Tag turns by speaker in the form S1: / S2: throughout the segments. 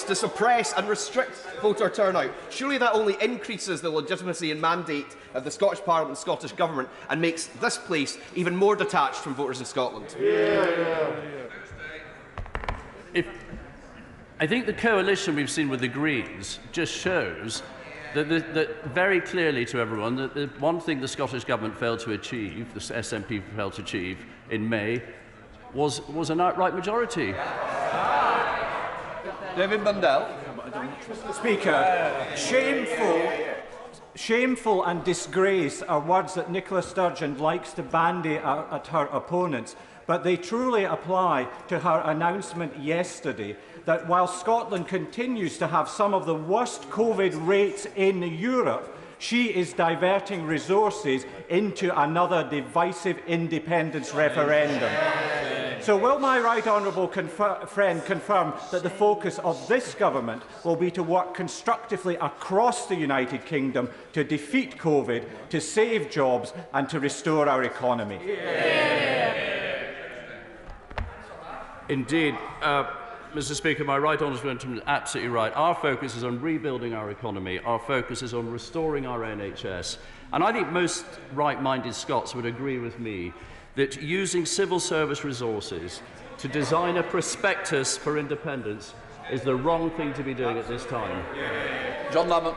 S1: to suppress and restrict voter turnout. Surely that only increases the legitimacy and mandate of the Scottish Parliament and Scottish Government and makes this place even more detached from voters in Scotland.
S2: I think the coalition we've seen with the Greens just shows that very clearly to everyone that the one thing the Scottish Government failed to achieve, the SNP failed to achieve in May, was an outright majority.
S3: David Mundell.
S4: Speaker, shameful and disgrace are words that Nicola Sturgeon likes to bandy at her opponents, but they truly apply to her announcement yesterday that while Scotland continues to have some of the worst COVID rates in Europe, she is diverting resources into another divisive independence referendum. So will my right honourable friend confirm that the focus of this government will be to work constructively across the United Kingdom to defeat COVID, to save jobs and to restore our economy?
S2: Indeed. Mr. Speaker, my right honourable friend is absolutely right. Our focus is on rebuilding our economy. Our focus is on restoring our NHS. And I think most right-minded Scots would agree with me that using civil service resources to design a prospectus for independence is the wrong thing to be doing at this time.
S3: John Lamont.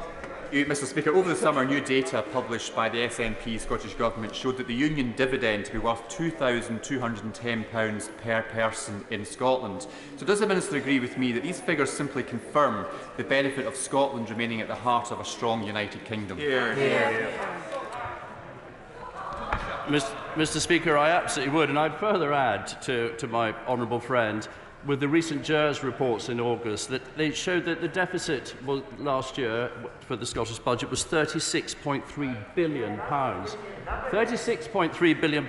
S5: Mr. Speaker, over the summer, new data published by the SNP Scottish Government showed that the union dividend to be worth £2,210 per person in Scotland. So does the Minister agree with me that these figures simply confirm the benefit of Scotland remaining at the heart of a strong United Kingdom?
S2: Mr. Speaker, I absolutely would, and I'd further add to my honourable friend with the recent JERS reports in August that they showed that the deficit last year for the Scottish budget was £36.3 billion. £36.3 billion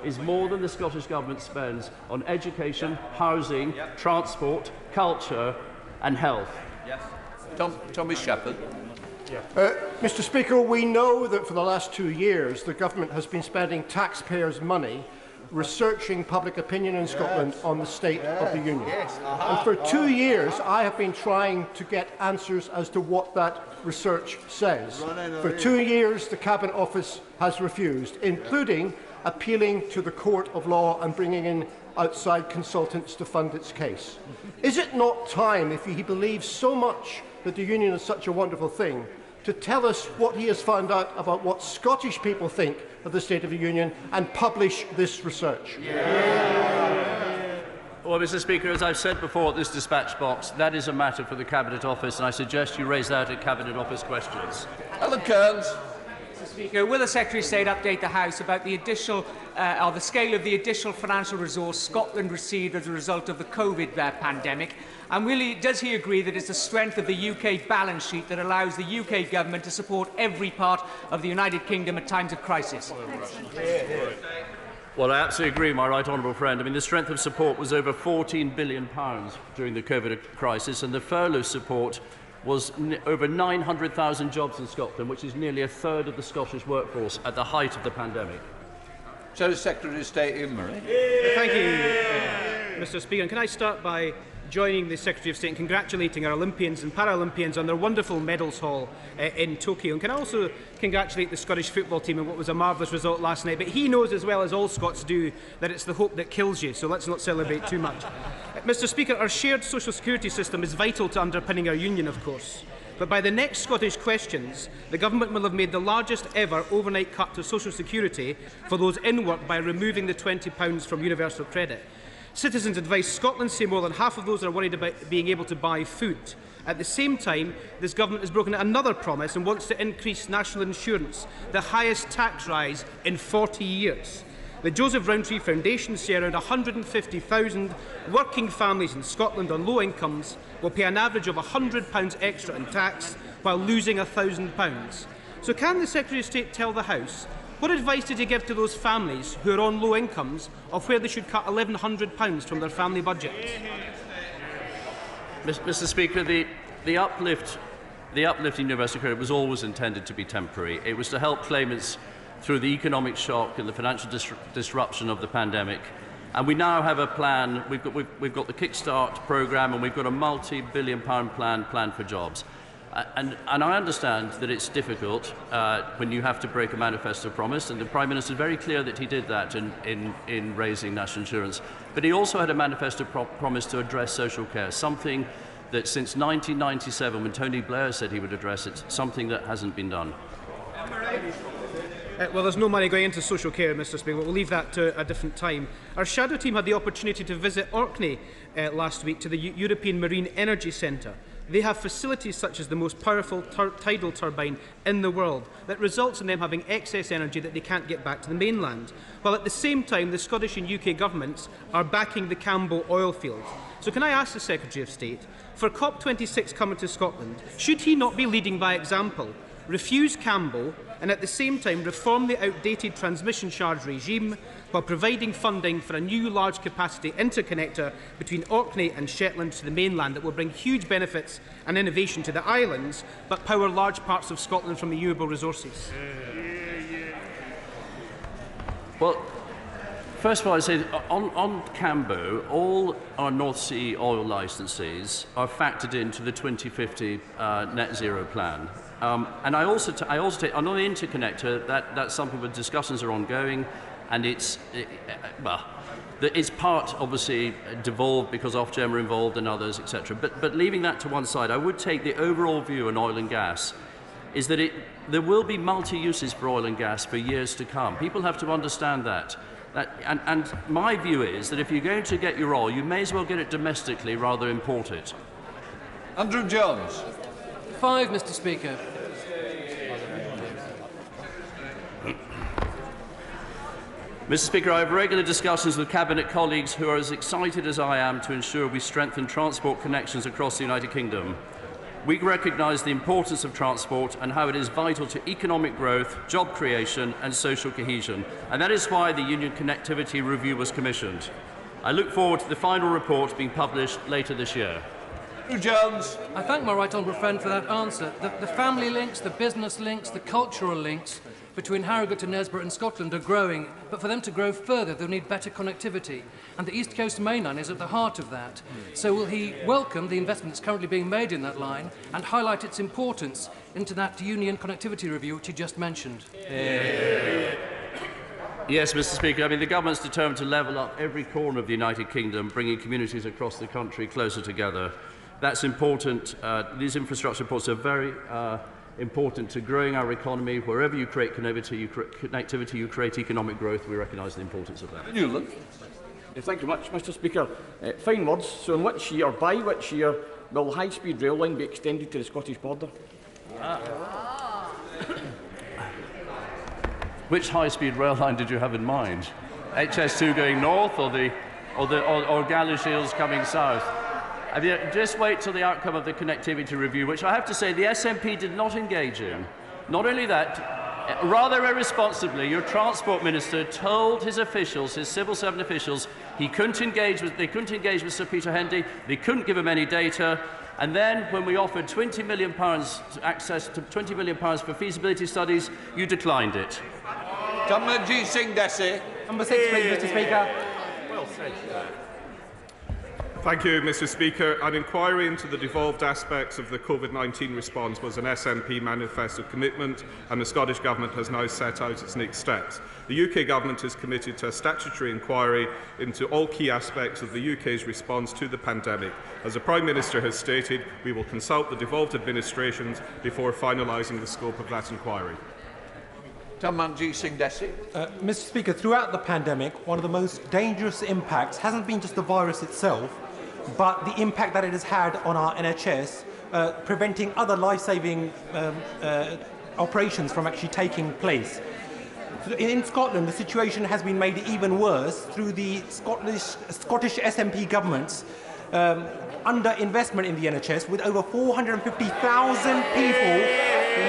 S2: is more than the Scottish Government spends on education, housing, transport, culture and health.
S3: Thomas Shepherd.
S6: Mr. Speaker, we know that for the last 2 years the Government has been spending taxpayers' money researching public opinion in Scotland on the state of the Union. And for 2 years I have been trying to get answers as to what that research says. For 2 years the Cabinet Office has refused, including appealing to the Court of Law and bringing in outside consultants to fund its case. Is it not time, if he believes so much that the Union is such a wonderful thing, to tell us what he has found out about what Scottish people think of the State of the Union and publish this research?
S2: Well, Mr. Speaker, as I've said before at this dispatch box, that is a matter for the Cabinet Office, and I suggest you raise that at Cabinet Office questions.
S3: Alan Kearns.
S7: Mr. Speaker, will the Secretary of State update the House about the additional, or the scale of the additional financial resource Scotland received as a result of the COVID pandemic? And does he agree that it's the strength of the UK balance sheet that allows the UK Government to support every part of the United Kingdom at times of crisis?
S2: Well, I absolutely agree, my right honourable friend. I mean, the strength of support was over £14 billion during the COVID crisis, and the furlough support was over 900,000 jobs in Scotland, which is nearly a third of the Scottish workforce at the height of the pandemic.
S3: Secretary of State Ian Murray.
S8: Thank you, Mr. Speaker. And can I start by joining the Secretary of State in congratulating our Olympians and Paralympians on their wonderful medals haul in Tokyo. And can I also congratulate the Scottish football team on what was a marvellous result last night. But he knows as well as all Scots do that it's the hope that kills you, so let's not celebrate too much. Mr. Speaker, our shared social security system is vital to underpinning our union, of course. But by the next Scottish questions, the Government will have made the largest ever overnight cut to social security for those in work by removing the £20 from universal credit. Citizens Advice Scotland say more than half of those are worried about being able to buy food. At the same time, this Government has broken another promise and wants to increase national insurance, the highest tax rise in 40 years. The Joseph Rowntree Foundation say around 150,000 working families in Scotland on low incomes will pay an average of £100 extra in tax while losing £1,000. So can the Secretary of State tell the House what advice did he give to those families who are on low incomes of where they should cut £1,100 from their family budget?
S2: Mr. Speaker, the uplift in universal credit was always intended to be temporary. It was to help claimants through the economic shock and the financial disruption of the pandemic. And we now have a plan. We've got the Kickstart programme, and we've got a multi-billion-pound plan for jobs. And I understand that it's difficult when you have to break a manifesto promise, and the Prime Minister is very clear that he did that in raising national insurance. But he also had a manifesto promise to address social care, something that since 1997, when Tony Blair said he would address it, something that hasn't been done.
S8: Well, there's no money going into social care, Mr. Speaker, but we'll leave that to a different time. Our shadow team had the opportunity to visit Orkney last week to the European Marine Energy Centre. They have facilities such as the most powerful tidal turbine in the world that results in them having excess energy that they can't get back to the mainland, while at the same time the Scottish and UK governments are backing the Cambo oil field. So can I ask the Secretary of State, for COP26 coming to Scotland, should he not be leading by example, refuse Cambo and at the same time reform the outdated transmission charge regime while providing funding for a new large capacity interconnector between Orkney and Shetland to the mainland that will bring huge benefits and innovation to the islands but power large parts of Scotland from renewable resources?
S2: Well, first of all, I'd say on Cambo, all our North Sea oil licences are factored into the 2050 net zero plan. And I also take, on the interconnector, that's something where discussions are ongoing, and it's part, obviously, devolved because Ofgem are involved and others, etc. But leaving that to one side, I would take the overall view on oil and gas is that there will be multi-uses for oil and gas for years to come. People have to understand that. And my view is that if you're going to get your oil, you may as well get it domestically rather than import it.
S3: Andrew Jones.
S9: 5, Mr. Speaker.
S2: Mr. Speaker, I have regular discussions with Cabinet colleagues who are as excited as I am to ensure we strengthen transport connections across the United Kingdom. We recognise the importance of transport and how it is vital to economic growth, job creation and social cohesion, and that is why the Union Connectivity Review was commissioned. I look forward to the final report being published later this year.
S3: Jones.
S9: I thank my right honourable friend for that answer. The family links, the business links, the cultural links between Harrogate and Nesborough and Scotland are growing, but for them to grow further, they'll need better connectivity. And the East Coast Main Line is at the heart of that. So will he welcome the investment that's currently being made in that line and highlight its importance into that Union Connectivity Review which he just mentioned?
S2: Yes, Mr. Speaker. I mean, the government's determined to level up every corner of the United Kingdom, bringing communities across the country closer together. That's important. These infrastructure reports are very important to growing our economy. Wherever you create connectivity, you create economic growth. We recognise the importance of that.
S3: Newland.
S10: Thank you much, Mr. Speaker. Fine words. So in which year, by which year, will the high-speed rail line be extended to the Scottish border?
S2: Which high-speed rail line did you have in mind? HS2 going north, or Galashiels coming south? I mean, just wait till the outcome of the Connectivity Review, which I have to say the SNP did not engage in. Not only that, rather irresponsibly, your Transport Minister told his officials, his civil servant officials, they couldn't engage with Sir Peter Hendy, they couldn't give him any data, and then when we offered £20 million access to £20 million for feasibility studies, you declined it.
S3: Tamanjit Singh Desi.
S11: Number 6, please, Mr. Speaker.
S2: Well said.
S12: Thank you, Mr. Speaker. An inquiry into the devolved aspects of the COVID-19 response was an SNP manifesto commitment, and the Scottish Government has now set out its next steps. The UK Government is committed to a statutory inquiry into all key aspects of the UK's response to the pandemic. As the Prime Minister has stated, we will consult the devolved administrations before finalising the scope of that inquiry.
S3: Tamanjit Singh Desi.
S11: Mr. Speaker, throughout the pandemic, one of the most dangerous impacts hasn't been just the virus itself, but the impact that it has had on our NHS, preventing other life-saving operations from actually taking place. In Scotland, the situation has been made even worse through the Scottish SNP government's under-investment in the NHS, with over 450,000 people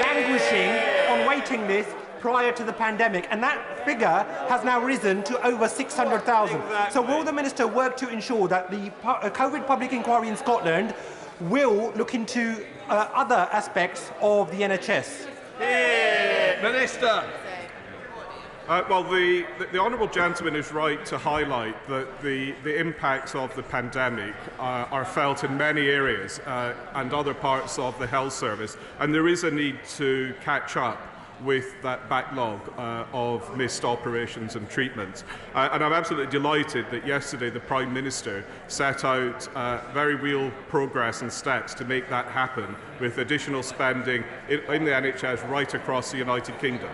S11: languishing on waiting lists prior to the pandemic, and that figure has now risen to over 600,000. Exactly. So will the Minister work to ensure that the COVID public inquiry in Scotland will look into other aspects of the NHS?
S3: Minister.
S12: Well, the honourable gentleman is right to highlight that the impacts of the pandemic are felt in many areas and other parts of the health service, and there is a need to catch up with that backlog of missed operations and treatments. And I'm absolutely delighted that yesterday the Prime Minister set out very real progress and steps to make that happen, with additional spending in the NHS right across the United Kingdom.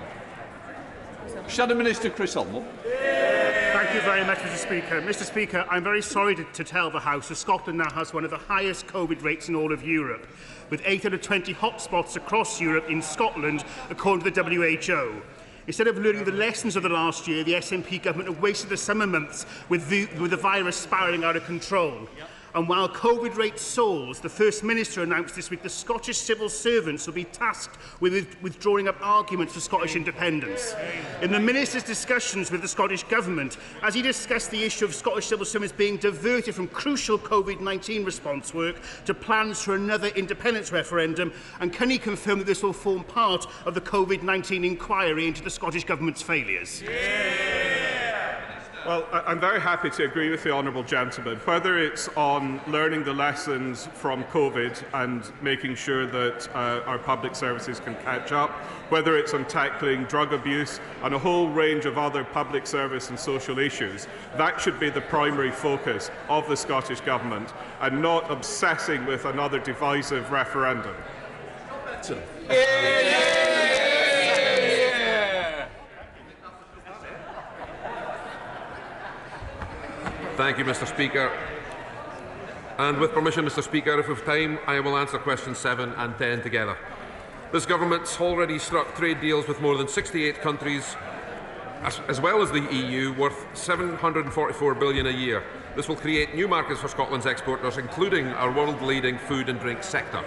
S3: Shadow Minister Chris Elmo.
S13: Thank you very much, Mr. Speaker. Mr. Speaker, I'm very sorry to tell the House that Scotland now has one of the highest COVID rates in all of Europe, with 8 out of 20 hotspots across Europe in Scotland, according to the WHO. Instead of learning the lessons of the last year, the SNP government have wasted the summer months with the virus spiralling out of control. And while COVID rate soars, the First Minister announced this week the Scottish civil servants will be tasked with drawing up arguments for Scottish independence. In the Minister's discussions with the Scottish Government, as he discussed the issue of Scottish civil servants being diverted from crucial COVID-19 response work to plans for another independence referendum, and can he confirm that this will form part of the COVID-19 inquiry into the Scottish Government's failures?
S12: Well, I'm very happy to agree with the honourable gentleman, whether it's on learning the lessons from COVID and making sure that our public services can catch up, whether it's on tackling drug abuse and a whole range of other public service and social issues. That should be the primary focus of the Scottish Government, and not obsessing with another divisive referendum.
S14: Thank you, Mr. Speaker. And with permission, Mr. Speaker, if we have time, I will answer questions 7 and 10 together. This government's already struck trade deals with more than 68 countries, as well as the EU, worth $744 billion a year. This will create new markets for Scotland's exporters, including our world-leading food and drink sector.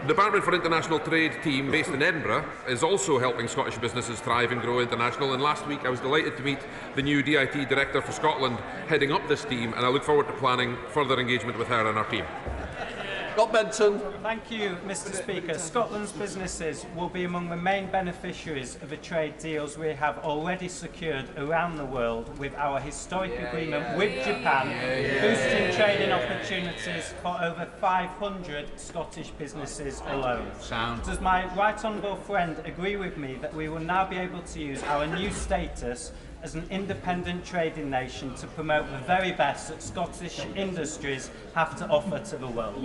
S14: The Department for International Trade team, based in Edinburgh, is also helping Scottish businesses thrive and grow international. And last week I was delighted to meet the new DIT Director for Scotland heading up this team, and I look forward to planning further engagement with her and our team.
S3: Scott Benson.
S15: Thank you, Mr. Speaker. Scotland's businesses will be among the main beneficiaries of the trade deals we have already secured around the world, with our historic agreement with Japan, boosting trading opportunities for over 500 Scottish businesses alone. Does my right honourable friend agree with me that we will now be able to use our new status as an independent trading nation to promote the very best that Scottish industries have to offer to the world?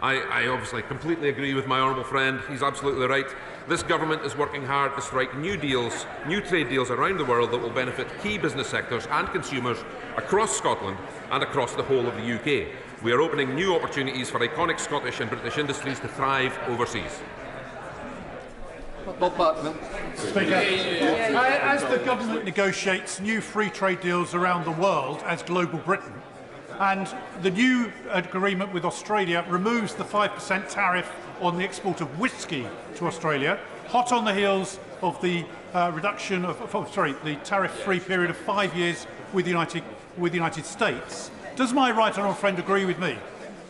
S14: I obviously completely agree with my honourable friend. He's absolutely right. This government is working hard to strike new deals, new trade deals around the world that will benefit key business sectors and consumers across Scotland and across the whole of the UK. We are opening new opportunities for iconic Scottish and British industries to thrive overseas.
S3: Bob Bartman.
S16: Speaker, as the government negotiates new free trade deals around the world as global Britain, and the new agreement with Australia removes the 5% tariff on the export of whisky to Australia, hot on the heels of the reduction of, the tariff-free period of 5 years with the United States, does my right honourable friend agree with me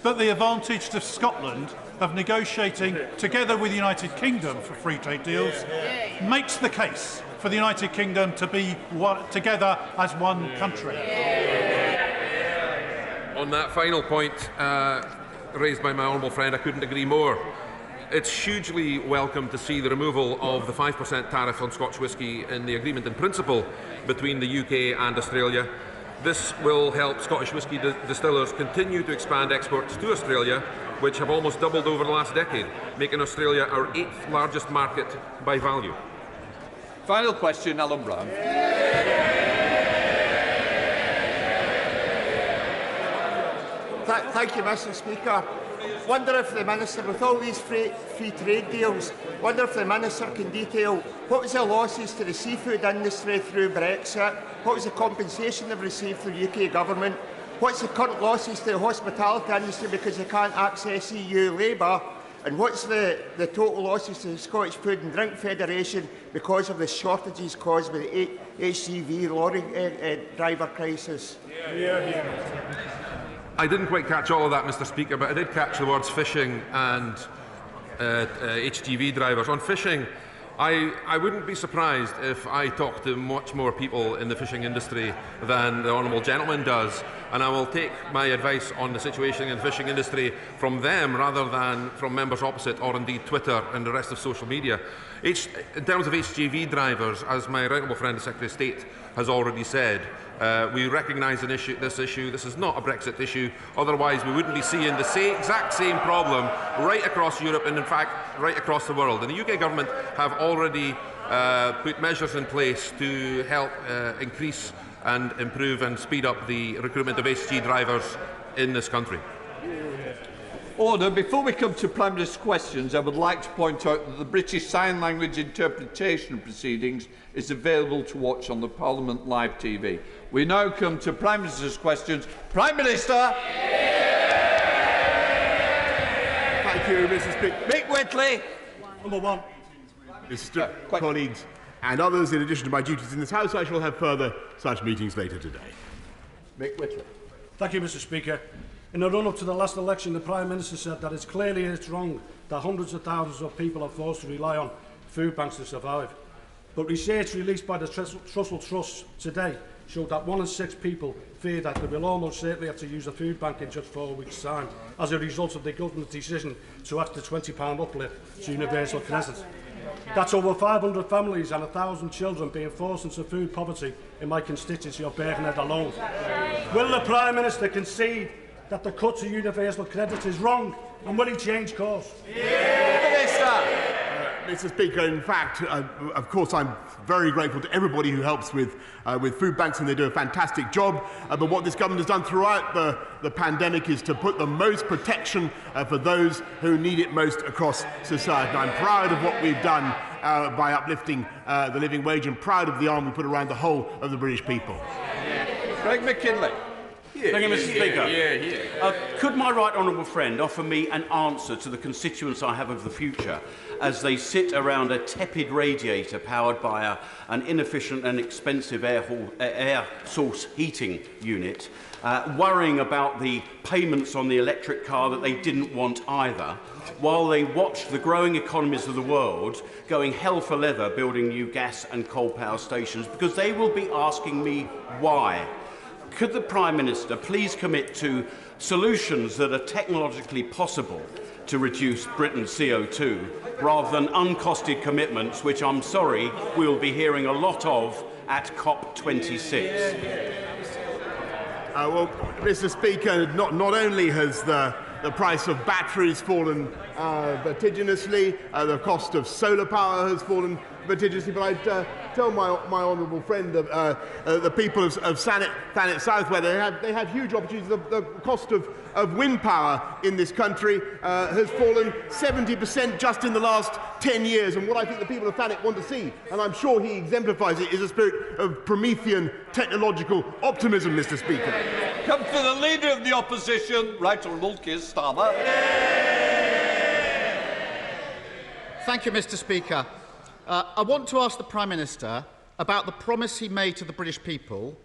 S16: that the advantage to Scotland of negotiating together with the United Kingdom for free trade deals makes the case for the United Kingdom to be together as one country?
S14: On that final point raised by my honourable friend, I couldn't agree more. It's hugely welcome to see the removal of the 5% tariff on Scotch whisky in the agreement in principle between the UK and Australia. This will help Scottish whisky distillers continue to expand exports to Australia, which have almost doubled over the last decade, making Australia our 8th largest market by value.
S3: Final question, Alan Brown.
S17: Thank you, Mr. Speaker. Wonder if the Minister, with all these free trade deals, wonder if the Minister can detail what was the losses to the seafood industry through Brexit, what was the compensation they've received from the UK Government, what's the current losses to the hospitality industry because they can't access EU labour, and what's the total losses to the Scottish Food and Drink Federation because of the shortages caused by the HGV lorry driver crisis?
S14: I didn't quite catch all of that, Mr. Speaker, but I did catch the words fishing and HGV drivers. On fishing, I wouldn't be surprised if I talked to much more people in the fishing industry than the honourable gentleman does, and I will take my advice on the situation in the fishing industry from them rather than from members opposite or indeed Twitter and the rest of social media. In terms of HGV drivers, as my right honourable friend the Secretary of State has already said, we recognise this issue. This is not a Brexit issue. Otherwise, we wouldn't be seeing the exact same problem right across Europe and, in fact, right across the world. And the UK government have already put measures in place to help increase and improve and speed up the recruitment of HGV drivers in this country.
S3: Order. Before we come to Prime Minister's questions, I would like to point out that the British Sign Language interpretation proceedings is available to watch on the Parliament Live TV. We now come to Prime Minister's questions. Prime Minister!
S18: Thank you, Mr. Speaker.
S3: Mick Whitley!
S18: Number one. Mr. Colleagues and others, in addition to my duties in this House, I shall have further such meetings later today.
S3: Mick Whitley.
S19: Thank you, Mr. Speaker. In the run-up to the last election, the Prime Minister said that it's wrong that hundreds of thousands of people are forced to rely on food banks to survive. But research released by the Trussell Trust today showed that 1 in 6 people fear that they will almost certainly have to use a food bank in just 4 weeks' time as a result of the government's decision to act the £20 uplift to universal credit. That's over 500 families and 1,000 children being forced into food poverty in my constituency of Birkenhead alone. Will the Prime Minister concede that the cut to universal credit is wrong, and will he change course?
S18: Mr. Speaker, in fact, of course, I'm very grateful to everybody who helps with food banks, and they do a fantastic job. But what this government has done throughout the pandemic is to put the most protection for those who need it most across society. And I'm proud of what we've done by uplifting the living wage, and proud of the arm we put around the whole of the British people.
S3: Craig McKinley.
S20: Thank you, Mr. Speaker. Could my right honourable friend offer me an answer to the constituents I have of the future as they sit around a tepid radiator powered by an inefficient and expensive air source heating unit, worrying about the payments on the electric car that they didn't want either, while they watch the growing economies of the world going hell for leather building new gas and coal power stations, because they will be asking me why. Could the Prime Minister please commit to solutions that are technologically possible to reduce Britain's CO2, rather than uncosted commitments, which I'm sorry we'll be hearing a lot of at COP26?
S18: Well, Mr. Speaker, not only has the price of batteries fallen vertiginously, the cost of solar power has fallen vertiginously, but I'd tell my honourable friend the people of Thanet South, where they have huge opportunities. The cost of wind power in this country has fallen 70% just in the last 10 years. And what I think the people of Thanet want to see, and I'm sure he exemplifies it, is a spirit of Promethean technological optimism, Mr. Speaker.
S3: Come to the Leader of the Opposition, Right Honourable Keir Starmer.
S21: Thank you, Mr. Speaker. I want to ask the Prime Minister about the promise he made to the British people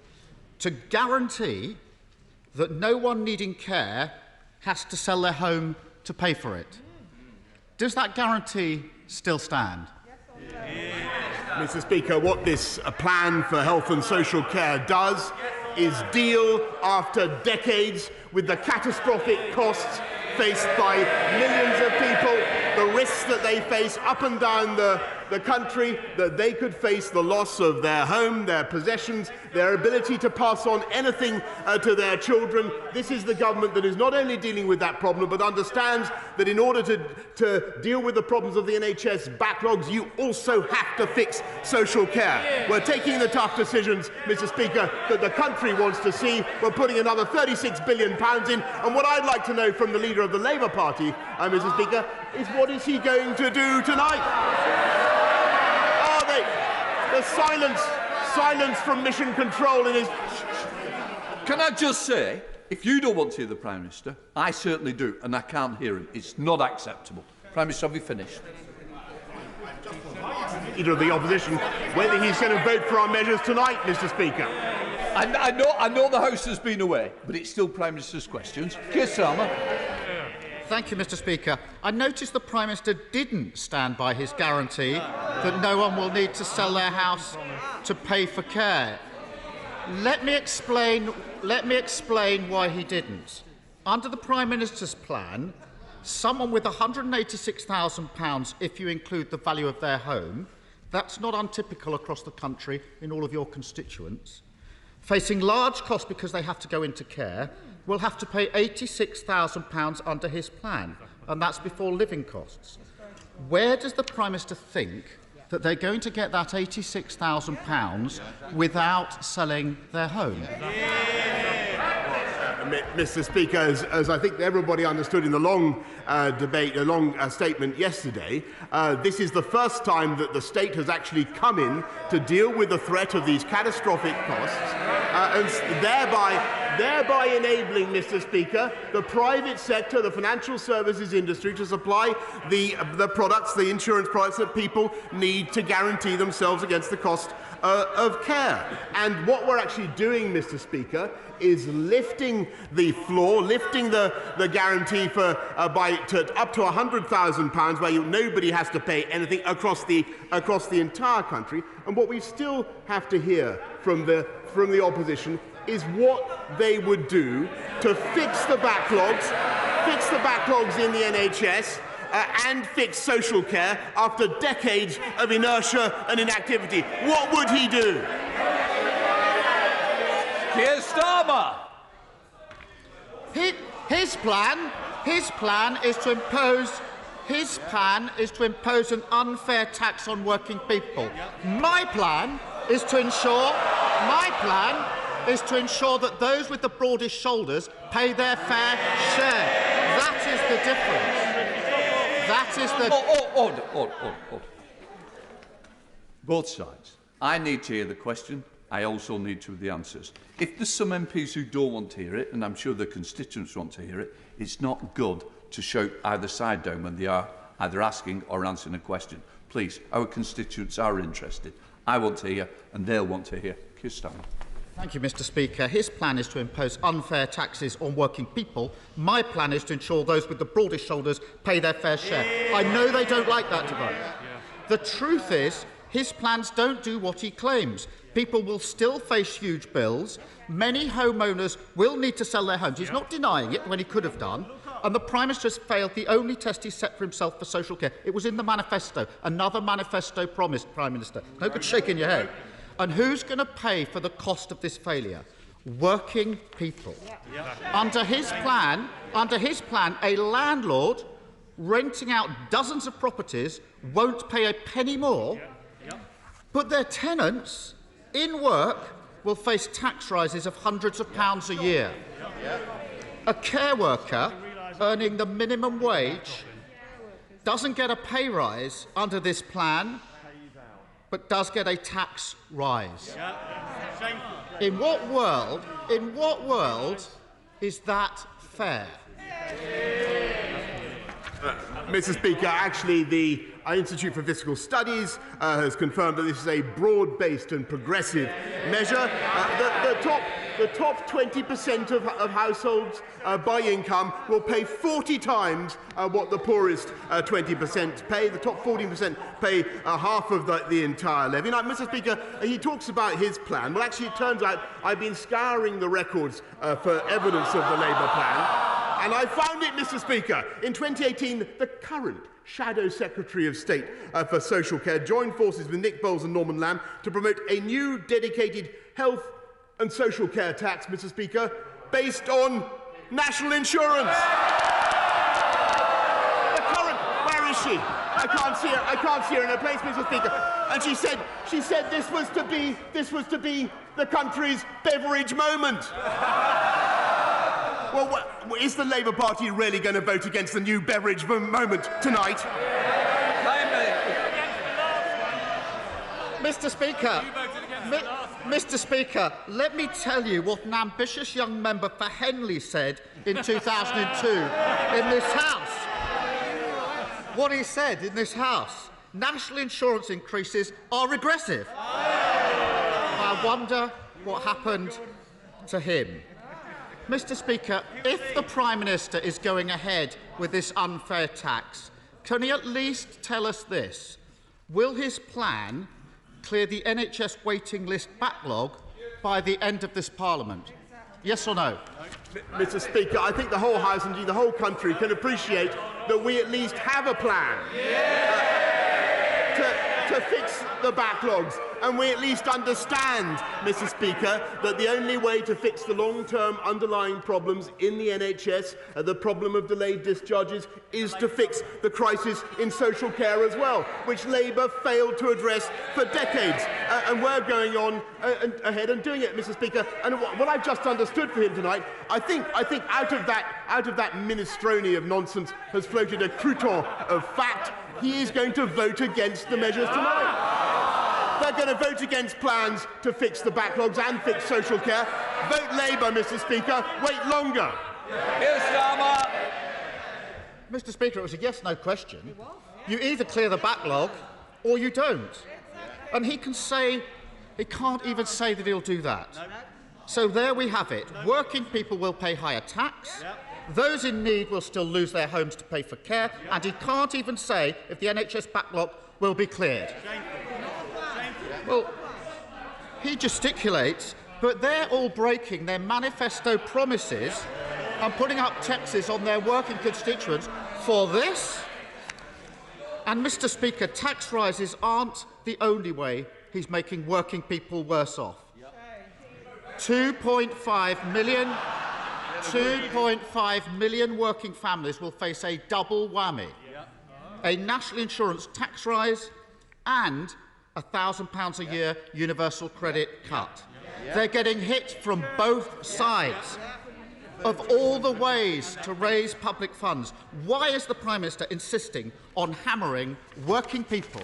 S21: to guarantee that no one needing care has to sell their home to pay for it. Does that guarantee still stand?
S18: Mr. Speaker, what this plan for health and social care does is deal after decades with the catastrophic costs faced by millions of people, the risks that they face up and down the country, that they could face the loss of their home, their possessions, their ability to pass on anything to their children. This is the government that is not only dealing with that problem, but understands that in order to deal with the problems of the NHS backlogs, you also have to fix social care. We're taking the tough decisions, Mr. Speaker, that the country wants to see. We're putting another £36 billion in. And what I'd like to know from the leader of the Labour Party, Mr. Speaker, is what is he going to do tonight? The silence from Mission Control in his...
S3: Can I just say, if you don't want to hear the Prime Minister, I certainly do, and I can't hear him. It's not acceptable. Prime Minister, have you finished?
S18: Leader of the Opposition, whether he's going to vote for our measures tonight, Mr. Speaker.
S3: I know the House has been away, but it's still Prime Minister's questions. Keir Starmer.
S21: Thank you, Mr. Speaker. I noticed the Prime Minister didn't stand by his guarantee that no one will need to sell their house to pay for care. Let me explain why he didn't. Under the Prime Minister's plan, someone with £186,000, if you include the value of their home, that's not untypical across the country in all of your constituents, facing large costs because they have to go into care, will have to pay £86,000 under his plan, and that's before living costs. Where does the Prime Minister think that they're going to get that £86,000 without selling their home?
S18: Mr. Speaker, as I think everybody understood in the long debate, a long statement yesterday, this is the first time that the state has actually come in to deal with the threat of these catastrophic costs, and thereby enabling, Mr. Speaker, the private sector, the financial services industry, to supply the products, the insurance products that people need to guarantee themselves against the cost of care. And what we're actually doing, Mr. Speaker, is lifting the floor, lifting the guarantee for up to £100,000, where nobody has to pay anything across the entire country. And what we still have to hear from the opposition is what they would do to fix the backlogs in the NHS. And fix social care after decades of inertia and inactivity. What would he do?
S3: Keir Starmer.
S21: His plan is to impose an unfair tax on working people. My plan is to ensure that those with the broadest shoulders pay their fair share. That is the difference. That is the...
S3: Order. Both sides. I need to hear the question. I also need to hear the answers. If there's some MPs who don't want to hear it, and I'm sure the constituents want to hear it, it's not good to shout either side down when they are either asking or answering a question. Please, our constituents are interested. I want to hear, and they'll want to hear. Keir Starmer.
S21: Thank you, Mr. Speaker. His plan is to impose unfair taxes on working people. My plan is to ensure those with the broadest shoulders pay their fair share. I know they don't like that debate. The truth is, his plans don't do what he claims. People will still face huge bills. Many homeowners will need to sell their homes. He's not denying it when he could have done. And the Prime Minister has failed the only test he set for himself for social care. It was in the manifesto. Another manifesto promise, Prime Minister. No good shaking your head. And who's going to pay for the cost of this failure? Working people. Under his plan, a landlord renting out dozens of properties won't pay a penny more, but their tenants in work will face tax rises of hundreds of pounds a year. A care worker earning the minimum wage doesn't get a pay rise under this plan, but does get a tax rise. In what world is that fair?
S18: Mr. Speaker, actually the Institute for Fiscal Studies has confirmed that this is a broad-based and progressive measure. The top 20% of households by income will pay 40 times what the poorest 20% pay. The top 14% pay half of the entire levy. Now, Mr. Speaker, he talks about his plan. Well, actually, it turns out I've been scouring the records for evidence of the Labour plan, and I found it, Mr. Speaker. In 2018, the current Shadow Secretary of State for Social Care joined forces with Nick Bowles and Norman Lamb to promote a new dedicated health and social care tax, Mr. Speaker, based on national insurance. The current, where is she? I can't see her in her place, Mr. Speaker. And she said this was to be the country's beverage moment. Well, is the Labour Party really going to vote against the new beverage moment tonight?
S21: Mr. Speaker, let me tell you what an ambitious young member for Henley said in 2002 in this House. What he said in this House: national insurance increases are regressive. I wonder what happened to him. Mr. Speaker, if the Prime Minister is going ahead with this unfair tax, can he at least tell us this? Will his plan clear the NHS waiting list backlog by the end of this Parliament? Yes or no?
S18: Mr. Speaker, I think the whole House, indeed the whole country, can appreciate that we at least have a plan to fix the backlogs. And we at least understand, Mr. Speaker, that the only way to fix the long-term underlying problems in the NHS, the problem of delayed discharges, is to fix the crisis in social care as well, which Labour failed to address for decades. And we're going on ahead and doing it, Mr. Speaker. And what I've just understood for him tonight, I think out of that minestrone of nonsense has floated a crouton of fact. He is going to vote against the measures tonight. They're going to vote against plans to fix the backlogs and fix social care. Vote Labour, Mr. Speaker. Wait longer.
S21: Mr. Speaker, it was a yes-no question. You either clear the backlog or you don't. And he can't even say that he'll do that. So there we have it. Working people will pay higher tax. Those in need will still lose their homes to pay for care, and he can't even say if the NHS backlog will be cleared. Well, he gesticulates, but they're all breaking their manifesto promises and putting up taxes on their working constituents for this. And, Mr. Speaker, tax rises aren't the only way he's making working people worse off. 2.5 million working families will face a double whammy, a national insurance tax rise and £1,000 a year universal credit cut. They're getting hit from both sides. Of all the ways to raise public funds, why is the Prime Minister insisting on hammering working people?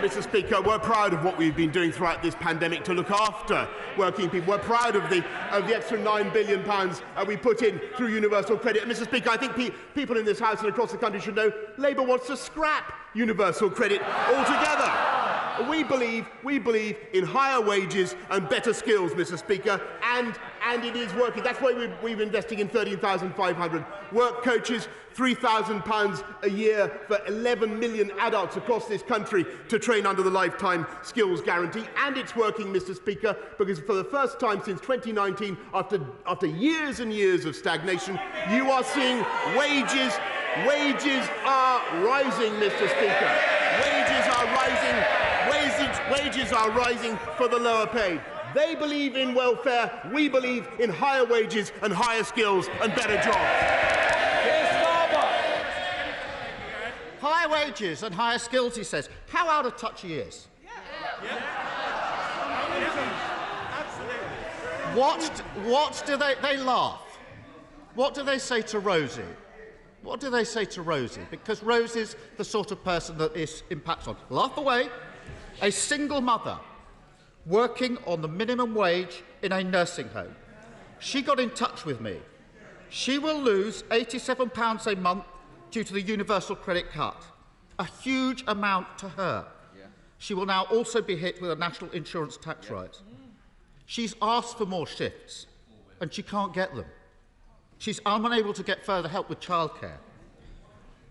S18: Mr. Speaker, we're proud of what we've been doing throughout this pandemic to look after working people. We're proud of the extra £9 billion we put in through universal credit. And, Mr. Speaker, I think people in this House and across the country should know Labour wants to scrap universal credit altogether. We believe in higher wages and better skills, Mr. Speaker, and it is working. That's why we're investing in 13,500 work coaches, £3,000 a year for 11 million adults across this country to train under the Lifetime Skills Guarantee. And it's working, Mr. Speaker, because for the first time since 2019, after years and years of stagnation, you are seeing wages are rising, Mr. Speaker. Wages are rising. Wages are rising for the lower paid. They believe in welfare. We believe in higher wages and higher skills and better jobs.
S21: Higher wages and higher skills, he says. How out of touch he is. What do they laugh? What do they say to Rosie? What do they say to Rosie? Because Rosie's the sort of person that this impacts on. Laugh away. A single mother working on the minimum wage in a nursing home. She got in touch with me. She will lose £87 a month due to the universal credit cut. A huge amount to her. She will now also be hit with a national insurance tax rise. She's asked for more shifts, and she can't get them. She's unable to get further help with childcare.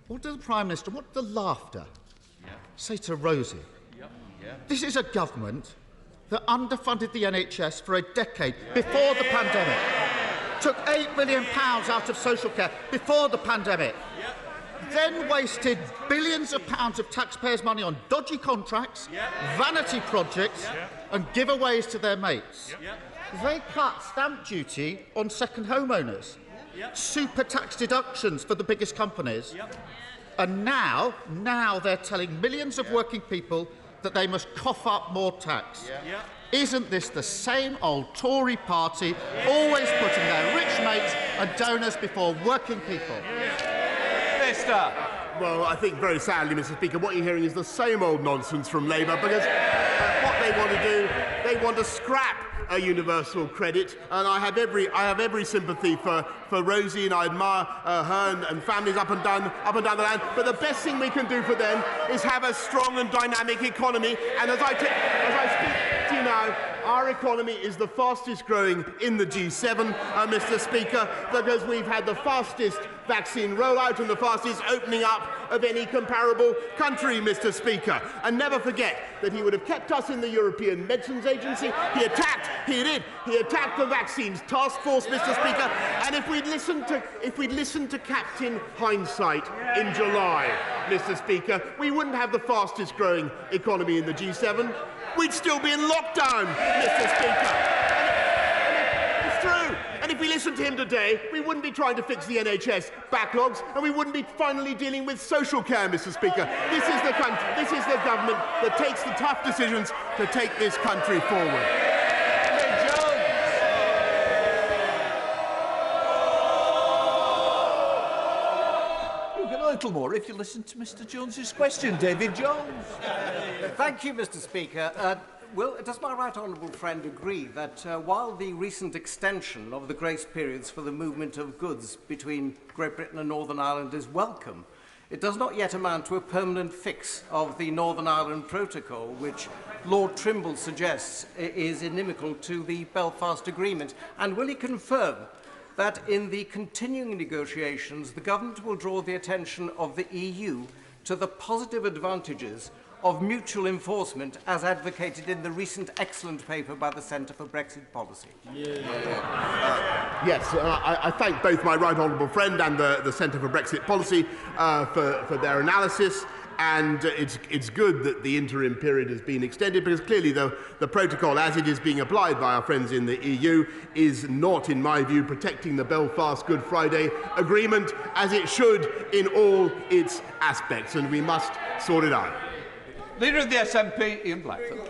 S21: What does the Prime Minister, what does the laughter say to Rosie? This is a government that underfunded the NHS for a decade before the pandemic, took £8 billion out of social care before the pandemic, then wasted billions of pounds of taxpayers' money on dodgy contracts, vanity projects and giveaways to their mates. They cut stamp duty on second homeowners, super tax deductions for the biggest companies, and now they're telling millions of working people that they must cough up more tax. Isn't this the same old Tory party, always putting their rich mates and donors before working people?
S18: Well, I think very sadly, Mr. Speaker, what you're hearing is the same old nonsense from Labour, because what they want to do, they want to scrap a universal credit, and I have every sympathy for Rosie, and I admire her and families up and down the land. But the best thing we can do for them is have a strong and dynamic economy. And as I speak to you now, our economy is the fastest growing in the G7, Mr. Speaker, because we've had the fastest vaccine rollout and the fastest opening up of any comparable country, Mr. Speaker. And never forget that he would have kept us in the European Medicines Agency. He attacked the Vaccines Task Force, Mr. Speaker. And if we'd listened to Captain Hindsight in July, Mr. Speaker, we wouldn't have the fastest growing economy in the G7. We'd still be in lockdown, Mr. Speaker. And it's true. And if we listened to him today, we wouldn't be trying to fix the NHS backlogs, and we wouldn't be finally dealing with social care, Mr. Speaker. This is the government that takes the tough decisions to take this country forward.
S3: A little more if you listen to Mr. Jones's question. David Jones.
S1: Thank you, Mr. Speaker. Does my right honourable friend agree that while the recent extension of the grace periods for the movement of goods between Great Britain and Northern Ireland is welcome, it does not yet amount to a permanent fix of the Northern Ireland Protocol, which Lord Trimble suggests is inimical to the Belfast Agreement? And will he confirm that in the continuing negotiations, the government will draw the attention of the EU to the positive advantages of mutual enforcement as advocated in the recent excellent paper by the Centre for Brexit Policy?
S18: Yes, I thank both my right honourable friend and the Centre for Brexit Policy for their analysis. And it's good that the interim period has been extended, because clearly the protocol, as it is being applied by our friends in the EU, is not, in my view, protecting the Belfast Good Friday Agreement as it should in all its aspects, and we must sort it out.
S3: Leader of the SNP, Ian Blackford.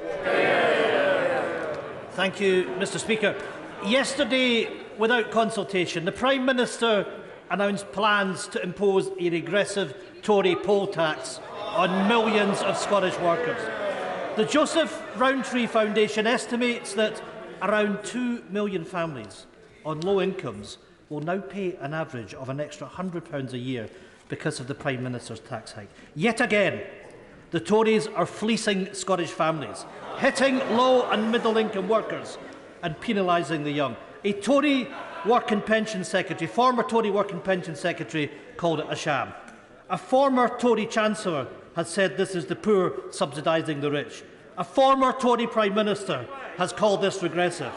S22: Thank you, Mr. Speaker. Yesterday, without consultation, the Prime Minister announced plans to impose a regressive Tory poll tax on millions of Scottish workers. The Joseph Rowntree Foundation estimates that around 2 million families on low incomes will now pay an average of an extra £100 a year because of the Prime Minister's tax hike. Yet again, the Tories are fleecing Scottish families, hitting low and middle income workers and penalising the young. A Tory Work and Pension Secretary, former Tory Work and Pension Secretary, called it a sham. A former Tory Chancellor has said this is the poor subsidising the rich. A former Tory Prime Minister has called this regressive.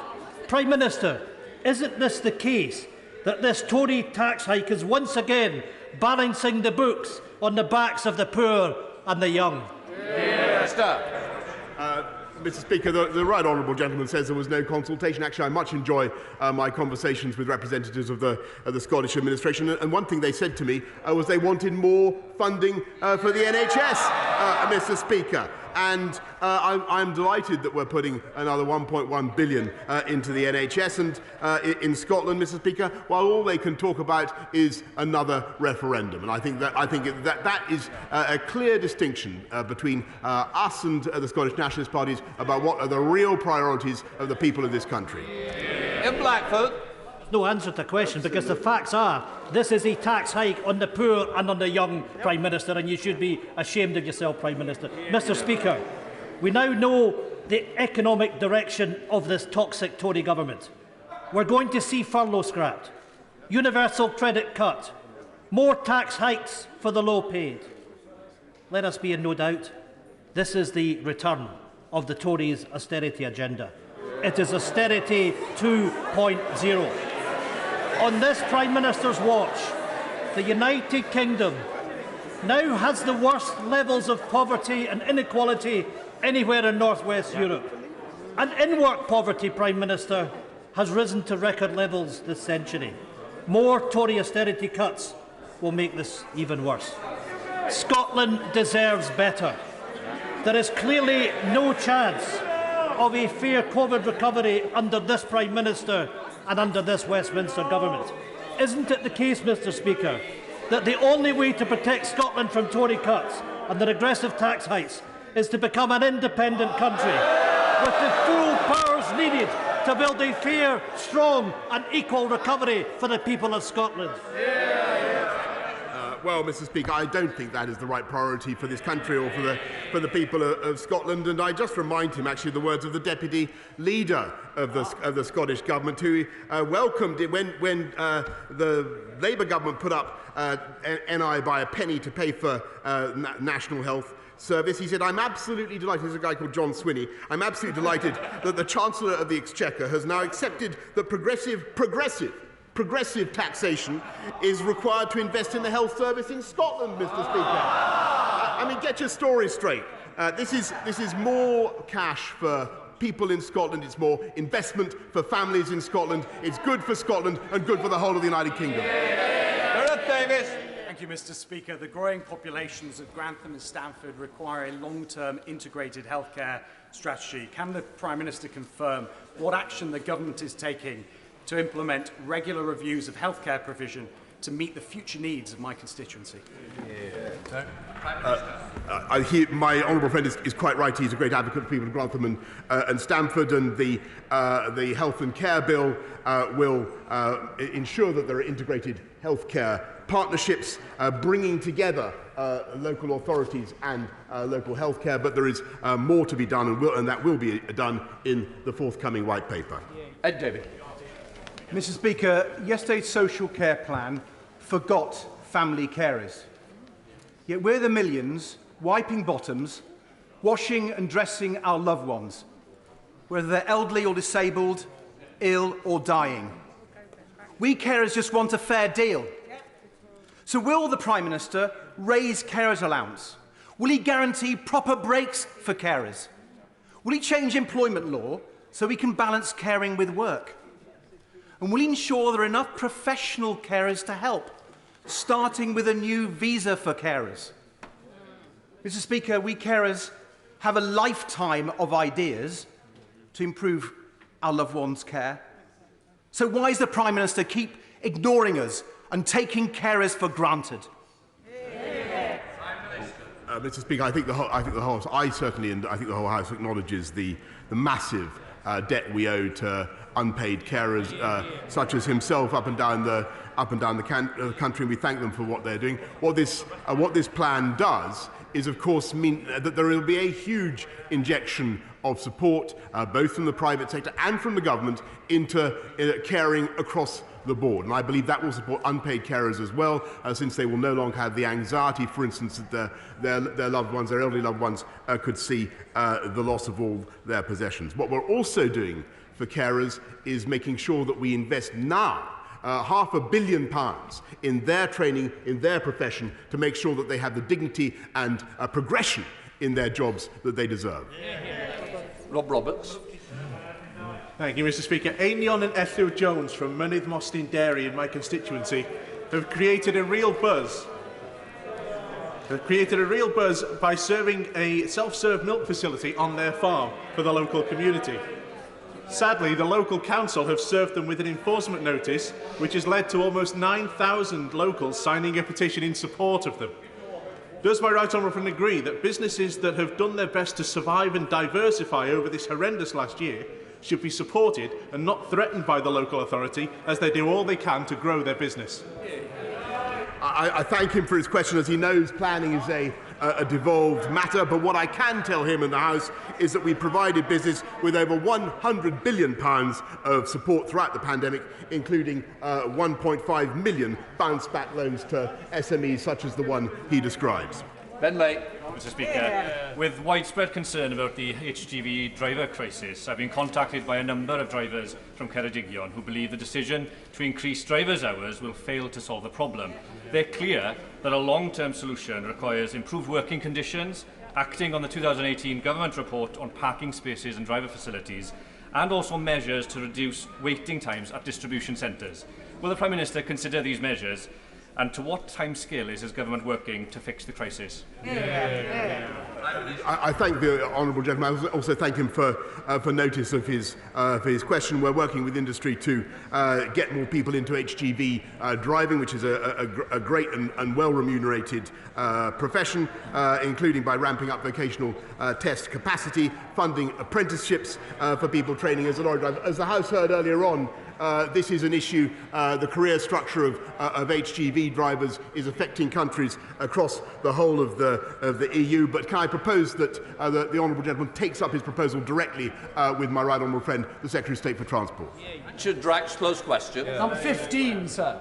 S22: Prime Minister, isn't this the case that this Tory tax hike is once again balancing the books on the backs of the poor and the young?
S18: Mr. Speaker, the right honourable gentleman says there was no consultation. Actually, I much enjoy my conversations with representatives of the Scottish administration, and one thing they said to me was they wanted more funding for the NHS, Mr. Speaker. And I'm delighted that we're putting another £1.1 billion into the NHS and in Scotland, Mr. Speaker, while all they can talk about is another referendum. And I think that is a clear distinction between us and the Scottish Nationalist parties about what are the real priorities of the people of this country.
S3: In Blackford.
S22: No answer to the question, because the facts are this is a tax hike on the poor and on the young, Prime Minister, and you should be ashamed of yourself, Prime Minister. Mr. Speaker, we now know the economic direction of this toxic Tory government. We're going to see furlough scrapped, universal credit cut, more tax hikes for the low paid. Let us be in no doubt, this is the return of the Tories' austerity agenda. It is austerity 2.0. On this Prime Minister's watch, the United Kingdom now has the worst levels of poverty and inequality anywhere in North West Europe. And in-work poverty, Prime Minister, has risen to record levels this century. More Tory austerity cuts will make this even worse. Scotland deserves better. There is clearly no chance of a fair COVID recovery under this Prime Minister and under this Westminster government. Isn't it the case, Mr. Speaker, that the only way to protect Scotland from Tory cuts and the regressive tax hikes is to become an independent country with the full powers needed to build a fair, strong and equal recovery for the people of Scotland?
S18: Well, Mr. Speaker, I don't think that is the right priority for this country or for the people of Scotland. And I just remind him, actually, the words of the Deputy Leader of the Scottish Government, who welcomed it when the Labour Government put up NI by a penny to pay for National Health Service. He said, I'm absolutely delighted, there's a guy called John Swinney, I'm absolutely delighted that the Chancellor of the Exchequer has now accepted that progressive taxation is required to invest in the health service in Scotland, Mr. Speaker. I mean, get your story straight. This is more cash for people in Scotland, it's more investment for families in Scotland, it's good for Scotland and good for the whole of the United Kingdom.
S3: Davis.
S4: Thank you, Mr. Speaker. The growing populations of Grantham and Stamford require a long-term integrated healthcare strategy. Can the Prime Minister confirm what action the government is taking to implement regular reviews of healthcare provision to meet the future needs of my constituency?
S18: My honourable friend is quite right. He's a great advocate for people of Grantham and Stamford, and the Health and Care Bill will ensure that there are integrated healthcare partnerships bringing together local authorities and local healthcare, but there is more to be done, and that will be done in the forthcoming white paper.
S3: Ed David.
S5: Mr. Speaker, yesterday's social care plan forgot family carers. Yet we're the millions wiping bottoms, washing and dressing our loved ones, whether they're elderly or disabled, ill or dying. We carers just want a fair deal. So will the Prime Minister raise carers' allowance? Will he guarantee proper breaks for carers? Will he change employment law so we can balance caring with work? And will he ensure there are enough professional carers to help, starting with a new visa for carers? Mr. Speaker, we carers have a lifetime of ideas to improve our loved ones' care. So why does the Prime Minister keep ignoring us and taking carers for granted?
S18: Mr. Speaker, I think the whole House acknowledges the massive debt we owe to unpaid carers, such as himself, up and down the country, and we thank them for what they're doing. What this plan does is, of course, mean that there will be a huge injection of support, both from the private sector and from the government, into caring across the board. And I believe that will support unpaid carers as well, since they will no longer have the anxiety, for instance, that their loved ones, their elderly loved ones, could see the loss of all their possessions. What we're also doing for carers is making sure that we invest now £500 million in their training, in their profession, to make sure that they have the dignity and progression in their jobs that they deserve.
S3: Rob Roberts.
S23: Thank you, Mr. Speaker. Ainion and Ethel Jones from Mynydd Mostyn Dairy in my constituency have created a real buzz. By serving a self-serve milk facility on their farm for the local community. Sadly, the local council have served them with an enforcement notice, which has led to almost 9,000 locals signing a petition in support of them. Does my right honourable friend agree that businesses that have done their best to survive and diversify over this horrendous last year should be supported and not threatened by the local authority as they do all they can to grow their business?
S18: I thank him for his question, as he knows planning is a devolved matter, but what I can tell him in the House is that we provided business with over £100 billion of support throughout the pandemic, including 1.5 million bounce-back loans to SMEs such as the one he describes.
S3: Ben Lake.
S24: Mr. Speaker, with widespread concern about the HGV driver crisis, I've been contacted by a number of drivers from Ceredigion who believe the decision to increase drivers' hours will fail to solve the problem. They're clear that a long-term solution requires improved working conditions, acting on the 2018 government report on parking spaces and driver facilities, and also measures to reduce waiting times at distribution centres. Will the Prime Minister consider these measures? And to what timescale is his government working to fix the crisis?
S18: I thank the honourable gentleman. I also thank him for notice of his question. We're working with industry to get more people into HGV driving, which is a great and well-remunerated profession, including by ramping up vocational test capacity, funding apprenticeships for people training as a lorry driver. As the House heard earlier on, this is an issue. The career structure of HGV drivers is affecting countries across the whole of the EU. But can I propose that the honourable gentleman takes up his proposal directly with my right honourable friend, the Secretary of State for Transport?
S2: Richard Drax, close question.
S6: Number 15, sir.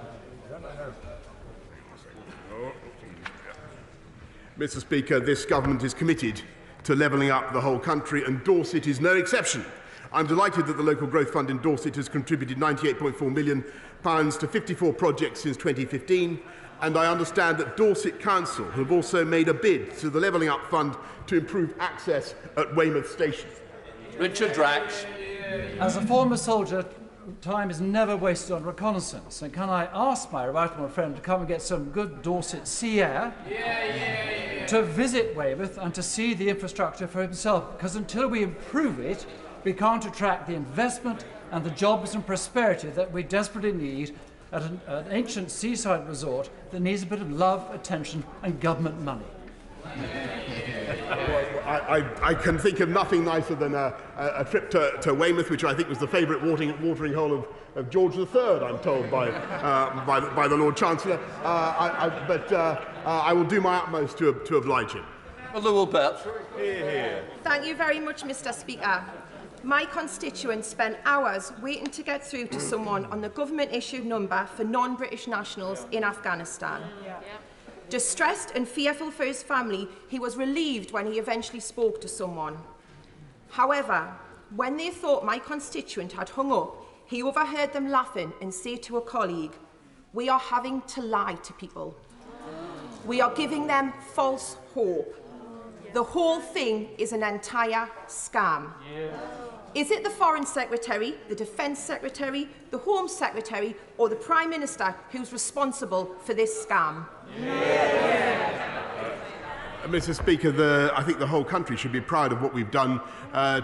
S18: Mr. Speaker, this government is committed to levelling up the whole country, and Dorset is no exception. I'm delighted that the Local Growth Fund in Dorset has contributed £98.4 million to 54 projects since 2015, and I understand that Dorset Council have also made a bid to the Levelling Up Fund to improve access at Weymouth Station.
S2: Richard Drax.
S6: As a former soldier, time is never wasted on reconnaissance. And can I ask my right honourable friend to come and get some good Dorset sea air to visit Weymouth and to see the infrastructure for himself? Because until we improve it, we can't attract the investment and the jobs and prosperity that we desperately need at an ancient seaside resort that needs a bit of love, attention and government money.
S18: I can think of nothing nicer than a trip to Weymouth, which I think was the favourite watering hole of George III, I'm told, by the Lord Chancellor. But I will do my utmost to oblige him.
S7: Thank you very much, Mr. Speaker. My constituents spent hours waiting to get through to someone on the government-issued number for non-British nationals in Afghanistan. Distressed and fearful for his family, he was relieved when he eventually spoke to someone. However, when they thought my constituent had hung up, he overheard them laughing and say to a colleague, "We are having to lie to people. We are giving them false hope. The whole thing is an entire scam." Is it the Foreign Secretary, the Defence Secretary, the Home Secretary or the Prime Minister who's responsible for this scam?
S18: Mr. Speaker, I think the whole country should be proud of what we've done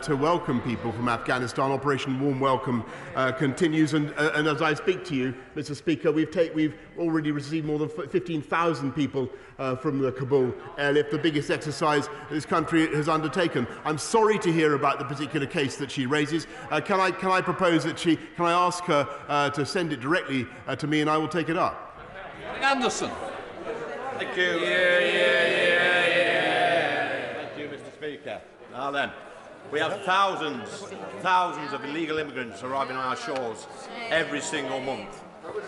S18: to welcome people from Afghanistan. Operation Warm Welcome continues, and as I speak to you, Mr. Speaker, we've already received more than 15,000 people from the Kabul airlift, the biggest exercise this country has undertaken. I'm sorry to hear about the particular case that she raises. Can I propose that can I ask her to send it directly to me, and I will take it up?
S2: Anderson.
S8: Thank you. Thank you, Mr. Speaker. Now then, we have thousands of illegal immigrants arriving on our shores every single month.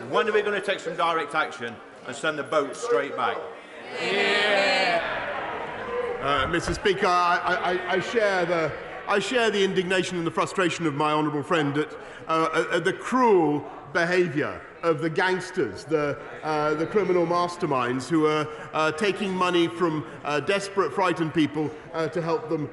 S8: When are we going to take some direct action and send the boats straight back?
S18: Mr. Speaker, I share the indignation and the frustration of my honourable friend at the cruel behaviour of the gangsters, the criminal masterminds who are taking money from desperate, frightened people to help them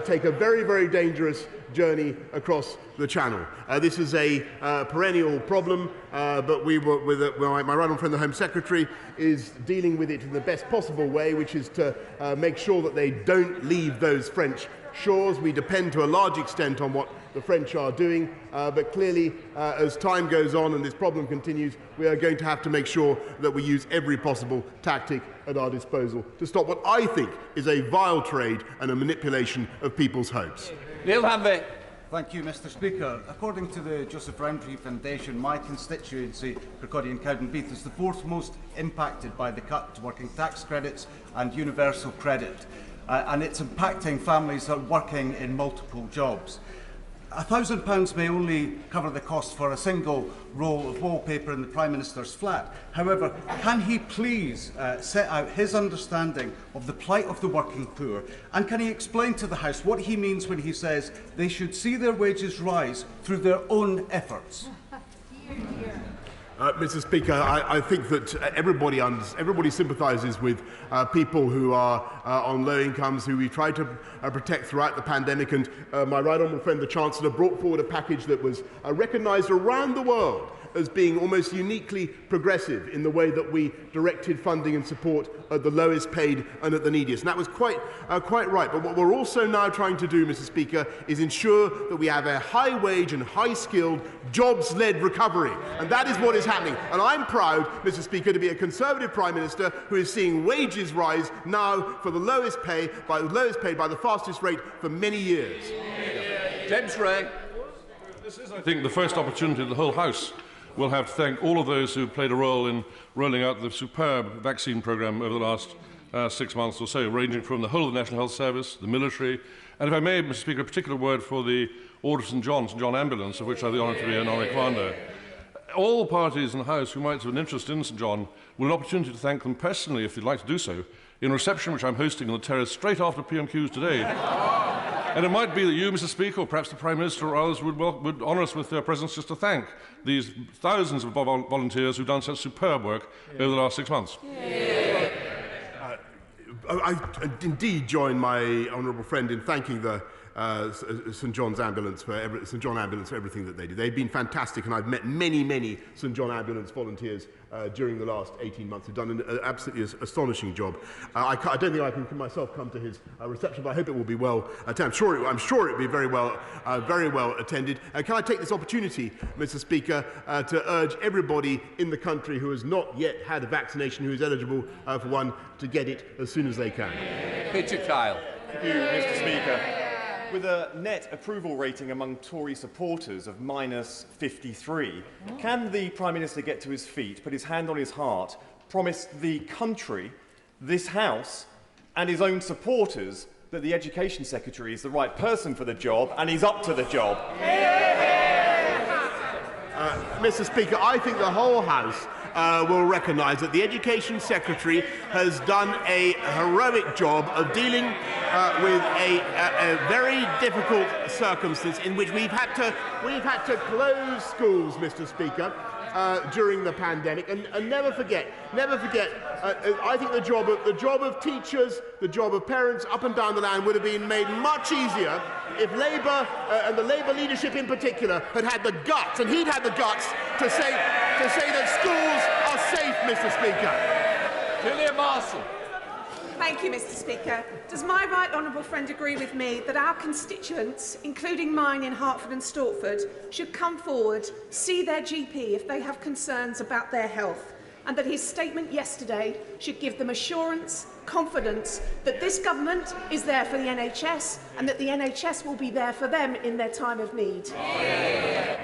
S18: take a very, very dangerous journey across the Channel. This is a perennial problem, but my right honourable friend, the Home Secretary, is dealing with it in the best possible way, which is to make sure that they don't leave those French shores. We depend to a large extent on what the French are doing, but clearly, as time goes on and this problem continues, we are going to have to make sure that we use every possible tactic at our disposal to stop what I think is a vile trade and a manipulation of people's hopes.
S2: Neil Hanvey.
S9: Thank you, Mr. Speaker. According to the Joseph Rowntree Foundation, my constituency, Kirkcaldy and Cowdenbeath, is the fourth most impacted by the cut to working tax credits and universal credit. And it's impacting families that are working in multiple jobs. £1,000 may only cover the cost for a single roll of wallpaper in the Prime Minister's flat. However, can he please set out his understanding of the plight of the working poor, and can he explain to the House what he means when he says they should see their wages rise through their own efforts?
S18: Mr. Speaker, I think that everybody sympathises with people who are on low incomes, who we tried to protect throughout the pandemic. And my right honourable friend, the Chancellor, brought forward a package that was recognised around the world as being almost uniquely progressive in the way that we directed funding and support at the lowest paid and at the neediest. And that was quite right. But what we're also now trying to do, Mr. Speaker, is ensure that we have a high-wage and high-skilled, jobs-led recovery. And that is what is happening. And I'm proud, Mr. Speaker, to be a Conservative Prime Minister who is seeing wages rise now for the lowest paid by the fastest rate for many years.
S3: James Ray.
S10: This is, I think, the first opportunity the whole House will have to thank all of those who played a role in rolling out the superb vaccine programme over the last 6 months or so, ranging from the whole of the National Health Service, the military, and if I may, Mr. Speaker, a particular word for the Order of St John Ambulance, of which I have the honour to be an honorary commander. All parties in the House who might have an interest in St John will have an opportunity to thank them personally, if they'd like to do so, in a reception which I'm hosting on the terrace straight after PMQs today. And it might be that you, Mr. Speaker, or perhaps the Prime Minister or others would honour us with their presence just to thank these thousands of volunteers who've done such superb work over the last 6 months.
S18: I indeed join my honourable friend in thanking the St John's Ambulance for everything that they do. They've been fantastic, and I've met many St John Ambulance volunteers during the last 18 months. They've done an absolutely astonishing job. I don't think I can myself come to his reception, but I hope it will be well attended. I'm sure it will be very well attended. Can I take this opportunity, Mr. Speaker, to urge everybody in the country who has not yet had a vaccination, who is eligible for one, to get it as soon as they can.
S3: Peter Kyle.
S11: Thank you, Mr. Speaker. With a net approval rating among Tory supporters of -53, can the Prime Minister get to his feet, put his hand on his heart, promise the country, this House and his own supporters that the Education Secretary is the right person for the job and he's up to the job?
S18: Mr. Speaker, I think the whole House will recognise that the Education Secretary has done a heroic job of dealing with a very difficult circumstance in which we've had to close schools, Mr. Speaker, during the pandemic, and never forget. I think the job of teachers, the job of parents up and down the land would have been made much easier if Labour and the Labour leadership in particular had the guts, and he'd had the guts to say that schools are safe, Mr. Speaker.
S3: Julia Marshall.
S12: Thank you, Mr. Speaker. Does my right honourable friend agree with me that our constituents, including mine in Hertford and Stortford, should come forward, see their GP if they have concerns about their health, and that his statement yesterday should give them assurance, confidence that this government is there for the NHS and that the NHS will be there for them in their time of need?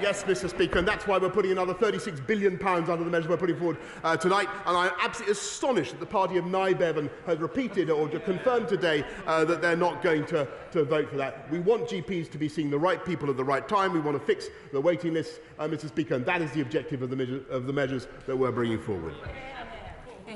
S18: Yes, Mr. Speaker, and that's why we're putting another £36 billion under the measure we're putting forward tonight. And I'm absolutely astonished that the party of Nye Bevan has repeated or confirmed today that they're not going to vote for that. We want GPs to be seeing the right people at the right time. We want to fix the waiting lists, Mr. Speaker, and that is the objective of the measures that we're bringing forward.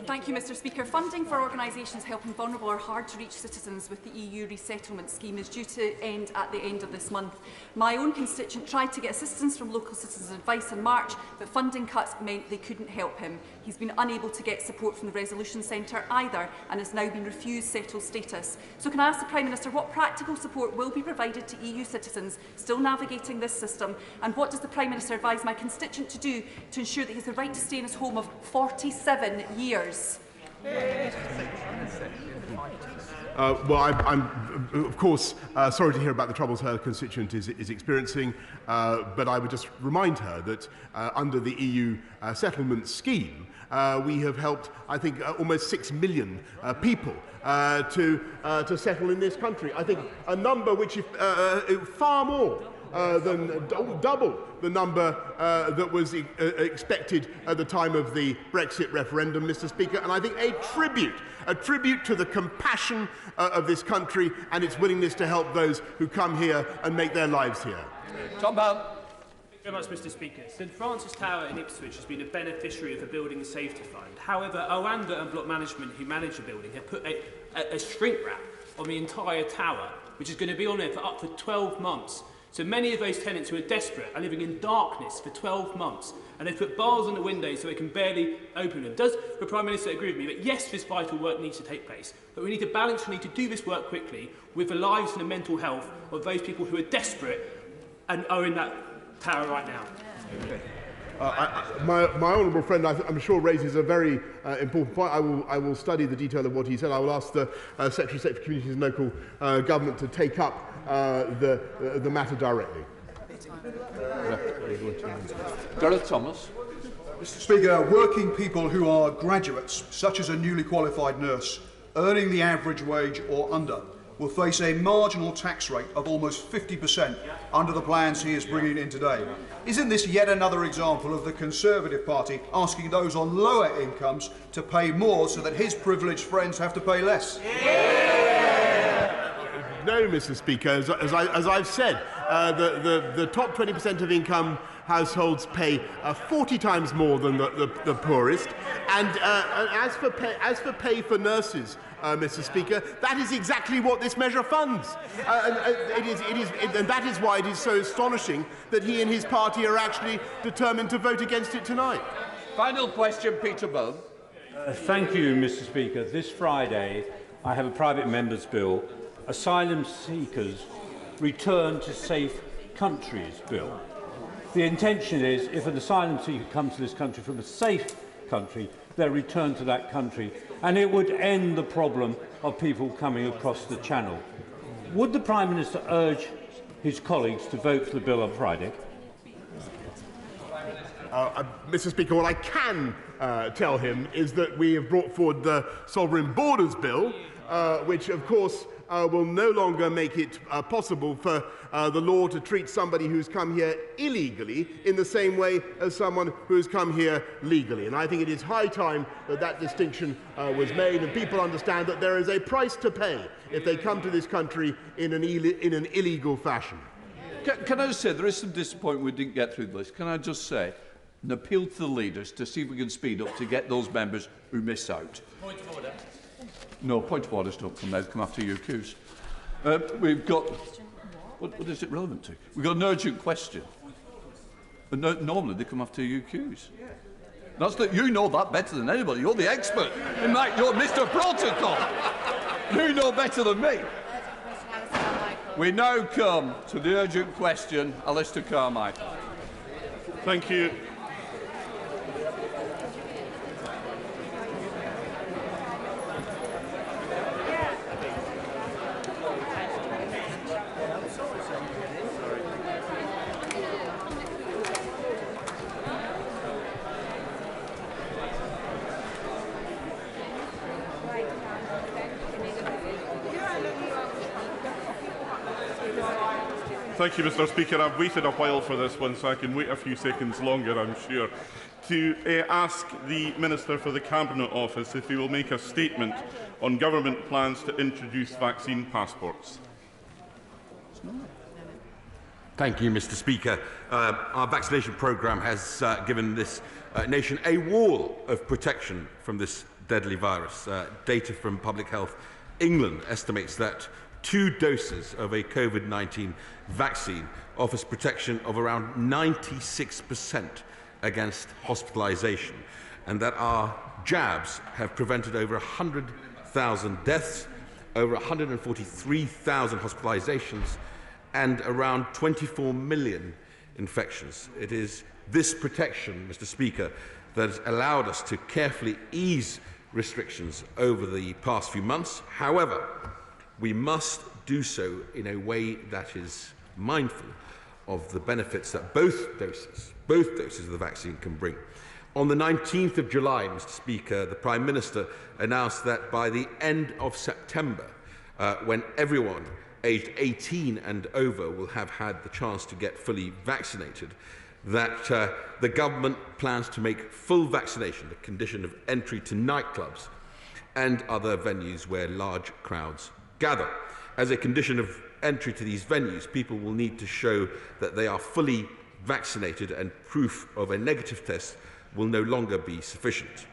S13: Thank you, Mr. Speaker. Funding for organisations helping vulnerable or hard-to-reach citizens with the EU resettlement scheme is due to end at the end of this month. My own constituent tried to get assistance from local citizens' advice in March, but funding cuts meant they couldn't help him. He's been unable to get support from the Resolution Centre either, and has now been refused settled status. So can I ask the Prime Minister what practical support will be provided to EU citizens still navigating this system, and what does the Prime Minister advise my constituent to do to ensure that he has the right to stay in his home of 47 years?
S18: Well, I'm of course sorry to hear about the troubles her constituent is experiencing, but I would just remind her that under the EU settlement scheme, we have helped, I think, almost 6 million people to settle in this country. I think a number which is far more than double the number that was expected at the time of the Brexit referendum, Mr. Speaker, and I think a tribute to the compassion of this country and its willingness to help those who come here and make their lives here.
S3: Tom Bell.
S25: Thank you very much, Mr. Speaker. St Francis Tower in Ipswich has been a beneficiary of the Building Safety Fund. However, Oanda and Block Management, who manage the building, have put a shrink wrap on the entire tower, which is going to be on there for up to 12 months. So many of those tenants who are desperate are living in darkness for 12 months, and they've put bars on the windows so they can barely open them. Does the Prime Minister agree with me that yes, this vital work needs to take place, but we need to balance, we need to do this work quickly with the lives and the mental health of those people who are desperate and are in that tower right now?
S18: My honourable friend, I'm sure, raises a very important point. I will study the detail of what he said. I will ask the Secretary of State for Communities and Local Government to take up the matter directly.
S3: Gareth Thomas.
S14: Mr. Speaker, working people who are graduates, such as a newly qualified nurse, earning the average wage or under, will face a marginal tax rate of almost 50% under the plans he is bringing in today. Isn't this yet another example of the Conservative Party asking those on lower incomes to pay more so that his privileged friends have to pay less?
S18: No, Mr. Speaker. As I've said, the top 20% of income households pay 40 times more than the poorest. And as for pay for nurses, Mr. Speaker, that is exactly what this measure funds. And that is why it is so astonishing that he and his party are actually determined to vote against it tonight.
S3: Final question, Peter Bone.
S15: Thank you, Mr. Speaker. This Friday, I have a private member's bill, Asylum Seekers Return to Safe Countries Bill. The intention is, if an asylum seeker comes to this country from a safe country, they're returned to that country, and it would end the problem of people coming across the Channel. Would the Prime Minister urge his colleagues to vote for the bill on Friday?
S18: Mr. Speaker, what I can tell him is that we have brought forward the Sovereign Borders Bill, which, of course, will no longer make it possible for the law to treat somebody who's come here illegally in the same way as someone who has come here legally. And I think it is high time that that distinction was made, and people understand that there is a price to pay if they come to this country in an illegal fashion.
S3: Can I just say, there is some disappointment we didn't get through this. Can I just say, an appeal to the leaders to see if we can speed up to get those members who miss out.
S25: Point of order.
S3: No, point of orders don't come now, they come after UQs. We've got... What is it relevant to? We've got an urgent question. But normally they come after UQs. That's that you know that better than anybody. You're the expert. In fact, you're Mr. Protocol. You know better than me. We now come to the urgent question, Alistair Carmichael.
S10: Thank you. Thank you, Mr. Speaker. I've waited a while for this one, so I can wait a few seconds longer, I'm sure, to ask the Minister for the Cabinet Office if he will make a statement on government plans to introduce vaccine passports.
S16: Thank you, Mr. Speaker. Our vaccination programme has given this nation a wall of protection from this deadly virus. Data from Public Health England estimates that 2 doses of a COVID-19 vaccine offers protection of around 96% against hospitalisation, and that our jabs have prevented over 100,000 deaths, over 143,000 hospitalisations, and around 24 million infections. It is this protection, Mr. Speaker, that has allowed us to carefully ease restrictions over the past few months. However, we must do so in a way that is mindful of the benefits that both doses of the vaccine can bring. On the 19th of July, Mr. Speaker, the Prime Minister announced that by the end of September, when everyone aged 18 and over will have had the chance to get fully vaccinated, that the government plans to make full vaccination a condition of entry to nightclubs and other venues where large crowds gather. As a condition of entry to these venues, people will need to show that they are fully vaccinated, and proof of a negative test will no longer be sufficient.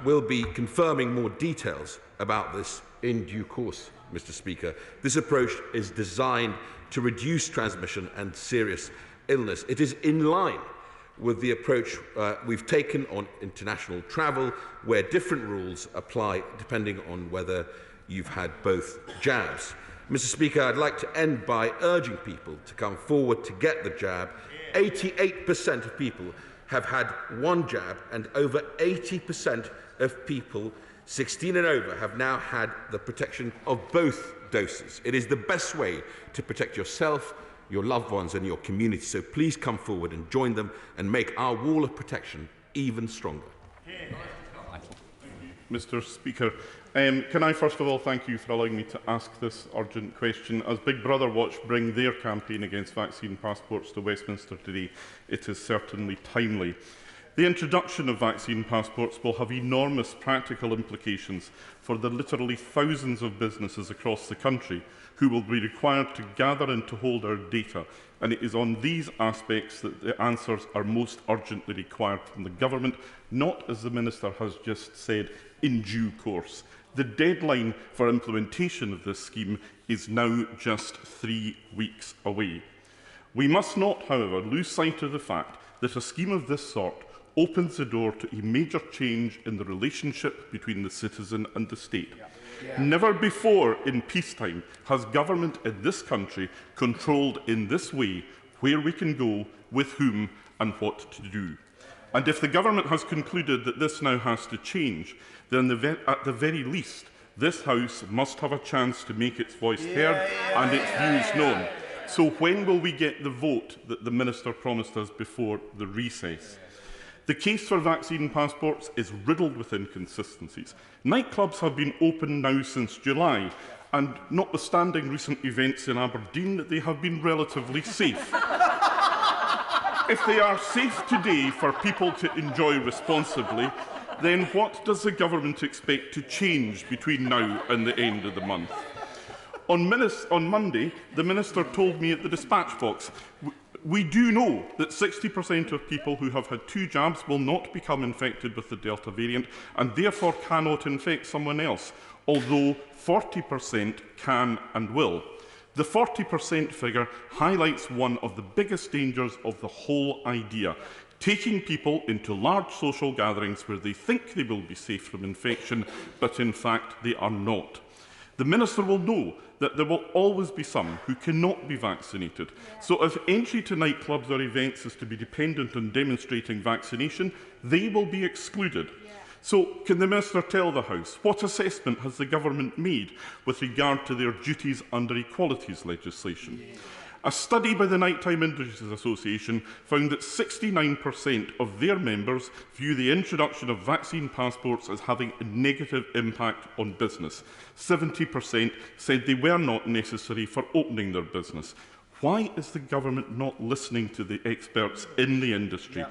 S16: We'll be confirming more details about this in due course, Mr. Speaker. This approach is designed to reduce transmission and serious illness. It is in line with the approach we've taken on international travel, where different rules apply depending on whether you've had both jabs. Mr. Speaker, I'd like to end by urging people to come forward to get the jab. 88% of people have had one jab, and over 80% of people 16 and over have now had the protection of both doses. It is the best way to protect yourself, your loved ones and your community. So please come forward and join them and make our wall of protection even stronger.
S1: Mr. Speaker, can I first of all thank you for allowing me to ask this urgent question. As Big Brother Watch bring their campaign against vaccine passports to Westminster today, it is certainly timely. The introduction of vaccine passports will have enormous practical implications for the literally thousands of businesses across the country who will be required to gather and to hold our data, and it is on these aspects that the answers are most urgently required from the government, not, as the Minister has just said, in due course. The deadline for implementation of this scheme is now just 3 weeks away. We must not, however, lose sight of the fact that a scheme of this sort opens the door to a major change in the relationship between the citizen and the state. Never before in peacetime has government in this country controlled in this way where we can go, with whom and what to do. And if the government has concluded that this now has to change, then at the very least, this House must have a chance to make its voice heard and its views known. So when will we get the vote that the Minister promised us before the recess? The case for vaccine passports is riddled with inconsistencies. Nightclubs have been open now since July, and notwithstanding recent events in Aberdeen, they have been relatively safe. If they are safe today for people to enjoy responsibly, then what does the government expect to change between now and the end of the month? On Monday, the Minister told me at the dispatch box, we do know that 60% of people who have had 2 jabs will not become infected with the Delta variant and therefore cannot infect someone else, although 40% can and will. The 40% figure highlights one of the biggest dangers of the whole idea: taking people into large social gatherings where they think they will be safe from infection, but in fact they are not. The Minister will know that there will always be some who cannot be vaccinated. So if entry to nightclubs or events is to be dependent on demonstrating vaccination, they will be excluded. So can the Minister tell the House what assessment has the government made with regard to their duties under equalities legislation? A study by the Nighttime Industries Association found that 69% of their members view the introduction of vaccine passports as having a negative impact on business. 70% said they were not necessary for opening their business. Why is the government not listening to the experts in the industry?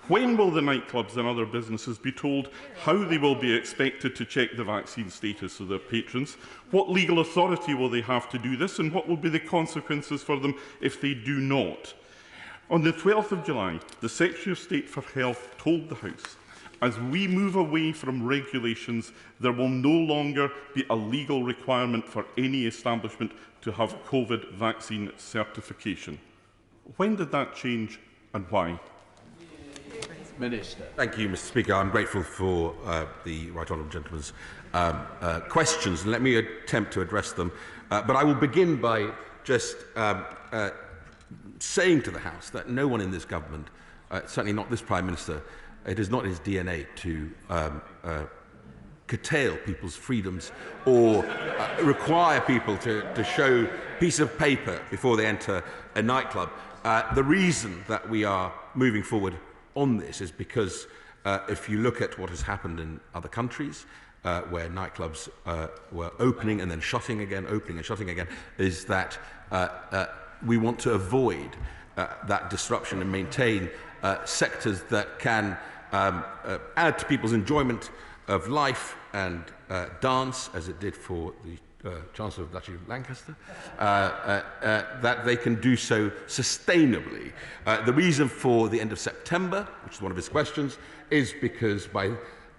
S1: When will the nightclubs and other businesses be told how they will be expected to check the vaccine status of their patrons? What legal authority will they have to do this, and what will be the consequences for them if they do not? On the 12th of July, the Secretary of State for Health told the House, as we move away from regulations, there will no longer be a legal requirement for any establishment to have COVID vaccine certification. When did that change and why?
S16: Minister. Thank you, Mr. Speaker. I'm grateful for the Right Honourable Gentleman's questions, and let me attempt to address them. But I will begin by just saying to the House that no one in this government, certainly not this Prime Minister, it is not his DNA to curtail people's freedoms or require people to show a piece of paper before they enter a nightclub. The reason that we are moving forward on this is because if you look at what has happened in other countries where nightclubs were opening and then shutting again, opening and shutting again, is that we want to avoid that disruption and maintain sectors that can add to people's enjoyment of life and dance, as it did for the Chancellor of the Duchy of Lancaster, that they can do so sustainably. The reason for the end of September, which is one of his questions, is because by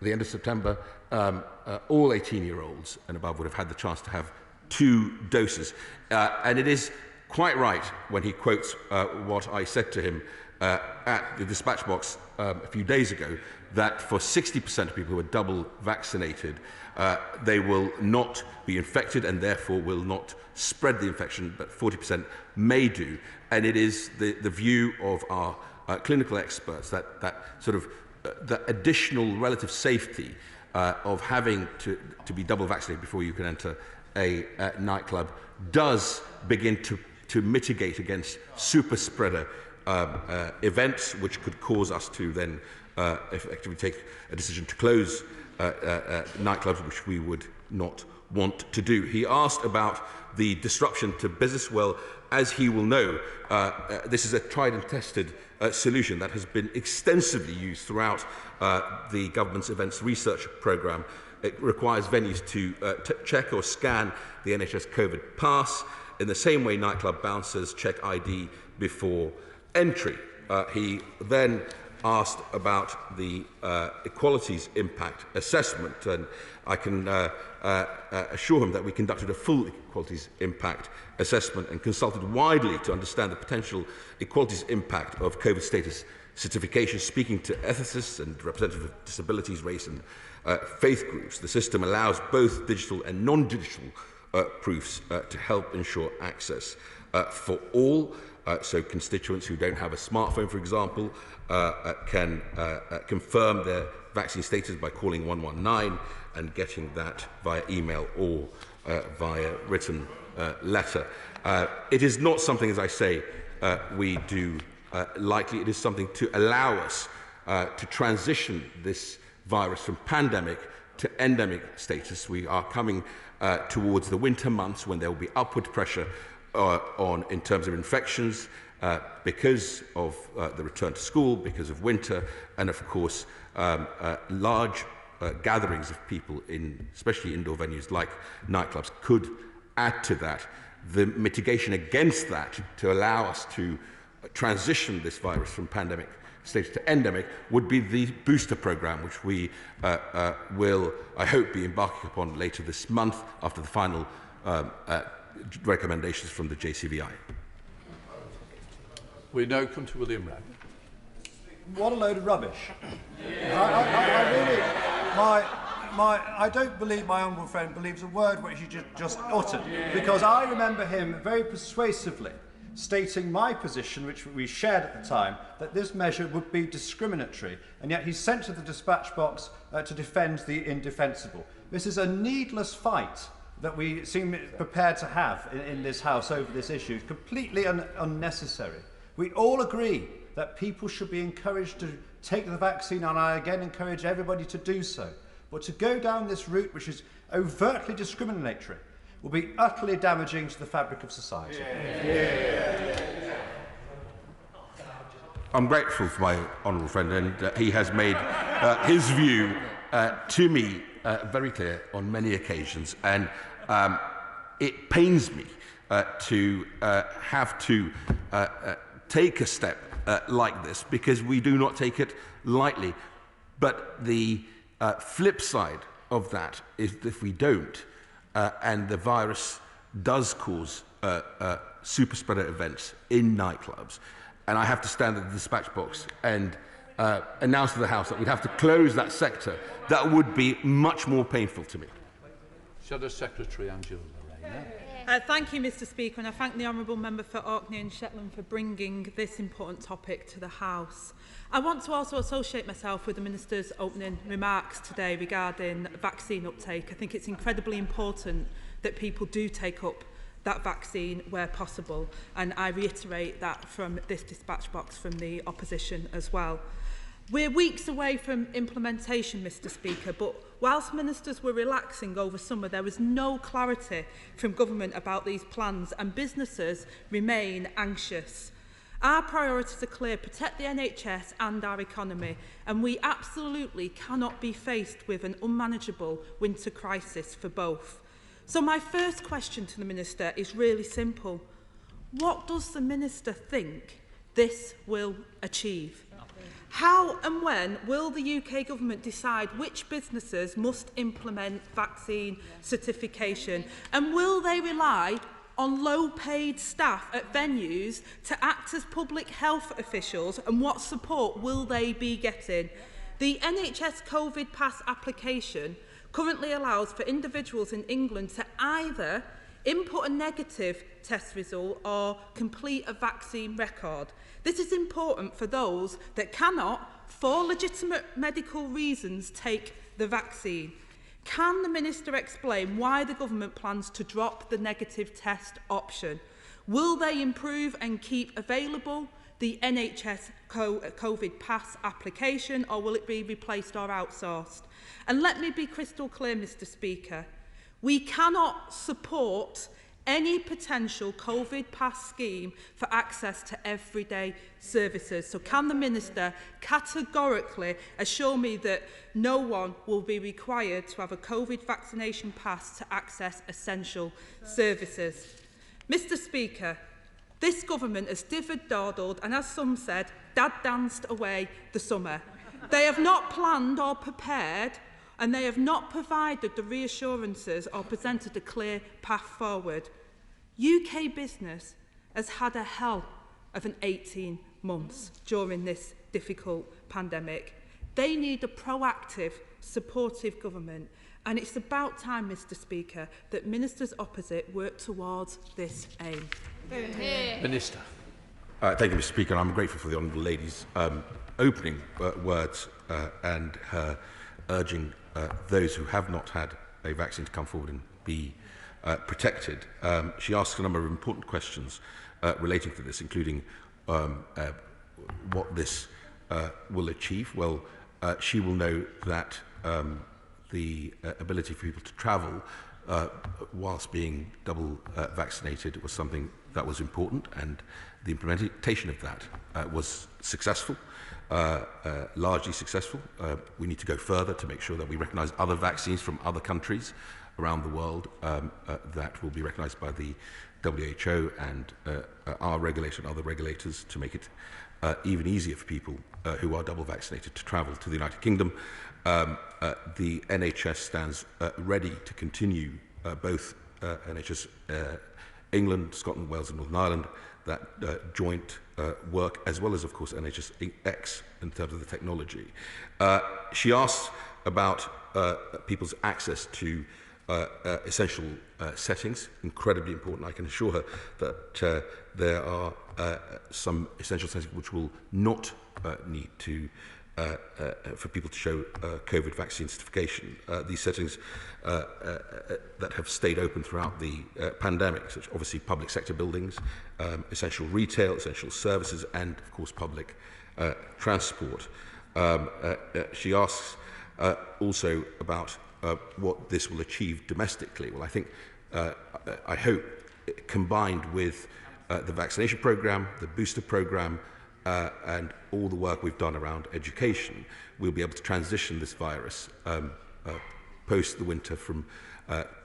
S16: the end of September, all 18-year-olds and above would have had the chance to have 2 doses. And it is quite right when he quotes what I said to him at the dispatch box a few days ago, that for 60% of people who are double vaccinated, they will not be infected and therefore will not spread the infection, but 40% may do. And it is the view of our clinical experts, that sort of the additional relative safety of having to be double vaccinated before you can enter a nightclub does begin to mitigate against super spreader events, which could cause us to then effectively take a decision to close nightclubs, which we would not want to do. He asked about the disruption to business. Well, as he will know, this is a tried and tested solution that has been extensively used throughout the government's events research programme. It requires venues to check or scan the NHS COVID pass in the same way nightclub bouncers check ID before entry. He then asked about the equalities impact assessment, and I can assure him that we conducted a full equalities impact assessment and consulted widely to understand the potential equalities impact of COVID status certification. Speaking to ethicists and representatives of disabilities, race and faith groups, the system allows both digital and non-digital proofs to help ensure access for all. So constituents who don't have a smartphone, for example, can confirm their vaccine status by calling 119 and getting that via email or via written letter. It is not something, as I say, we do lightly. It is something to allow us to transition this virus from pandemic to endemic status. We are coming towards the winter months when there will be upward pressure in terms of infections because of the return to school, because of winter, and of course large gatherings of people, especially indoor venues like nightclubs, could add to that. The mitigation against that, to allow us to transition this virus from pandemic status to endemic, would be the booster programme, which we will, I hope, be embarking upon later this month after the final recommendations from the JCVI.
S3: We now come to William Wren.
S9: What a load of rubbish. I don't believe my honourable friend believes a word which he just uttered, because I remember him very persuasively stating my position, which we shared at the time, that this measure would be discriminatory, and yet he's sent to the dispatch box to defend the indefensible. This is a needless fight that we seem prepared to have in this House over this issue, completely unnecessary. We all agree that people should be encouraged to take the vaccine, and I again encourage everybody to do so. But to go down this route, which is overtly discriminatory, will be utterly damaging to the fabric of society.
S16: I'm grateful for my honourable friend, and he has made his view to me very clear on many occasions, and it pains me to have to take a step like this, because we do not take it lightly. But the flip side of that is that if we don't, and the virus does cause super spreader events in nightclubs, and I have to stand at the dispatch box and announce to the House that we'd have to close that sector, that would be much more painful to me.
S3: Shadow Secretary Angela Lorraine.
S17: Thank you, Mr Speaker, and I thank the Honourable Member for Orkney and Shetland for bringing this important topic to the House. I want to also associate myself with the Minister's opening remarks today regarding vaccine uptake. I think it's incredibly important that people do take up that vaccine where possible, and I reiterate that from this dispatch box from the opposition as well. We're weeks away from implementation, Mr Speaker, but whilst ministers were relaxing over summer, there was no clarity from government about these plans, and businesses remain anxious. Our priorities are clear: protect the NHS and our economy, and we absolutely cannot be faced with an unmanageable winter crisis for both. So my first question to the Minister is really simple. What does the Minister think this will achieve? How and when will the UK government decide which businesses must implement vaccine certification? And will they rely on low-paid staff at venues to act as public health officials? And what support will they be getting? The NHS COVID Pass application currently allows for individuals in England to either input a negative test result or complete a vaccine record. This is important for those that cannot, for legitimate medical reasons, take the vaccine. Can the Minister explain why the government plans to drop the negative test option? Will they improve and keep available the NHS COVID Pass application, or will it be replaced or outsourced? And let me be crystal clear, Mr. Speaker. We cannot support any potential COVID Pass scheme for access to everyday services. So can the Minister categorically assure me that no one will be required to have a COVID vaccination pass to access essential services? Mr. Speaker, this government has dithered-dawdled and, as some said, dad-danced away the summer. They have not planned or prepared, and they have not provided the reassurances or presented a clear path forward. UK business has had a hell of an 18 months during this difficult pandemic. They need a proactive, supportive government, and it's about time, Mr. Speaker, that ministers opposite work towards this aim.
S2: Minister.
S16: Thank you, Mr. Speaker. I'm grateful for the Honourable Lady's opening words and her urging those who have not had a vaccine to come forward and be protected. She asked a number of important questions relating to this, including what this will achieve. Well, she will know that the ability for people to travel whilst being double vaccinated was something that was important, and the implementation of that was successful, largely successful. We need to go further to make sure that we recognise other vaccines from other countries around the world that will be recognised by the WHO and our regulator and other regulators to make it even easier for people who are double vaccinated to travel to the United Kingdom. The NHS stands ready to continue both NHS England, Scotland, Wales and Northern Ireland, that joint work, as well as, of course, NHS X in terms of the technology. She asked about people's access to essential settings, incredibly important. I can assure her that there are some essential settings which will not need to for people to show COVID vaccine certification. These settings that have stayed open throughout the pandemic, such obviously public sector buildings, essential retail, essential services, and of course public transport. She asks also about what this will achieve domestically. Well, I think, I hope, combined with the vaccination programme, the booster programme, and all the work we've done around education, we'll be able to transition this virus post the winter from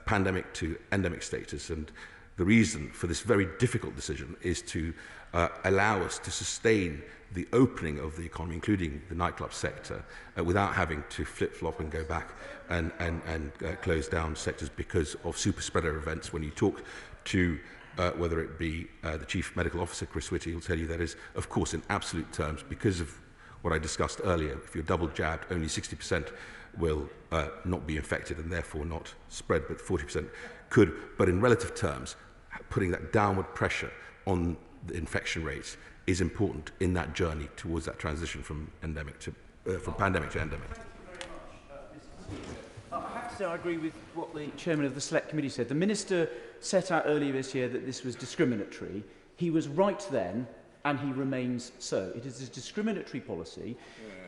S16: pandemic to endemic status. And the reason for this very difficult decision is to allow us to sustain the opening of the economy, including the nightclub sector, without having to flip-flop and go back and close down sectors because of super spreader events. When you talk to whether it be the Chief Medical Officer, Chris Whitty, will tell you that is, of course, in absolute terms, because of what I discussed earlier, if you're double jabbed, only 60% will not be infected and therefore not spread, but 40% could. But in relative terms, putting that downward pressure on the infection rates is important in that journey towards that transition from endemic to from pandemic to endemic.
S4: I have to say I agree with what the chairman of the Select Committee said. The Minister set out earlier this year that this was discriminatory. He was right then, and he remains so. It is a discriminatory policy.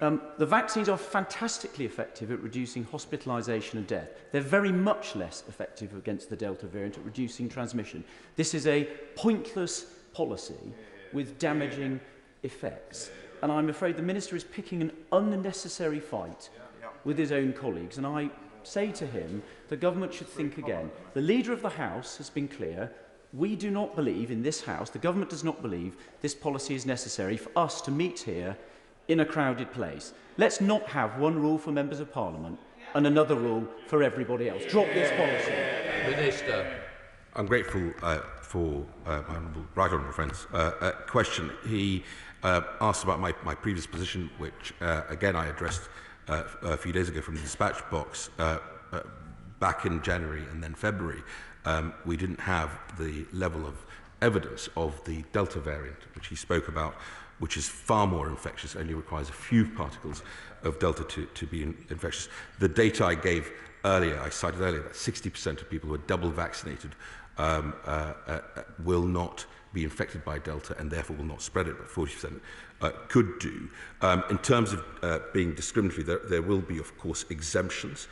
S4: The vaccines are fantastically effective at reducing hospitalisation and death. They're very much less effective against the Delta variant at reducing transmission. This is a pointless policy with damaging effects. And I'm afraid the Minister is picking an unnecessary fight with his own colleagues. And I say to him, the government should think again. The Leader of the House has been clear. We do not believe, in this House, the government does not believe this policy is necessary for us to meet here in a crowded place. Let's not have one rule for members of Parliament and another rule for everybody else. Drop this policy.
S2: Minister.
S16: I'm grateful for my right honourable friend's question. He asked about my previous position, which again I addressed a few days ago from the dispatch box back in January and then February. we didn't have the level of evidence of the Delta variant, which he spoke about, which is far more infectious, only requires a few particles of Delta to be infectious. The data I gave earlier, I cited earlier, that 60% of people who are double vaccinated will not be infected by Delta and therefore will not spread it, but 40% could do. In terms of being discriminatory, there will be, of course, exemptions.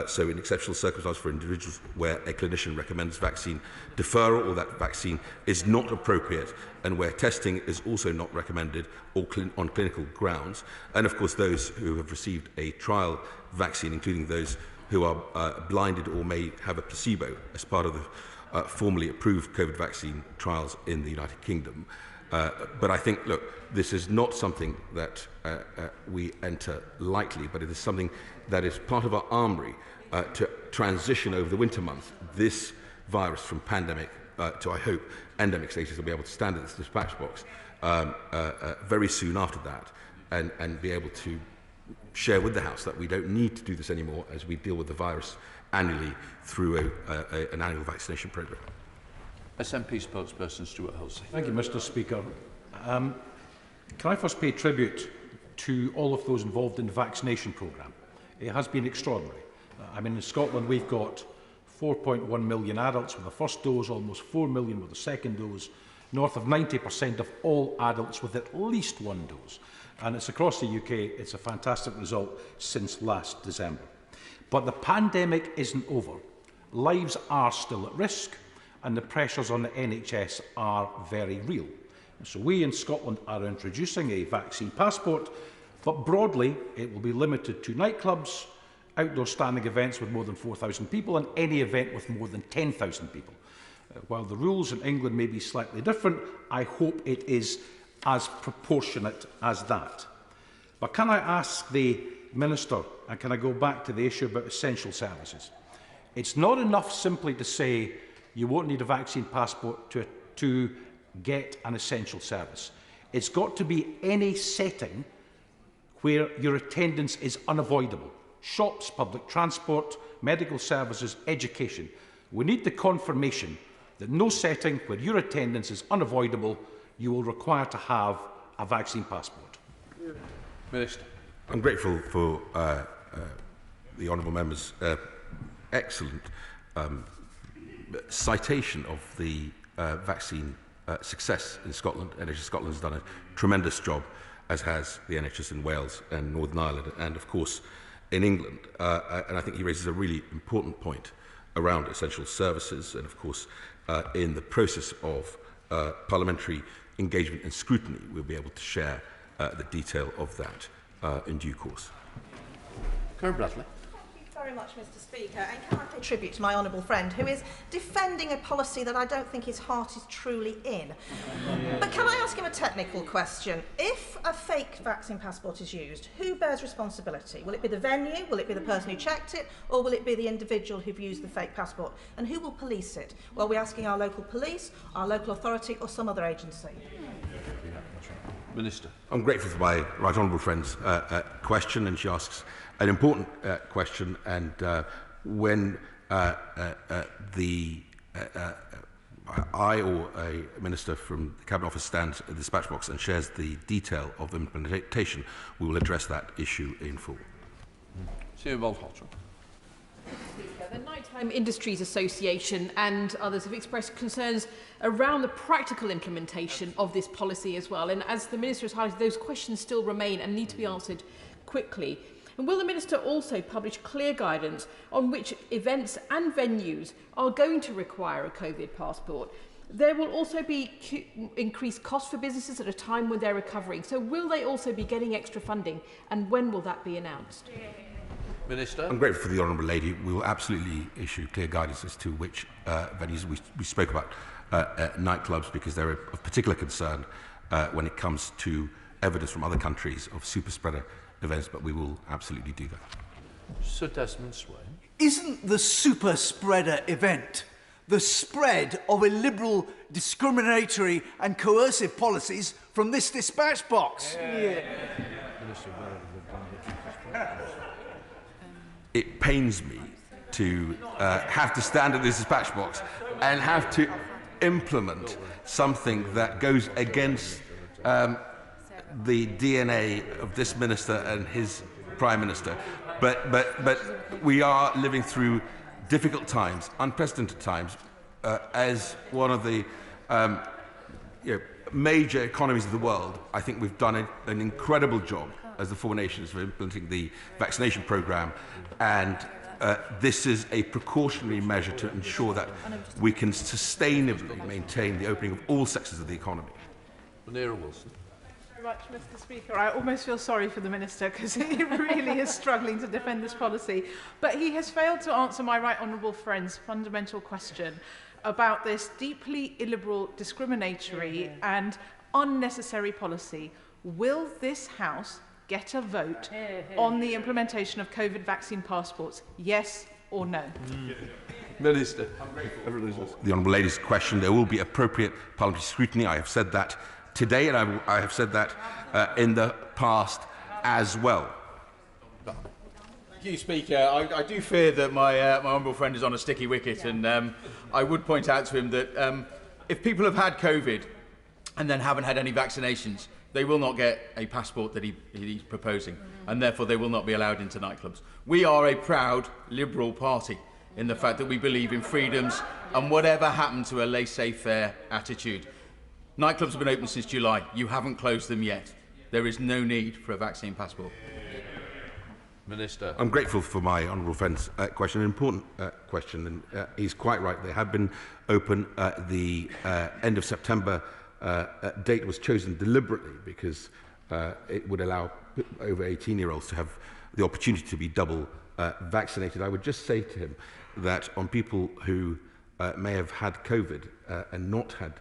S16: So in exceptional circumstances for individuals where a clinician recommends vaccine deferral or that vaccine is not appropriate and where testing is also not recommended or on clinical grounds. And of course those who have received a trial vaccine, including those who are blinded or may have a placebo as part of the formally approved COVID vaccine trials in the United Kingdom. But I think, look, this is not something that we enter lightly, but it is something that is part of our armoury to transition over the winter months this virus from pandemic to, I hope, endemic status. Will be able to stand at this dispatch box very soon after that and be able to share with the House that we don't need to do this anymore as we deal with the virus annually through an annual vaccination programme.
S3: SNP spokesperson Stuart Hulsey.
S5: Thank you, Mr. Speaker. Can I first pay tribute to all of those involved in the vaccination programme? It has been extraordinary. I mean, in Scotland, we've got 4.1 million adults with the first dose, almost 4 million with the second dose, north of 90% of all adults with at least one dose. And it's across the UK. It's a fantastic result since last December. But the pandemic isn't over. Lives are still at risk, and the pressures on the NHS are very real. So we in Scotland are introducing a vaccine passport, but broadly it will be limited to nightclubs, outdoor standing events with more than 4,000 people, and any event with more than 10,000 people. While the rules in England may be slightly different, I hope it is as proportionate as that. But can I ask the Minister, and can I go back to the issue about essential services? It's not enough simply to say you won't need a vaccine passport to get an essential service. It's got to be any setting where your attendance is unavoidable. Shops, public transport, medical services, education. We need the confirmation that no setting where your attendance is unavoidable, you will require to have a vaccine passport.
S3: Minister.
S16: I'm grateful for the honourable member's excellent citation of the vaccine success in Scotland. NHS Scotland has done a tremendous job, as has the NHS in Wales and Northern Ireland, and of course in England. And I think he raises a really important point around essential services, and of course in the process of parliamentary engagement and scrutiny, we'll be able to share the detail of that in due course.
S3: Karen Bradley.
S19: Thank you very much, Mr. Speaker. And can I pay tribute to my honourable friend who is defending a policy that I don't think his heart is truly in. But can I ask him a technical question? If a fake vaccine passport is used, who bears responsibility? Will it be the venue? Will it be the person who checked it? Or will it be the individual who've used the fake passport? And who will police it? Well, we're asking our local police, our local authority, or some other agency.
S3: Minister.
S16: I'm grateful for my right honourable friend's question, and she asks an important question. And when I or a minister from the Cabinet Office stands at the dispatch box and shares the detail of implementation, we will address that issue in full.
S3: Sir Walhotra.
S20: The Nighttime Industries Association and others have expressed concerns around the practical implementation of this policy as well. And as the Minister has highlighted, those questions still remain and need to be answered quickly. And will the Minister also publish clear guidance on which events and venues are going to require a COVID passport? There will also be increased costs for businesses at a time when they're recovering. So will they also be getting extra funding, and when will that be announced?
S3: Minister.
S16: I'm grateful for the honourable lady. We will absolutely issue clear guidance as to which venues. We spoke about nightclubs because they're of particular concern when it comes to evidence from other countries of super spreader events, but we will absolutely do that.
S3: Sir Desmond Swain.
S21: Isn't the super spreader event the spread of illiberal, discriminatory and coercive policies from this dispatch box?
S16: It pains me to have to stand at this dispatch box and have to implement something that goes against the DNA of this minister and his Prime Minister. But we are living through difficult times, unprecedented times, as one of the major economies of the world. I think we've done an incredible job as the four nations for implementing the vaccination programme, and this is a precautionary measure to ensure that we can sustainably maintain the opening of all sectors of the economy.
S6: Manera Wilson.
S7: Very much, Mr. Speaker. I almost feel sorry for the Minister because he really is struggling to defend this policy. But he has failed to answer my right honourable friend's fundamental question about this deeply illiberal, discriminatory and unnecessary policy. Will this House get a vote on the implementation of COVID vaccine passports? Yes or no?
S6: Minister.
S16: The honourable lady's question, there will be appropriate parliamentary scrutiny. I have said that today, and I have said that in the past as well.
S22: Thank you, Speaker. I do fear that my honourable friend is on a sticky wicket, and I would point out to him that if people have had COVID and then haven't had any vaccinations, they will not get a passport that he's proposing, and therefore they will not be allowed into nightclubs. We are a proud Liberal party in the fact that we believe in freedoms and whatever happened to a laissez-faire attitude. Nightclubs have been open since July. You haven't closed them yet. There is no need for a vaccine passport.
S6: Minister.
S16: I'm grateful for my honourable friend's question, an important question, and he's quite right. They have been open. The end of September date was chosen deliberately because it would allow over 18-year-olds to have the opportunity to be double vaccinated. I would just say to him that on people who may have had COVID and not had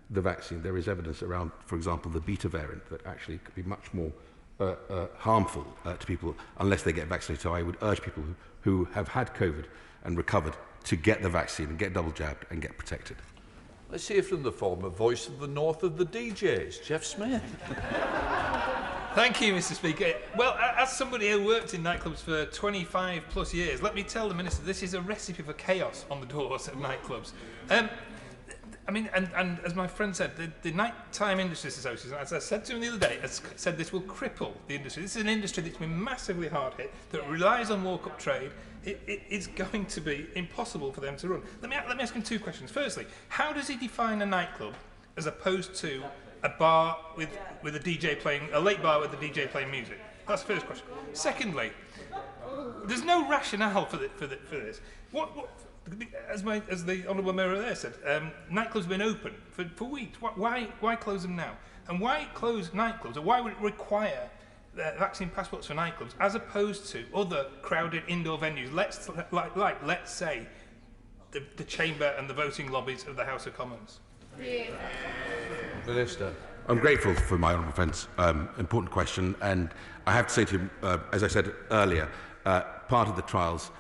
S16: the vaccine, there is evidence around, for example, the beta variant that actually could be much more harmful to people unless they get vaccinated. So I would urge people who have had COVID and recovered to get the vaccine and get double jabbed and get protected.
S6: Let's hear from the former voice of the north of the DJs, Jeff Smith.
S23: Thank you, Mr. Speaker. Well, as somebody who worked in nightclubs for 25 plus years, let me tell the Minister this is a recipe for chaos on the doors of nightclubs. I mean, and as my friend said, the Nighttime Industries Association, as I said to him the other day, has said this will cripple the industry. This is an industry that's been massively hard hit, that relies on walk-up trade. It's going to be impossible for them to run. Let me ask him two questions. Firstly, how does he define a nightclub as opposed to a bar with a DJ playing, a late bar with a DJ playing music? That's the first question. Secondly, there's no rationale for this. As the Honourable Member there said, nightclubs have been open for weeks. Why close them now? And why close nightclubs? Or why would it require vaccine passports for nightclubs as opposed to other crowded indoor venues? Let's say the chamber and the voting lobbies of the House of Commons.
S6: Minister.
S16: I'm grateful for my honourable friend's important question, and I have to say to him, as I said earlier, part of the trials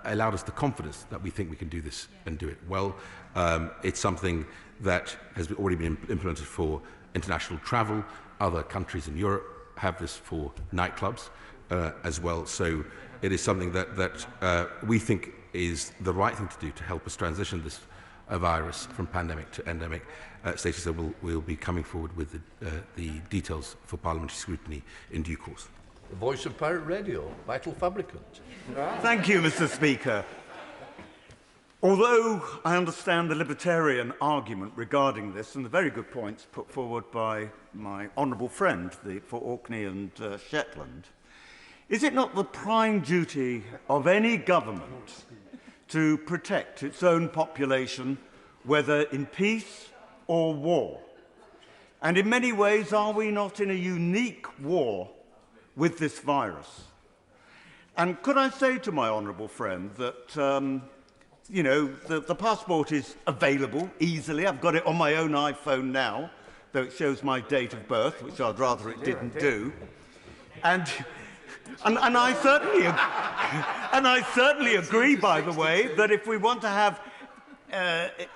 S16: allowed us the confidence that we think we can do this and do it well. It's something that has already been implemented for international travel. Other countries in Europe have this for nightclubs as well. So it is something that we think is the right thing to do to help us transition this virus from pandemic to endemic status. So we'll be coming forward with the details for parliamentary scrutiny in due course.
S6: The voice of Pirate Radio, Vital Fabricant.
S24: Thank you, Mr. Speaker. Although I understand the libertarian argument regarding this and the very good points put forward by my honourable friend for Orkney and Shetland, is it not the prime duty of any government to protect its own population, whether in peace or war? And in many ways, are we not in a unique war with this virus? And could I say to my honourable friend that, you know, the passport is available easily. I've got it on my own iPhone now, though it shows my date of birth, which I'd rather it didn't do. And I certainly agree, by the way, that if we want to have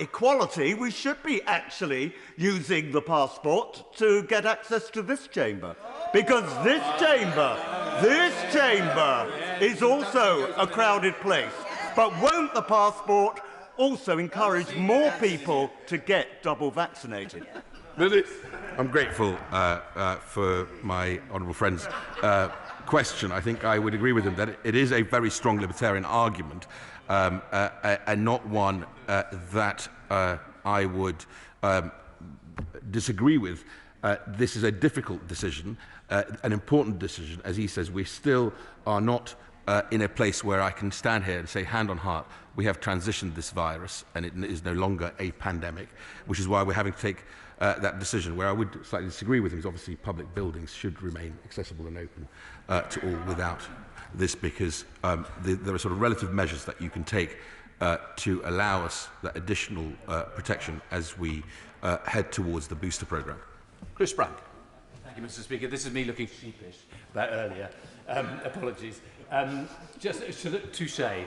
S24: equality, we should be actually using the passport to get access to this chamber. Because this chamber is also a crowded place. But won't the passport also encourage more people to get double vaccinated?
S16: I'm grateful for my honourable friend's question. I think I would agree with him that it is a very strong libertarian argument and not one that I would disagree with. This is a difficult decision, an important decision. As he says, we still are not in a place where I can stand here and say, hand on heart, we have transitioned this virus and it is no longer a pandemic, which is why we're having to take that decision. Where I would slightly disagree with him is obviously public buildings should remain accessible and open to all without this, because there are sort of relative measures that you can take to allow us that additional protection as we head towards the booster programme.
S3: Chris Brand.
S8: Thank you, Mr. Speaker. This is me looking sheepish about earlier. Apologies. Just to say,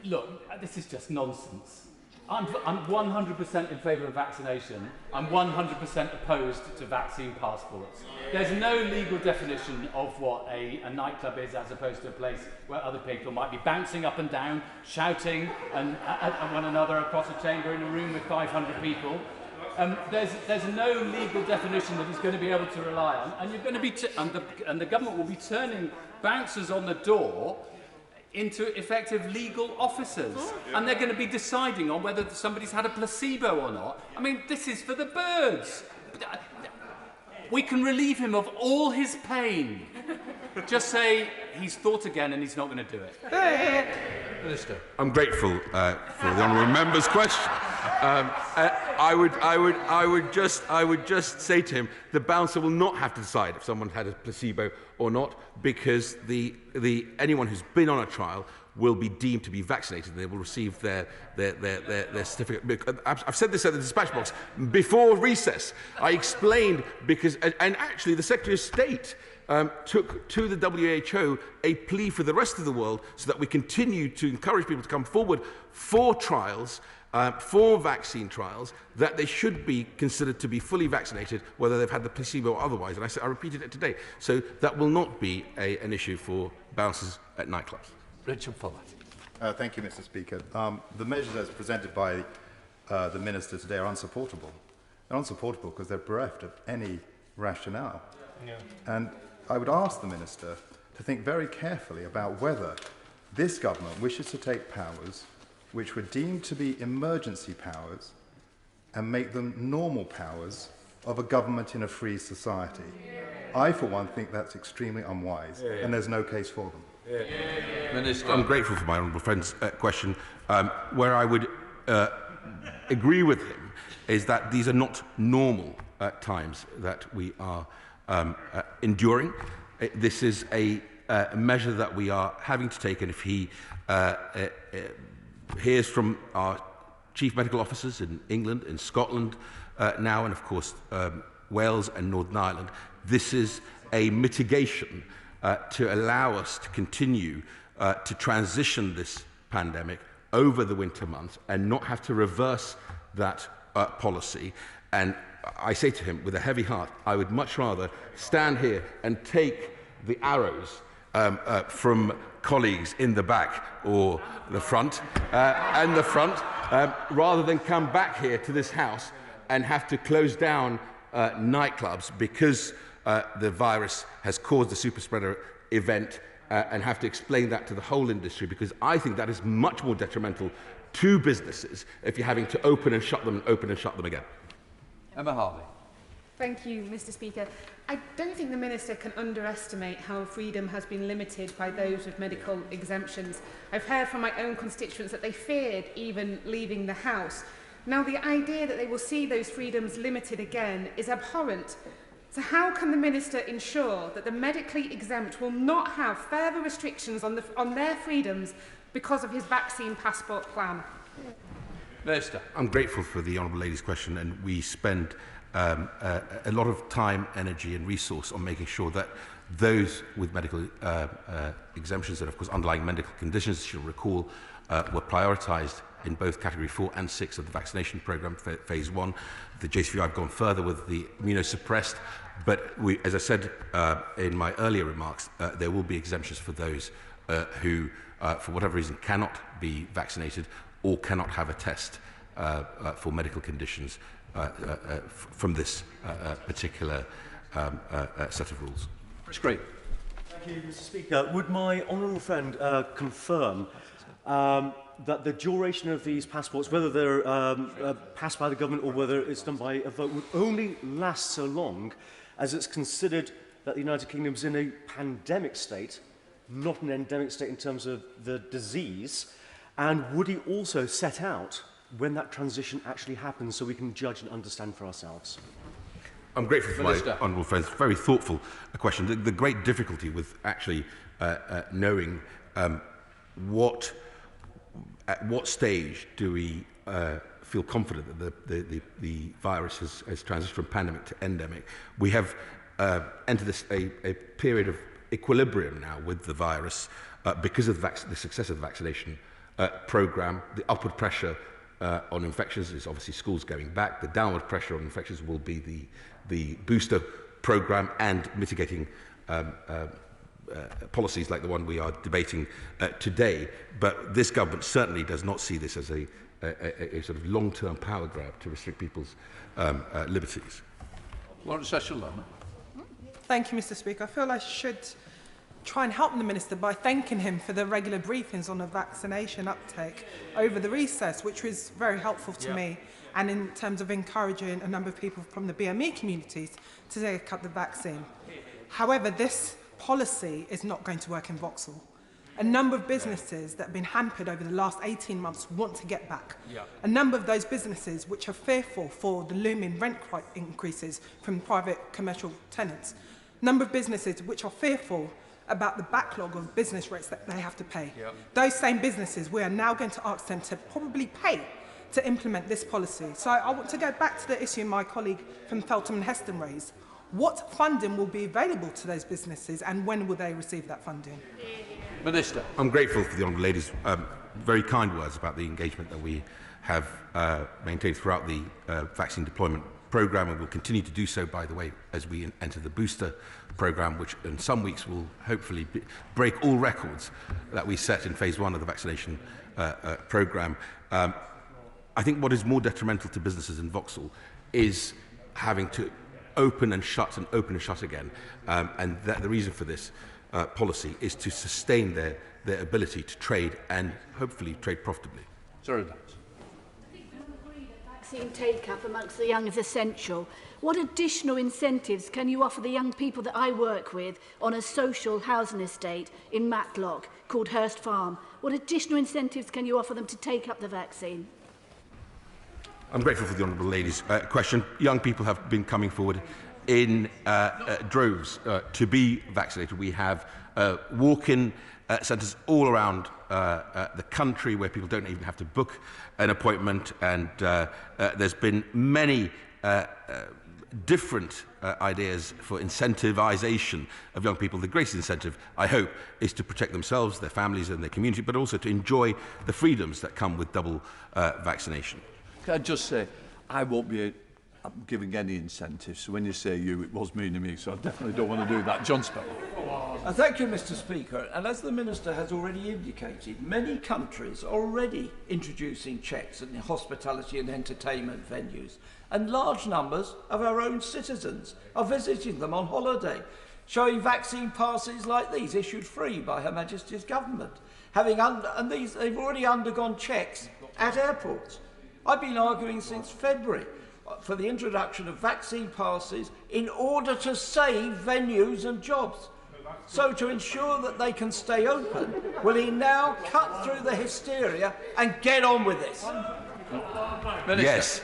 S8: look, this is just nonsense. I'm 100% in favour of vaccination. I'm 100% opposed to vaccine passports. There's no legal definition of what a nightclub is, as opposed to a place where other people might be bouncing up and down, shouting at one another across a chamber in a room with 500 people. There's no legal definition that he's going to be able to rely on, and you're going to be and the government will be turning bouncers on the door into effective legal officers, and they're going to be deciding on whether somebody's had a placebo or not. I mean, this is for the birds. We can relieve him of all his pain. Just say he's thought again and he's not going to do it.
S3: Minister.
S16: I'm grateful for the honourable member's question. I would just say to him, the bouncer will not have to decide if someone had a placebo or not, because anyone who's been on a trial will be deemed to be vaccinated and they will receive their certificate. I've said this at the dispatch box before recess. I explained because, and actually the Secretary of State took to the WHO a plea for the rest of the world so that we continue to encourage people to come forward for trials, for vaccine trials, that they should be considered to be fully vaccinated, whether they've had the placebo or otherwise. And I repeated it today. So that will not be an issue for bouncers at nightclubs.
S3: Richard Fuller.
S11: Thank you, Mr. Speaker. The measures as presented by the Minister today are unsupportable. They're unsupportable because they're bereft of any rationale. Yeah. And I would ask the Minister to think very carefully about whether this government wishes to take powers which were deemed to be emergency powers and make them normal powers of a government in a free society. I, for one, think that's extremely unwise, and there's no case for them.
S16: Minister. I'm grateful for my honourable friend's question. Where I would agree with him is that these are not normal times that we are enduring. This is a measure that we are having to take, and if he hears from our chief medical officers in England, in Scotland now, and of course Wales and Northern Ireland, this is a mitigation to allow us to continue to transition this pandemic over the winter months and not have to reverse that policy. And I say to him with a heavy heart, I would much rather stand here and take the arrows from colleagues in the back or the front, rather than come back here to this House and have to close down nightclubs because the virus has caused the super spreader event and have to explain that to the whole industry, because I think that is much more detrimental to businesses if you're having to open and shut them and open and shut them again.
S3: Emma Harley.
S12: Thank you, Mr. Speaker. I don't think the Minister can underestimate how freedom has been limited by those with medical exemptions. I've heard from my own constituents that they feared even leaving the House. Now, the idea that they will see those freedoms limited again is abhorrent. So how can the Minister ensure that the medically exempt will not have further restrictions on their freedoms because of his vaccine passport plan?
S3: Minister.
S16: I'm grateful for the honourable lady's question, and we spend a lot of time, energy and resource on making sure that those with medical exemptions and of course underlying medical conditions, as you'll recall, were prioritised in both Category 4 and 6 of the vaccination programme, Phase 1. The JCVI have gone further with the immunosuppressed, but as I said in my earlier remarks, there will be exemptions for those who for whatever reason, cannot be vaccinated or cannot have a test for medical conditions from this particular set of rules.
S3: Chris Green.
S13: Thank you, Mr. Speaker. Would my honourable friend confirm that the duration of these passports, whether they're passed by the government or whether it's done by a vote, would only last so long as it's considered that the United Kingdom is in a pandemic state, not an endemic state in terms of the disease? And would he also set out when that transition actually happens so we can judge and understand for ourselves?
S16: I'm grateful for my honourable friend's very thoughtful question. The great difficulty with actually knowing at what stage do we feel confident that the virus has transitioned from pandemic to endemic. We have entered a period of equilibrium now with the virus because of the success of the vaccination programme. The upward pressure on infections is obviously schools going back. The downward pressure on infections will be the booster programme and mitigating policies like the one we are debating today. But this government certainly does not see this as a sort of long-term power grab to restrict people's liberties.
S3: Lawrence Eshelman.
S14: Thank you, Mr. Speaker. I feel I should try and help the Minister by thanking him for the regular briefings on the vaccination uptake over the recess, which was very helpful to me, and in terms of encouraging a number of people from the BME communities to take up the vaccine. However, this policy is not going to work in Vauxhall. A number of businesses that have been hampered over the last 18 months want to get back. A number of those businesses which are fearful for the looming rent increases from private commercial tenants. A number of businesses which are fearful about the backlog of business rates that they have to pay. Those same businesses, we are now going to ask them to probably pay to implement this policy. So I want to go back to the issue my colleague from Feltham and Heston raised. What funding will be available to those businesses and when will they receive that funding?
S3: Minister.
S16: I'm grateful for the honourable lady's very kind words about the engagement that we have maintained throughout the vaccine deployment programme, and will continue to do so, by the way, as we enter the booster programme, which in some weeks will hopefully break all records that we set in phase 1 of the vaccination programme. I think what is more detrimental to businesses in Vauxhall is having to open and shut and open and shut again, and the reason for this policy is to sustain their ability to trade and hopefully trade profitably.
S3: Sorry,
S15: vaccine take-up amongst the young is essential. What additional incentives can you offer the young people that I work with on a social housing estate in Matlock called Hurst Farm? What additional incentives can you offer them to take up the vaccine?
S16: I'm grateful for the honourable lady's question. Young people have been coming forward in droves to be vaccinated. We have walk-in centres all around the country where people don't even have to book an appointment, and there's been many different ideas for incentivisation of young people. The greatest incentive, I hope, is to protect themselves, their families and their community, but also to enjoy the freedoms that come with double vaccination.
S3: Can I just say, I won't be giving any incentives. So when you say you, it was meaning me, so I definitely don't want to do that. John Spell.
S18: Thank you, Mr. Speaker. And as the Minister has already indicated, many countries are already introducing checks in hospitality and entertainment venues. And large numbers of our own citizens are visiting them on holiday, showing vaccine passes like these issued free by Her Majesty's government. They've already undergone checks at airports. I've been arguing since February for the introduction of vaccine passes in order to save venues and jobs. So to ensure that they can stay open, will he now cut through the hysteria and get on with this?
S16: Yes.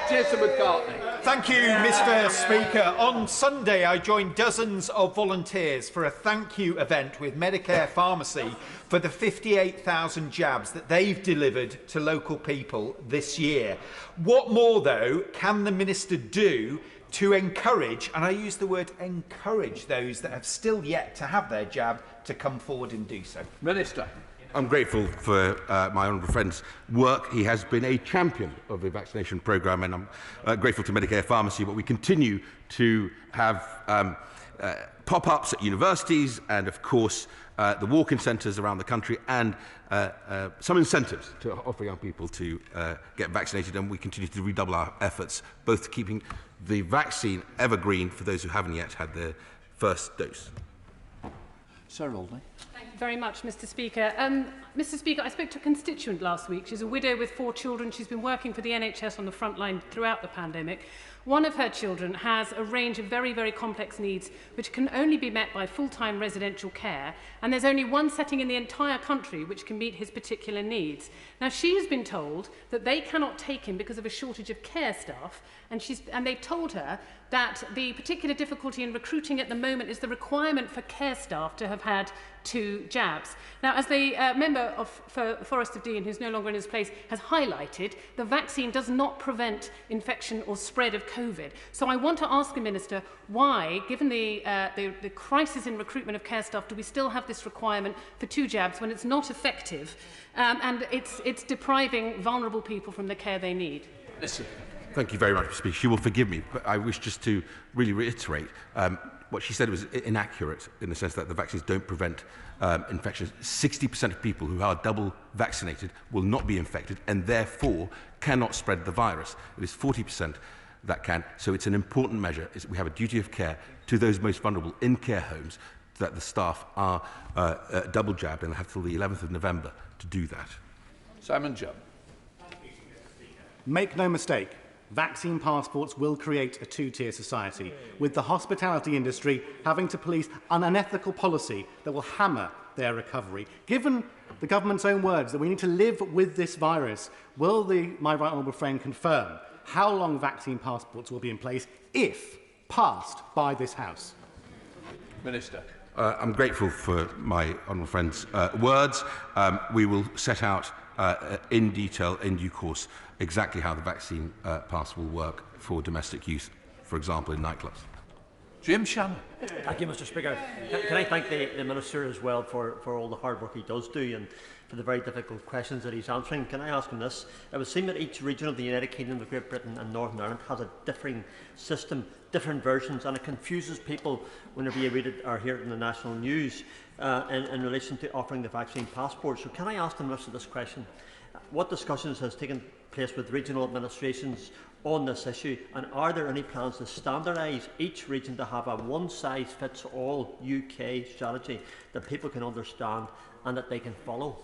S3: Jason McCartney.
S25: Thank you, Mr. Speaker. On Sunday, I joined dozens of volunteers for a thank you event with Medicare Pharmacy for the 58,000 jabs that they've delivered to local people this year. What more, though, can the Minister do to encourage, and I use the word encourage, those that have still yet to have their jab to come forward and do so?
S3: Minister.
S16: I'm grateful for my honourable friend's work. He has been a champion of the vaccination programme, and I'm grateful to Medicare Pharmacy. But we continue to have pop-ups at universities and, of course, the walk-in centres around the country, and some incentives to offer young people to get vaccinated, and we continue to redouble our efforts, both to keeping the vaccine evergreen for those who haven't yet had their first dose.
S3: Sir Oldney.
S1: Thank you very much, Mr. Speaker. Mr. Speaker, I spoke to a constituent last week. She's a widow with 4 children. She's been working for the NHS on the front line throughout the pandemic. One of her children has a range of very, very complex needs which can only be met by full-time residential care, and there's only one setting in the entire country which can meet his particular needs. Now, she has been told that they cannot take him because of a shortage of care staff, and they've told her that the particular difficulty in recruiting at the moment is the requirement for care staff to have had 2 jabs. Now, as the member for Forest of Dean, who's no longer in his place, has highlighted, the vaccine does not prevent infection or spread of COVID. So I want to ask the Minister why, given the crisis in recruitment of care staff, do we still have this requirement for 2 jabs when it's not effective and it's depriving vulnerable people from the care they need?
S3: Listen.
S16: Thank you very much, Mr. Speaker. She will forgive me, but I wish just to really reiterate what she said was inaccurate in the sense that the vaccines don't prevent infections. 60% of people who are double vaccinated will not be infected and therefore cannot spread the virus. It is 40% that can. So it's an important measure. We have a duty of care to those most vulnerable in care homes that the staff are double jabbed and have till the 11th of November to do that.
S3: Simon Judd.
S4: Make no mistake. Vaccine passports will create a 2-tier society, with the hospitality industry having to police an unethical policy that will hammer their recovery. Given the government's own words that we need to live with this virus, will my right honourable friend confirm how long vaccine passports will be in place if passed by this House?
S3: Minister.
S16: I'm grateful for my honourable friend's words. We will set out in detail, in due course, exactly how the vaccine pass will work for domestic use, for example, in nightclubs.
S3: Jim Shannon.
S9: Thank you, Mr. Speaker. Can I thank the Minister as well for all the hard work he does do and for the very difficult questions that he's answering. Can I ask him this? It would seem that each region of the United Kingdom, of Great Britain and Northern Ireland has a differing system, different versions, and it confuses people whenever you read it or hear it in the national news in relation to offering the vaccine passport. So can I ask the Minister this question? What discussions has taken place with regional administrations on this issue, and are there any plans to standardise each region to have a one-size-fits-all UK strategy that people can understand and that they can follow?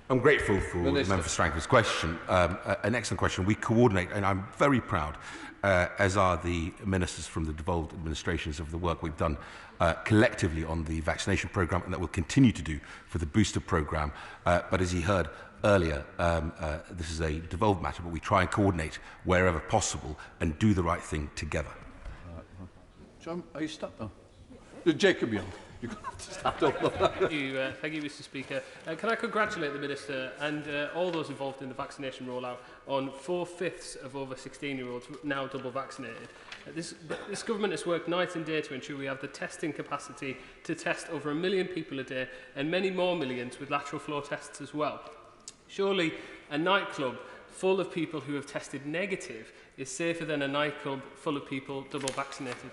S16: I'm grateful for the member for Strangford's question, an excellent question. We coordinate, and I'm very proud, as are the ministers from the devolved administrations, of the work we've done collectively on the vaccination programme, and that we'll continue to do for the booster programme. But as you heard earlier, this is a devolved matter, but we try and coordinate wherever possible and do the right thing together.
S3: John, are you stuck now? Jacob Young. You're going to have to start up.
S10: Thank you, Mr. Speaker. Can I congratulate the Minister and all those involved in the vaccination rollout on 4/5 of over 16-year-olds now double vaccinated. This government has worked night and day to ensure we have the testing capacity to test over 1 million people a day and many more millions with lateral flow tests as well. Surely a nightclub full of people who have tested negative is safer than a nightclub full of people double vaccinated.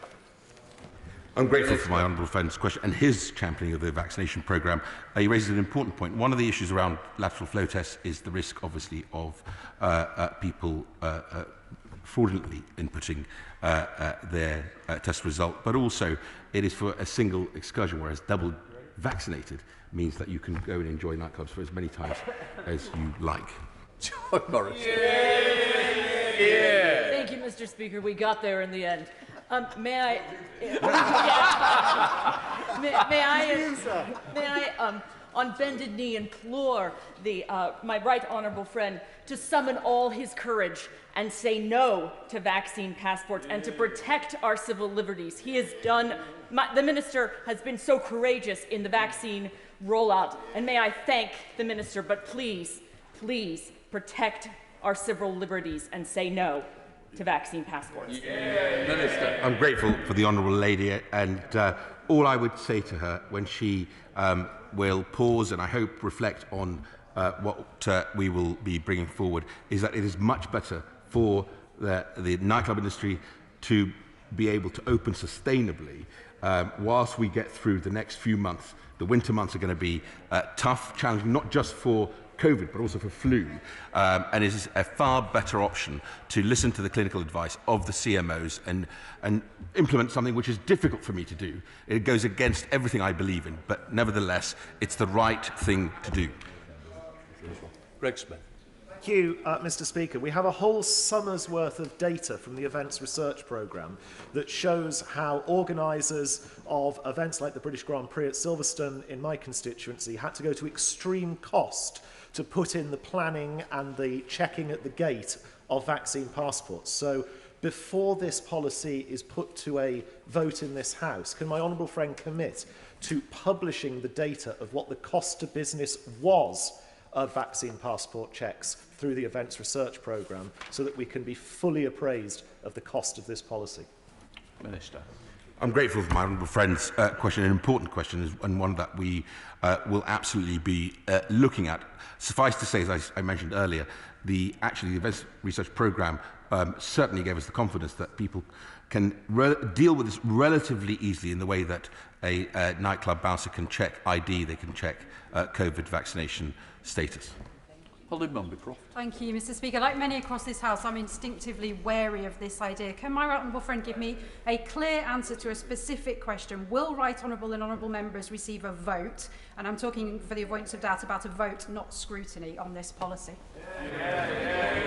S16: I'm grateful for my honourable friend's question and his championing of the vaccination programme. He raises an important point. One of the issues around lateral flow tests is the risk, obviously, of people fraudulently inputting their test result, but also it is for a single excursion, whereas double vaccinated means that you can go and enjoy nightclubs for as many times as you like.
S3: John Morris.
S17: Yeah. Thank you, Mr. Speaker. We got there in the end. May I on bended knee implore my right honourable friend to summon all his courage and say no to vaccine passports and to protect our civil liberties. He has done. The Minister has been so courageous in the vaccine rollout, and may I thank the Minister, but please, please protect our civil liberties and say no to vaccine passports.
S3: Minister.
S16: I'm grateful for the honourable lady, and all I would say to her when she will pause and I hope reflect on what we will be bringing forward is that it is much better for the nightclub industry to be able to open sustainably whilst we get through the next few months. The winter months are going to be tough, challenging, not just for COVID, but also for flu, and it is a far better option to listen to the clinical advice of the CMOs and implement something which is difficult for me to do. It goes against everything I believe in, but nevertheless, it's the right thing to do.
S6: Greg Smith.
S2: Thank you, Mr. Speaker. We have a whole summer's worth of data from the Events Research Programme that shows how organisers of events like the British Grand Prix at Silverstone in my constituency had to go to extreme cost to put in the planning and the checking at the gate of vaccine passports. So before this policy is put to a vote in this House, can my honourable friend commit to publishing the data of what the cost to business was of vaccine passport checks through the Events Research Programme so that we can be fully appraised of the cost of this policy?
S6: Minister.
S16: I'm grateful for my honourable friend's question, an important question, and one that we will absolutely be looking at. Suffice to say, as I mentioned earlier, the Events Research Programme certainly gave us the confidence that people can deal with this relatively easily in the way that a nightclub bouncer can check ID, they can check COVID vaccination status.
S5: Thank you, Mr. Speaker. Like many across this House, I'm instinctively wary of this idea. Can my right honourable friend give me a clear answer to a specific question? Will right honourable and honourable members receive a vote? And I'm talking, for the avoidance of doubt, about a vote, not scrutiny, on this policy.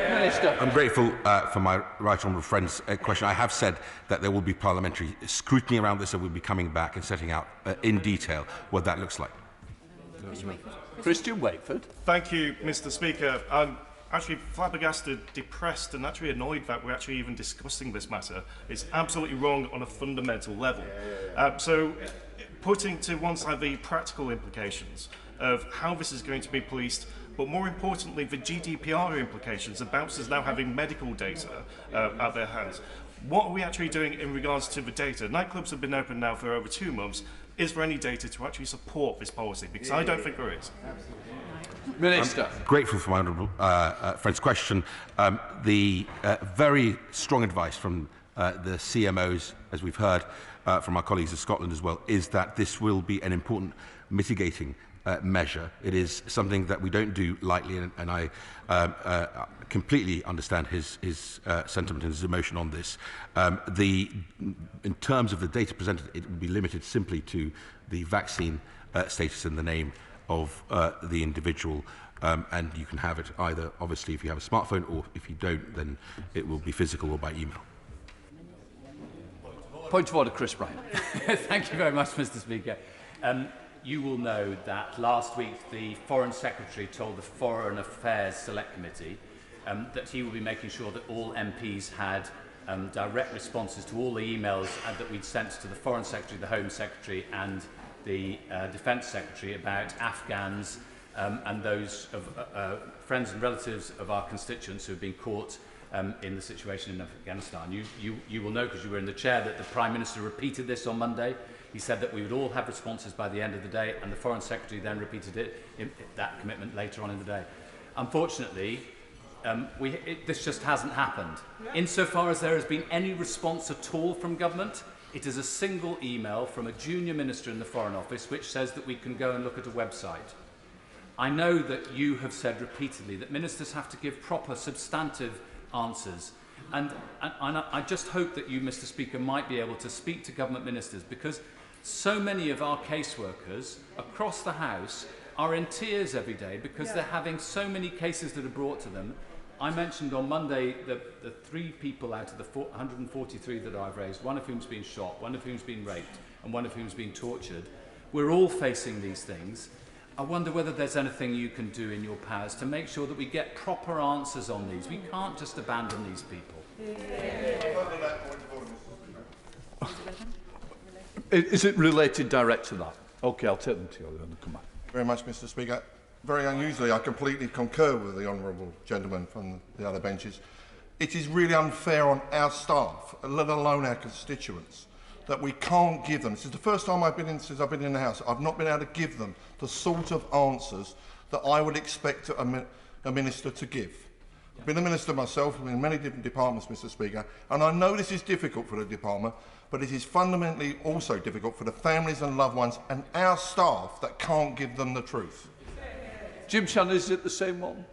S16: Minister. I'm grateful for my right honourable friend's question. I have said that there will be parliamentary scrutiny around this, and we'll be coming back and setting out in detail what that looks like.
S6: Christian Wakeford.
S19: Thank you, Mr. Speaker. I'm actually flabbergasted, depressed and actually annoyed that we're actually even discussing this matter. It's absolutely wrong on a fundamental level. So putting to one side the practical implications of how this is going to be policed, but more importantly the GDPR implications of bouncers now having medical data at their hands. What are we actually doing in regards to the data? Nightclubs have been open now for over 2 months. Is there any data to actually support this policy? Because I don't think there is.
S6: Minister.
S16: I'm grateful for my honourable friend's question. The very strong advice from the CMOs, as we've heard from our colleagues of Scotland as well, is that this will be an important mitigating measure. It is something that we don't do lightly, and I completely understand his sentiment and his emotion on this. In terms of the data presented, it will be limited simply to the vaccine status and the name of the individual, and you can have it either, obviously, if you have a smartphone, or if you don't, then it will be physical or by email.
S6: Point of order, Chris Bryan.
S8: Thank you very much, Mr. Speaker. You will know that last week the Foreign Secretary told the Foreign Affairs Select Committee that he will be making sure that all MPs had direct responses to all the emails that we'd sent to the Foreign Secretary, the Home Secretary and the Defence Secretary about Afghans and those of friends and relatives of our constituents who have been caught in the situation in Afghanistan. You will know, because you were in the chair, that the Prime Minister repeated this on Monday. He said that we would all have responses by the end of the day, and the Foreign Secretary then repeated that commitment later on in the day. Unfortunately, this just hasn't happened. Insofar as there has been any response at all from government, it is a single email from a junior minister in the Foreign Office which says that we can go and look at a website. I know that you have said repeatedly that ministers have to give proper, substantive answers. And I just hope that you, Mr. Speaker, might be able to speak to government ministers, because so many of our caseworkers across the House are in tears every day because they're having so many cases that are brought to them. I mentioned on Monday the 3 people out of the 143 that I've raised, one of whom's been shot, one of whom's been raped, and one of whom's been tortured. We're all facing these things. I wonder whether there's anything you can do in your powers to make sure that we get proper answers on these. We can't just abandon these people.
S3: Is it related direct to that? OK, I'll take them to you and come back.
S20: Very much, Mr. Speaker. Very unusually, I completely concur with the honourable gentleman from the other benches. It is really unfair on our staff, let alone our constituents, that we can't give them. This is the first time since I've been in the House, I've not been able to give them the sort of answers that I would expect a minister to give. I've been a minister myself, I've been in many different departments, Mr Speaker, and I know this is difficult for the department, but it is fundamentally also difficult for the families and loved ones and our staff that can't give them the truth.
S3: Jim Shannon, is it the same one?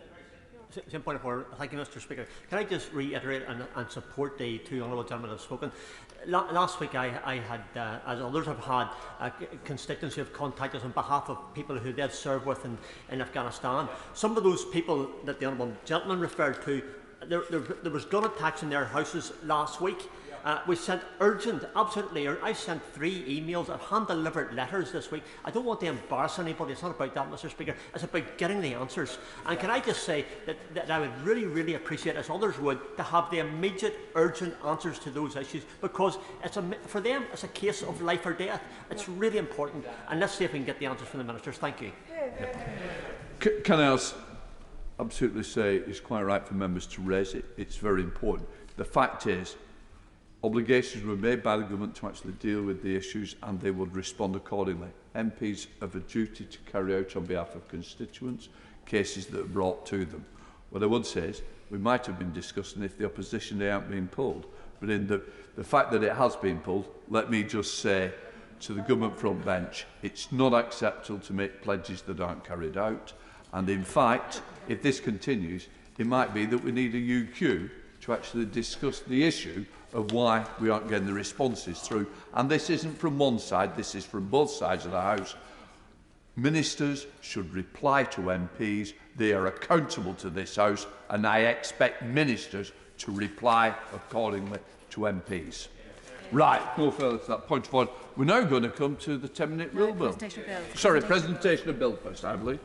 S9: Same point of order. Thank you, Mr Speaker. Can I just reiterate and support the two honourable gentlemen who have spoken? Last week I had, as others have had, a constituency of contacted us on behalf of people who they've served with in Afghanistan. Some of those people that the honourable gentleman referred to, there was gun attacks in their houses last week. We sent urgent, absolutely, I sent 3 emails of hand-delivered letters this week. I don't want to embarrass anybody. It's not about that, Mr Speaker. It's about getting the answers. And can I just say that I would really, really appreciate, as others would, to have the immediate, urgent answers to those issues, because for them, it's a case of life or death. It's really important. And let's see if we can get the answers from the ministers. Thank you.
S3: Can I absolutely say it's quite right for members to raise it. It's very important. The fact is, obligations were made by the government to actually deal with the issues, and they would respond accordingly. MPs have a duty to carry out on behalf of constituents cases that are brought to them. What I would say is we might have been discussing if the opposition they aren't being pulled, but in the fact that it has been pulled, let me just say to the government front bench, it's not acceptable to make pledges that aren't carried out, and in fact, if this continues, it might be that we need a UQ to actually discuss the issue of why we aren't getting the responses through. And this isn't from one side, this is from both sides of the House. Ministers should reply to MPs. They are accountable to this House, and I expect ministers to reply accordingly to MPs. Right, no further to that point of order. We're now going to come to the 10-minute rule bill. Sorry, presentation of bill first, I believe.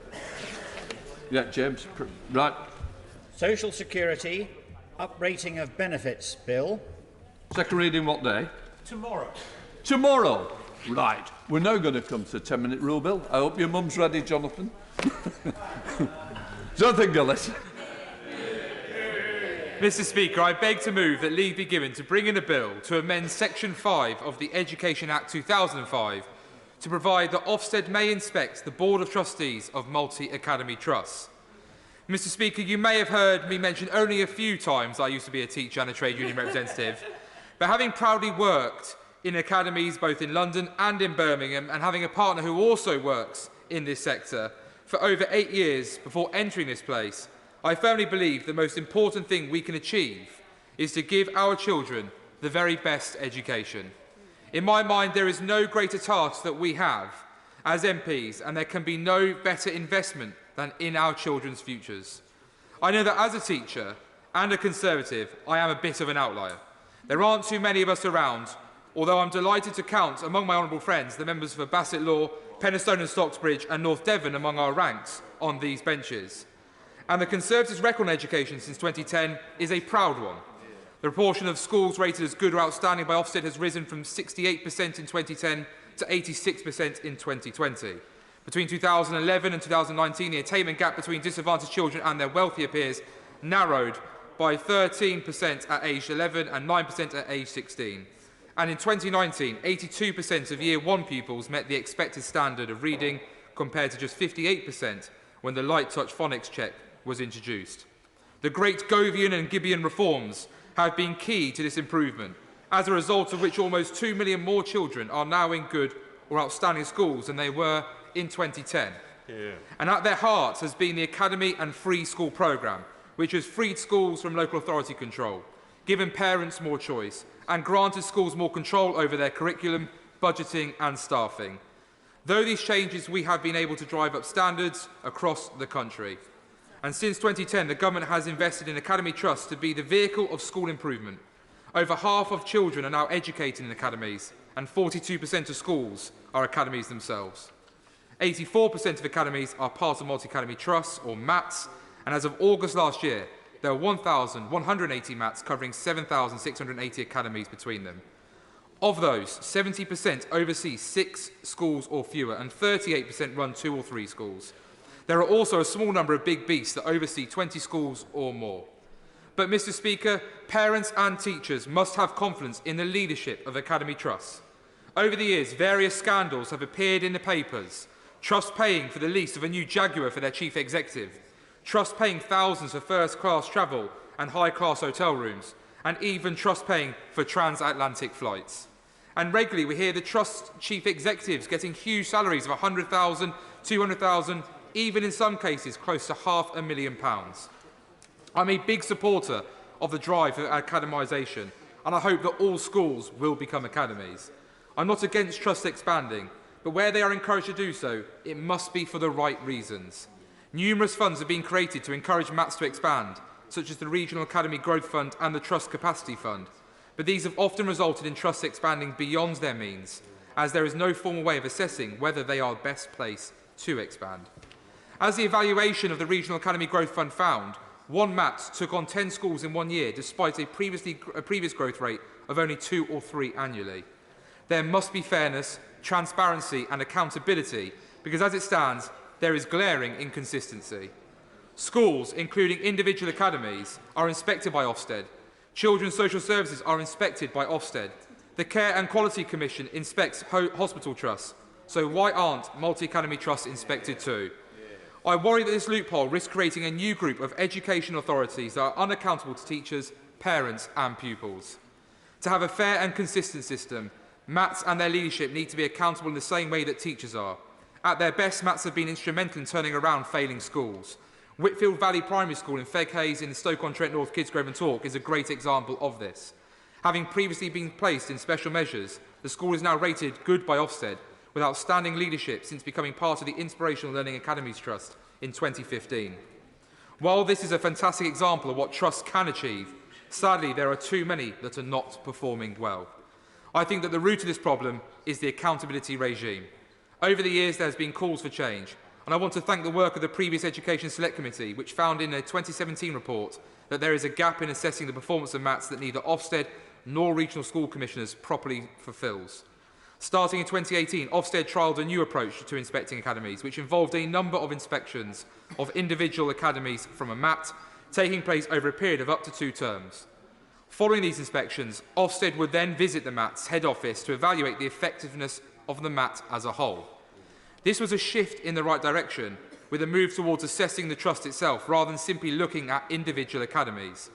S3: Yeah, James. Right.
S7: Social Security uprating of benefits bill.
S3: Second reading what day?
S7: Tomorrow.
S3: Tomorrow. Right. We're now going to come to the 10-minute rule bill. I hope your mum's ready, Jonathan. Jonathan Gillis.
S21: Mr Speaker, I beg to move that leave be given to bring in a bill to amend Section 5 of the Education Act 2005 to provide that Ofsted may inspect the Board of Trustees of multi-academy trusts. Mr Speaker, you may have heard me mention only a few times I used to be a teacher and a trade union representative, but having proudly worked in academies both in London and in Birmingham, and having a partner who also works in this sector for over 8 years before entering this place, I firmly believe the most important thing we can achieve is to give our children the very best education. In my mind, there is no greater task that we have as MPs, and there can be no better investment than in our children's futures. I know that as a teacher and a Conservative, I am a bit of an outlier. There aren't too many of us around, although I'm delighted to count among my honourable friends the members for Bassett Law, Penistone and Stocksbridge and North Devon among our ranks on these benches. And the Conservatives' record on education since 2010 is a proud one. The proportion of schools rated as good or outstanding by Ofsted has risen from 68% in 2010 to 86% in 2020. Between 2011 and 2019, the attainment gap between disadvantaged children and their wealthier peers narrowed by 13% at age 11 and 9% at age 16. And in 2019, 82% of Year 1 pupils met the expected standard of reading, compared to just 58% when the light touch phonics check was introduced. The Great Govian and Gibeon reforms have been key to this improvement, as a result of which almost 2 million more children are now in good or outstanding schools than they were in 2010. Yeah. And at their heart has been the Academy and Free School programme, which has freed schools from local authority control, given parents more choice, and granted schools more control over their curriculum, budgeting and staffing. Though these changes, we have been able to drive up standards across the country. And since 2010, the government has invested in Academy Trust to be the vehicle of school improvement. Over half of children are now educated in academies, and 42% of schools are academies themselves. 84% of academies are part of multi-academy trusts, or MATs, and as of August last year, there were 1,180 MATs covering 7,680 academies between them. Of those, 70% oversee 6 schools or fewer, and 38% run 2 or 3 schools. There are also a small number of big beasts that oversee 20 schools or more. But, Mr Speaker, parents and teachers must have confidence in the leadership of Academy Trusts. Over the years, various scandals have appeared in the papers. Trust paying for the lease of a new Jaguar for their chief executive, Trust paying thousands for first-class travel and high-class hotel rooms, and even trust paying for transatlantic flights. And regularly we hear the Trust chief executives getting huge salaries of £100,000, £200,000, even in some cases close to £500,000. I'm a big supporter of the drive for academisation, and I hope that all schools will become academies. I'm not against trusts expanding, but where they are encouraged to do so, it must be for the right reasons. Numerous funds have been created to encourage MATs to expand, such as the Regional Academy Growth Fund and the Trust Capacity Fund, but these have often resulted in trusts expanding beyond their means, as there is no formal way of assessing whether they are the best place to expand. As the evaluation of the Regional Academy Growth Fund found, one MAT took on 10 schools in 1 year, despite a previous growth rate of only 2 or 3 annually. There must be fairness, transparency and accountability, because as it stands, there is glaring inconsistency. Schools, including individual academies, are inspected by Ofsted. Children's social services are inspected by Ofsted. The Care and Quality Commission inspects hospital trusts. So why aren't multi-academy trusts inspected too? I worry that this loophole risks creating a new group of education authorities that are unaccountable to teachers, parents and pupils. To have a fair and consistent system, MATs and their leadership need to be accountable in the same way that teachers are. At their best, MATs have been instrumental in turning around failing schools. Whitfield Valley Primary School in Feghays in Stoke-on-Trent North, Kidsgrove and Tork is a great example of this. Having previously been placed in special measures, the school is now rated good by Ofsted, with outstanding leadership since becoming part of the Inspirational Learning Academies Trust in 2015. While this is a fantastic example of what trusts can achieve, sadly there are too many that are not performing well. I think that the root of this problem is the accountability regime. Over the years there has been calls for change, and I want to thank the work of the previous Education Select Committee, which found in a 2017 report that there is a gap in assessing the performance of MATs that neither Ofsted nor regional school commissioners properly fulfils. Starting in 2018, Ofsted trialled a new approach to inspecting academies, which involved a number of inspections of individual academies from a MAT, taking place over a period of up to 2 terms. Following these inspections, Ofsted would then visit the MAT's head office to evaluate the effectiveness of the MAT as a whole. This was a shift in the right direction, with a move towards assessing the trust itself rather than simply looking at individual academies.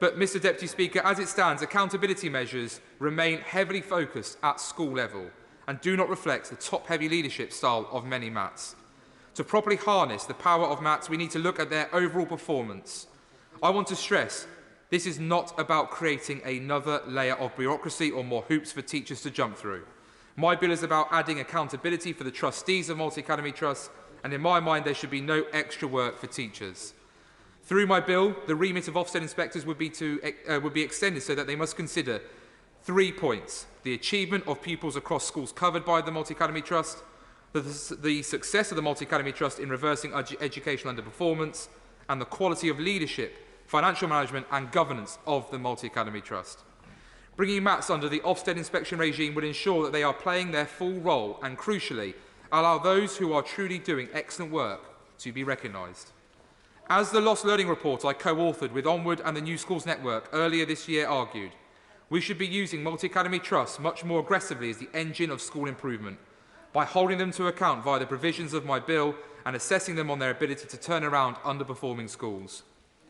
S21: But, Mr Deputy Speaker, as it stands, accountability measures remain heavily focused at school level and do not reflect the top-heavy leadership style of many MATs. To properly harness the power of MATs, we need to look at their overall performance. I want to stress, this is not about creating another layer of bureaucracy or more hoops for teachers to jump through. My bill is about adding accountability for the trustees of multi-academy trusts, and in my mind there should be no extra work for teachers. Through my bill, the remit of Ofsted inspectors would be extended so that they must consider 3 points: the achievement of pupils across schools covered by the multi-academy trust, the success of the multi-academy trust in reversing educational underperformance, and the quality of leadership, financial management and governance of the multi-academy trust. Bringing MATs under the Ofsted inspection regime would ensure that they are playing their full role and, crucially, allow those who are truly doing excellent work to be recognised. As the Lost Learning Report I co-authored with Onward and the New Schools Network earlier this year argued, we should be using multi-academy trusts much more aggressively as the engine of school improvement, by holding them to account via the provisions of my bill and assessing them on their ability to turn around underperforming schools.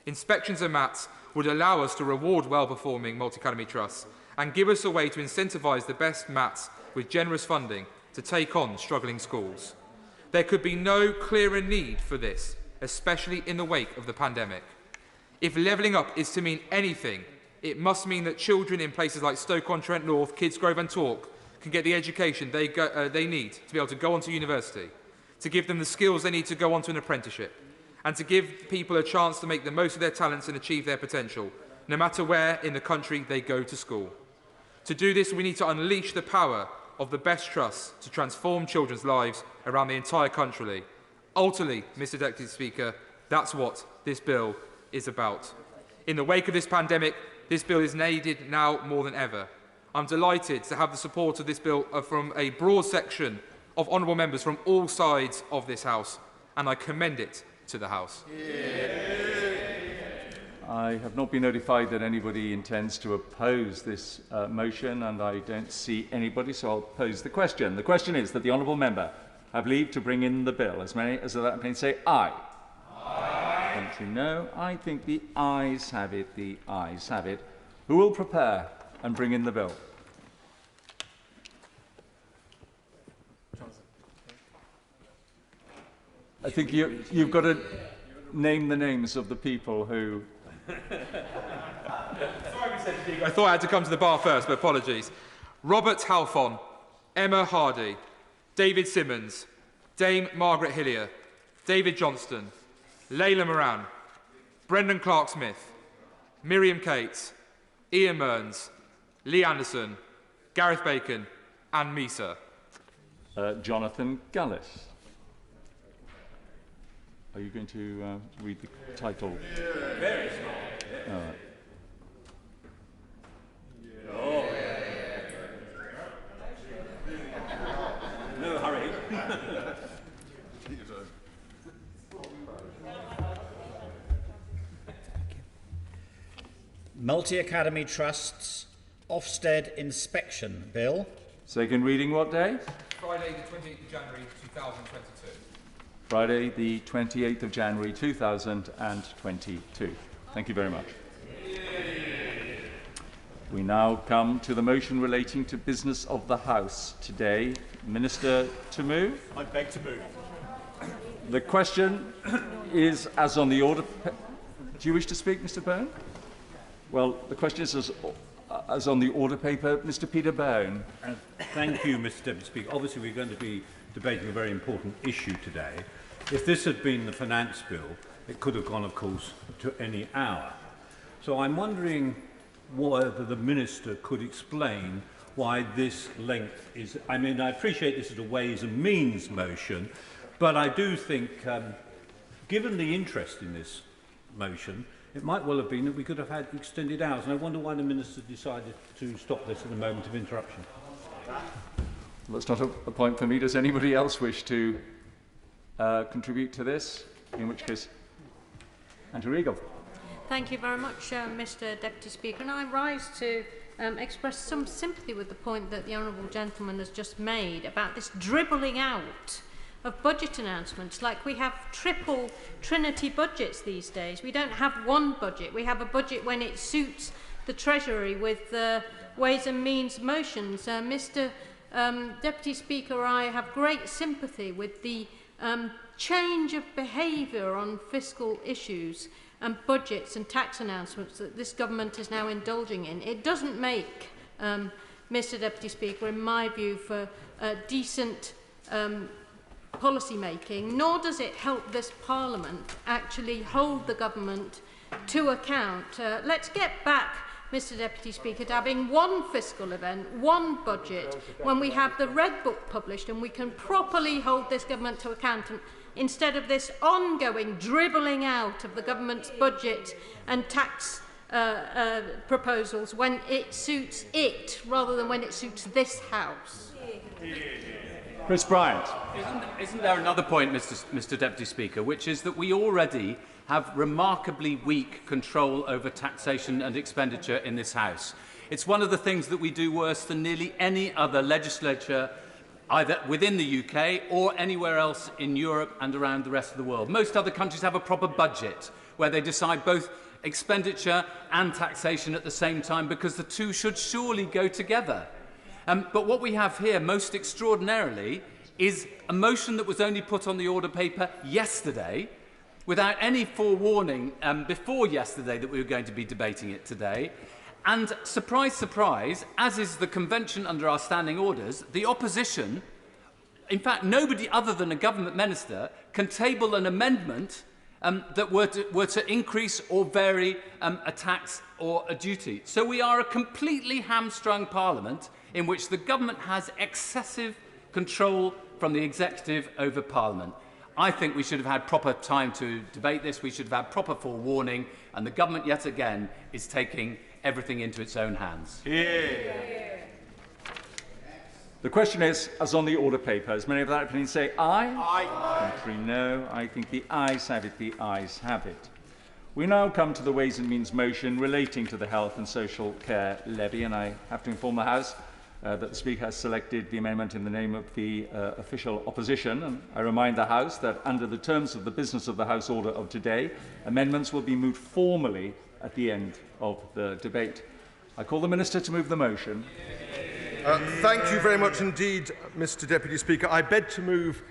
S21: Inspections of MATs would allow us to reward well-performing multi-academy trusts and give us a way to incentivise the best MATs with generous funding to take on struggling schools. There could be no clearer need for this, especially in the wake of the pandemic. If levelling up is to mean anything, it must mean that children in places like Stoke-on-Trent North, Kidsgrove and Tork can get the education they need to be able to go on to university, to give them the skills they need to go on to an apprenticeship, and to give people a chance to make the most of their talents and achieve their potential, no matter where in the country they go to school. To do this, we need to unleash the power of the best trusts to transform children's lives around the entire country. Ultimately, Mr Deputy Speaker, that's what this bill is about. In the wake of this pandemic, this bill is needed now more than ever. I'm delighted to have the support of this bill from a broad section of honourable members from all sides of this House, and I commend it to the House.
S11: I have not been notified that anybody intends to oppose this motion, and I don't see anybody, so I'll pose the question. The question is that the honourable member have leave to bring in the bill. As many as that may say aye. Aye. Contrary, no. I think the ayes have it. The ayes have it. Who will prepare and bring in the bill? I think you've got to name the names of the people who...
S21: I thought I had to come to the bar first, but apologies. Robert Halfon, Emma Hardy, David Simmons, Dame Margaret Hillier, David Johnston, Layla Moran, Brendan Clark-Smith, Miriam Cates, Ian Mearns, Lee Anderson, Gareth Bacon, and me, sir.
S11: Jonathan Gullis. Are you going to read the title?
S7: Very small.
S11: All right.
S7: Oh. No hurry. Multi-Academy Trusts Ofsted Inspection Bill.
S11: Second reading what day?
S21: Friday, the 28th of January 2022.
S11: Friday, the 28th of January 2022. Thank you very much. We now come to the motion relating to business of the House today. Minister to move.
S7: I beg to move.
S11: The question is as on the order... Do you wish to speak, Mr Byrne? Well, the question is as on the order paper. Mr Peter Byrne.
S12: Thank you, Mr Deputy Speaker. Obviously, we're going to be debating a very important issue today. If this had been the finance bill, it could have gone, of course, to any hour. So I'm wondering whether the Minister could explain why this length is... I mean, I appreciate this is a Ways and Means motion, but I do think, given the interest in this motion, it might well have been that we could have had extended hours, and I wonder why the Minister decided to stop this at the moment of interruption.
S11: Well, that's not a point for me. Does anybody else wish to contribute to this? In which case, Andrew Regal.
S13: Thank you very much, Mr Deputy Speaker. And I rise to express some sympathy with the point that the Honourable Gentleman has just made about this dribbling out of budget announcements. Like, we have triple Trinity budgets these days. We don't have one budget. We have a budget when it suits the Treasury with Ways and Means motions. Mr Deputy Speaker, I have great sympathy with the change of behaviour on fiscal issues and budgets and tax announcements that this government is now indulging in. It doesn't make, Mr Deputy Speaker, in my view, for decent policy making, nor does it help this Parliament actually hold the government to account. Let's get back, Mr Deputy Speaker, to having one fiscal event, one budget, when we have the Red Book published and we can properly hold this government to account, and instead of this ongoing dribbling out of the government's budget and tax proposals when it suits it rather than when it suits this House.
S11: Chris Bryant.
S8: Isn't there another point, Mr Deputy Speaker, which is that we already have remarkably weak control over taxation and expenditure in this House. It's one of the things that we do worse than nearly any other legislature, either within the UK or anywhere else in Europe and around the rest of the world. Most other countries have a proper budget where they decide both expenditure and taxation at the same time, because the two should surely go together. But what we have here, most extraordinarily, is a motion that was only put on the order paper yesterday, without any forewarning before yesterday that we were going to be debating it today. And surprise, surprise, as is the convention under our standing orders, the opposition, in fact, nobody other than a government minister, can table an amendment that were to increase or vary a tax or a duty. So we are a completely hamstrung Parliament in which the government has excessive control from the executive over Parliament. I think we should have had proper time to debate this. We should have had proper forewarning, and the government yet again is taking everything into its own hands.
S11: Yeah. The question is, as on the order paper, as many of that opinion say aye? Aye. Contrary, no. I think the ayes have it. The ayes have it. We now come to the Ways and Means motion relating to the Health and Social Care Levy, and I have to inform the House that the Speaker has selected the amendment in the name of the official opposition. And I remind the House that under the terms of the business of the House order of today, amendments will be moved formally at the end of the debate. I call the Minister to move the motion.
S14: Thank you very much indeed, Mr. Deputy Speaker. I beg to move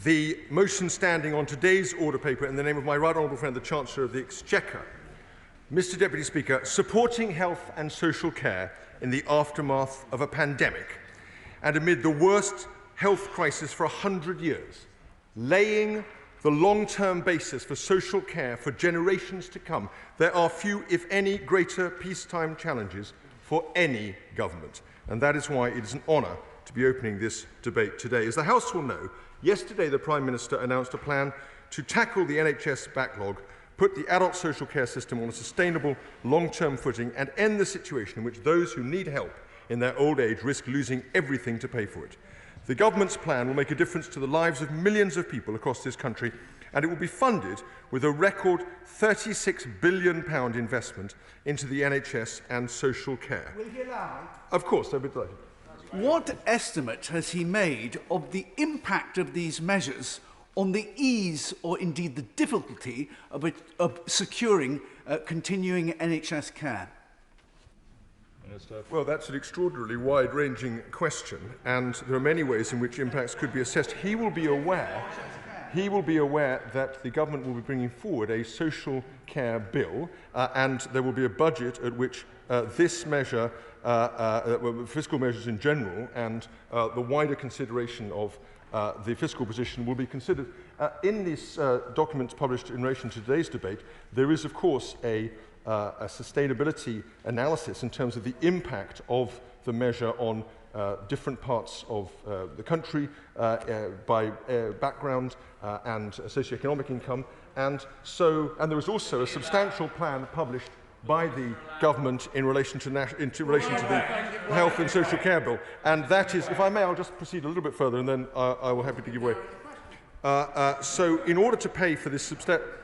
S14: the motion standing on today's order paper in the name of my right honourable friend, the Chancellor of the Exchequer. Mr. Deputy Speaker, supporting health and social care in the aftermath of a pandemic and amid the worst health crisis for 100 years, laying the long-term basis for social care for generations to come. There are few, if any, greater peacetime challenges for any government, and that is why it is an honour to be opening this debate today. As the House will know, yesterday the Prime Minister announced a plan to tackle the NHS backlog, put the adult social care system on a sustainable long-term footing and end the situation in which those who need help in their old age risk losing everything to pay for it. The government's plan will make a difference to the lives of millions of people across this country, and it will be funded with a record £36 billion investment into the NHS and social care.
S15: Will he allow me?
S14: Of course, I'd be delighted.
S15: What estimate has he made of the impact of these measures on the ease or indeed the difficulty of securing continuing NHS care?
S14: Well, that's an extraordinarily wide-ranging question, and there are many ways in which impacts could be assessed. He will be aware that the government will be bringing forward a social care bill, and there will be a budget at which this measure, fiscal measures in general, and the wider consideration of the fiscal position will be considered. In these documents published in relation to today's debate, there is, of course, a sustainability analysis in terms of the impact of the measure on different parts of the country by background and socioeconomic income. And there is also a substantial plan published by the government in relation to the health and social care bill. And that is, if I may, I'll just proceed a little bit further and then I will happy to give way. So in order to pay for this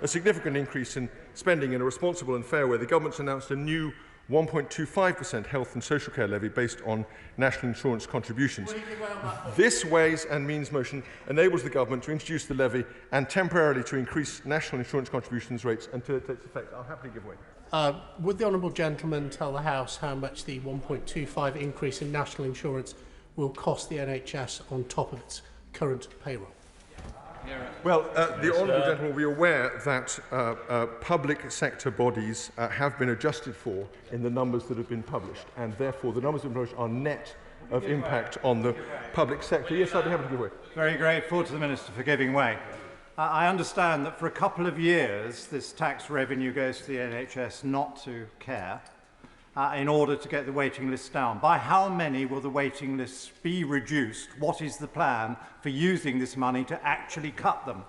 S14: a significant increase in spending in a responsible and fair way, the government's announced a new 1.25% health and social care levy based on national insurance contributions. This Ways and Means motion enables the government to introduce the levy and temporarily to increase national insurance contributions rates until it takes effect. I'll happily give way.
S22: Would the honourable gentleman tell the House how much the 1.25 increase in national insurance will cost the NHS on top of its current payroll?
S14: Well, the honourable gentleman will be aware that public sector bodies have been adjusted for in the numbers that have been published, and therefore the numbers that have been published are net of impact on the public sector. Yes, I'd be happy to give way.
S4: Very grateful to the Minister for giving way. I understand that for a couple of years this tax revenue goes to the NHS, not to care, in order to get the waiting lists down. By how many will the waiting lists be reduced? What is the plan for using this money to actually cut them?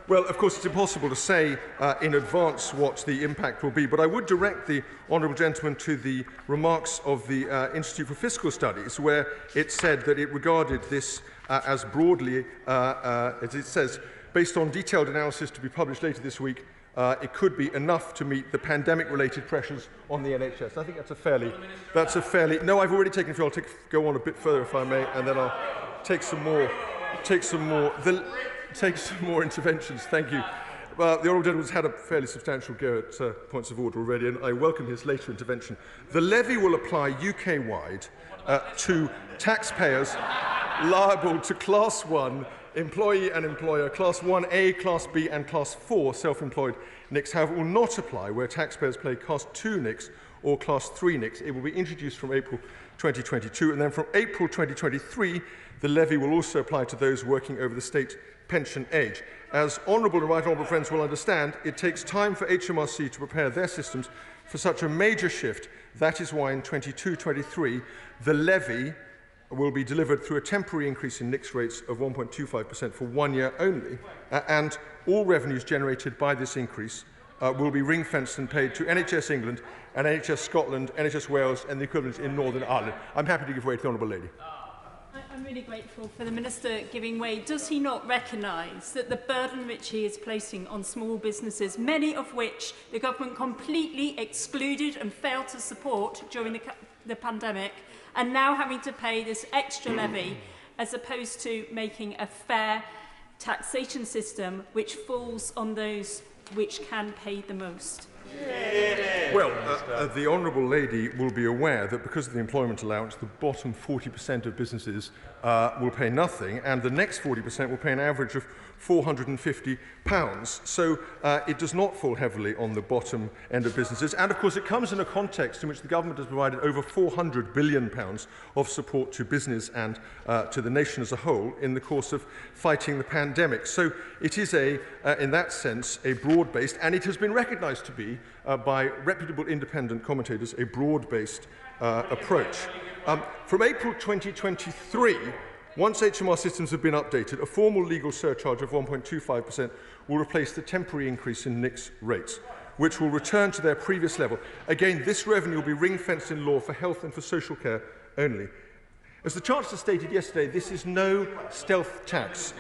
S14: Well, of course, it's impossible to say in advance what the impact will be, but I would direct the honourable gentleman to the remarks of the Institute for Fiscal Studies, where it said that it regarded this as broadly, as it says, based on detailed analysis to be published later this week, it could be enough to meet the pandemic-related pressures on the NHS. I think that's a fairly. No, I've already taken a few. I'll go on a bit further if I may, and then I'll take some more interventions. Thank you. The honourable gentleman's had a fairly substantial go at points of order already, and I welcome his later intervention. The levy will apply UK-wide to taxpayers liable to Class 1 employee and employer, Class 1A, Class B and Class 4 self-employed NICs, however, will not apply where taxpayers pay Class 2 NICs or Class 3 NICs. It will be introduced from April 2022, and then from April 2023, the levy will also apply to those working over the state pension age. As honourable and right honourable friends will understand, it takes time for HMRC to prepare their systems for such a major shift. That is why in 22-23, the levy will be delivered through a temporary increase in NICs rates of 1.25% for 1 year only, and all revenues generated by this increase will be ring-fenced and paid to NHS England and NHS Scotland, NHS Wales and the equivalents in Northern Ireland. I'm happy to give way to the honourable lady.
S23: I'm really grateful for the Minister giving way. Does he not recognise that the burden which he is placing on small businesses, many of which the government completely excluded and failed to support during the pandemic, and now having to pay this extra levy as opposed to making a fair taxation system which falls on those which can pay the most.
S14: Well, the Honourable Lady will be aware that because of the employment allowance, the bottom 40% of businesses will pay nothing, and the next 40% will pay an average of £450. So it does not fall heavily on the bottom end of businesses. And of course, it comes in a context in which the government has provided over £400 billion of support to business and to the nation as a whole in the course of fighting the pandemic. So it is, in that sense, a broad-based, and it has been recognised to be, by reputable independent commentators, a broad-based approach. From April 2023, once HMR systems have been updated, a formal legal surcharge of 1.25% will replace the temporary increase in NICS rates, which will return to their previous level. Again, this revenue will be ring-fenced in law for health and for social care only. As the Chancellor stated yesterday, this is no stealth tax.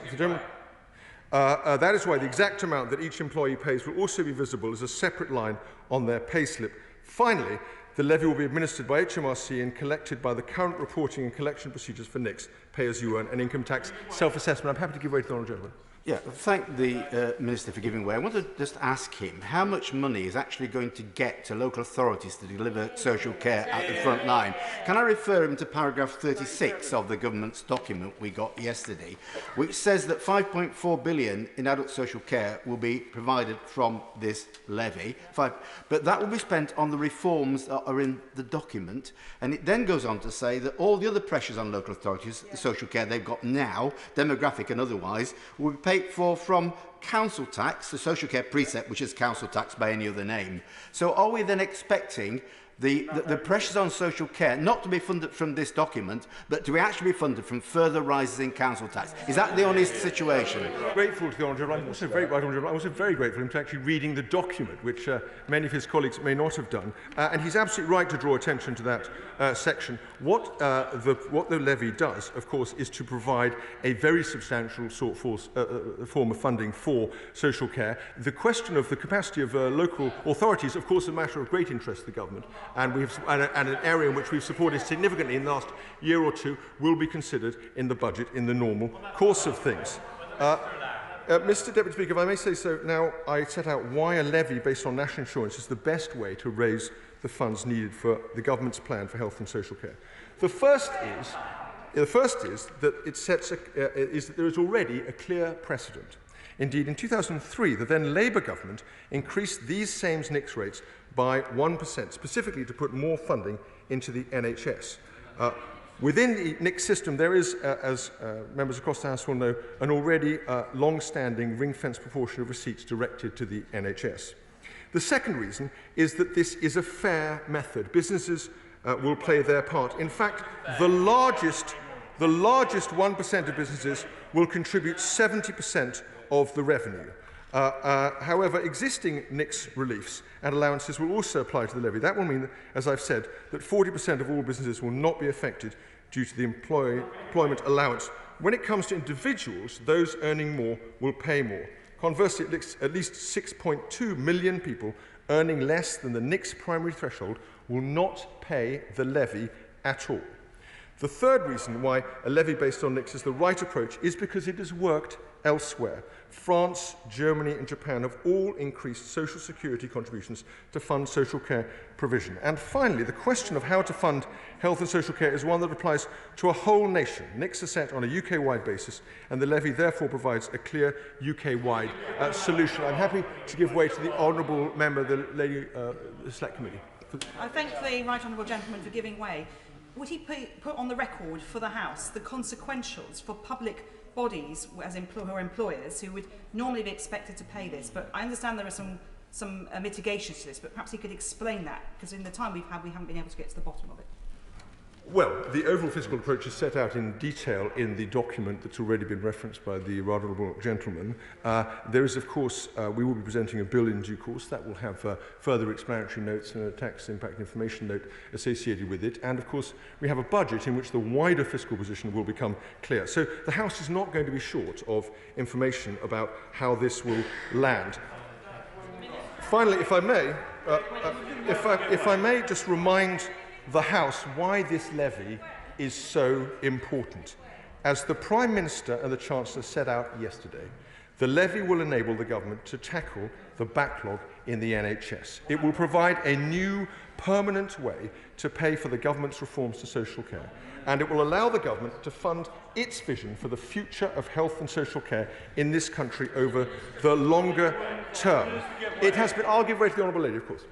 S14: That is why the exact amount that each employee pays will also be visible as a separate line on their payslip. Finally, the levy will be administered by HMRC and collected by the current reporting and collection procedures for NICS, pay-as-you-earn and income tax self-assessment. I'm happy to give way to the Honourable Gentleman.
S1: Yeah, thank the Minister for giving way. I want to just ask him how much money is actually going to get to local authorities to deliver social care at the front line. Can I refer him to paragraph 36 of the government's document we got yesterday, which says that 5.4 billion in adult social care will be provided from this levy, but that will be spent on the reforms that are in the document, and it then goes on to say that all the other pressures on local authorities, the social care they've got now, demographic and otherwise, will be paid for from council tax, the social care precept, which is council tax by any other name. So are we then expecting the pressures on social care not to be funded from this document, but to be actually be funded from further rises in council tax? Is that the honest situation?
S14: Grateful to the Honourable. I'm also very grateful for him to actually reading the document, which many of his colleagues may not have done. And he's absolutely right to draw attention to that section. What the levy does, of course, is to provide a very substantial form of funding for social care. The question of the capacity of local authorities, of course, is a matter of great interest to the government, and an area in which we've supported significantly in the last year or two will be considered in the budget in the normal course of things. Mr Deputy Speaker, if I may say so, now I set out why a levy based on national insurance is the best way to raise the funds needed for the government's plan for health and social care. The first is that it sets that there is already a clear precedent. Indeed, in 2003, the then Labour government increased these same NICS rates by 1%, specifically to put more funding into the NHS. Within the NICS system, there is, as members across the House will know, an already long-standing ring-fence proportion of receipts directed to the NHS. The second reason is that this is a fair method. Businesses will play their part. In fact, the largest 1% of businesses will contribute 70% of the revenue. However, existing NICS reliefs and allowances will also apply to the levy. That will mean, as I've said, that 40% of all businesses will not be affected due to the employment allowance. When it comes to individuals, those earning more will pay more. Conversely, at least 6.2 million people earning less than the NICS primary threshold will not pay the levy at all. The third reason why a levy based on NICS is the right approach is because it has worked elsewhere. France, Germany and Japan have all increased social security contributions to fund social care provision. And finally, the question of how to fund health and social care is one that applies to a whole nation. NICS are set on a UK-wide basis, and the levy therefore provides a clear UK-wide solution. I'm happy to give way to the honourable member of the Select Committee.
S10: I thank the right honourable gentleman for giving way. Would he put on the record for the House the consequentials for public bodies as employers who would normally be expected to pay this? But I understand there are some mitigations to this, but perhaps he could explain that, because in the time we've had, we haven't been able to get to the bottom of it.
S14: Well, the overall fiscal approach is set out in detail in the document that's already been referenced by the right honourable gentleman. There is, of course, we will be presenting a bill in due course that will have further explanatory notes and a tax impact information note associated with it. And, of course, we have a budget in which the wider fiscal position will become clear. So the House is not going to be short of information about how this will land. Finally, if I may just remind the House why this levy is so important. As the Prime Minister and the Chancellor set out yesterday, the levy will enable the government to tackle the backlog in the NHS. It will provide a new permanent way to pay for the government's reforms to social care, and it will allow the government to fund its vision for the future of health and social care in this country over the longer term. It has been... I'll give way to the Honourable Lady, of course.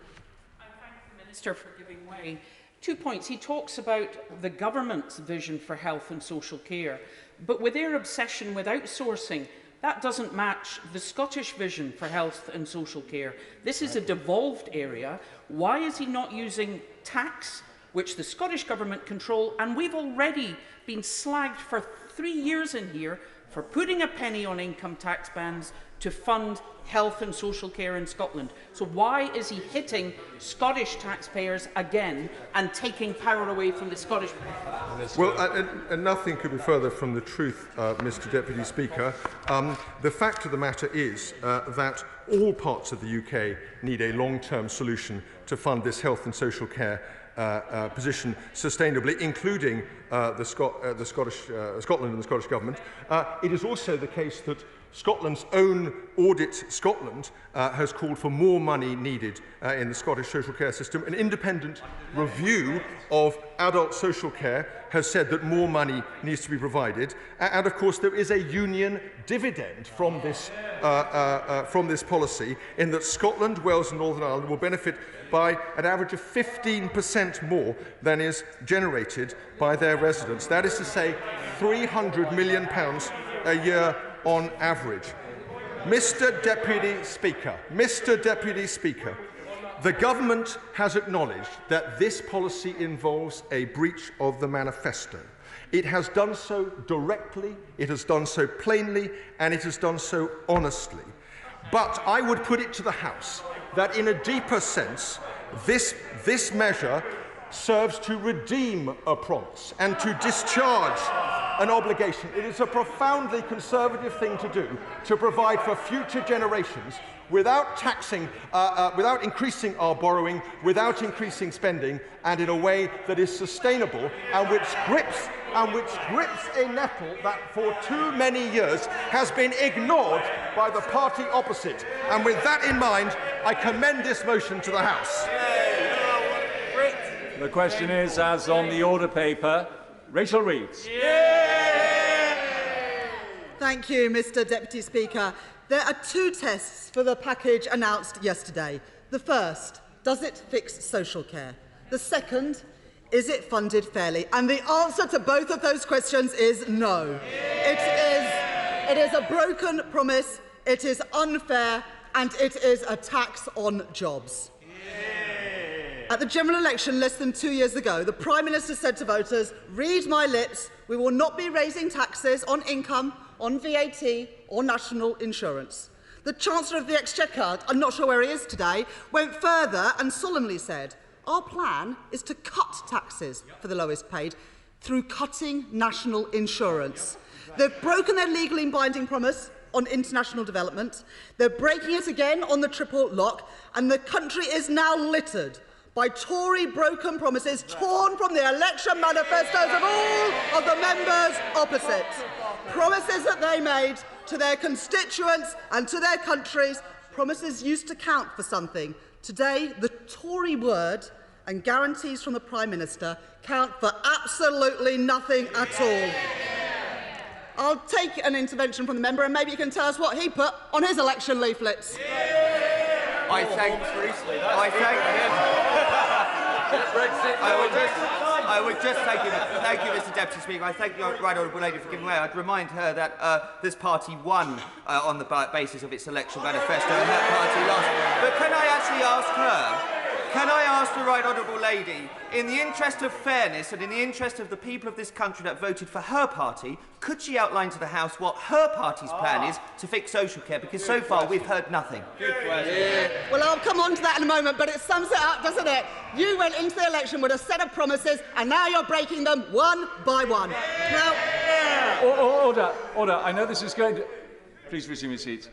S2: I thank the Minister for giving way. 2 points. He talks about the government's vision for health and social care, but with their obsession with outsourcing, that doesn't match the Scottish vision for health and social care. This is a devolved area. Why is he not using tax, which the Scottish Government control, and we've already been slagged for 3 years in here for putting a penny on income tax bands to fund health and social care in Scotland? So why is he hitting Scottish taxpayers again and taking power away from the Scottish people?
S14: Well, and nothing could be further from the truth, Mr Deputy Speaker. The fact of the matter is that all parts of the UK need a long-term solution to fund this health and social care position sustainably, including Scotland and the Scottish Government. It is also the case that Scotland's own Audit Scotland has called for more money needed in the Scottish social care system. An independent review of adult social care has said that more money needs to be provided. And of course, there is a union dividend from this policy, in that Scotland, Wales and Northern Ireland will benefit by an average of 15% more than is generated by their residents. That is to say, £300 million a year on average. Mr Deputy Speaker, the government has acknowledged that this policy involves a breach of the manifesto. It has done so directly, it has done so plainly, and it has done so honestly. But I would put it to the House that in a deeper sense, this measure serves to redeem APPROX and to discharge an obligation. It is a profoundly conservative thing to do, to provide for future generations without taxing, without increasing our borrowing, without increasing spending, and in a way that is sustainable and which grips a nettle that for too many years has been ignored by the party opposite. And with that in mind, I commend this motion to the House.
S11: The question is, as on the order paper, Rachel Reeves.
S17: Thank you, Mr Deputy Speaker. There are 2 tests for the package announced yesterday. The first, does it fix social care? The second, is it funded fairly? And the answer to both of those questions is no. It is a broken promise, it is unfair, and it is a tax on jobs. At the general election less than 2 years ago, the Prime Minister said to voters, read my lips, we will not be raising taxes on income, on VAT or national insurance. The Chancellor of the Exchequer, I'm not sure where he is today, went further and solemnly said, our plan is to cut taxes for the lowest paid through cutting national insurance. They've broken their legally binding promise on international development, they're breaking it again on the triple lock, and the country is now littered by Tory broken promises torn from the election manifestos of all of the members opposite. Promises that they made to their constituents and to their countries, promises used to count for something. Today, the Tory word and guarantees from the Prime Minister count for absolutely nothing at all. I'll take an intervention from the member and maybe you can tell us what he put on his election leaflets.
S18: I would just thank you, Mr Deputy Speaker. I thank the Right Honourable Lady for giving way. I'd remind her that this party won on the basis of its election manifesto and her party lost. But can I actually ask her, can I ask the Right Honourable Lady, in the interest of fairness and in the interest of the people of this country that voted for her party, could she outline to the House what her party's plan is to fix social care? Because so far we've heard nothing.
S17: Well, I'll come on to that in a moment, but it sums it up, doesn't it? You went into the election with a set of promises, and now you're breaking them one by one. Now,
S11: Order. I know this is going to... Please resume your seats.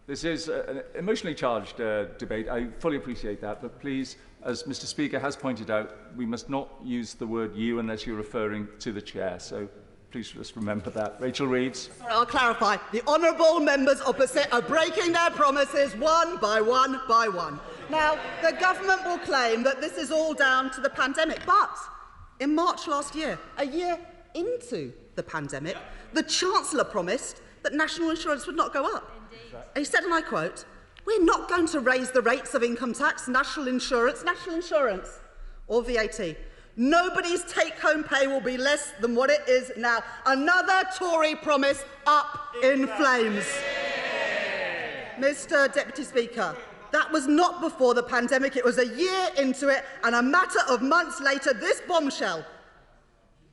S11: This is an emotionally charged debate. I fully appreciate that, but please, as Mr. Speaker has pointed out, we must not use the word you unless you're referring to the chair. So please just remember that. Rachel Reeves.
S17: I'll clarify. The honourable members opposite are breaking their promises one by one by one. Now, the government will claim that this is all down to the pandemic, but in March last year, a year into the pandemic, the Chancellor promised that national insurance would not go up. And he said, and I quote, "We're not going to raise the rates of income tax, national insurance, or VAT. Nobody's take-home pay will be less than what it is now." Another Tory promise up in flames. Mr. Deputy Speaker, that was not before the pandemic. It was a year into it, and a matter of months later, this bombshell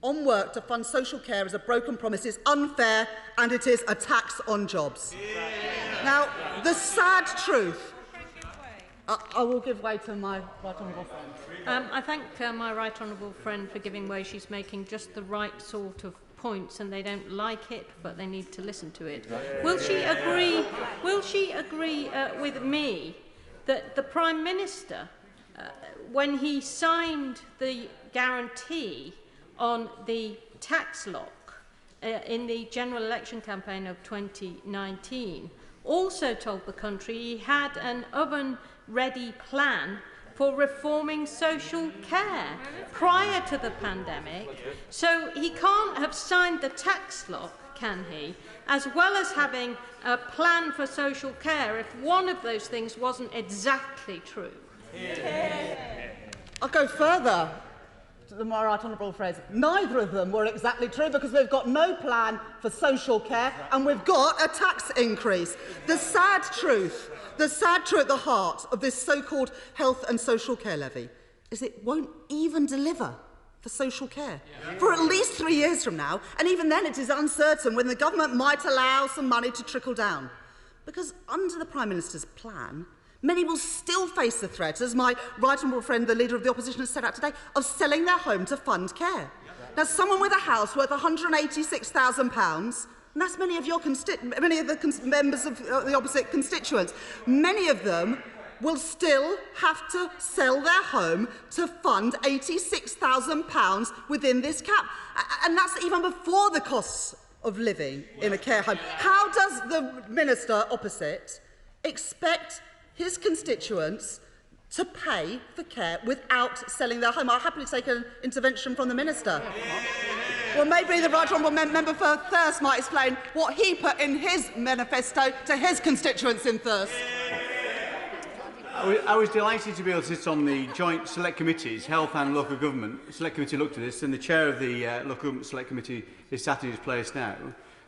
S17: on work to fund social care as a broken promise is unfair, and it is a tax on jobs. Now, the sad truth... I will give way to my right honourable friend.
S13: I thank my right honourable friend for giving way. She's making just the right sort of points, and they don't like it, but they need to listen to it. Will she agree? Will she agree with me that the Prime Minister, when he signed the guarantee on the tax lock in the general election campaign of 2019, also told the country he had an oven-ready plan for reforming social care prior to the pandemic? So he can't have signed the tax lock, can he, as well as having a plan for social care if one of those things wasn't exactly true?
S17: I'll go further to the more right honourable phrase. Neither of them were exactly true, because we've got no plan for social care and we've got a tax increase. The sad truth at the heart of this so-called health and social care levy is it won't even deliver for social care for at least 3 years from now, and even then it is uncertain when the government might allow some money to trickle down. Because under the Prime Minister's plan, many will still face the threat, as my right honourable friend, the Leader of the Opposition, has set out today, of selling their home to fund care. Now, someone with a house worth £186,000, and that's many of the members of the opposite constituents, many of them will still have to sell their home to fund £86,000 within this cap. And that's even before the costs of living in a care home. How does the Minister opposite expect his constituents to pay for care without selling their home? I'll happily take an intervention from the Minister. Well, maybe the right honourable member for Thirsk might explain what he put in his manifesto to his constituents in Thirsk.
S4: I was delighted to be able to sit on the joint select committees, Health and Local Government. The select committee looked at this, and the chair of the Local Government Select Committee is sat in his place now.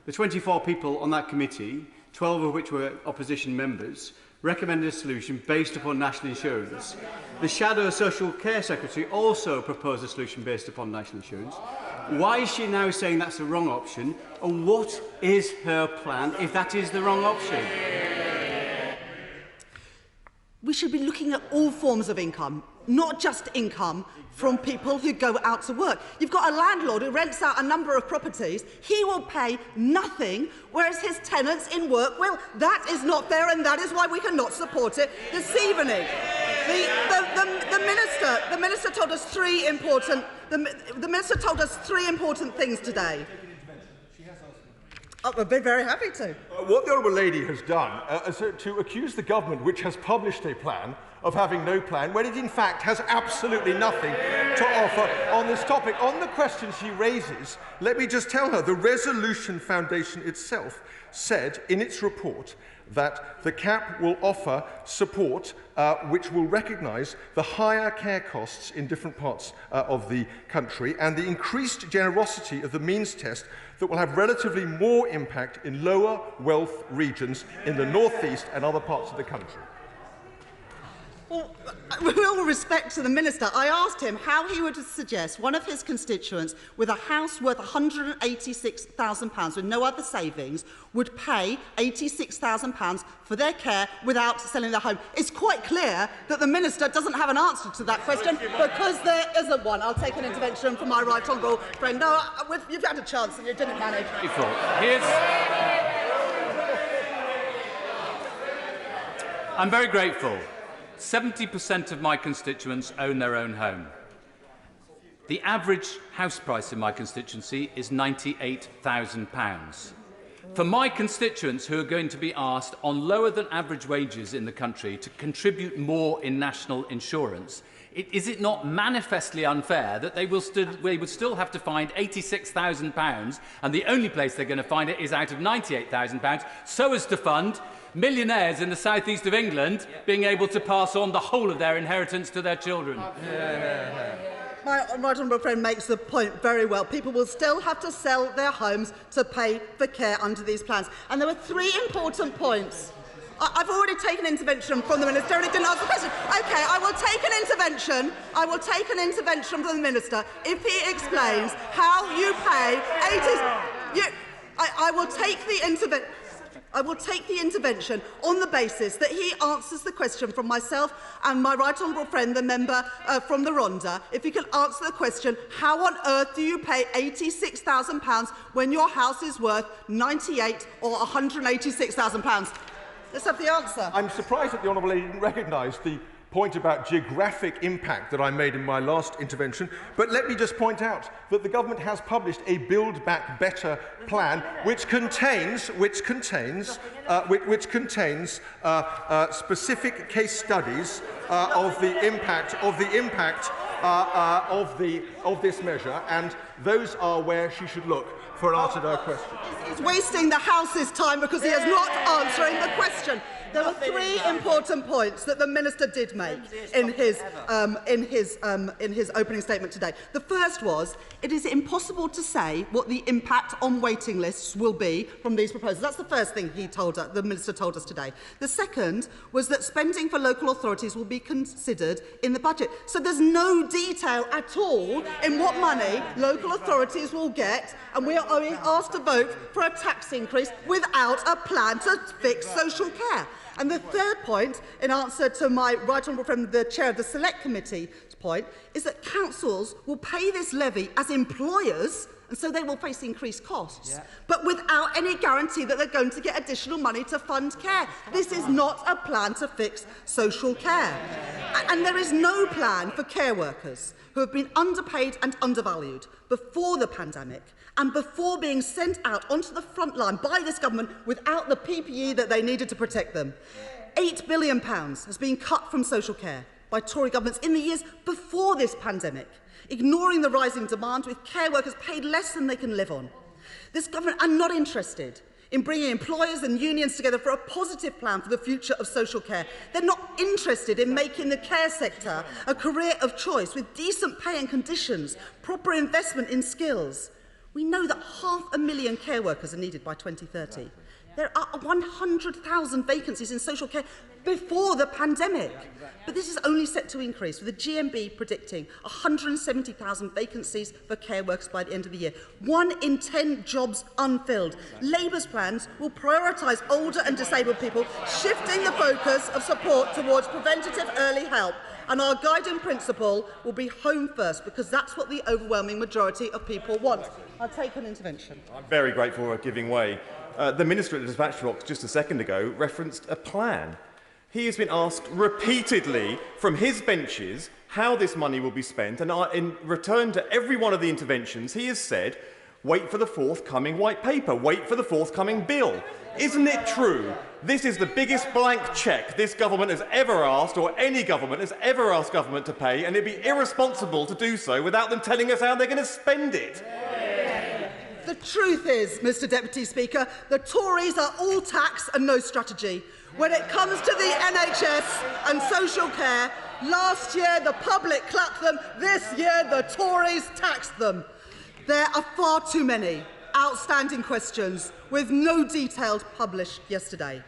S4: The 24 people on that committee, 12 of which were opposition members, recommended a solution based upon national insurance. The Shadow Social Care Secretary also proposed a solution based upon national insurance. Why is she now saying that's the wrong option? And what is her plan if that is the wrong option?
S17: We should be looking at all forms of income, not just income from people who go out to work. You've got a landlord who rents out a number of properties. He will pay nothing, whereas his tenants in work will. That is not fair, and that is why we cannot support it this evening. The minister told us three important. The minister told us three important things today. I'd be very happy to.
S14: What the Honourable Lady has done is to accuse the government, which has published a plan, of having no plan, when it in fact has absolutely nothing to offer on this topic. On the question she raises, let me just tell her, the Resolution Foundation itself said in its report that the cap will offer support which will recognise the higher care costs in different parts of the country and the increased generosity of the means test that will have relatively more impact in lower wealth regions in the North East and other parts of the country.
S17: Well, with all respect to the Minister, I asked him how he would suggest one of his constituents with a house worth £186,000 with no other savings would pay £86,000 for their care without selling their home. It's quite clear that the Minister doesn't have an answer to that question because there isn't one. I'll take an intervention from my right honourable friend. No, you've had a chance and you didn't manage.
S8: I'm very grateful. 70% of my constituents own their own home. The average house price in my constituency is £98,000. For my constituents who are going to be asked on lower than average wages in the country to contribute more in national insurance, is it not manifestly unfair that they would still have to find £86,000 and the only place they're going to find it is out of £98,000 so as to fund millionaires in the southeast of England being able to pass on the whole of their inheritance to their children?
S17: My right honourable friend makes the point very well. People will still have to sell their homes to pay for care under these plans. And there were three important points. I've already taken intervention from the Minister and he didn't answer the question. OK, I will take an intervention. I will take an intervention from the Minister if he explains how you pay 80... I will take the intervention. I will take the intervention on the basis that he answers the question from myself and my right honourable friend, the member from the Rhondda. If he can answer the question, how on earth do you pay £86,000 when your house is worth £98,000 or £186,000? Let's have the answer.
S14: I'm surprised that the Honourable Lady didn't recognise the point about geographic impact that I made in my last intervention, but let me just point out that the government has published a Build Back Better plan which contains specific case studies of the impact of this measure, and those are where she should look for an answer to her question.
S17: He's wasting the House's time because he is not answering the question. There were three important points that the Minister did make in his opening statement today. The first was, it is impossible to say what the impact on waiting lists will be from these proposals. That's the first thing the Minister told us today. The second was that spending for local authorities will be considered in the budget. So there's no detail at all in what money local authorities will get, and we are being asked to vote for a tax increase without a plan to fix social care. And the third point, in answer to my right honourable friend, the chair of the Select Committee's point, is that councils will pay this levy as employers, and so they will face increased costs, but without any guarantee that they're going to get additional money to fund care. This is not a plan to fix social care. And there is no plan for care workers who have been underpaid and undervalued before the pandemic and before being sent out onto the front line by this government without the PPE that they needed to protect them. £8 billion has been cut from social care by Tory governments in the years before this pandemic, ignoring the rising demand with care workers paid less than they can live on. This government are not interested in bringing employers and unions together for a positive plan for the future of social care. They're not interested in making the care sector a career of choice with decent pay and conditions, proper investment in skills. We know that 500,000 care workers are needed by 2030. There are 100,000 vacancies in social care before the pandemic. But this is only set to increase, with the GMB predicting 170,000 vacancies for care workers by the end of the year. 1 in 10 jobs unfilled. Labour's plans will prioritise older and disabled people, shifting the focus of support towards preventative early help. And our guiding principle will be home first, because that's what the overwhelming majority of people want. I'll take an intervention.
S5: I'm very grateful for giving way. The Minister at the APPROX just a second ago referenced a plan. He has been asked repeatedly from his benches how this money will be spent, and in return to every one of the interventions, he has said, wait for the forthcoming white paper, wait for the forthcoming bill. Isn't it true? This is the biggest blank cheque this government has ever asked, or any government has ever asked government to pay, and it'd be irresponsible to do so without them telling us how they're going to spend it.
S17: The truth is, Mr Deputy Speaker, the Tories are all tax and no strategy. When it comes to the NHS and social care, last year the public clapped them, this year the Tories taxed them. There are far too many outstanding questions with no details published yesterday.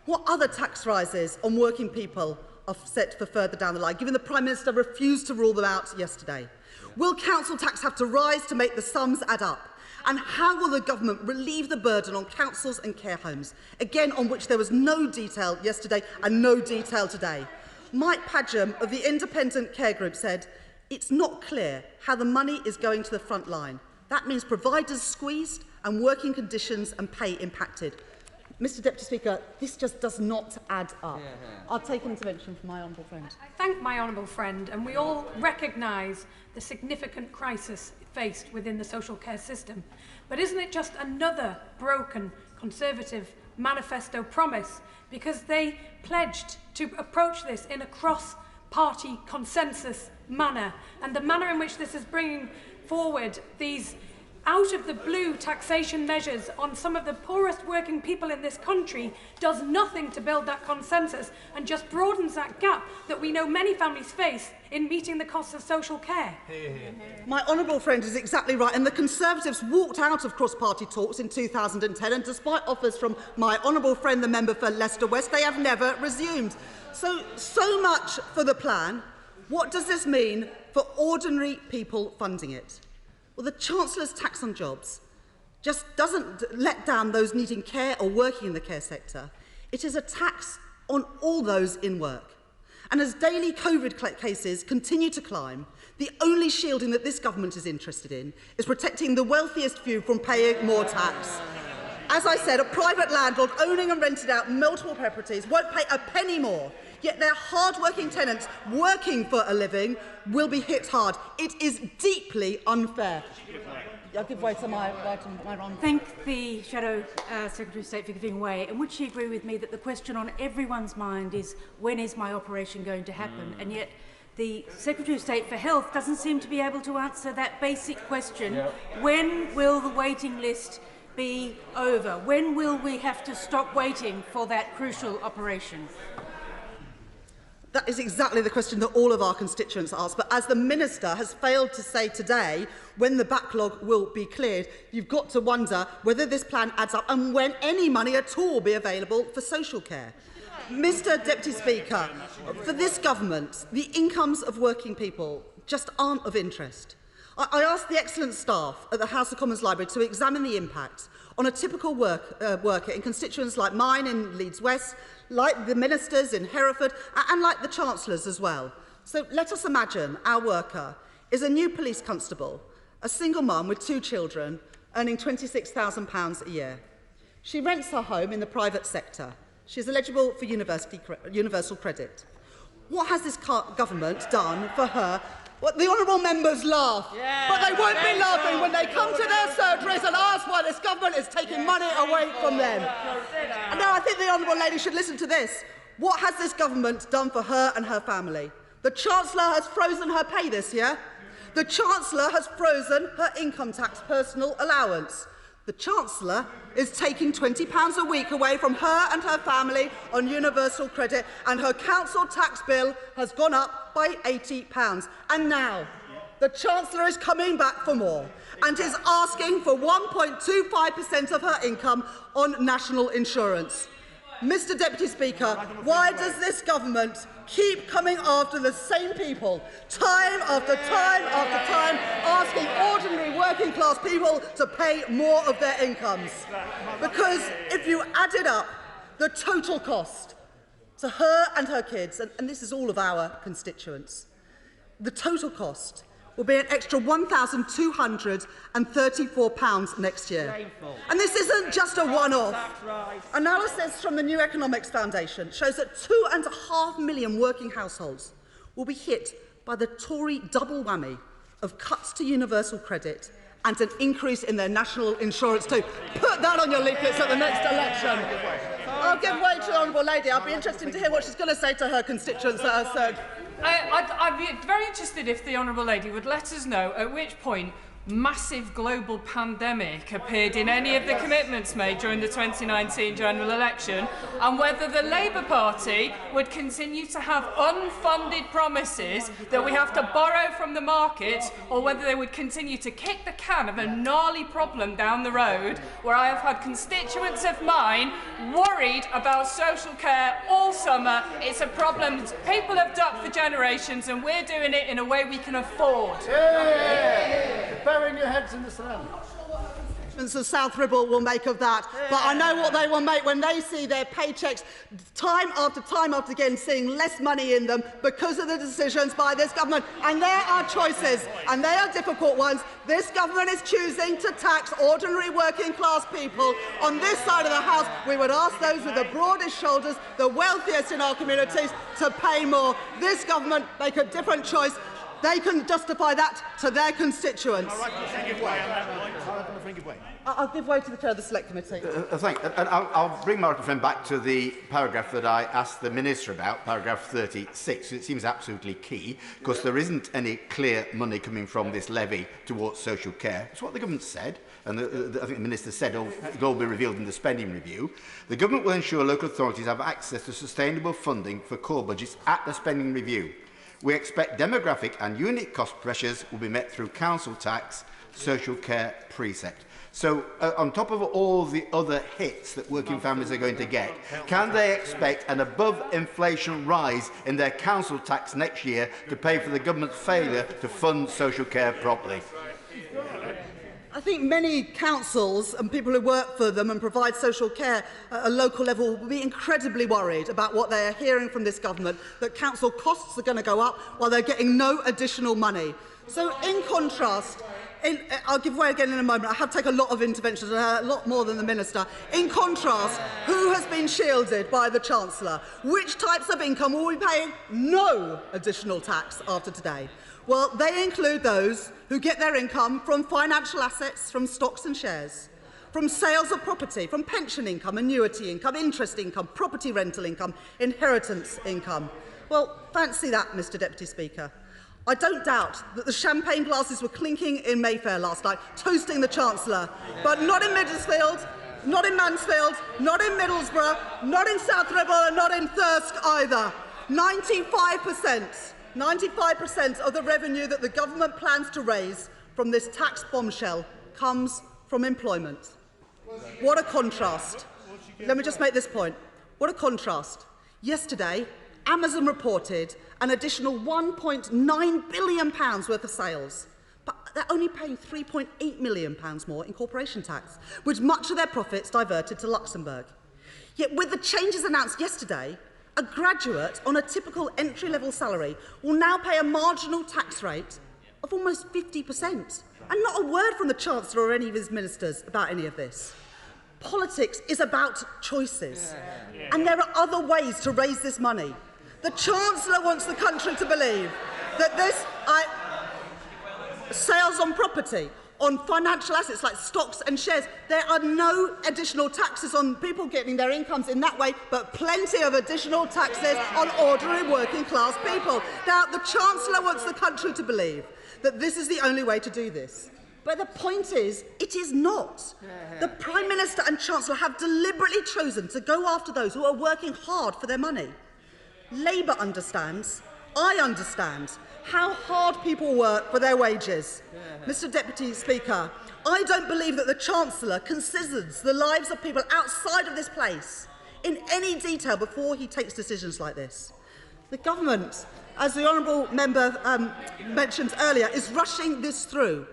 S17: What other tax rises on working people are set for further down the line, given the Prime Minister refused to rule them out yesterday? Will council tax have to rise to make the sums add up? And how will the government relieve the burden on councils and care homes, again on which there was no detail yesterday and no detail today? Mike Padgham of the Independent Care Group said, it's not clear how the money is going to the front line. That means providers squeezed and working conditions and pay impacted. Mr Deputy Speaker, this just does not add up. I'll take an intervention from my honourable friend.
S6: I thank my honourable friend, and we all recognise the significant crisis faced within the social care system. But isn't it just another broken Conservative manifesto promise? Because they pledged to approach this in a cross-party consensus manner, and the manner in which this is bringing forward these out-of-the-blue taxation measures on some of the poorest working people in this country does nothing to build that consensus and just broadens that gap that we know many families face in meeting the costs of social care.
S17: My honourable friend is exactly right, and the Conservatives walked out of cross-party talks in 2010, and despite offers from my honourable friend, the member for Leicester West, they have never resumed. So much for the plan. What does this mean for ordinary people funding it? Well, the Chancellor's tax on jobs just doesn't let down those needing care or working in the care sector. It is a tax on all those in work. And as daily COVID cases continue to climb, the only shielding that this government is interested in is protecting the wealthiest few from paying more tax. As I said, a private landlord owning and rented out multiple properties won't pay a penny more, yet their hard-working tenants working for a living will be hit hard. It is deeply unfair. I'll give way to my Ron.
S16: Thank the Shadow Secretary of State for giving way. And would she agree with me that the question on everyone's mind is, when is my operation going to happen? And yet the Secretary of State for Health doesn't seem to be able to answer that basic question. When will the waiting list be over? When will we have to stop waiting for that crucial operation?
S17: That is exactly the question that all of our constituents ask. But as the Minister has failed to say today when the backlog will be cleared, you've got to wonder whether this plan adds up and when any money at all will be available for social care. Mr Deputy Speaker, for this government, the incomes of working people just aren't of interest. I asked the excellent staff at the House of Commons Library to examine the impact on a typical worker in constituents like mine in Leeds West, like the ministers in Hereford, and like the chancellors as well. So let us imagine our worker is a new police constable, a single mum with 2 children, earning £26,000 a year. She rents her home in the private sector. She is eligible for universal credit. What has this government done for her? Well, the honourable members laugh, but they won't be laughing when they come to their surgeries and ask why this government is taking money away from them. And now I think the honourable lady should listen to this. What has this government done for her and her family? The Chancellor has frozen her pay this year. The Chancellor has frozen her income tax personal allowance. The Chancellor is taking £20 a week away from her and her family on universal credit, and her council tax bill has gone up by £80. And now the Chancellor is coming back for more and is asking for 1.25% of her income on national insurance. Mr Deputy Speaker, why does this government keep coming after the same people, time after time after time, asking ordinary working class people to pay more of their incomes? Because if you added up the total cost to her and her kids, and this is all of our constituents, the total cost will be an extra £1,234 next year. Shameful. And this isn't just a one-off. Analysis from the New Economics Foundation shows that 2.5 million working households will be hit by the Tory double whammy of cuts to universal credit and an increase in their national insurance too. Put that on your leaflets at the next election. I'll give way to the honourable lady. I'll be interested to hear what she's going to say to her constituents that have said.
S2: I'd be very interested if the honourable lady would let us know at which point massive global pandemic appeared in any of the commitments made during the 2019 general election, and whether the Labour Party would continue to have unfunded promises that we have to borrow from the market, or whether they would continue to kick the can of a gnarly problem down the road, where I have had constituents of mine worried about social care all summer. It's a problem people have ducked for generations, and we're doing it in a way we can afford.
S19: Burying your heads in the sand.
S17: residents of South Ribble will make of that. But I know what they will make when they see their paychecks time after again seeing less money in them because of the decisions by this government. And there are choices, and they are difficult ones. This government is choosing to tax ordinary working class people. On this side of the House, we would ask those with the broadest shoulders, the wealthiest in our communities, to pay more. This government make a different choice. They can justify that to their constituents. I'll give way to the Chair of the Select Committee.
S1: And I'll bring my friend back to the paragraph that I asked the Minister about, paragraph 36. It seems absolutely key, because there isn't any clear money coming from this levy towards social care. It's what the government said, and I think the Minister said it'll all be revealed in the spending review. The government will ensure local authorities have access to sustainable funding for core budgets at the spending review. We expect demographic and unit cost pressures will be met through council tax, social care precept. So, on top of all the other hits that working families are going to get, can they expect an above-inflation rise in their council tax next year to pay for the government's failure to fund social care properly?
S17: I think many councils and people who work for them and provide social care at a local level will be incredibly worried about what they are hearing from this government, that council costs are going to go up while they're getting no additional money. So in contrast, I'll give way again in a moment. I have taken a lot of interventions, a lot more than the Minister. In contrast, who has been shielded by the Chancellor? Which types of income will be paying no additional tax after today? Well, they include those who get their income from financial assets, from stocks and shares, from sales of property, from pension income, annuity income, interest income, property rental income, inheritance income. Well, fancy that, Mr Deputy Speaker. I don't doubt that the champagne glasses were clinking in Mayfair last night, toasting the Chancellor, but not in Middlesfield, not in Mansfield, not in Middlesbrough, not in South Ribble, and not in Thirsk either. 95% of the revenue that the government plans to raise from this tax bombshell comes from employment. What a contrast. Let me just make this point. What a contrast. Yesterday, Amazon reported an additional £1.9 billion worth of sales, but they're only paying £3.8 million more in corporation tax, with much of their profits diverted to Luxembourg. Yet with the changes announced yesterday, a graduate on a typical entry-level salary will now pay a marginal tax rate of almost 50%. And not a word from the Chancellor or any of his ministers about any of this. Politics is about choices. And there are other ways to raise this money. The Chancellor wants the country to believe that this sales on property, on financial assets like stocks and shares, there are no additional taxes on people getting their incomes in that way, but plenty of additional taxes on ordinary working class people. Now, the Chancellor wants the country to believe that this is the only way to do this. But the point is, it is not. The Prime Minister and Chancellor have deliberately chosen to go after those who are working hard for their money. Labour understands, I understand, how hard people work for their wages. Mr Deputy Speaker, I don't believe that the Chancellor considers the lives of people outside of this place in any detail before he takes decisions like this. The government, as the honourable member mentioned earlier, is rushing this through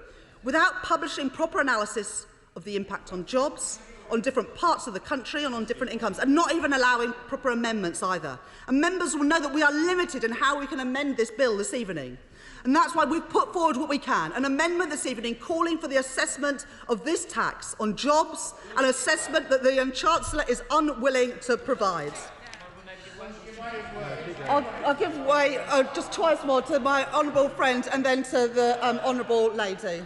S17: without publishing proper analysis of the impact on jobs, on different parts of the country and on different incomes, and not even allowing proper amendments either. And members will know that we are limited in how we can amend this bill this evening. And that's why we've put forward what we can, an amendment this evening calling for the assessment of this tax on jobs, an assessment that the Chancellor is unwilling to provide. I'll give way just twice more to my honourable friend and then to the honourable lady.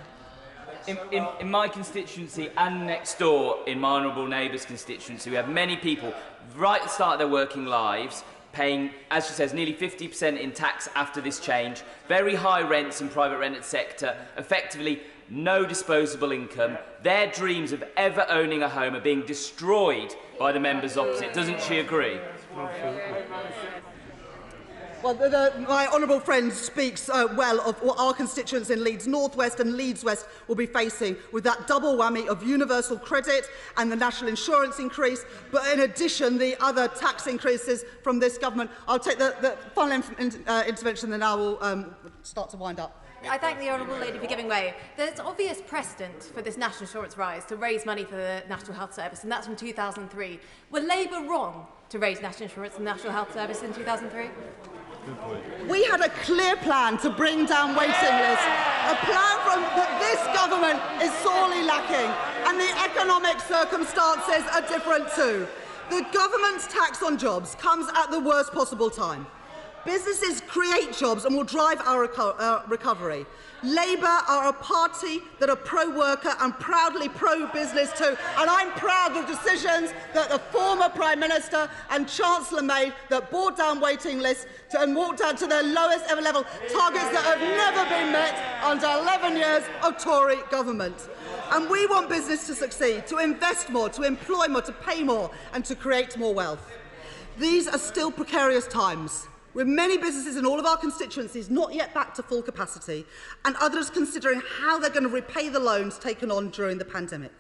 S9: In my constituency and next door in my honourable neighbour's constituency, we have many people right at the start of their working lives paying, as she says, nearly 50% in tax after this change, very high rents in private rented sector, effectively no disposable income. Their dreams of ever owning a home are being destroyed by the members opposite. Doesn't she agree?
S17: Well, my honourable friend speaks well of what our constituents in Leeds North West and Leeds West will be facing with that double whammy of universal credit and the national insurance increase, but in addition the other tax increases from this government. I'll take the final intervention, then I will start to wind up.
S3: I thank the Honourable Lady for giving way. There's obvious precedent for this national insurance rise to raise money for the National Health Service, and that's from 2003. Were Labour wrong to raise national insurance and National Health Service in 2003?
S17: We had a clear plan to bring down waiting lists, a plan that this government is sorely lacking, and the economic circumstances are different too. The government's tax on jobs comes at the worst possible time. Businesses create jobs and will drive our recovery. Labour are a party that are pro-worker and proudly pro-business too, and I'm proud of decisions that the former Prime Minister and Chancellor made that brought down waiting lists and walked down to their lowest ever level, targets that have never been met under 11 years of Tory government. And we want business to succeed, to invest more, to employ more, to pay more and to create more wealth. These are still precarious times, with many businesses in all of our constituencies not yet back to full capacity, and others considering how they're going to repay the loans taken on during the pandemic.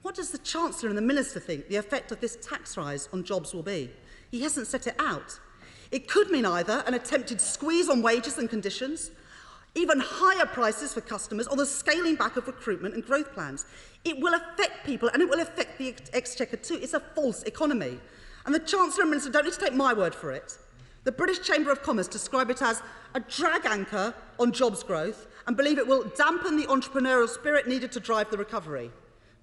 S17: What does the Chancellor and the Minister think the effect of this tax rise on jobs will be? He hasn't set it out. It could mean either an attempted squeeze on wages and conditions, even higher prices for customers, or the scaling back of recruitment and growth plans. It will affect people, and it will affect the Exchequer too. It's a false economy. And the Chancellor and Minister don't need to take my word for it. The British Chamber of Commerce describe it as a drag anchor on jobs growth and believe it will dampen the entrepreneurial spirit needed to drive the recovery.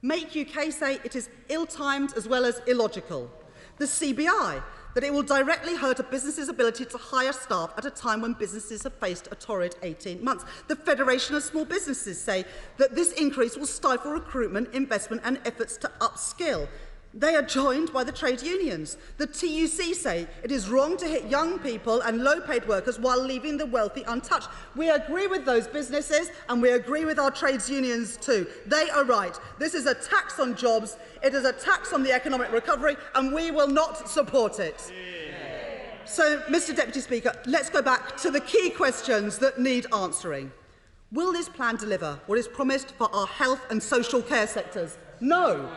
S17: Make UK say it is ill-timed as well as illogical. The CBI, that it will directly hurt a business's ability to hire staff at a time when businesses have faced a torrid 18 months. The Federation of Small Businesses say that this increase will stifle recruitment, investment and efforts to upskill. They are joined by the trade unions. The TUC say it is wrong to hit young people and low-paid workers while leaving the wealthy untouched. We agree with those businesses and we agree with our trades unions too. They are right. This is a tax on jobs, it is a tax on the economic recovery, and we will not support it. So, Mr Deputy Speaker, let's go back to the key questions that need answering. Will this plan deliver what is promised for our health and social care sectors? No.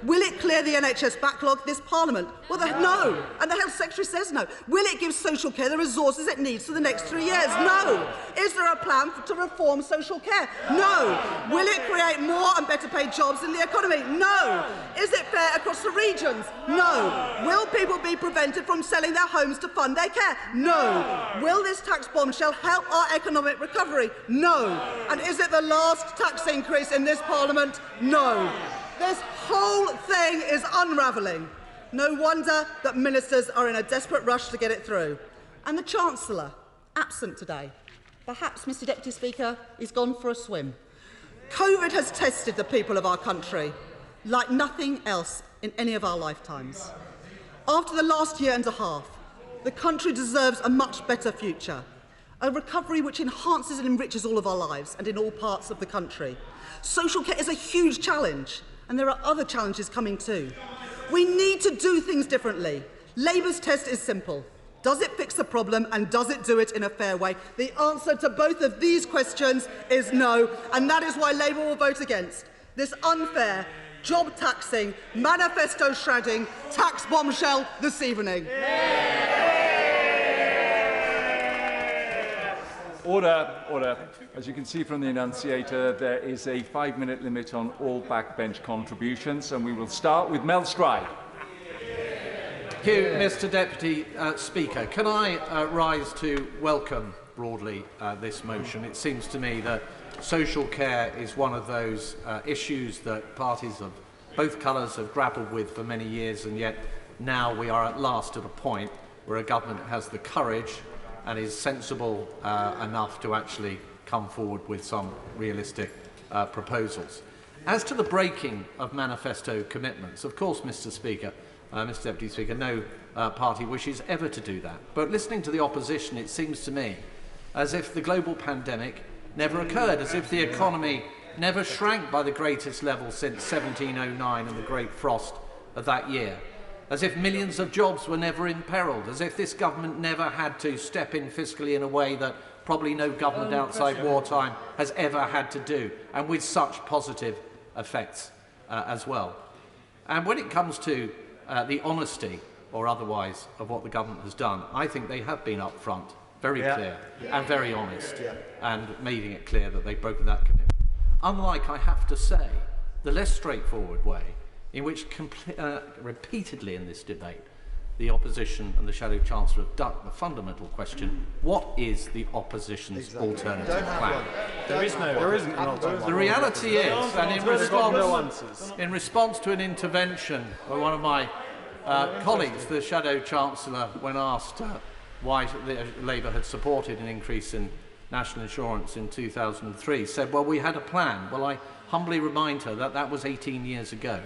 S17: Will it clear the NHS backlog this Parliament? Well, no. And the Health Secretary says no. Will it give social care the resources it needs for the next 3 years? No. Is there a plan to reform social care? No. Will it create more and better paid jobs in the economy? No. Is it fair across the regions? No. Will people be prevented from selling their homes to fund their care? No. Will this tax bombshell help our economic recovery? No. And is it the last tax increase in this Parliament? No. This whole thing is unravelling. No wonder that ministers are in a desperate rush to get it through. And the Chancellor, absent today. Perhaps, Mr Deputy Speaker, he's gone for a swim. COVID has tested the people of our country like nothing else in any of our lifetimes. After the last year and a half, the country deserves a much better future, a recovery which enhances and enriches all of our lives and in all parts of the country. Social care is a huge challenge, and there are other challenges coming too. We need to do things differently. Labour's test is simple. Does it fix the problem and does it do it in a fair way? The answer to both of these questions is no, and that is why Labour will vote against this unfair, job-taxing, manifesto-shredding tax bombshell this evening.
S11: Order, order. As you can see from the enunciator, there is a 5-minute limit on all backbench contributions, and we will start with Mel Stride.
S19: Thank you, Mr Deputy Speaker. Can I rise to welcome broadly this motion? It seems to me that social care is one of those issues that parties of both colours have grappled with for many years, and yet now we are at last at a point where a government has the courage and is sensible enough to actually come forward with some realistic proposals. As to the breaking of manifesto commitments, of course, Mr Speaker, Mr Deputy Speaker, no party wishes ever to do that. But listening to the opposition, it seems to me as if the global pandemic never occurred, as if the economy never shrank by the greatest level since 1709 and the Great Frost of that year, as if millions of jobs were never imperilled, as if this government never had to step in fiscally in a way that probably no government outside wartime has ever had to do, and with such positive effects as well. And when it comes to the honesty or otherwise of what the government has done, I think they have been upfront very clear and very honest, and making it clear that they've broken that commitment. Unlike, I have to say, the less straightforward way in which repeatedly in this debate the opposition and the Shadow Chancellor have ducked the fundamental question: what is the opposition's alternative plan?
S5: There isn't an alternative.
S19: The reality is, and in response to an intervention by one of my colleagues, the Shadow Chancellor, when asked why Labour had supported an increase in national insurance in 2003, said, well, we had a plan. Well, I humbly remind her that that was 18 years ago.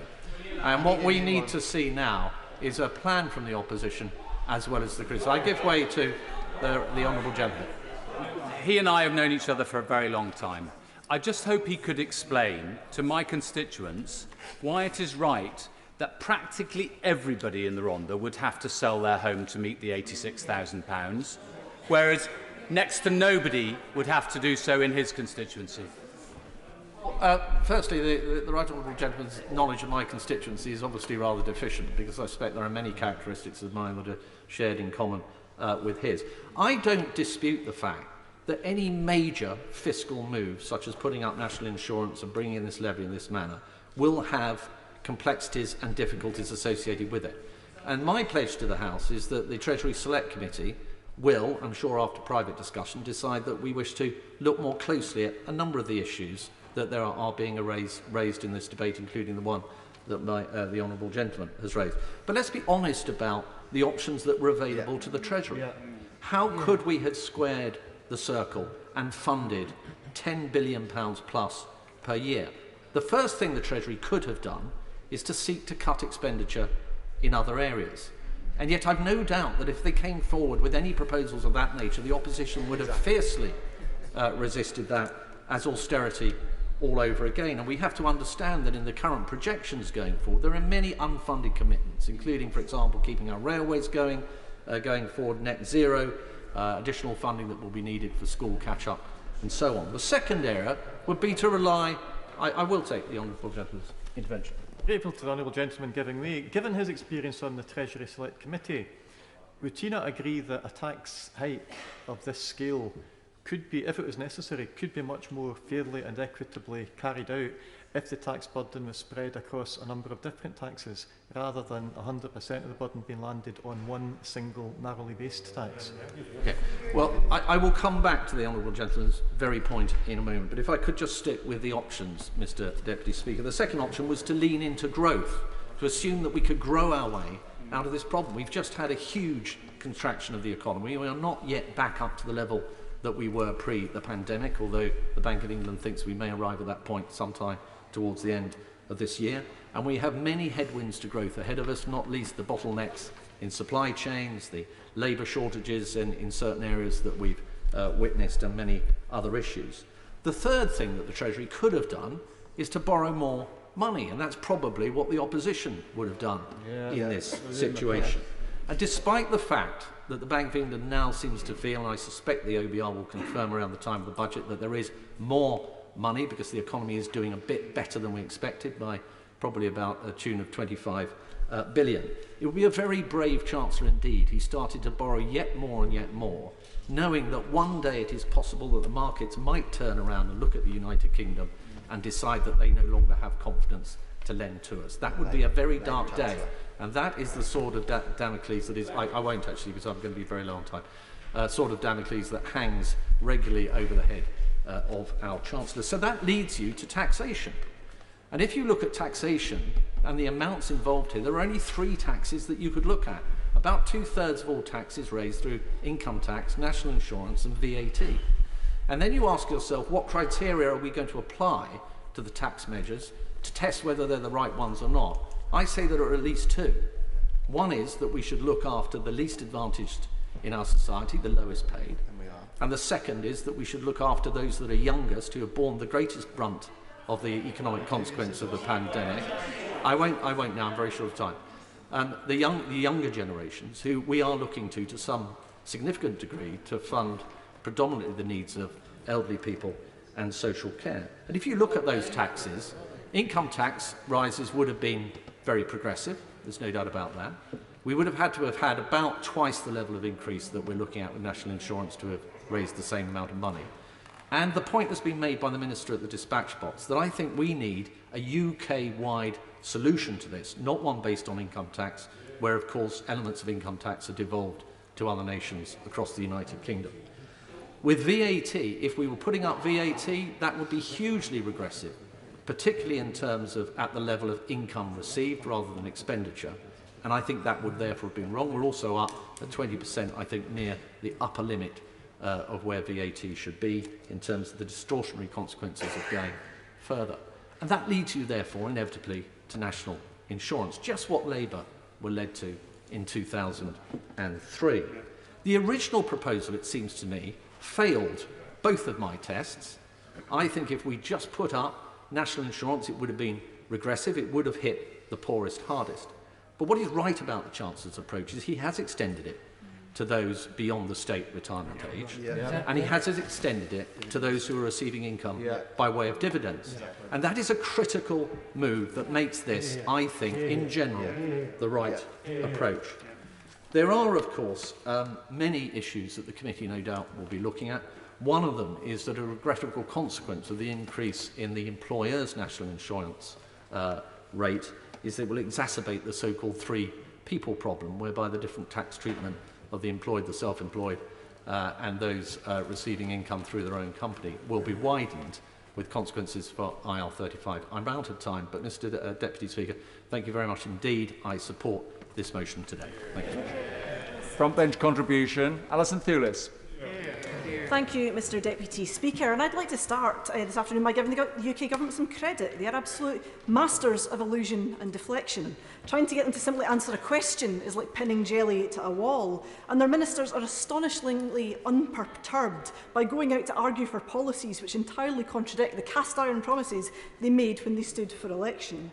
S19: And what we need to see now is a plan from the opposition as well as the criticism. I give way to the honourable gentleman.
S8: He and I have known each other for a very long time. I just hope he could explain to my constituents why it is right that practically everybody in the Rhondda would have to sell their home to meet the £86,000, whereas next to nobody would have to do so in his constituency.
S19: Firstly, the right honourable gentleman's knowledge of my constituency is obviously rather deficient, because I suspect there are many characteristics of mine that are shared in common with his. I don't dispute the fact that any major fiscal move, such as putting up national insurance and bringing in this levy in this manner, will have complexities and difficulties associated with it. And my pledge to the House is that the Treasury Select Committee will, I'm sure after private discussion, decide that we wish to look more closely at a number of the issues that there are being raised in this debate, including the one that the honourable gentleman has raised. But let's be honest about the options that were available to the Treasury. How could we have squared the circle and funded £10 billion plus per year? The first thing the Treasury could have done is to seek to cut expenditure in other areas. And yet I've no doubt that if they came forward with any proposals of that nature, the opposition would have fiercely resisted that as austerity all over again. And we have to understand that in the current projections going forward, there are many unfunded commitments, including, for example, keeping our railways going forward, net zero, additional funding that will be needed for school catch-up, and so on. The second area would be to rely... I will take the honourable gentleman's intervention.
S5: Grateful to the honourable gentleman giving way. Given his experience on the Treasury Select Committee, would he not agree that a tax hike of this scale could be, if it was necessary, could be much more fairly and equitably carried out if the tax burden was spread across a number of different taxes, rather than 100% of the burden being landed on one single narrowly based tax?
S19: Okay. Well, I will come back to the honourable gentleman's very point in a moment, but if I could just stick with the options, Mr Deputy Speaker. The second option was to lean into growth, to assume that we could grow our way out of this problem. We've just had a huge contraction of the economy. We are not yet back up to the level that we were pre the pandemic, although the Bank of England thinks we may arrive at that point sometime towards the end of this year. And we have many headwinds to growth ahead of us, not least the bottlenecks in supply chains, the labour shortages in certain areas that we've witnessed, and many other issues. The third thing that the Treasury could have done is to borrow more money, and that's probably what the opposition would have done in this situation. And despite the fact that the Bank of England now seems to feel, and I suspect the OBR will confirm around the time of the budget, that there is more money because the economy is doing a bit better than we expected, by probably about a tune of 25 billion. It would be a very brave Chancellor indeed. He started to borrow yet more and yet more, knowing that one day it is possible that the markets might turn around and look at the United Kingdom and decide that they no longer have confidence to lend to us. That would be a very dark day, and that is the sword of Damocles that is... I won't actually, because I'm going to be very low on time. Sword of Damocles that hangs regularly over the head of our Chancellor. So that leads you to taxation. And if you look at taxation and the amounts involved here, there are only 3 taxes that you could look at. About 2/3 of all taxes raised through income tax, national insurance and VAT. And then you ask yourself, what criteria are we going to apply to the tax measures to test whether they're the right ones or not? I say there are at least 2. One is that we should look after the least advantaged in our society, the lowest paid. And the second is that we should look after those that are youngest, who have borne the greatest brunt of the economic consequence of the pandemic. I won't now, I'm very short of time. The younger generations, who we are looking to some significant degree, to fund predominantly the needs of elderly people and social care. And if you look at those taxes, income tax rises would have been very progressive, there's no doubt about that. we would have had about twice the level of increase that we're looking at with national insurance to have raised the same amount of money. And the point has been made by the Minister at the dispatch box that I think we need a UK-wide solution to this, not one based on income tax, where, of course, elements of income tax are devolved to other nations across the United Kingdom. With VAT, if we were putting up VAT, that would be hugely regressive, particularly in terms of at the level of income received rather than expenditure. And I think that would therefore have been wrong. We're also up at 20%, I think, near the upper limit of where VAT should be in terms of the distortionary consequences of going further. And that leads you, therefore, inevitably to national insurance, just what Labour were led to in 2003. The original proposal, it seems to me, failed both of my tests. I think if we just put up national insurance, it would have been regressive. It would have hit the poorest hardest. But what is right about the Chancellor's approach is he has extended it to those beyond the state retirement age, and he has extended it to those who are receiving income by way of dividends. And that is a critical move that makes this, I think, in general, the right approach. There are, of course, many issues that the committee no doubt will be looking at. One of them is that a regrettable consequence of the increase in the employer's national insurance rate is that it will exacerbate the so-called three people problem, whereby the different tax treatment of the employed, the self-employed, and those receiving income through their own company will be widened with consequences for IR35. I'm out of time, but Mr. Deputy Speaker, thank you very much indeed. I support this motion today. Thank you.
S11: Front bench contribution, Alison Thewlis.
S7: Thank you, Mr Deputy Speaker. And I'd like to start this afternoon by giving the UK Government some credit. They are absolute masters of illusion and deflection. Trying to get them to simply answer a question is like pinning jelly to a wall. And their ministers are astonishingly unperturbed by going out to argue for policies which entirely contradict the cast-iron promises they made when they stood for election.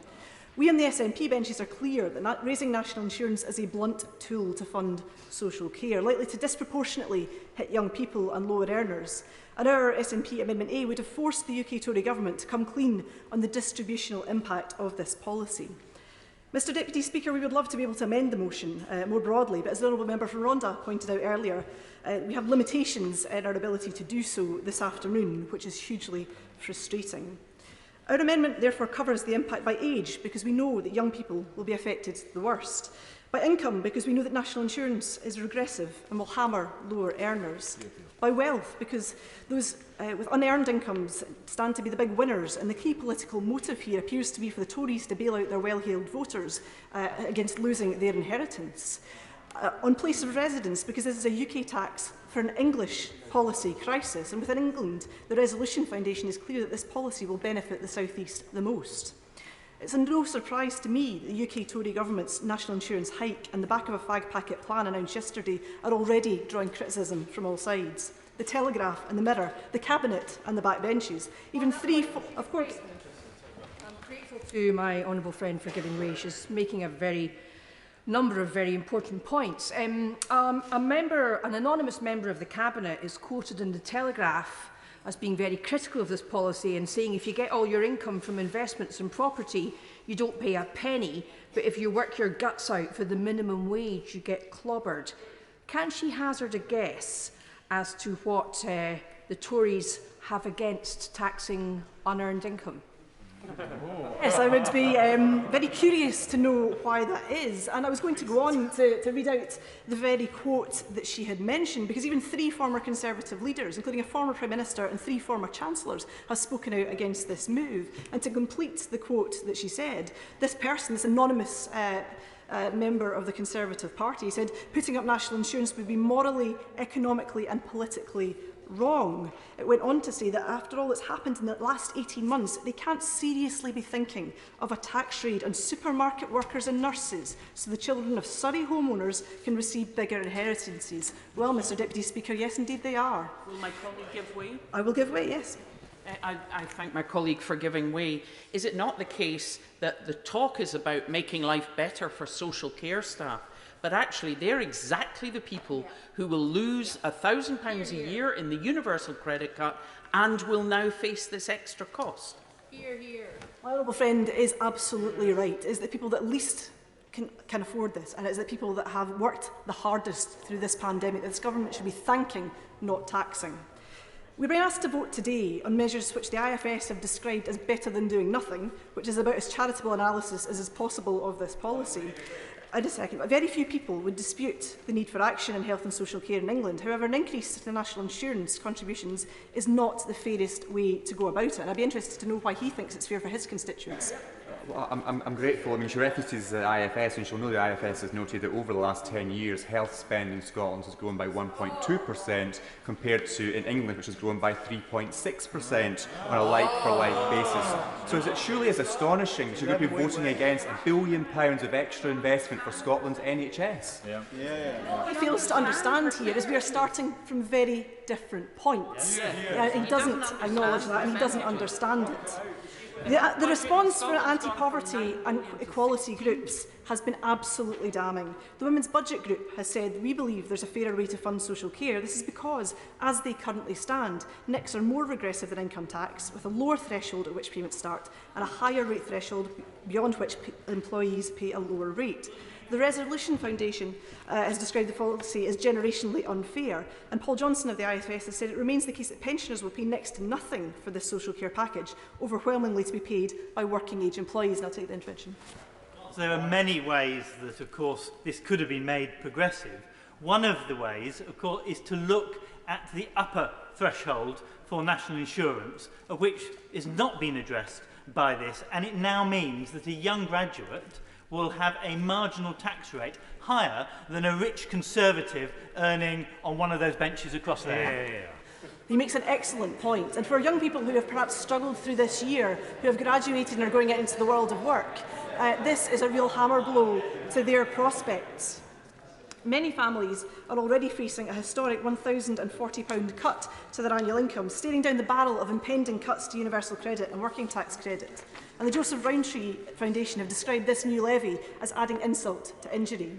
S7: We on the SNP benches are clear that raising national insurance is a blunt tool to fund social care, likely to disproportionately hit young people and lower earners. And our SNP Amendment A would have forced the UK Tory government to come clean on the distributional impact of this policy. Mr Deputy Speaker, we would love to be able to amend the motion more broadly, but as the Honourable Member from Rhondda pointed out earlier, we have limitations in our ability to do so this afternoon, which is hugely frustrating. Our amendment therefore covers the impact by age, because we know that young people will be affected the worst. By income, because we know that national insurance is regressive and will hammer lower earners. By wealth, because those with unearned incomes stand to be the big winners, and the key political motive here appears to be for the Tories to bail out their well-heeled voters against losing their inheritance. On place of residence, because this is a UK tax for an English policy crisis, and within England, the Resolution Foundation is clear that this policy will benefit the South East the most. It's no surprise to me that the UK Tory government's national insurance hike and the back of a fag packet plan announced yesterday are already drawing criticism from all sides. The Telegraph and the Mirror, the Cabinet and the backbenches, even three... Of course,
S20: I'm grateful to my honourable friend for giving way. She's making a number of very important points. An anonymous member of the Cabinet is quoted in the Telegraph as being very critical of this policy and saying if you get all your income from investments and property, you don't pay a penny, but if you work your guts out for the minimum wage, you get clobbered. Can she hazard a guess as to what the Tories have against taxing unearned income?
S7: Yes, I would be very curious to know why that is. And I was going to go on to read out the very quote that she had mentioned, because even three former Conservative leaders, including a former Prime Minister and three former Chancellors, have spoken out against this move. And to complete the quote that she said, this person, this anonymous member of the Conservative Party, said putting up national insurance would be morally, economically and politically wrong. It went on to say that after all that's happened in the last 18 months, they can't seriously be thinking of a tax raid on supermarket workers and nurses so the children of Surrey homeowners can receive bigger inheritances. Well, Mr Deputy Speaker, yes indeed they are.
S2: Will my colleague give way?
S7: I will give way, yes.
S2: I thank my colleague for giving way. Is it not the case that the talk is about making life better for social care staff, but actually they're exactly the people who will lose £1,000 a year in the universal credit cut and will now face this extra cost?
S7: Hear, hear. My honourable friend is absolutely right. Is the people that least can afford this, and it's the people that have worked the hardest through this pandemic that this government should be thanking, not taxing. We're being asked to vote today on measures which the IFS have described as better than doing nothing, which is about as charitable analysis as is possible of this policy. In a second, but very few people would dispute the need for action in health and social care in England. However, an increase to national insurance contributions is not the fairest way to go about it. And I'd be interested to know why he thinks it's fair for his constituents.
S12: Well, I'm grateful. I mean, she references the IFS, and she'll know the IFS has noted that over the last 10 years, health spend in Scotland has grown by 1.2% compared to in England, which has grown by 3.6% on a like-for-like basis. So it surely is astonishing that you're going to be voting against £1 billion of extra investment for Scotland's NHS.
S7: What he fails to understand here is we are starting from very different points. He doesn't acknowledge that, and he doesn't understand it. The response for anti-poverty and equality groups has been absolutely damning. The Women's Budget Group has said, we believe there's a fairer way to fund social care. This is because, as they currently stand, NICs are more regressive than income tax, with a lower threshold at which payments start and a higher rate threshold beyond which employees pay a lower rate. The Resolution Foundation has described the policy as generationally unfair, and Paul Johnson of the IFS has said it remains the case that pensioners will pay next to nothing for this social care package, overwhelmingly to be paid by working age employees. And I'll take the intervention.
S15: There are many ways that, of course, this could have been made progressive. One of the ways, of course, is to look at the upper threshold for national insurance, of which is not being addressed by this, and it now means that a young graduate will have a marginal tax rate higher than a rich Conservative earning on one of those benches across there.
S7: He makes an excellent point. And for young people who have perhaps struggled through this year, who have graduated and are going out into the world of work, this is a real hammer blow to their prospects. Many families are already facing a historic £1,040 cut to their annual income, staring down the barrel of impending cuts to universal credit and working tax credit. And the Joseph Rowntree Foundation have described this new levy as adding insult to injury.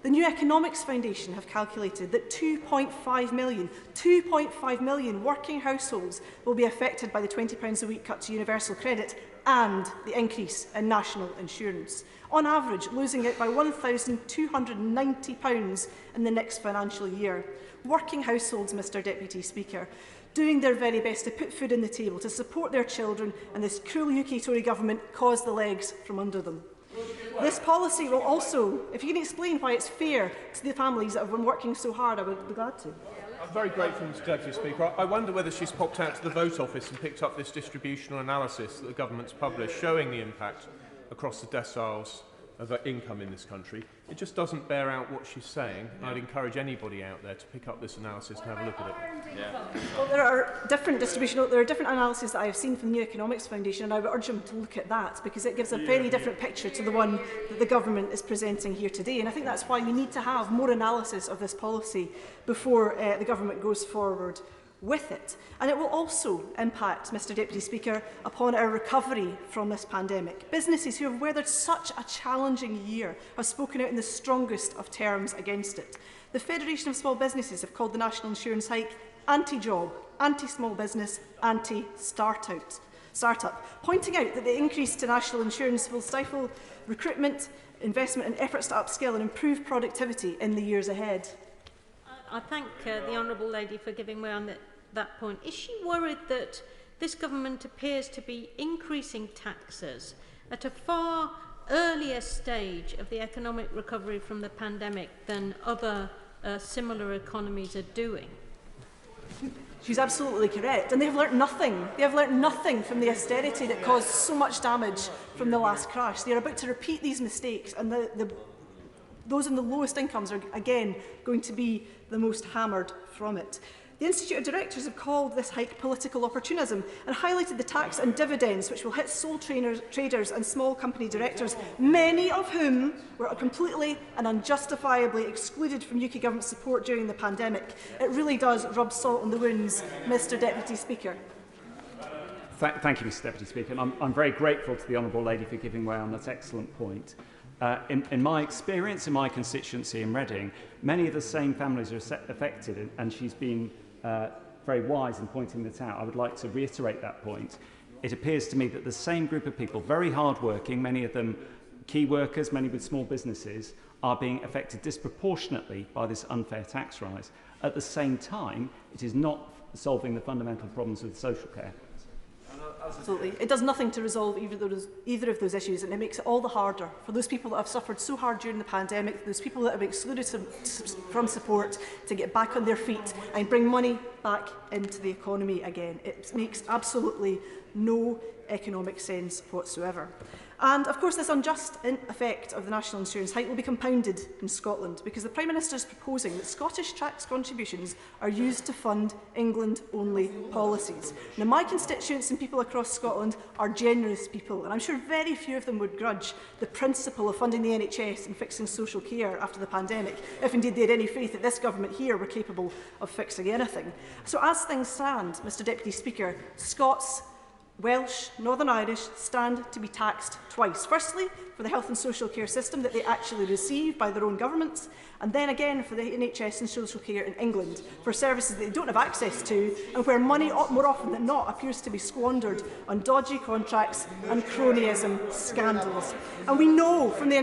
S7: The New Economics Foundation have calculated that 2.5 million working households will be affected by the £20 a week cut to universal credit and the increase in national insurance, on average losing out by £1,290 in the next financial year. Working households, Mr Deputy Speaker, doing their very best to put food on the table, to support their children, and this cruel UK Tory government caused the legs from under them. This policy will also, if you can explain why it's fair to the families that have been working so hard, I would be glad to.
S21: I'm very grateful, Mr Deputy Speaker. I wonder whether she's popped out to the Vote Office and picked up this distributional analysis that the government's published, showing the impact across the deciles of income in this country. It just doesn't bear out what she's saying. I'd encourage anybody out there to pick up this analysis and have a look at it.
S7: Well, there are different analyses that I have seen from the New Economics Foundation, and I would urge them to look at that because it gives a very different picture to the one that the government is presenting here today. And I think that's why we need to have more analysis of this policy before the government goes forward with it. And it will also impact, Mr Deputy Speaker, upon our recovery from this pandemic. Businesses who have weathered such a challenging year have spoken out in the strongest of terms against it. The Federation of Small Businesses have called the national insurance hike anti-job, anti-small business, anti-startup, pointing out that the increase to national insurance will stifle recruitment, investment and efforts to upskill and improve productivity in the years ahead.
S13: I thank the Honourable Lady for giving way on that point. Is she worried that this government appears to be increasing taxes at a far earlier stage of the economic recovery from the pandemic than other similar economies are doing?
S7: She's absolutely correct, and they've learnt nothing. They have learnt nothing from the austerity that caused so much damage from the last crash. They are about to repeat these mistakes, and those in the lowest incomes are again going to be the most hammered from it. The Institute of Directors have called this hike political opportunism and highlighted the tax and dividends which will hit sole traders and small company directors, many of whom were completely and unjustifiably excluded from UK government support during the pandemic. It really does rub salt in the wounds, Mr Deputy Speaker.
S24: Thank you, Mr Deputy Speaker. And I'm very grateful to the Honourable Lady for giving way on that excellent point. In my experience in my constituency in Reading, many of the same families are affected, and she's been very wise in pointing that out. I would like to reiterate that point. It appears to me that the same group of people, very hard-working, many of them key workers, many with small businesses, are being affected disproportionately by this unfair tax rise. At the same time, it is not solving the fundamental problems with social care.
S7: Absolutely. It does nothing to resolve either of those issues, and it makes it all the harder for those people that have suffered so hard during the pandemic, those people that have been excluded from support, to get back on their feet and bring money back into the economy again. It makes absolutely no economic sense whatsoever. And of course, this unjust effect of the national insurance hike will be compounded in Scotland, because the Prime Minister is proposing that Scottish tax contributions are used to fund England-only policies. Now, my constituents and people across Scotland are generous people, and I'm sure very few of them would grudge the principle of funding the NHS and fixing social care after the pandemic, if indeed they had any faith that this government here were capable of fixing anything. So as things stand, Mr Deputy Speaker, Scots, Welsh, Northern Irish stand to be taxed twice. Firstly, for the health and social care system that they actually receive by their own governments, and then again for the NHS and social care in England, for services that they don't have access to, and where money, more often than not, appears to be squandered on dodgy contracts and cronyism scandals. And we know from the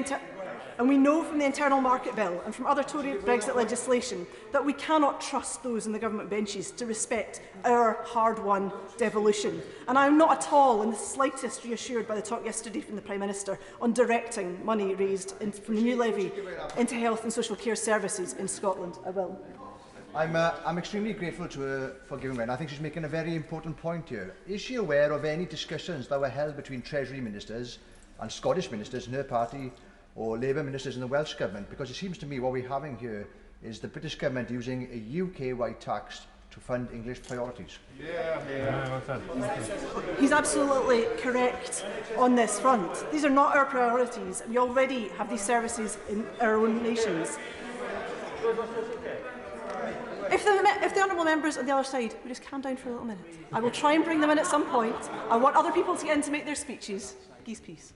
S7: Internal Market Bill and from other Tory Brexit legislation that we cannot trust those in the government benches to respect our hard-won devolution. And I am not at all in the slightest reassured by the talk yesterday from the Prime Minister on directing money raised from the new levy into health and social care services in Scotland. I will.
S10: I'm extremely grateful to her for giving way, and I think she's making a very important point here. Is she aware of any discussions that were held between Treasury ministers and Scottish ministers in her party, or Labour ministers in the Welsh Government? Because it seems to me what we're having here is the British Government using a UK-wide tax to fund English priorities.
S7: He's absolutely correct on this front. These are not our priorities. We already have these services in our own nations. If the honourable members on the other side would just calm down for a little minute. I will try and bring them in at some point. I want other people to get in to make their speeches. Geese peace.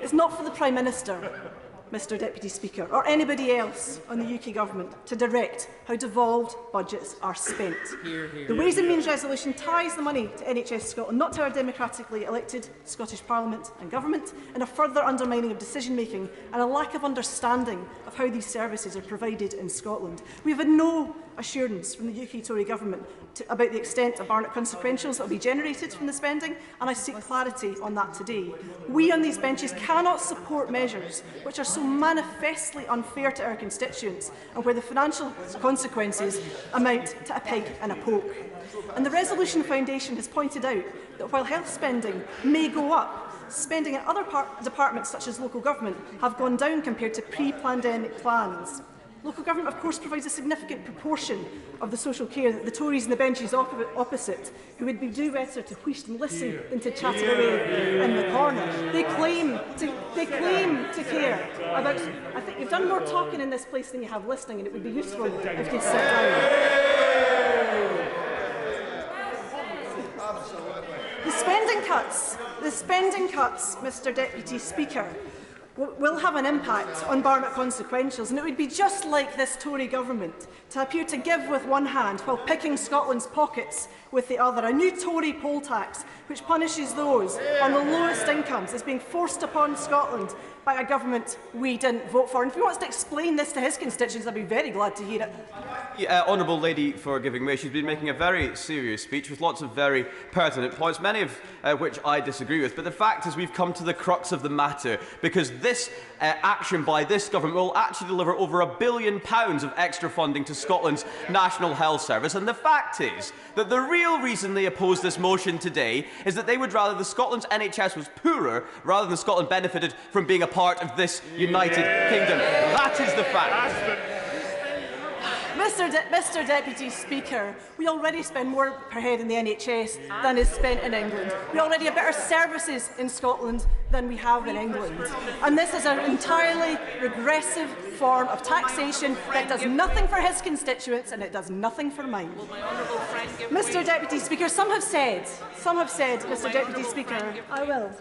S7: It's not for the Prime Minister, Mr Deputy Speaker, or anybody else on the UK Government to direct how devolved budgets are spent. The Ways and Means resolution ties the money to NHS Scotland, not to our democratically elected Scottish Parliament and Government, in a further undermining of decision-making and a lack of understanding of how these services are provided in Scotland. We have had no assurance from the UK Tory Government about the extent of Barnett consequentials that will be generated from the spending, and I seek clarity on that today. We on these benches cannot support measures which are so manifestly unfair to our constituents and where the financial consequences amount to a pig and a poke. And the Resolution Foundation has pointed out that while health spending may go up, spending in other departments such as local government have gone down compared to pre-pandemic plans. Local government, of course, provides a significant proportion of the social care that the Tories and the benches opposite, who would do better to wheesh and listen than to chatter away in the corner. They claim to care about. I think you've done more talking in this place than you have listening, and it would be useful if you'd sit down. The spending cuts, Mr Deputy Speaker, will have an impact on Barnett consequentials, and it would be just like this Tory government to appear to give with one hand while picking Scotland's pockets with the other. A new Tory poll tax which punishes those on the lowest incomes is being forced upon Scotland by a government we didn't vote for. And if he wants to explain this to his constituents, I'd be very glad to hear it.
S18: Honourable lady for giving way. She's been making a very serious speech with lots of very pertinent points, many of which I disagree with. But the fact is we've come to the crux of the matter, because this action by this government will actually deliver over £1 billion of extra funding to Scotland's National Health Service. And the fact is that the real reason they oppose this motion today is that they would rather the Scotland's NHS was poorer rather than Scotland benefited from being a part of this United Kingdom. That is the fact.
S7: Mr Deputy Speaker, we already spend more per head in the NHS than is spent in England. We already have better services in Scotland than we have in England. And this is an entirely regressive form of taxation that does nothing for his constituents and it does nothing for mine. Mr Deputy Speaker, some have said, Mr Deputy Speaker, I will.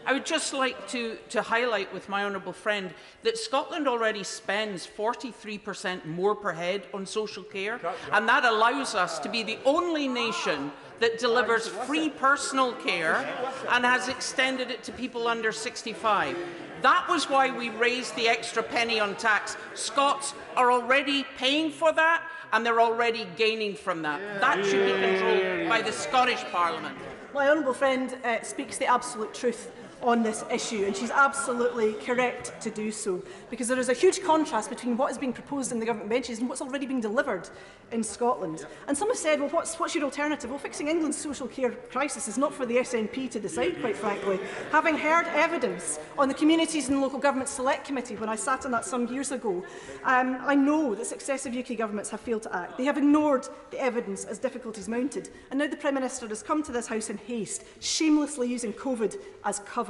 S2: I would just like to highlight with my honourable friend that Scotland already spends 43% more per head on social care, and that allows us to be the only nation that delivers free personal care and has extended it to people under 65. That was why we raised the extra penny on tax. Scots are already paying for that, and they're already gaining from that. That should be controlled by the Scottish Parliament.
S7: My honourable friend speaks the absolute truth on this issue, and she's absolutely correct to do so, because there is a huge contrast between what is being proposed in the government benches and what's already being delivered in Scotland. And some have said, well, what's your alternative? Well, fixing England's social care crisis is not for the SNP to decide, quite frankly. Having heard evidence on the Communities and Local Government Select Committee when I sat on that some years ago, I know that successive UK governments have failed to act. They have ignored the evidence as difficulties mounted, and now the Prime Minister has come to this House in haste, shamelessly using COVID as cover.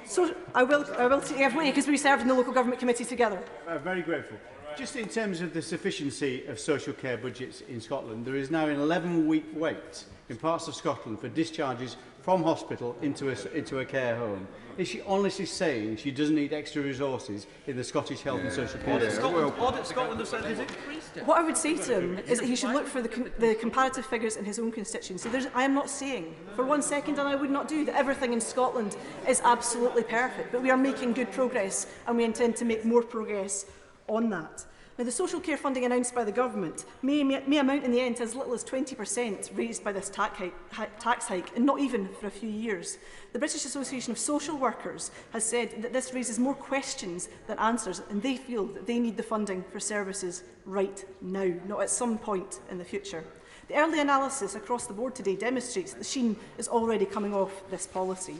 S7: So I will give way, because we served in the local government committee together.
S4: Very grateful. Just in terms of the sufficiency of social care budgets in Scotland, there is now an 11-week wait in parts of Scotland for discharges from hospital into a care home. Is she honestly saying she doesn't need extra resources in the Scottish health and social care system?
S15: Audit Scotland have said is it?
S7: What I would say to him is that he should look for the comparative figures in his own constituency. I am not saying for 1 second, and I would not do, that everything in Scotland is absolutely perfect, but we are making good progress, and we intend to make more progress on that. Now, the social care funding announced by the government may amount in the end to as little as 20% raised by this tax hike, and not even for a few years. The British Association of Social Workers has said that this raises more questions than answers, and they feel that they need the funding for services right now, not at some point in the future. The early analysis across the board today demonstrates that the sheen is already coming off this policy.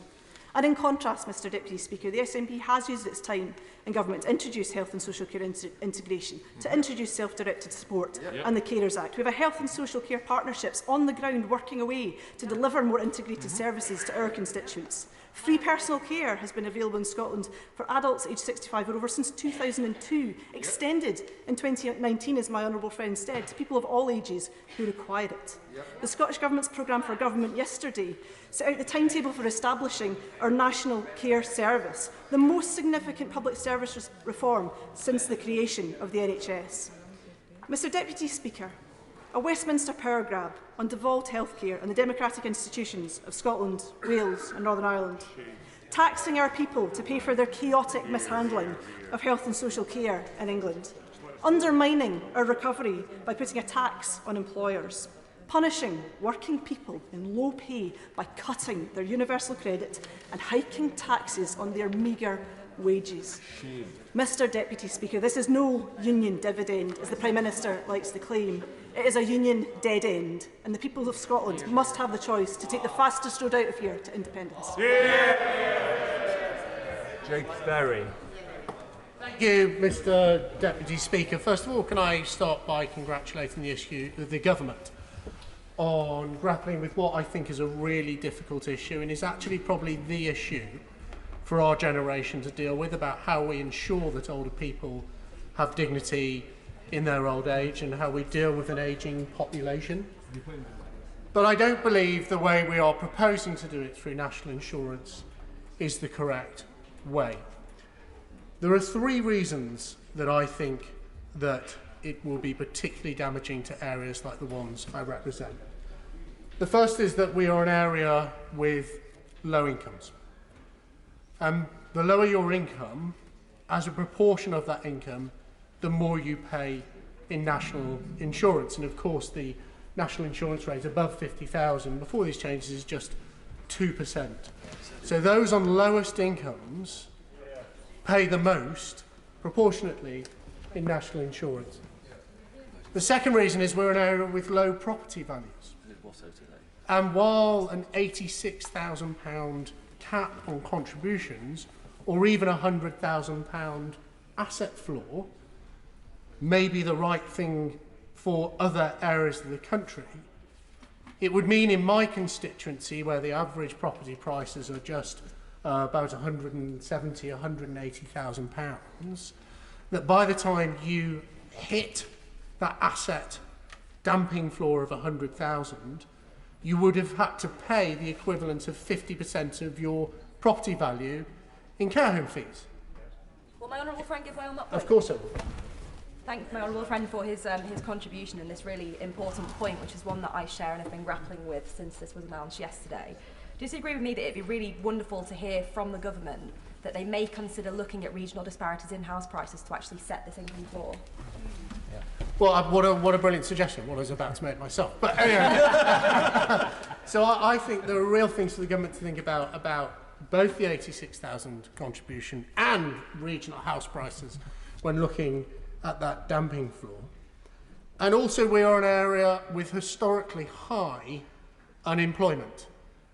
S7: And in contrast, Mr Deputy Speaker, the SNP has used its time in government to introduce health and social care integration, to introduce self-directed support and the Carers Act. We have a health and social care partnerships on the ground working away to deliver more integrated services to our constituents. Free personal care has been available in Scotland for adults aged 65 or over since 2002, extended in 2019, as my honourable friend said, to people of all ages who require it. The Scottish Government's programme for government yesterday set out the timetable for establishing our National Care Service, the most significant public service reform since the creation of the NHS. Mr Deputy Speaker, a Westminster power grab on devolved healthcare and the democratic institutions of Scotland, Wales and Northern Ireland, taxing our people to pay for their chaotic mishandling of health and social care in England, undermining our recovery by putting a tax on employers, punishing working people in low pay by cutting their universal credit and hiking taxes on their meagre wages. Mr Deputy Speaker, this is no union dividend, as the Prime Minister likes to claim. It is a union dead end, and the people of Scotland must have the choice to take the fastest road out of here to independence.
S14: Jake Berry. Thank you, Mr Deputy Speaker. First of all, can I start by congratulating the government on grappling with what I think is a really difficult issue, and is actually probably the issue for our generation to deal with, about how we ensure that older people have dignity in their old age and how we deal with an ageing population. But I don't believe the way we are proposing to do it through national insurance is the correct way. There are 3 reasons that I think that it will be particularly damaging to areas like the ones I represent. The first is that we are an area with low incomes. The lower your income, as a proportion of that income, the more you pay in national insurance. And of course, the national insurance rate above 50,000 before these changes is just 2%. So those on lowest incomes pay the most proportionately in national insurance. The second reason is we're an area with low property values. And while an £86,000 cap on contributions, or even a £100,000 asset floor, may be the right thing for other areas of the country, it would mean in my constituency, where the average property prices are just about £170,000, £180,000, that by the time you hit that asset damping floor of 100,000, you would have had to pay the equivalent of 50% of your property value in care home fees.
S6: Will my honourable friend give way on that point?
S14: Of course I will.
S6: Thank my honourable friend for his contribution in this really important point, which is one that I share and have been grappling with since this was announced yesterday. Do you agree with me that it'd be really wonderful to hear from the government that they may consider looking at regional disparities in house prices to actually set this income floor?
S14: Well, what a brilliant suggestion, what I was about to make myself. But anyway, so I think there are real things for the government to think about both the 86,000 contribution and regional house prices when looking at that damping floor. And also we are an area with historically high unemployment.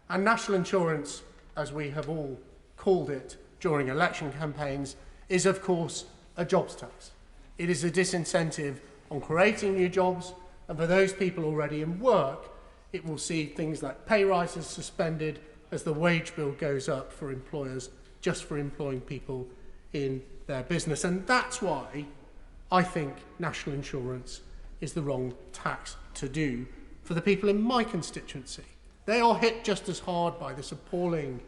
S14: And national insurance, as we have all called it during election campaigns, is of course a jobs tax. It is a disincentive on creating new jobs, and for those people already in work, it will see things like pay rises suspended as the wage bill goes up for employers just for employing people in their business. And that's why I think national insurance is the wrong tax to do for the people in my constituency. They are hit just as hard by this appalling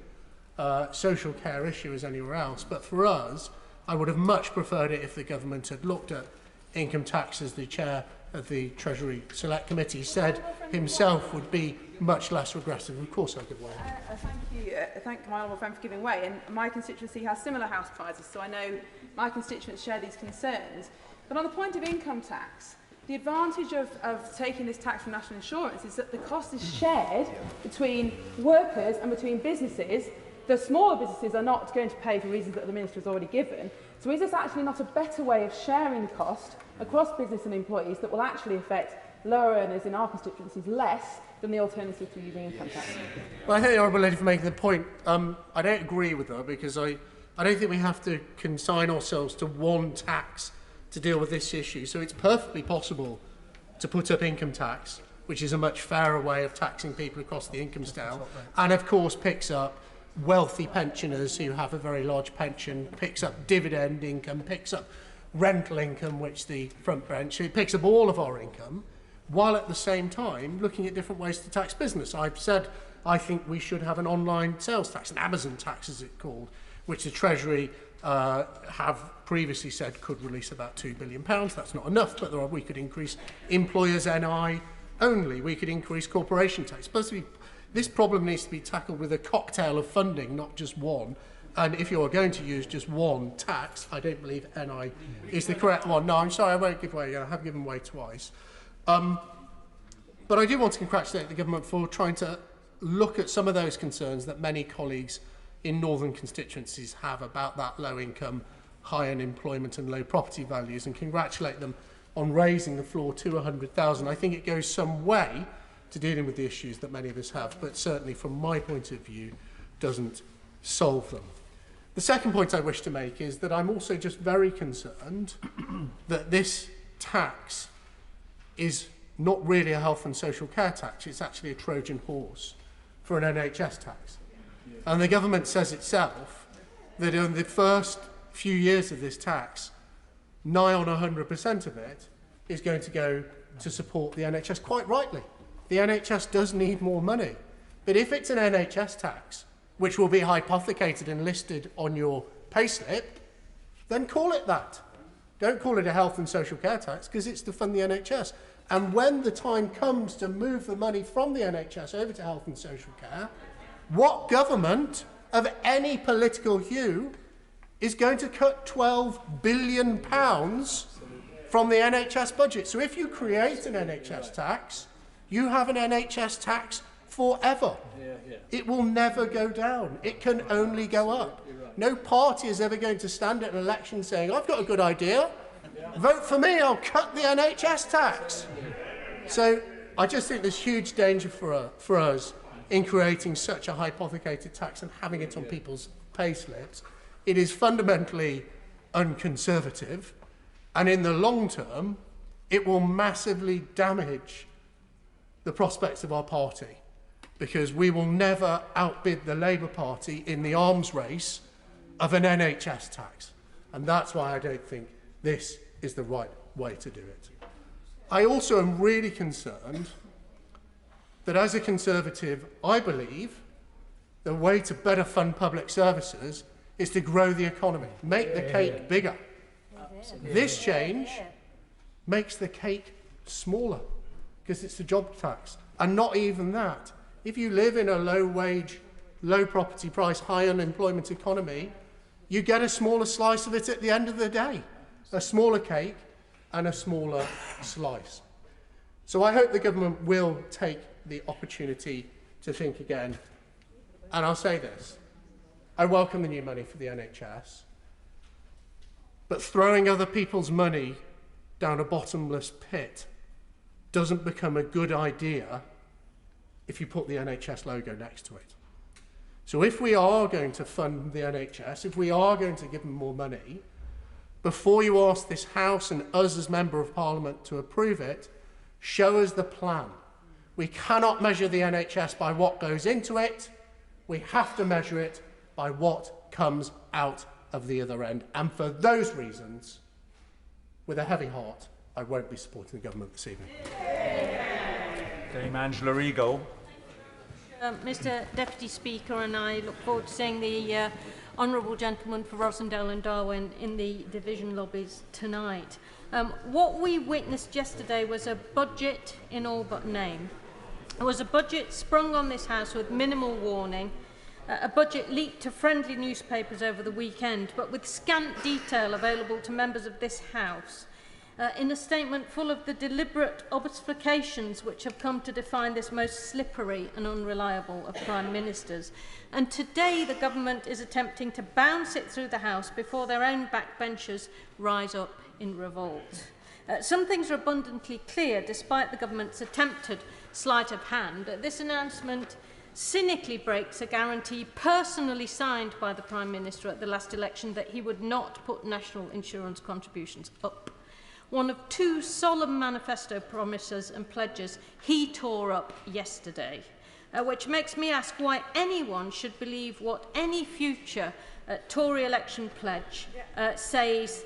S14: social care issue as anywhere else, but for us, I would have much preferred it if the government had looked at income tax, as the chair of the Treasury Select Committee said himself would be much less regressive. Of course I'll give way.
S16: Thank you. Thank my honourable friend for giving way. And my constituency has similar house prices, so I know my constituents share these concerns. But on the point of income tax, the advantage of taking this tax from national insurance is that the cost is shared between workers and between businesses. The smaller businesses are not going to pay for reasons that the Minister has already given. So is this actually not a better way of sharing the cost across business and employees that will actually affect lower earners in our constituencies less than the alternative to using income tax?
S14: Well, I thank the Honourable Lady for making the point. I don't agree with her because I don't think we have to consign ourselves to one tax to deal with this issue. So it's perfectly possible to put up income tax, which is a much fairer way of taxing people across the income scale, and of course picks up wealthy pensioners who have a very large pension, picks up dividend income, picks up rental income, which the front bench, it picks up all of our income, while at the same time looking at different ways to tax business. I've said I think we should have an online sales tax, an Amazon tax as it's called, which the Treasury have previously said could release about £2 billion. That's not enough, but we could increase employers' NI only. We could increase corporation tax. This problem needs to be tackled with a cocktail of funding, not just one. And if you are going to use just one tax, I don't believe NI is the correct one. No, I'm sorry, I won't give way again. I have given way twice. But I do want to congratulate the government for trying to look at some of those concerns that many colleagues in northern constituencies have about that low income, high unemployment and low property values, and congratulate them on raising the floor to 100,000. I think it goes some way to dealing with the issues that many of us have, but certainly from my point of view doesn't solve them. The second point I wish to make is that I'm also just very concerned that this tax is not really a health and social care tax, it's actually a Trojan horse for an NHS tax. And the government says itself that in the first few years of this tax, nigh on 100% of it is going to go to support the NHS, quite rightly. The NHS does need more money. But if it's an NHS tax, which will be hypothecated and listed on your payslip, then call it that. Don't call it a health and social care tax, because it's to fund the NHS. And when the time comes to move the money from the NHS over to health and social care, what government of any political hue is going to cut £12 billion from the NHS budget? So if you create an NHS tax, you have an NHS tax forever. It will never go down. It can only go up. No party is ever going to stand at an election saying, I've got a good idea. Vote for me, I'll cut the NHS tax. So I just think there's huge danger for us in creating such a hypothecated tax and having it on people's pay slips. It is fundamentally unconservative, and in the long term, it will massively damage the prospects of our party, because we will never outbid the Labour Party in the arms race of an NHS tax. And that's why I don't think this is the right way to do it. I also am really concerned that as a Conservative, I believe the way to better fund public services is to grow the economy, make the cake bigger. This change makes the cake smaller because it's the job tax. And not even that. If you live in a low-wage, low property price, high unemployment economy, you get a smaller slice of it at the end of the day. A smaller cake and a smaller slice. So I hope the government will take the opportunity to think again. And I'll say this. I welcome the new money for the NHS. But throwing other people's money down a bottomless pit doesn't become a good idea if you put the NHS logo next to it. So if we are going to fund the NHS, if we are going to give them more money, before you ask this House and us as Member of Parliament to approve it, show us the plan. We cannot measure the NHS by what goes into it. We have to measure it by what comes out of the other end. And for those reasons, with a heavy heart, I won't be supporting the government this evening.
S11: Dame Angela Regal.
S13: Mr Deputy Speaker, and I look forward to seeing the honourable gentleman for Rosendale and Darwen in the division lobbies tonight. What we witnessed yesterday was a budget in all but name. It was a budget sprung on this House with minimal warning, a budget leaked to friendly newspapers over the weekend, but with scant detail available to members of this House. In a statement full of the deliberate obfuscations which have come to define this most slippery and unreliable of Prime Ministers. And today the government is attempting to bounce it through the House before their own backbenchers rise up in revolt. Some things are abundantly clear, despite the government's attempted sleight of hand. This announcement cynically breaks a guarantee personally signed by the Prime Minister at the last election that he would not put national insurance contributions up. One of two solemn manifesto promises and pledges he tore up yesterday, which makes me ask why anyone should believe what any future Tory election pledge says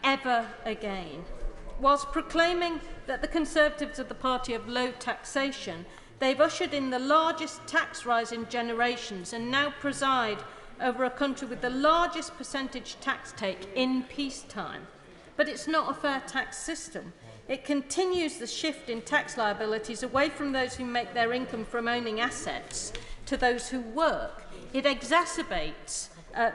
S13: ever again. Whilst proclaiming that the Conservatives are the party of low taxation, they've ushered in the largest tax rise in generations and now preside over a country with the largest percentage tax take in peacetime. But it's not a fair tax system. It continues the shift in tax liabilities away from those who make their income from owning assets to those who work. It exacerbates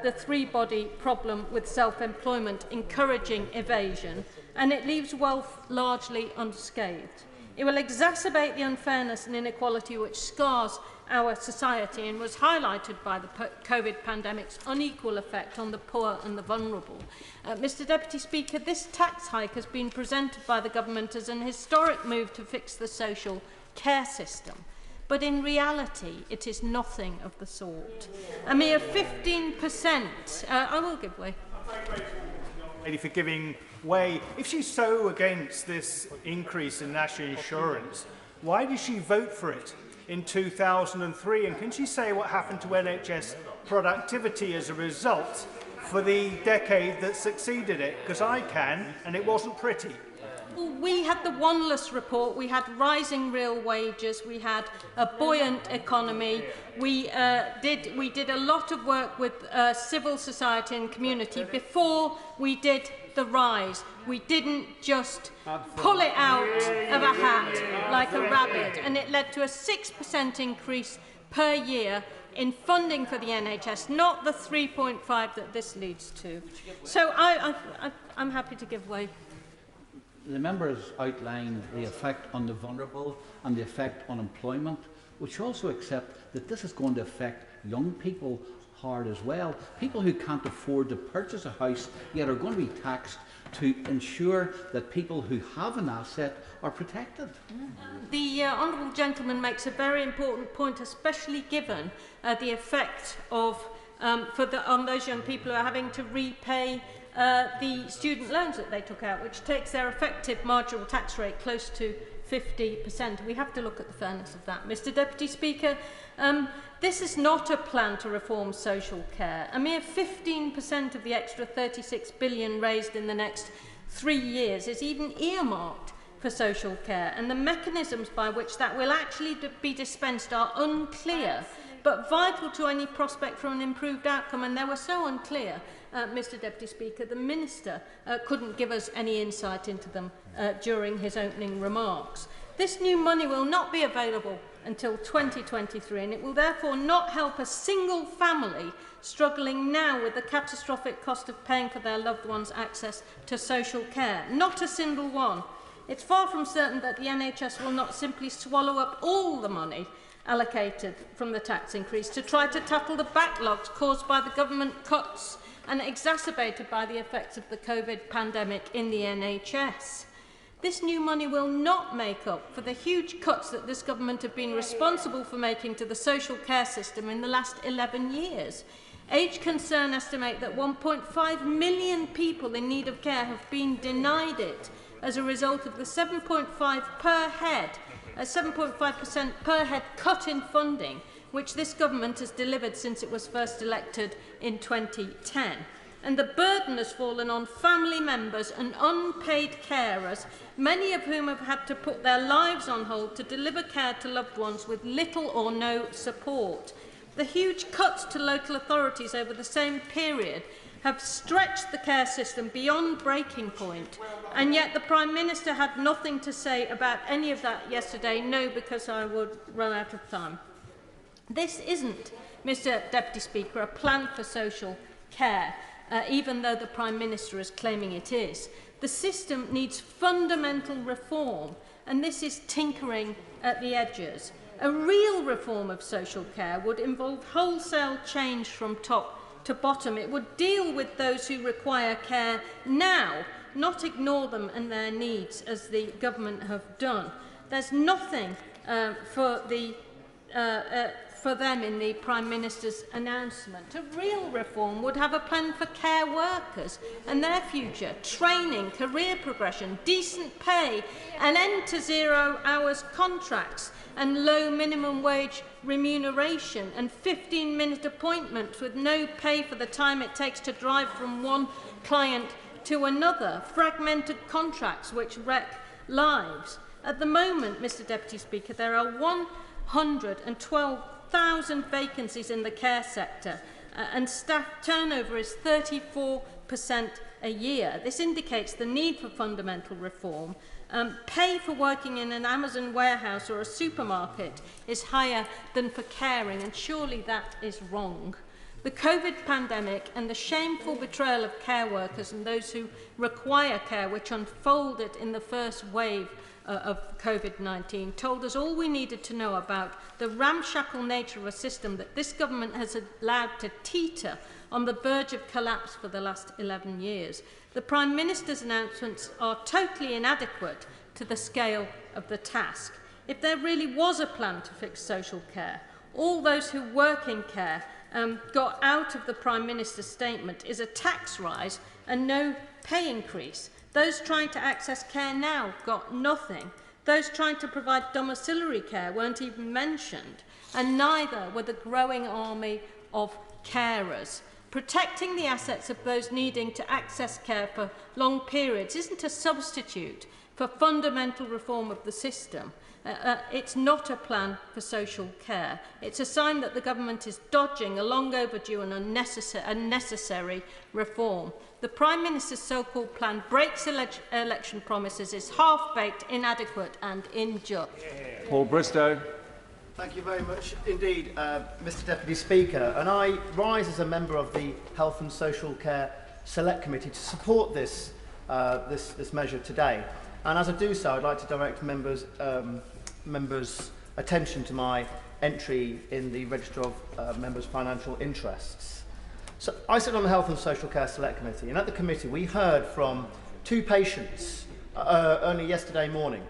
S13: the three-body problem with self-employment, encouraging evasion, and it leaves wealth largely unscathed. It will exacerbate the unfairness and inequality which scars our society and was highlighted by the COVID pandemic's unequal effect on the poor and the vulnerable. Mr Deputy Speaker, this tax hike has been presented by the government as an historic move to fix the social care system. But in reality, it is nothing of the sort. A mere 15%, I will give way.
S1: Lady for giving way. If she's so against this increase in national insurance, why did she vote for it in 2003? And can she say what happened to NHS productivity as a result for the decade that succeeded it? Because I can, and it wasn't pretty.
S13: We had the Wanless report, we had rising real wages, we had a buoyant economy, we did a lot of work with civil society and community before we did the rise. We didn't just pull it out of a hat like a rabbit, and it led to a 6% increase per year in funding for the NHS, not the 3.5 that this leads to. So I'm happy to give way.
S9: The members outlined the effect on the vulnerable and the effect on employment, which also accept that this is going to affect young people hard as well. People who can't afford to purchase a house yet are going to be taxed to ensure that people who have an asset are protected.
S13: The honourable gentleman makes a very important point, especially given the effect of on those young people who are having to repay the student loans that they took out, which takes their effective marginal tax rate close to 50%. We have to look at the fairness of that. Mr Deputy Speaker, this is not a plan to reform social care. A mere 15% of the extra 36 billion raised in the next 3 years is even earmarked for social care, and the mechanisms by which that will actually be dispensed are unclear. but vital to any prospect for an improved outcome. And they were so unclear, Mr Deputy Speaker, the Minister couldn't give us any insight into them during his opening remarks. This new money will not be available until 2023, and it will therefore not help a single family struggling now with the catastrophic cost of paying for their loved ones' access to social care. Not a single one. It's far from certain that the NHS will not simply swallow up all the money allocated from the tax increase to try to tackle the backlogs caused by the government cuts and exacerbated by the effects of the COVID pandemic in the NHS. This new money will not make up for the huge cuts that this government have been responsible for making to the social care system in the last 11 years. Age Concern estimate that 1.5 million people in need of care have been denied it as a result of the 7.5% per head cut in funding, which this government has delivered since it was first elected in 2010. And the burden has fallen on family members and unpaid carers, many of whom have had to put their lives on hold to deliver care to loved ones with little or no support. The huge cuts to local authorities over the same period have stretched the care system beyond breaking point, and yet the Prime Minister had nothing to say about any of that yesterday. No, because I would run out of time. This isn't, Mr Deputy Speaker, a plan for social care, even though the Prime Minister is claiming it is. The system needs fundamental reform, and this is tinkering at the edges. A real reform of social care would involve wholesale change from top to bottom. It would deal with those who require care now, not ignore them and their needs, as the government have done. There's nothing for them in the Prime Minister's announcement. A real reform would have a plan for care workers and their future, training, career progression, decent pay, an end to 0 hours contracts and low minimum wage remuneration, and 15-minute appointments with no pay for the time it takes to drive from one client to another, fragmented contracts which wreck lives. At the moment, Mr Deputy Speaker, there are 112,000 vacancies in the care sector, and staff turnover is 34% a year. This indicates the need for fundamental reform. Pay for working in an Amazon warehouse or a supermarket is higher than for caring, and surely that is wrong. The COVID pandemic and the shameful betrayal of care workers and those who require care, which unfolded in the first wave of COVID-19, told us all we needed to know about the ramshackle nature of a system that this government has allowed to teeter on the verge of collapse for the last 11 years. The Prime Minister's announcements are totally inadequate to the scale of the task. If there really was a plan to fix social care, all those who work in care got out of the Prime Minister's statement is a tax rise and no pay increase. Those trying to access care now got nothing. Those trying to provide domiciliary care weren't even mentioned, and neither were the growing army of carers. Protecting the assets of those needing to access care for long periods isn't a substitute for fundamental reform of the system. It's not a plan for social care. It's a sign that the government is dodging a long overdue and unnecessary reform. The Prime Minister's so-called plan breaks election promises, is half-baked, inadequate and unjust.
S11: Paul Bristow.
S3: Thank you very much indeed, Mr Deputy Speaker. And I rise as a member of the Health and Social Care Select Committee to support this measure today. And as I do so, I'd like to direct members' attention to my entry in the Register of Members' Financial Interests. So I sit on the Health and Social Care Select Committee, and at the committee we heard from 2 patients only yesterday morning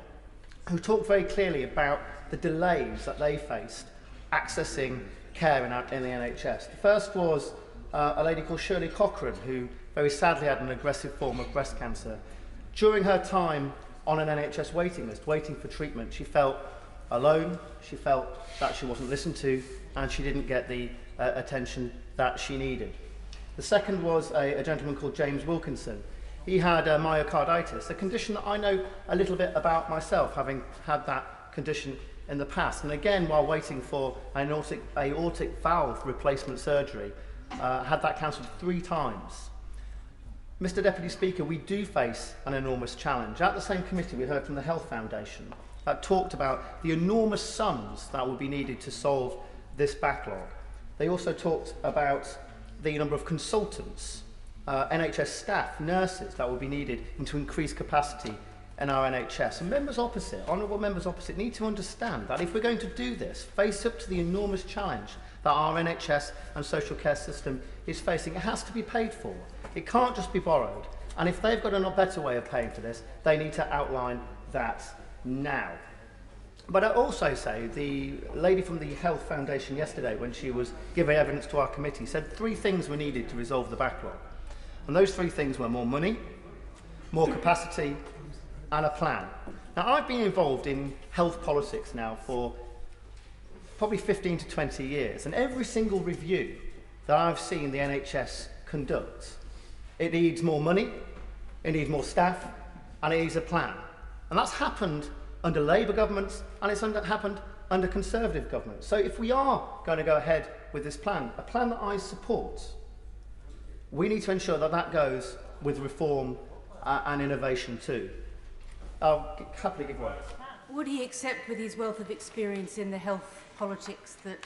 S3: who talked very clearly about the delays that they faced accessing care in the NHS. The first was a lady called Shirley Cochrane, who very sadly had an aggressive form of breast cancer. During her time on an NHS waiting list, waiting for treatment, she felt alone, she felt that she wasn't listened to, and she didn't get the attention that she needed. The second was a gentleman called James Wilkinson. He had myocarditis, a condition that I know a little bit about myself, having had that condition in the past. And again, while waiting for an aortic valve replacement surgery, had that cancelled 3 times. Mr. Deputy Speaker, we do face an enormous challenge. At the same committee, we heard from the Health Foundation that talked about the enormous sums that will be needed to solve this backlog. They also talked about the number of consultants, NHS staff, nurses that will be needed and to increase capacity in our NHS. And members opposite, honourable members opposite, need to understand that if we're going to do this, face up to the enormous challenge that our NHS and social care system is facing, it has to be paid for. It can't just be borrowed. And if they've got a better way of paying for this, they need to outline that now. But I also say the lady from the Health Foundation yesterday, when she was giving evidence to our committee, said 3 things were needed to resolve the backlog. And those 3 things were more money, more capacity, and a plan. Now, I've been involved in health politics now for probably 15 to 20 years, and every single review that I've seen the NHS conduct, it needs more money, it needs more staff, and it needs a plan. And that's happened under Labour governments, and it's happened under Conservative governments. So if we are going to go ahead with this plan, a plan that I support, we need to ensure that that goes with reform and innovation too. I'll happily give way.
S8: Would he accept, with his wealth of experience in the health politics, that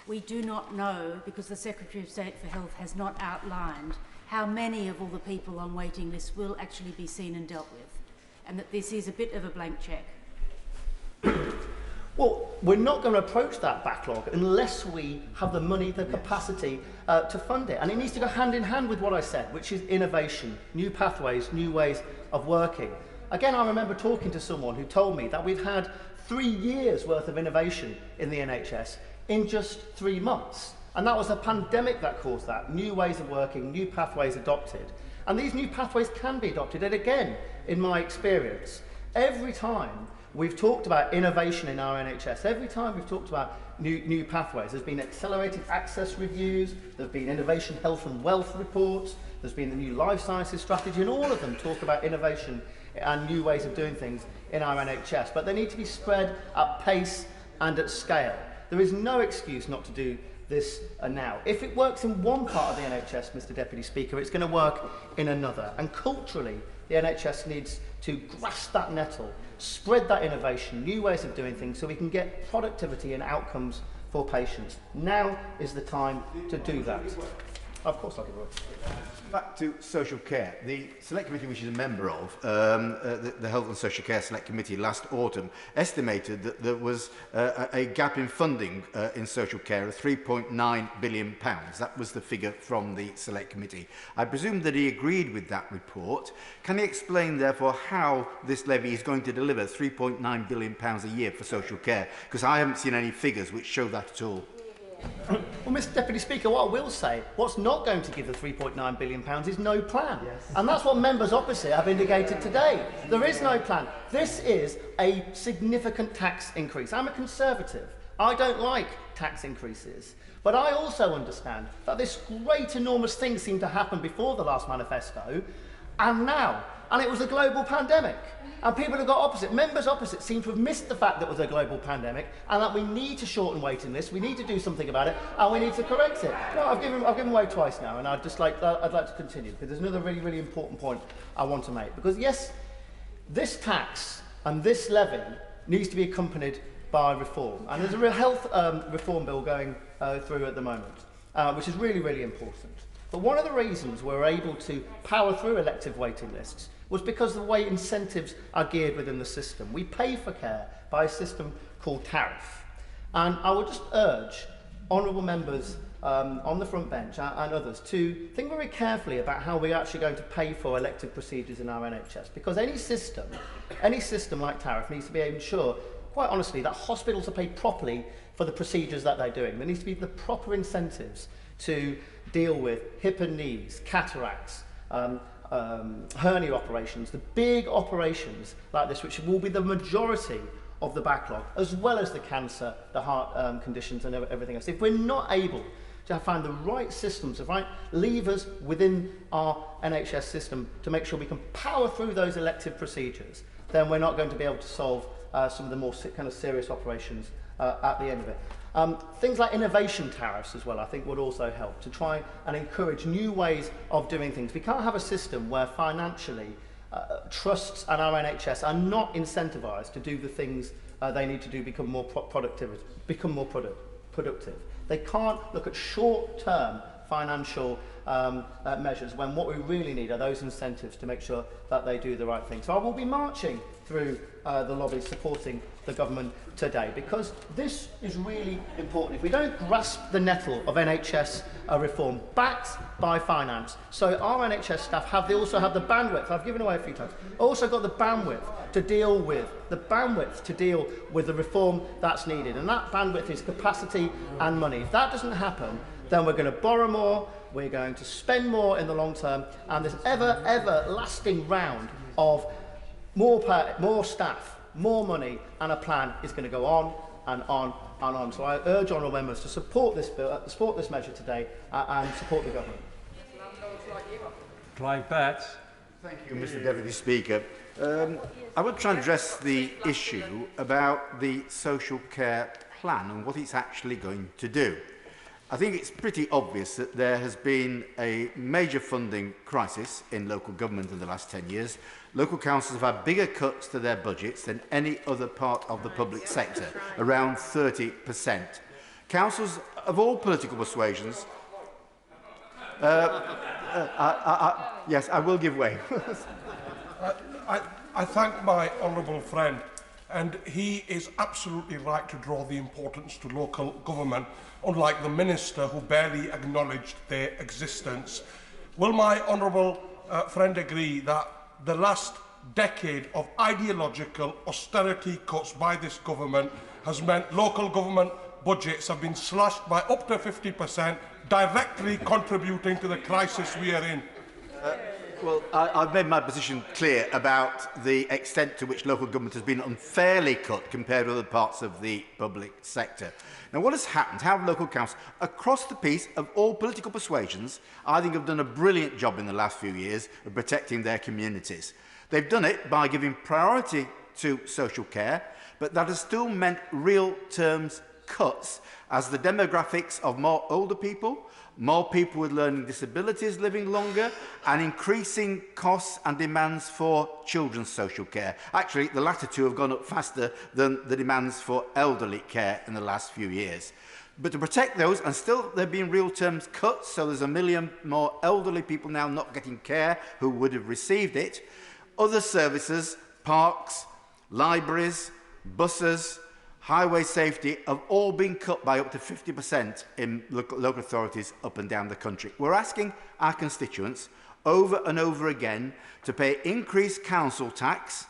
S8: we do not know, because the Secretary of State for Health has not outlined how many of all the people on waiting lists will actually be seen and dealt with, and that this is a bit of a blank cheque?
S3: Well, we're not going to approach that backlog unless we have the money, the capacity to fund it. And it needs to go hand in hand with what I said, which is innovation, new pathways, new ways of working. Again, I remember talking to someone who told me that we've had 3 years worth of innovation in the NHS in just 3 months. And that was a pandemic that caused that. New ways of working, new pathways adopted. And these new pathways can be adopted. And again, in my experience, every time we've talked about innovation in our NHS, every time we've talked about new pathways, there's been accelerated access reviews, there's been innovation health and wealth reports, there's been the new life sciences strategy, and all of them talk about innovation and new ways of doing things in our NHS. But they need to be spread at pace and at scale. There is no excuse not to do this now. If it works in one part of the NHS, Mr. Deputy Speaker, it's going to work in another. And culturally, the NHS needs to grasp that nettle, spread that innovation, new ways of doing things, so we can get productivity and outcomes for patients. Now is the time to do that. Of course I'll give it.
S17: Back to social care. The Select Committee, which is a member of, the Health and Social Care Select Committee last autumn, estimated that there was a gap in funding in social care of £3.9 billion. That was the figure from the Select Committee. I presume that he agreed with that report. Can he explain, therefore, how this levy is going to deliver £3.9 billion a year for social care? Because I haven't seen any figures which show that at all.
S3: Well, Mr. Deputy Speaker, what I will say, what's not going to give the £3.9 billion is no plan. Yes. And that's what members opposite have indicated today. There is no plan. This is a significant tax increase. I'm a Conservative. I don't like tax increases. But I also understand that this great, enormous thing seemed to happen before the last manifesto, and now. And it was a global pandemic. And people who got opposite, members opposite, seem to have missed the fact that it was a global pandemic and that we need to shorten waiting lists, we need to do something about it, and we need to correct it. No, I've given way twice now, and I'd like to continue, because there's another really, really important point I want to make. Because yes, this tax and this levy needs to be accompanied by reform. And there's a real health reform bill going through at the moment, which is really, really important. But one of the reasons we're able to power through elective waiting lists was because of the way incentives are geared within the system. We pay for care by a system called tariff. And I would just urge honourable members on the front bench and others to think very carefully about how we're actually going to pay for elective procedures in our NHS. Because any system like tariff needs to be ensure, quite honestly, that hospitals are paid properly for the procedures that they're doing. There needs to be the proper incentives to deal with hip and knees, cataracts, hernia operations, the big operations like this, which will be the majority of the backlog, as well as the cancer, the heart conditions and everything else. If we're not able to find the right systems, the right levers within our NHS system to make sure we can power through those elective procedures, then we're not going to be able to solve some of the more kind of serious operations at the end of it. Things like innovation tariffs as well, I think, would also help to try and encourage new ways of doing things. We can't have a system where financially trusts and our NHS are not incentivised to do the things they need to do, become more productive. They can't look at short-term financial measures when what we really need are those incentives to make sure that they do the right thing. So I will be marching through the lobby supporting the government today, because this is really important. If we don't grasp the nettle of NHS reform backed by finance, so our NHS staff they also have the bandwidth, I've given away a few times, also got the bandwidth to deal with the reform that's needed, and that bandwidth is capacity and money. If that doesn't happen, then we're going to borrow more, we're going to spend more in the long term, and this everlasting round of more staff, more money, and a plan is going to go on and on and on. So I urge honourable members to support this bill, support this measure today, and support the government.
S11: Clive Betts.
S17: Thank you, Mr. Deputy Speaker. I want to try and address the issue about the social care plan and what it's actually going to do. I think it's pretty obvious that there has been a major funding crisis in local government in the last 10 years. Local councils have had bigger cuts to their budgets than any other part of the public sector, around 30%. Councils of all political persuasions... yes, I will give way.
S5: I thank my honourable friend, and he is absolutely right to draw the importance to local government, unlike the Minister who barely acknowledged their existence. Will my honourable friend agree that the last decade of ideological austerity cuts by this government has meant local government budgets have been slashed by up to 50%, directly contributing to the crisis we are in?
S17: Well, I've made my position clear about the extent to which local government has been unfairly cut compared with other parts of the public sector. Now, what has happened? How have local councils across the piece of all political persuasions, I think, have done a brilliant job in the last few years of protecting their communities. They've done it by giving priority to social care, but that has still meant real terms cuts as the demographics of more older people, more people with learning disabilities living longer, and increasing costs and demands for children's social care. Actually, the latter two have gone up faster than the demands for elderly care in the last few years. But to protect those, and still there have been real terms cuts, so there's 1 million more elderly people now not getting care who would have received it. Other services, parks, libraries, buses, highway safety have all been cut by up to 50% in local authorities up and down the country. We're asking our constituents over and over again to pay increased council tax,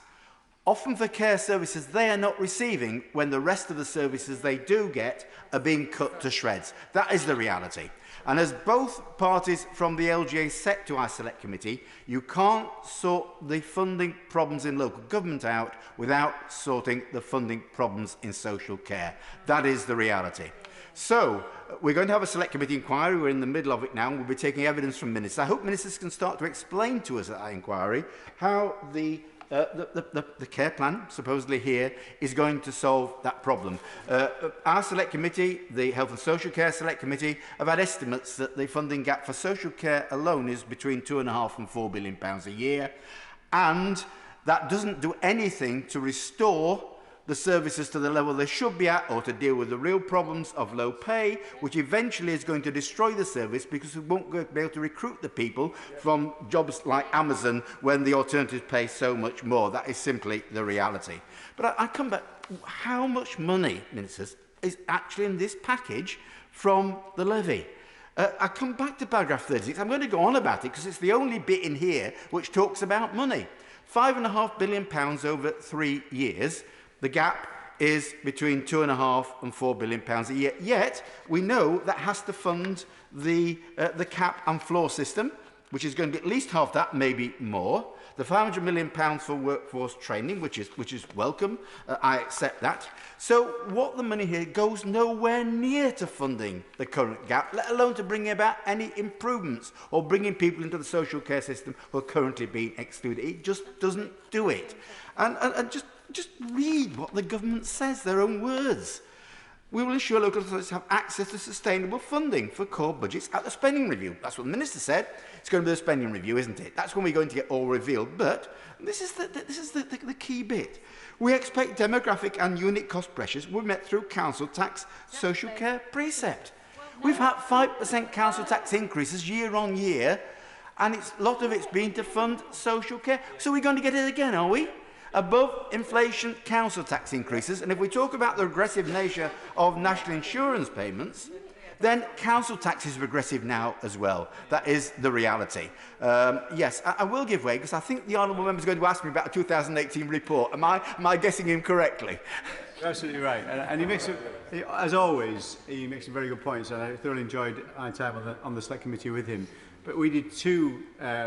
S17: often for care services they are not receiving when the rest of the services they do get are being cut to shreds. That is the reality. And as both parties from the LGA said to our Select Committee, you can't sort the funding problems in local government out without sorting the funding problems in social care. That is the reality. So, we're going to have a Select Committee inquiry. We're in the middle of it now, and we'll be taking evidence from ministers. I hope ministers can start to explain to us at that inquiry how the care plan, supposedly here, is going to solve that problem. Our Select Committee, the Health and Social Care Select Committee, have had estimates that the funding gap for social care alone is between £2.5 and £4 billion a year, and that doesn't do anything to restore the services to the level they should be at, or to deal with the real problems of low pay, which eventually is going to destroy the service because we won't be able to recruit the people from jobs like Amazon when the alternatives pay so much more. That is simply the reality. But I come back, how much money, ministers, is actually in this package from the levy? I come back to paragraph 36. I'm going to go on about it because it's the only bit in here which talks about money. £5.5 billion over 3 years. The gap is between £2.5 and £4 billion a year. Yet, we know that has to fund the cap and floor system, which is going to be at least half that, maybe more. The £500 million for workforce training, which is welcome. I accept that. So, what the money here goes nowhere near to funding the current gap, let alone to bringing about any improvements or bringing people into the social care system who are currently being excluded. It just doesn't do it. And just just read what the government says, their own words. We will ensure local authorities have access to sustainable funding for core budgets at the spending review. That's what the Minister said. It's going to be the spending review, isn't it? That's when we're going to get all revealed. But this is the key bit. We expect demographic and unit cost pressures will be met through council tax social care precept. We've had 5% council tax increases year on year, and a lot of it's been to fund social care. So we're going to get it again, are we? Above inflation council tax increases, and if we talk about the regressive nature of national insurance payments, then council tax is regressive now as well. That is the reality. Yes, I will give way, because I think the honourable member is going to ask me about a 2018 report. Am I guessing him correctly?
S4: You're absolutely right. And he makes, as always, he makes some very good points, and I thoroughly enjoyed my time on the Select Committee with him. But we did 2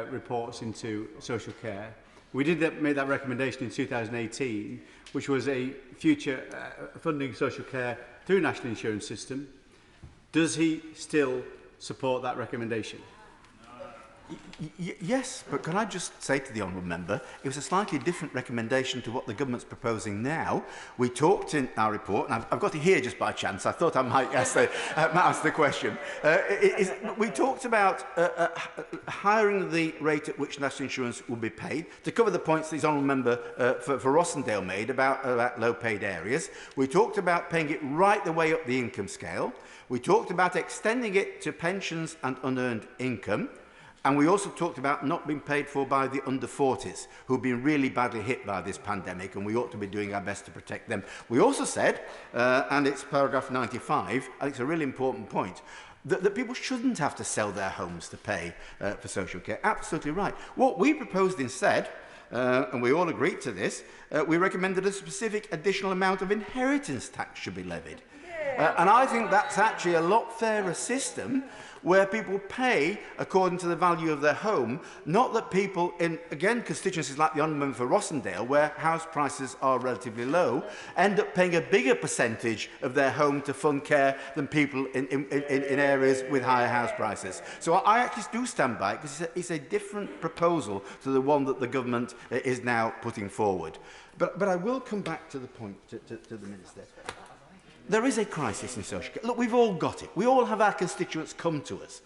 S4: reports into social care. We did make that recommendation in 2018, which was a future funding social care through national insurance system. Does he still support that recommendation?
S17: Yes, but can I just say to the honourable member, it was a slightly different recommendation to what the government's proposing now. We talked in our report, and I've got it here just by chance. I thought I might ask the question. We talked about hiring the rate at which national insurance will be paid to cover the points that the honourable member for Rossendale made about low-paid areas. We talked about paying it right the way up the income scale. We talked about extending it to pensions and unearned income. And we also talked about not being paid for by the under-40s, who have been really badly hit by this pandemic, and we ought to be doing our best to protect them. We also said, and it's paragraph 95, and it's a really important point, that people shouldn't have to sell their homes to pay for social care. Absolutely right. What we proposed instead, and we all agreed to this, we recommended a specific additional amount of inheritance tax should be levied. And I think that's actually a lot fairer system, where people pay according to the value of their home, not that people in, again, constituencies like the honourable member for Rossendale, where house prices are relatively low, end up paying a bigger percentage of their home to fund care than people in areas with higher house prices. So I actually do stand by it, because it's a different proposal to the one that the government is now putting forward. But I will come back to the point, to the Minister. There is a crisis in social care. Look, we've all got it. We all have our constituents come to us,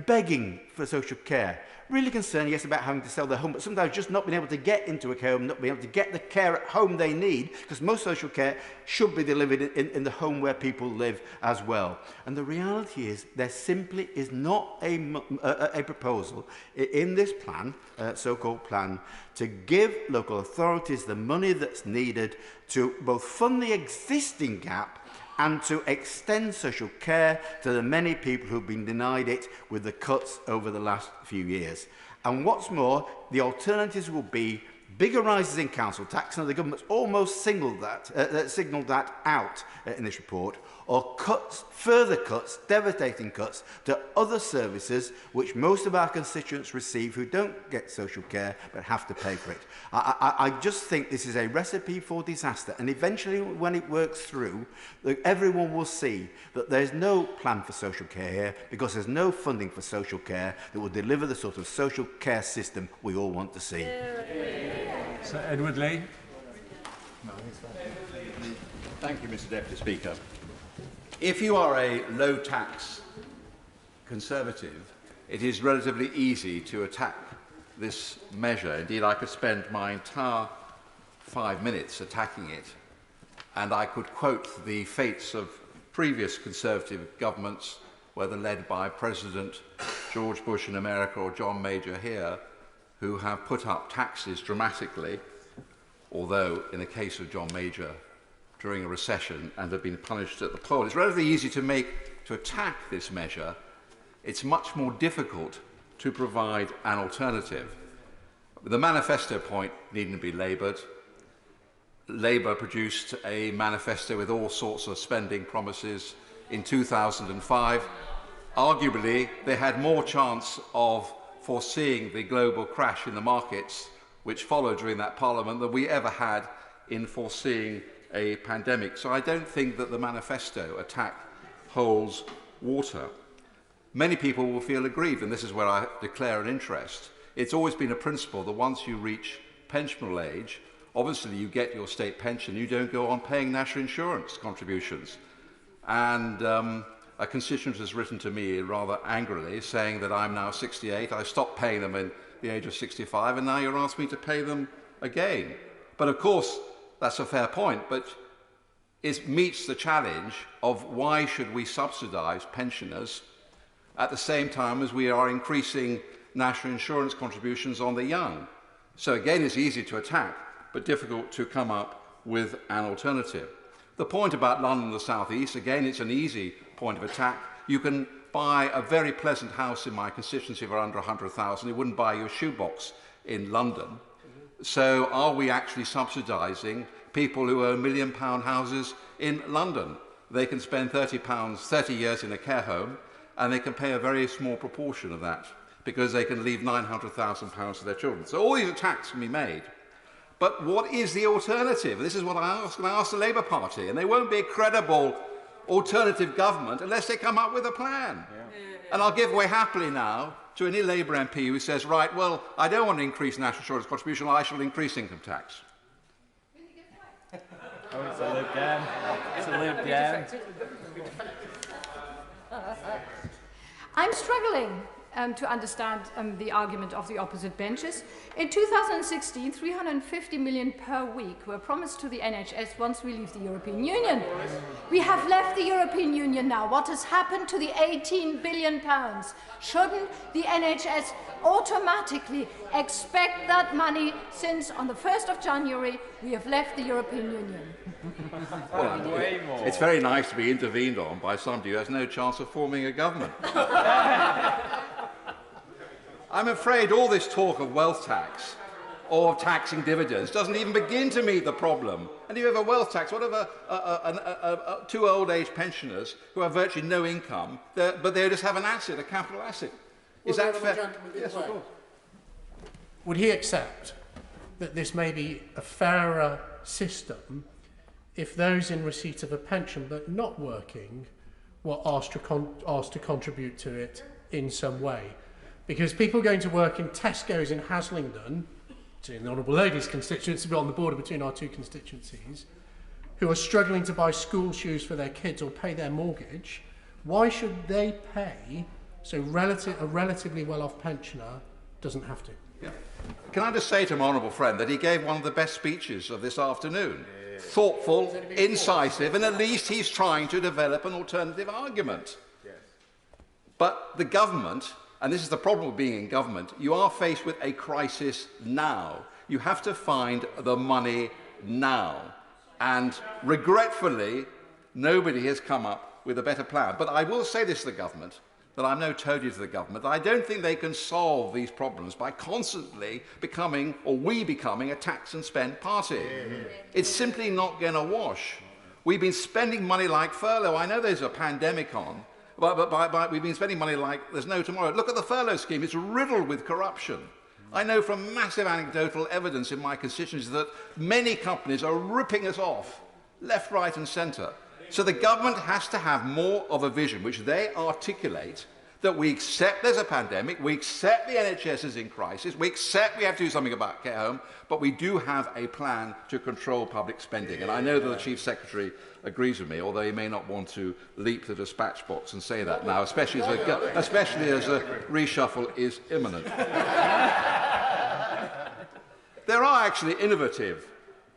S17: begging for social care. Really concerned, yes, about having to sell their home, but sometimes just not being able to get into a care home, not being able to get the care at home they need, because most social care should be delivered in the home where people live as well. And the reality is there simply is not a proposal in this plan, so-called plan, to give local authorities the money that's needed to both fund the existing gap and to extend social care to the many people who've been denied it with the cuts over the last few years. And what's more, the alternatives will be bigger rises in council tax, and the government's almost signalled that out in this report, or cuts, further cuts, devastating cuts to other services which most of our constituents receive who don't get social care but have to pay for it. I just think this is a recipe for disaster, and eventually when it works through, everyone will see that there's no plan for social care here, because there's no funding for social care that will deliver the sort of social care system we all want to see.
S11: Sir Edward Lee.
S19: Thank you, Mr. Deputy Speaker. If you are a low-tax Conservative, it is relatively easy to attack this measure. Indeed, I could spend my entire 5 minutes attacking it, and I could quote the fates of previous Conservative governments, whether led by President George Bush in America or John Major here, who have put up taxes dramatically, although in the case of John Major, during a recession, and have been punished at the poll. It's relatively easy to attack this measure. It's much more difficult to provide an alternative. The manifesto point needn't be laboured. Labour produced a manifesto with all sorts of spending promises in 2005. Arguably, they had more chance of foreseeing the global crash in the markets which followed during that parliament than we ever had in foreseeing a pandemic. So I don't think that the manifesto attack holds water. Many people will feel aggrieved, and this is where I declare an interest. It's always been a principle that once you reach pensionable age, Obviously, you get your state pension, you don't go on paying national insurance contributions. And a constituent has written to me rather angrily saying that I'm now 68, I stopped paying them at the age of 65, and now you're asking me to pay them again. But of course, that's a fair point, but it meets the challenge of why should we subsidise pensioners at the same time as we are increasing national insurance contributions on the young. So again, it's easy to attack, but difficult to come up with an alternative. The point about London and the South East, again, it's an easy point of attack. You can buy a very pleasant house in my constituency for under 100,000. It wouldn't buy you a shoebox in London. So are we actually subsidising people who own £1 million houses in London? They can spend £30, 30 years in a care home, and they can pay a very small proportion of that because they can leave £900,000 to their children. So all these attacks can be made. But what is the alternative? This is what I ask the Labour Party, and they won't be a credible alternative government unless they come up with a plan. And I'll give way happily now to any Labour MP who says, right, well, I don't want to increase national insurance contribution, I shall increase income tax.
S12: Oh, it's a Lib Dem. It's a Lib Dem.
S20: I'm struggling to understand the argument of the opposite benches. In 2016, 350 million per week were promised to the NHS once we leave the European Union. We have left the European Union now. What has happened to the £18 billion? Shouldn't the NHS automatically expect that money since on the 1st of January we have left the European Union?
S19: Well, it's very nice to be intervened on by somebody who has no chance of forming a government. I'm afraid all this talk of wealth tax or of taxing dividends doesn't even begin to meet the problem. And if you have a wealth tax, what of two old-age pensioners who have virtually no income, but they just have an asset, a capital asset? Is that fair? Yes, of course.
S14: Would he accept that this may be a fairer system if those in receipt of a pension but not working were asked to contribute to it in some way? Because people going to work in Tesco's in Haslingden, in the Honourable Lady's constituency, but on the border between our two constituencies, who are struggling to buy school shoes for their kids or pay their mortgage, why should they pay so a relatively well-off pensioner doesn't have to?
S19: Yeah. Can I just say to my honourable friend that he gave one of the best speeches of this afternoon? Thoughtful, incisive, and at least he's trying to develop an alternative argument. Yes. But the government, and this is the problem with being in government, you are faced with a crisis now. You have to find the money now. And regretfully, nobody has come up with a better plan. But I will say this to the government, that I'm no toady to the government. I don't think they can solve these problems by constantly becoming, or we becoming, a tax and spend party. It's simply not going to wash. We've been spending money like furlough. I know there's a pandemic on, but we've been spending money like there's no tomorrow. Look at the furlough scheme. It's riddled with corruption. I know from massive anecdotal evidence in my constituency that many companies are ripping us off, left, right and centre. So the government has to have more of a vision, which they articulate, that we accept there's a pandemic, we accept the NHS is in crisis, we accept we have to do something about care home, but we do have a plan to control public spending. And I know that the Chief Secretary agrees with me, although he may not want to leap the dispatch box and say that now, especially as a reshuffle is imminent. There are actually innovative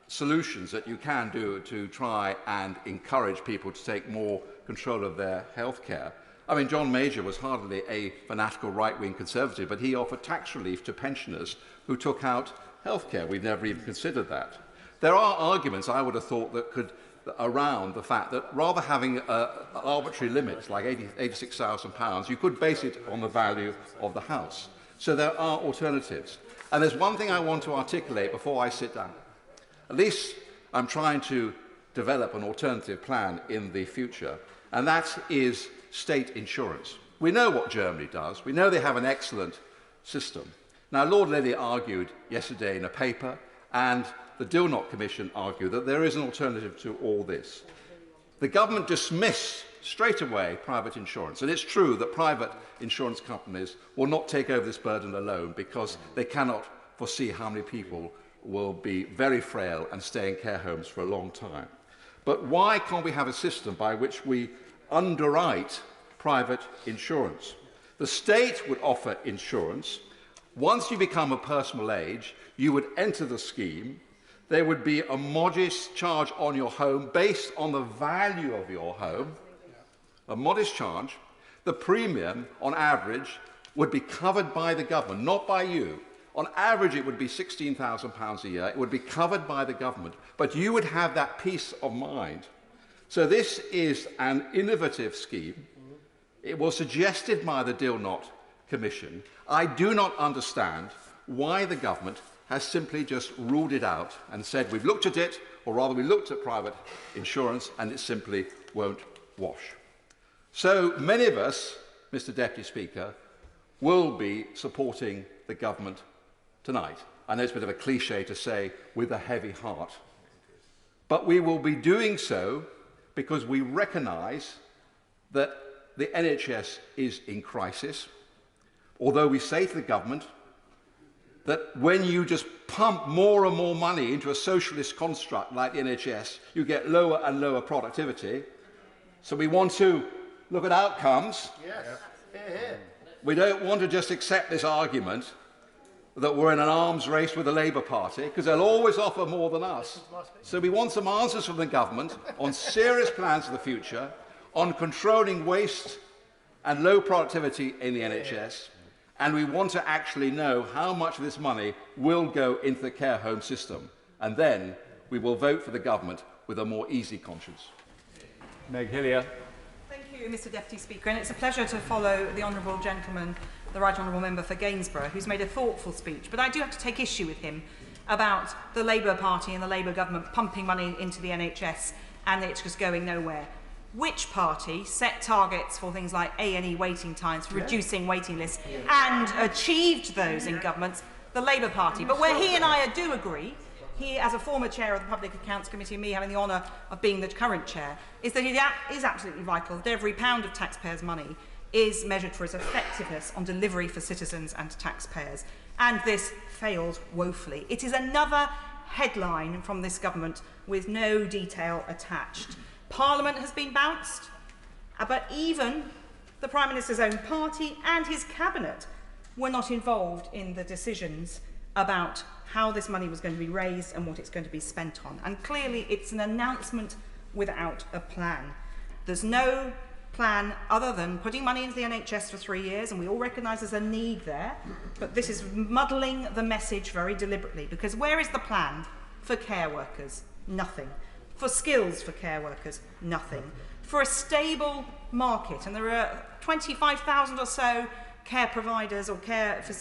S19: solutions that you can do to try and encourage people to take more control of their health care. I mean, John Major was hardly a fanatical right-wing conservative, but he offered tax relief to pensioners who took out health care. We've never even considered that. There are arguments, I would have thought, that could around the fact that rather having arbitrary limits like £86,000, you could base it on the value of the house. So there are alternatives. And there's one thing I want to articulate before I sit down. At least I'm trying to develop an alternative plan in the future, and that is state insurance. We know what Germany does. We know they have an excellent system. Now, Lord Lilly argued yesterday in a paper, and the Dilnot Commission argued that there is an alternative to all this. The government dismissed straight away private insurance, and it's true that private insurance companies will not take over this burden alone because they cannot foresee how many people will be very frail and stay in care homes for a long time. But why can't we have a system by which we underwrite private insurance? The state would offer insurance. Once you become of personal age, you would enter the scheme. There would be a modest charge on your home based on the value of your home, a modest charge. The premium, on average, would be covered by the government, not by you. On average, it would be £16,000 a year. It would be covered by the government, but you would have that peace of mind. So this is an innovative scheme. It was suggested by the Deal Not Commission. I do not understand why the government has simply just ruled it out and said, we've looked at it, or rather we looked at private insurance, and it simply won't wash. So many of us, Mr. Deputy Speaker, will be supporting the government tonight. I know it's a bit of a cliche to say with a heavy heart, but we will be doing so because we recognise that the NHS is in crisis, although we say to the government that when you just pump more and more money into a socialist construct like the NHS, you get lower and lower productivity. So we want to look at outcomes.
S3: Yes. Here, here.
S19: We don't want to just accept this argument that we're in an arms race with the Labour Party, because they'll always offer more than us. So we want some answers from the government on serious plans for the future, on controlling waste and low productivity in the NHS, and we want to actually know how much of this money will go into the care home system. And then we will vote for the government with a more easy conscience.
S11: Meg Hillier.
S21: Thank you, Mr. Deputy Speaker, and it's a pleasure to follow the honourable gentleman, the Right Honourable Member for Gainsborough, who's made a thoughtful speech. But I do have to take issue with him about the Labour Party and the Labour government pumping money into the NHS and it's just going nowhere. Which party set targets for things like A&E waiting times, for reducing waiting lists, and achieved those in governments? The Labour Party. But where he and I do agree, he, as a former chair of the Public Accounts Committee, and me having the honour of being the current chair, is that it is absolutely vital that every pound of taxpayers' money is measured for its effectiveness on delivery for citizens and taxpayers. And this fails woefully. It is another headline from this government with no detail attached. Parliament has been bounced, but even the Prime Minister's own party and his cabinet were not involved in the decisions about how this money was going to be raised and what it's going to be spent on. And clearly it's an announcement without a plan. There's no plan other than putting money into the NHS for 3 years, and we all recognise there's a need there, but this is muddling the message very deliberately, because where is the plan for care workers? Nothing. For skills for care workers? Nothing. For a stable market, and there are 25,000 or so care providers or care for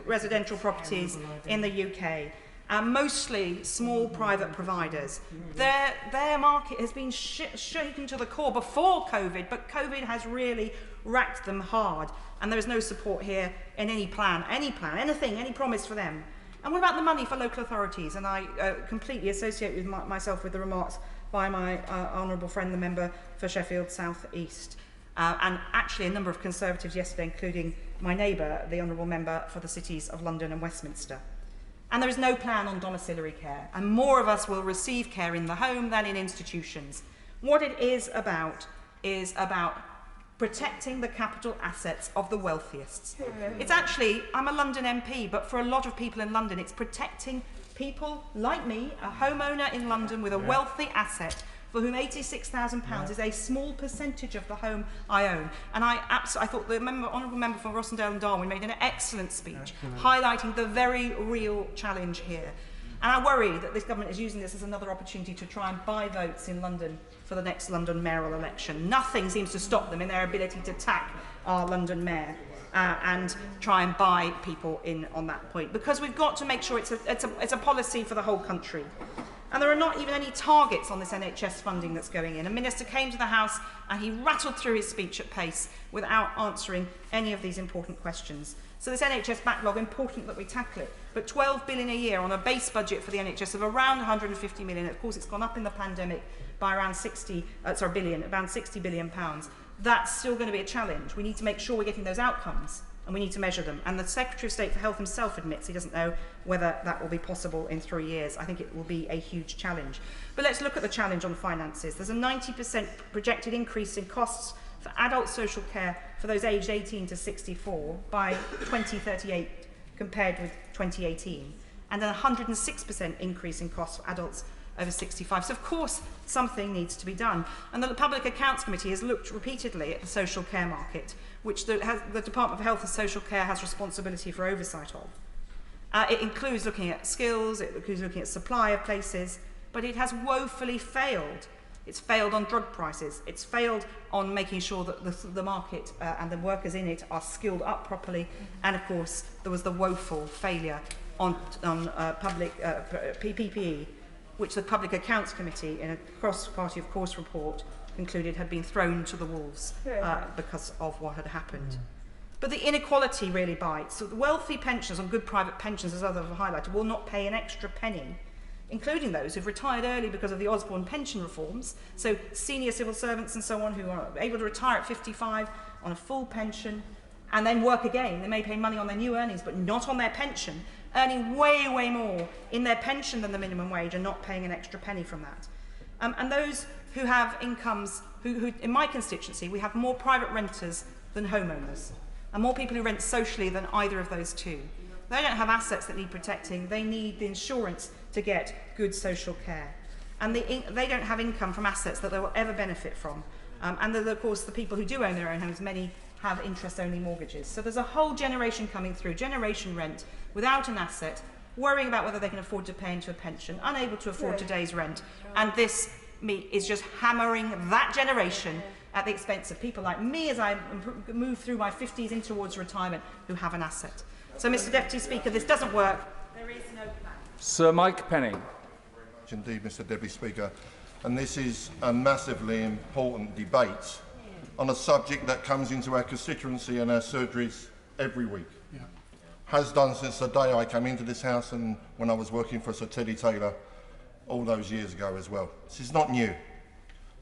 S21: residential properties in the UK, and mostly small private providers. Their market has been shaken to the core before COVID, but COVID has really racked them hard, and there is no support here in any plan, anything, any promise for them. And what about the money for local authorities? And I completely associate with myself with the remarks by my honourable friend, the member for Sheffield South East. And actually a number of Conservatives yesterday, including my neighbour, the honourable member for the cities of London and Westminster. And there is no plan on domiciliary care, and more of us will receive care in the home than in institutions. What it is about protecting the capital assets of the wealthiest. It's actually, I'm a London MP, but for a lot of people in London, it's protecting people like me, a homeowner in London with a wealthy asset, for whom £86,000 is a small percentage of the home I own. And I thought the honourable member for Rossendale and Darwin made an excellent speech, highlighting the very real challenge here. And I worry that this government is using this as another opportunity to try and buy votes in London for the next London mayoral election. Nothing seems to stop them in their ability to attack our London mayor and try and buy people in on that point. Because we've got to make sure it's a policy for the whole country. And there are not even any targets on this NHS funding that's going in. A minister came to the House and he rattled through his speech at pace without answering any of these important questions. So this NHS backlog, important that we tackle it. But 12 billion a year on a base budget for the NHS of around 150 million. Of course, it's gone up in the pandemic by around around 60 billion pounds. That's still going to be a challenge. We need to make sure we're getting those outcomes. and we need to measure them. And the Secretary of State for Health himself admits he doesn't know whether that will be possible in 3 years. I think it will be a huge challenge. But let's look at the challenge on finances. There's a 90% projected increase in costs for adult social care for those aged 18 to 64 by 2038 compared with 2018, and a 106% increase in costs for adults over 65. So, of course, something needs to be done. And the Public Accounts Committee has looked repeatedly at the social care market, which the Department of Health and Social Care has responsibility for oversight of. It includes looking at skills, it includes looking at supply of places, but it has woefully failed. It's failed on drug prices. It's failed on making sure that the market and the workers in it are skilled up properly. And, of course, there was the woeful failure on public PPE, which the Public Accounts Committee, in a cross-party of course report, concluded had been thrown to the wolves because of what had happened. But the inequality really bites. So the wealthy pensioners on good private pensions, as others have highlighted, will not pay an extra penny, including those who've retired early because of the Osborne pension reforms, so senior civil servants and so on who are able to retire at 55 on a full pension and then work again. They may pay money on their new earnings, but not on their pension, earning way, way more in their pension than the minimum wage and not paying an extra penny from that. And those who have incomes, who in my constituency, we have more private renters than homeowners, and more people who rent socially than either of those two. They don't have assets that need protecting. They need the insurance to get good social care. And they don't have income from assets that they will ever benefit from. And then, of course, the people who do own their own homes, many have interest-only mortgages. So there's a whole generation coming through, generation rent, without an asset, worrying about whether they can afford to pay into a pension, unable to afford today's rent. And this is just hammering that generation at the expense of people like me as I move through my 50s in towards retirement who have an asset. So, Mr Deputy Speaker, this doesn't work. There is no plan.
S11: Sir Mike Penning.
S10: Indeed, Mr Deputy Speaker. And this is a massively important debate on a subject that comes into our constituency and our surgeries every week. Yeah. Has done since the day I came into this House and when I was working for Sir Teddy Taylor all those years ago as well. This is not new.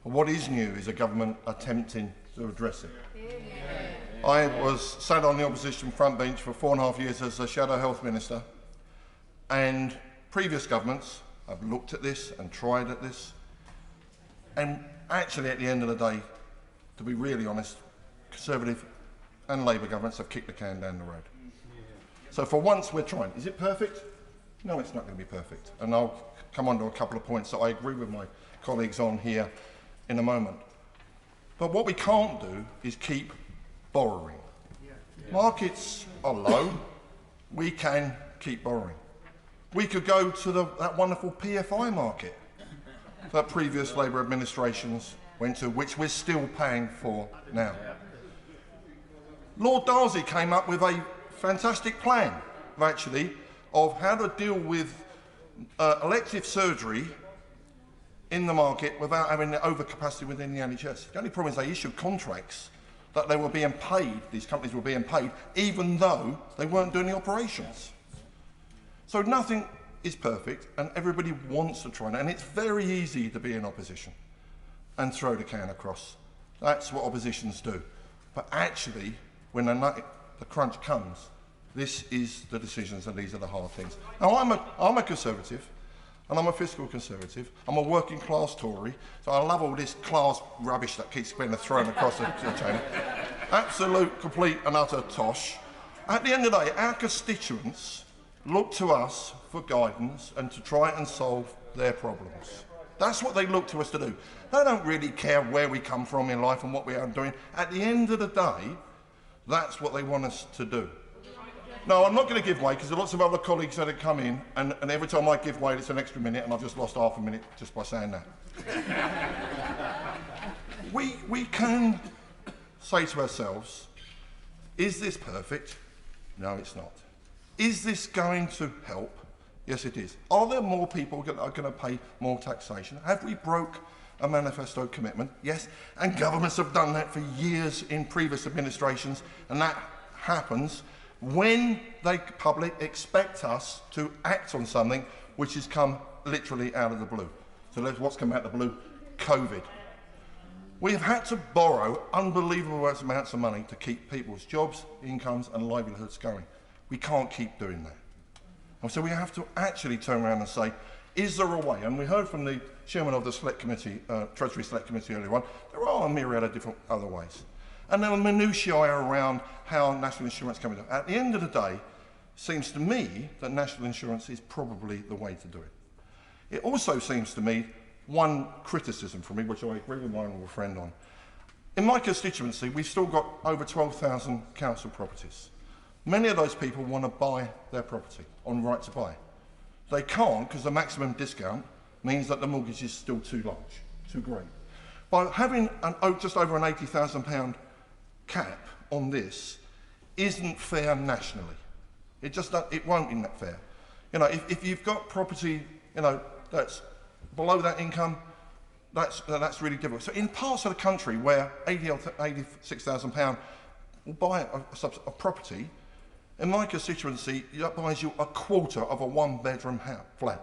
S10: But what is new is a government attempting to address it. I was sat on the opposition front bench for 4.5 years as a Shadow Health Minister, and previous governments have looked at this and tried at this, and actually at the end of the day, to be really honest, Conservative and Labour governments have kicked the can down the road. So for once we're trying. Is it perfect? No, it's not going to be perfect. And I'll come on to a couple of points that I agree with my colleagues on here in a moment. But what we can't do is keep borrowing. Markets are low. We can keep borrowing. We could go to that wonderful PFI market that previous Labour administrations went to, which we're still paying for now. Lord Darcy came up with a fantastic plan, actually, of how to deal with elective surgery in the market without having the overcapacity within the NHS. The only problem is they issued contracts that they were being paid, these companies were being paid, even though they weren't doing the operations. So nothing is perfect, and everybody wants to try it, and it's very easy to be in opposition and throw the can across. That's what oppositions do. But actually, when the crunch comes, this is the decisions and these are the hard things. Now, I'm a Conservative, and I'm a fiscal Conservative. I'm a working class Tory, so I love all this class rubbish that keeps being thrown across the channel. Absolute, complete and utter tosh. At the end of the day, our constituents look to us for guidance and to try and solve their problems. That's what they look to us to do. They don't really care where we come from in life and what we are doing. At the end of the day, that's what they want us to do. No, I'm not going to give way because there are lots of other colleagues that have come in, and every time I give way, it's an extra minute, and I've just lost half a minute just by saying that. we can say to ourselves, is this perfect? No, it's not. Is this going to help? Yes, it is. Are there more people that are going to pay more taxation? Have we broke a manifesto commitment? Yes. And governments have done that for years in previous administrations, and that happens when the public expect us to act on something which has come literally out of the blue. So what's come out of the blue? COVID. We've had to borrow unbelievable amounts of money to keep people's jobs, incomes and livelihoods going. We can't keep doing that. And so we have to actually turn around and say, is there a way? And we heard from the chairman of the Select Committee, Treasury Select Committee earlier on, there are a myriad of different other ways. And then the minutiae around how national insurance can be done. At the end of the day, it seems to me that national insurance is probably the way to do it. It also seems to me, one criticism from me, which I agree with my honourable friend on. In my constituency, we've still got over 12,000 council properties. Many of those people want to buy their property on right to buy. They can't because the maximum discount means that the mortgage is still too large, too great. By having just over an £80,000 cap on this isn't fair nationally. It won't be that fair. You know, if you've got property, you know, that's below that income, that's really difficult. So in parts of the country where £86,000 will buy a property, in my constituency, that buys you a quarter of a one-bedroom flat.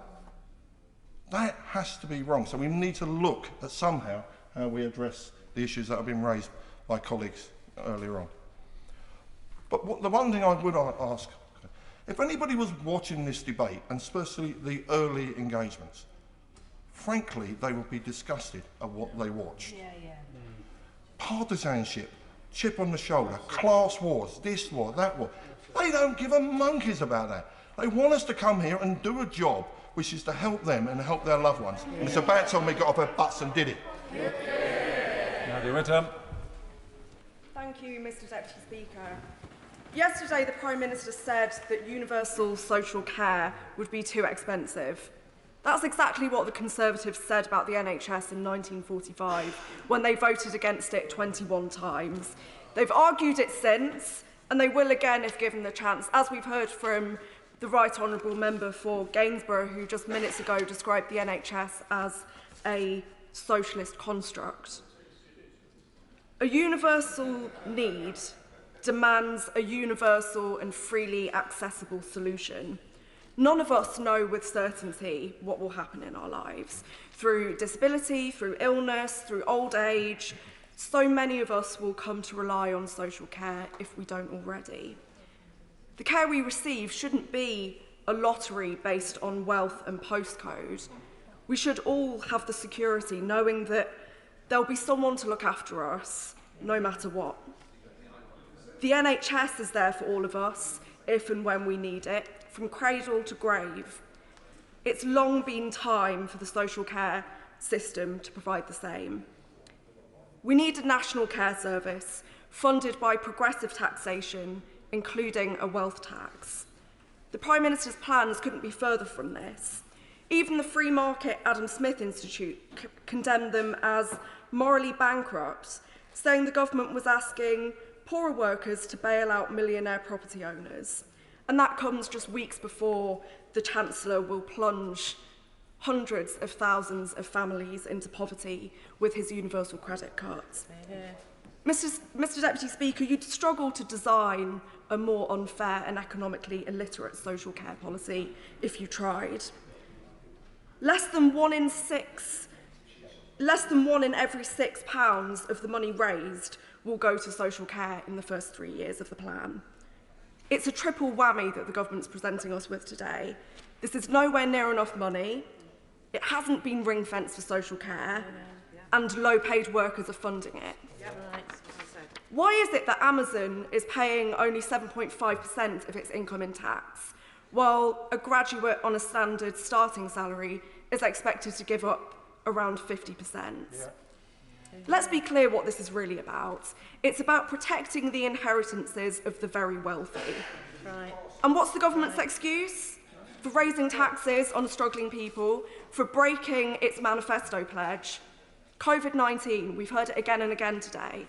S10: That has to be wrong. So we need to look at somehow how we address the issues that have been raised by colleagues earlier on. But the one thing I would ask, if anybody was watching this debate, and especially the early engagements, frankly, they would be disgusted at what they watched. Partisanship, chip on the shoulder, class wars, this war, that war. They don't give a monkeys about that. They want us to come here and do a job which is to help them and help their loved ones. And it's about time we got off our butts and did it.
S11: Nadia Whittam.
S18: Thank you, Mr. Deputy Speaker. Yesterday, the Prime Minister said that universal social care would be too expensive. That's exactly what the Conservatives said about the NHS in 1945, when they voted against it 21 times. They've argued it since, and they will again if given the chance, as we've heard from the Right Honourable Member for Gainsborough, who just minutes ago described the NHS as a socialist construct. A universal need demands a universal and freely accessible solution. None of us know with certainty what will happen in our lives. Through disability, through illness, through old age, so many of us will come to rely on social care if we don't already. The care we receive shouldn't be a lottery based on wealth and postcode. We should all have the security knowing that there'll be someone to look after us, no matter what. The NHS is there for all of us, if and when we need it, from cradle to grave. It's long been time for the social care system to provide the same. We need a national care service funded by progressive taxation, including a wealth tax. The Prime Minister's plans couldn't be further from this. Even the free market Adam Smith Institute condemned them as morally bankrupt, saying the government was asking poorer workers to bail out millionaire property owners. And that comes just weeks before the Chancellor will plunge hundreds of thousands of families into poverty with his universal credit cards. Mr. Deputy Speaker, you'd struggle to design a more unfair and economically illiterate social care policy if you tried. Less than one in every £6 of the money raised will go to social care in the first 3 years of the plan. It's a triple whammy that the government's presenting us with today. This is nowhere near enough money, it hasn't been ring-fenced for social care, and low-paid workers are funding it. Why is it that Amazon is paying only 7.5% of its income in tax, while a graduate on a standard starting salary is expected to give up around 50%? Let's be clear what this is really about. It's about protecting the inheritances of the very wealthy. And what's the government's excuse? For raising taxes on struggling people, for breaking its manifesto pledge. COVID-19, we've heard it again and again today.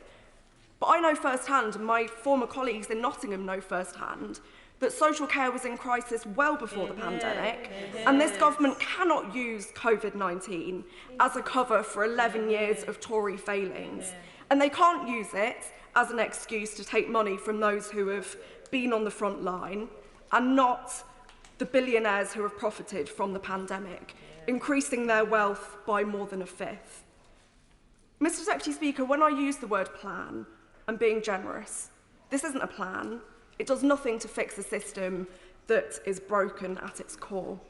S18: But I know firsthand, and my former colleagues in Nottingham know firsthand, that social care was in crisis well before the pandemic, and this government cannot use COVID-19 as a cover for 11 years of Tory failings. And they can't use it as an excuse to take money from those who have been on the front line and not the billionaires who have profited from the pandemic, increasing their wealth by more than a fifth. Mr Deputy Speaker, when I use the word plan, I'm being generous. This isn't a plan. It does nothing to fix a system that is broken at its core.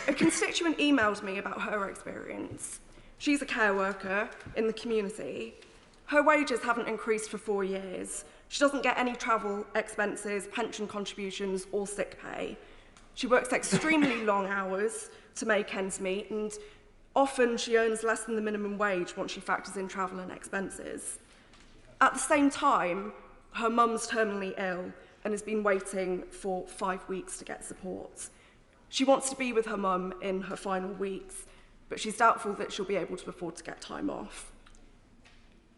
S18: A constituent emailed me about her experience. She's a care worker in the community. Her wages haven't increased for 4 years. She doesn't get any travel expenses, pension contributions, or sick pay. She works extremely long hours to make ends meet, and often she earns less than the minimum wage once she factors in travel and expenses. At the same time, her mum's terminally ill and has been waiting for 5 weeks to get support. She wants to be with her mum in her final weeks, but she's doubtful that she'll be able to afford to get time off.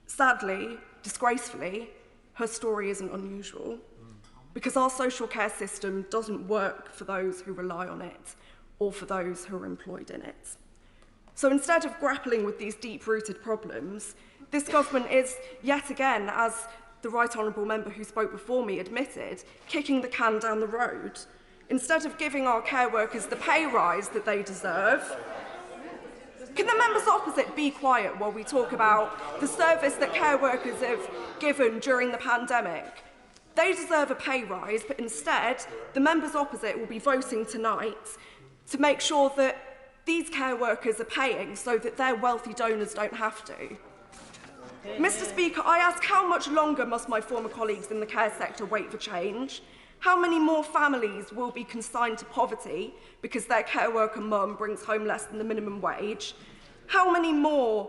S18: Sadly, disgracefully, her story isn't unusual, because our social care system doesn't work for those who rely on it or for those who are employed in it. So instead of grappling with these deep-rooted problems, this government is, yet again, as the Right Honourable Member who spoke before me admitted, kicking the can down the road. Instead of giving our care workers the pay rise that they deserve, can the members opposite be quiet while we talk about the service that care workers have given during the pandemic? They deserve a pay rise, but instead, the members opposite will be voting tonight to make sure that these care workers are paying so that their wealthy donors don't have to. Mr Speaker, I ask, how much longer must my former colleagues in the care sector wait for change? How many more families will be consigned to poverty because their care worker mum brings home less than the minimum wage? How many more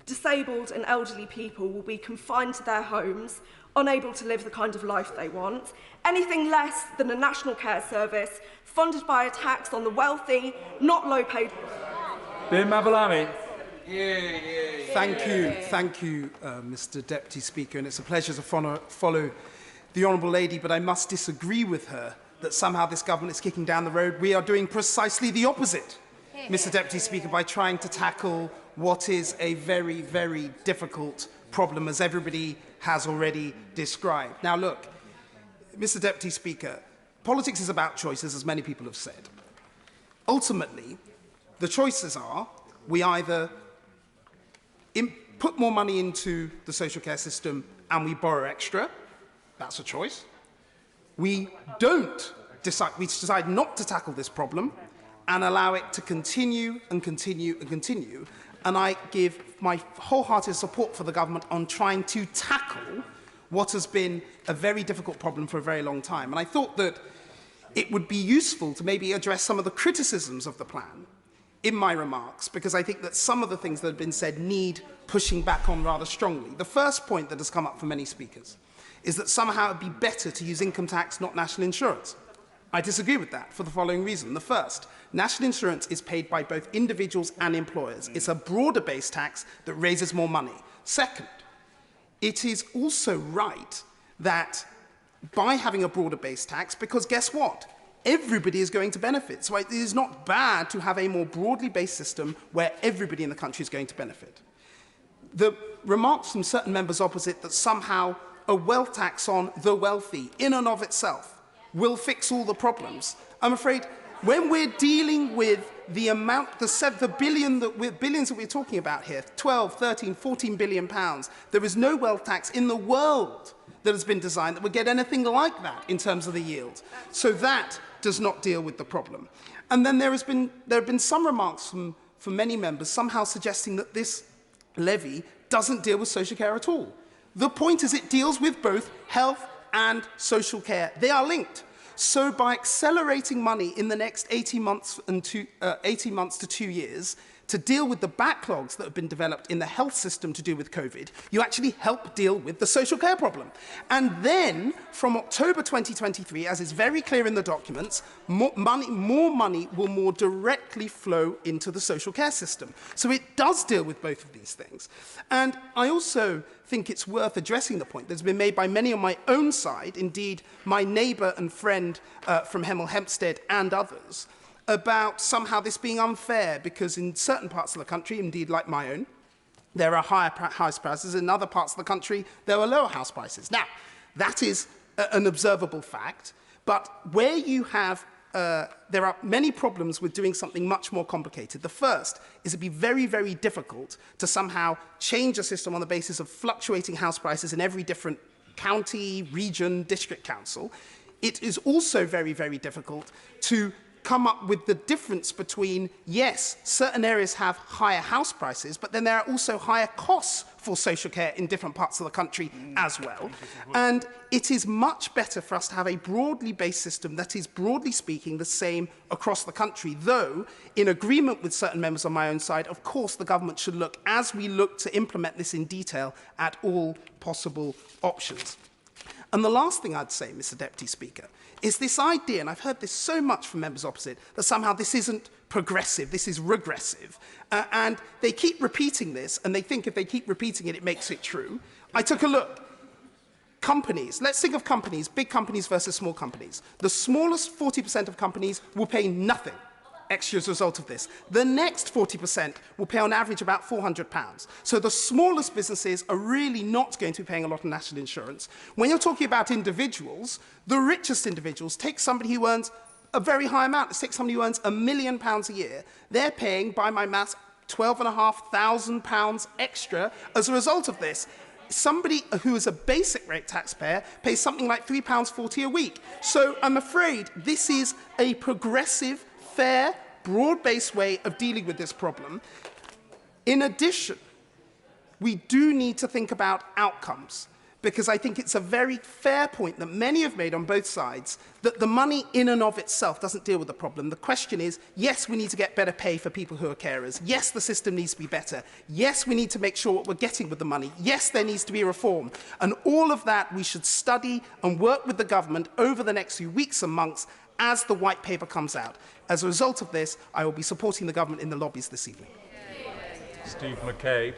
S18: disabled and elderly people will be confined to their homes, unable to live the kind of life they want? Anything less than a national care service funded by a tax on the wealthy, not low-paid.
S11: Bin Mabalami.
S2: Thank you, Mr Deputy Speaker, and it's a pleasure to follow the Honourable Lady, but I must disagree with her that somehow this government is kicking down the road. We are doing precisely the opposite, Mr Deputy Speaker, by trying to tackle what is a very, very difficult problem, as everybody has already described. Now look, Mr Deputy Speaker, politics is about choices, as many people have said. Ultimately, the choices are we either put more money into the social care system and we borrow extra. That's a choice. We decide not to tackle this problem and allow it to continue and continue and continue. And I give my wholehearted support for the government on trying to tackle what has been a very difficult problem for a very long time. And I thought that it would be useful to maybe address some of the criticisms of the plan in my remarks, because I think that some of the things that have been said need pushing back on rather strongly. The first point that has come up from many speakers is that somehow it would be better to use income tax, not national insurance. I disagree with that for the following reason. The first, national insurance is paid by both individuals and employers. It's a broader-based tax that raises more money. Second, it is also right that by having a broader-based tax, because guess what? Everybody is going to benefit. So it is not bad to have a more broadly based system where everybody in the country is going to benefit. The remarks from certain members opposite that somehow a wealth tax on the wealthy in and of itself will fix all the problems. I'm afraid when we're dealing with the amount, the billions that we're talking about here, 12, 13, 14 billion pounds, there is no wealth tax in the world that has been designed that would get anything like that in terms of the yield. So that does not deal with the problem. And then there have been some remarks from many members somehow suggesting that this levy doesn't deal with social care at all. The point is it deals with both health and social care. They are linked. So by accelerating money in the next 18 months to 2 years to deal with the backlogs that have been developed in the health system to do with COVID, you actually help deal with the social care problem. And then, from October 2023, as is very clear in the documents, more money will more directly flow into the social care system. So it does deal with both of these things. And I also think it's worth addressing the point that's been made by many on my own side, indeed my neighbour and friend from Hemel Hempstead and others, about somehow this being unfair because in certain parts of the country, indeed like my own, there are higher house prices. In other parts of the country, there are lower house prices. Now, that is an observable fact, but where you have there are many problems with doing something much more complicated. The first is it'd be very, very difficult to somehow change a system on the basis of fluctuating house prices in every different county, region, district council. It is also very, very difficult to come up with the difference between, yes, certain areas have higher house prices, but then there are also higher costs for social care in different parts of the country as well. And it is much better for us to have a broadly based system that is, broadly speaking, the same across the country, though, in agreement with certain members on my own side, of course, the government should look, as we look to implement this in detail, at all possible options. And the last thing I'd say, Mr. Deputy Speaker, is this idea, and I've heard this so much from members opposite, that somehow this isn't progressive, this is regressive. And they keep repeating this, and they think if they keep repeating it, it makes it true. I took a look. Companies, let's think of companies, big companies versus small companies. The smallest 40% of companies will pay nothing extra as a result of this. The next 40% will pay on average about £400. So the smallest businesses are really not going to be paying a lot of national insurance. When you're talking about individuals, the richest individuals, take somebody who earns a very high amount. Let's take somebody who earns £1 million a year. They're paying, by my maths, £12,500 extra as a result of this. Somebody who is a basic rate taxpayer pays something like £3.40 a week. So I'm afraid this is a progressive, fair, broad-based way of dealing with this problem. In addition, we do need to think about outcomes, because I think it's a very fair point that many have made on both sides, that the money in and of itself doesn't deal with the problem. The question is, yes, we need to get better pay for people who are carers. Yes, the system needs to be better. Yes, we need to make sure what we're getting with the money. Yes, there needs to be reform. And all of that we should study and work with the government over the next few weeks and months as the white paper comes out. As a result of this, I will be supporting the government in the lobbies this evening.
S15: Steve McKay.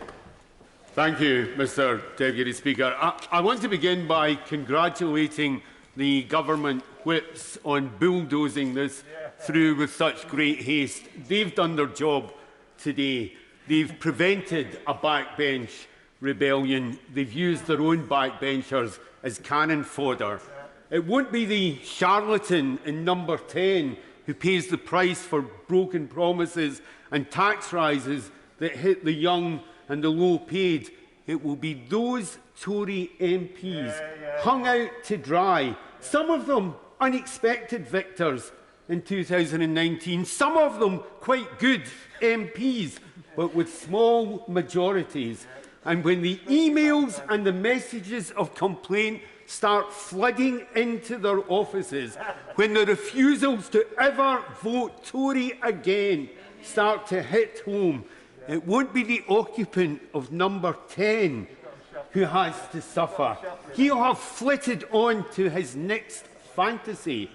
S15: Thank you, Mr. Deputy Speaker. I want to begin by congratulating the government whips on bulldozing this through with such great haste. They've done their job today. They've prevented a backbench rebellion. They've used their own backbenchers as cannon fodder. It won't be the charlatan in number 10 who pays the price for broken promises and tax rises that hit the young and the low-paid. It will be those Tory MPs hung out to dry, some of them unexpected victors in 2019, some of them quite good MPs, but with small majorities. And when the emails and the messages of complaint start flooding into their offices, when the refusals to ever vote Tory again start to hit home, it won't be the occupant of number 10 who has to suffer. He'll have flitted on to his next fantasy.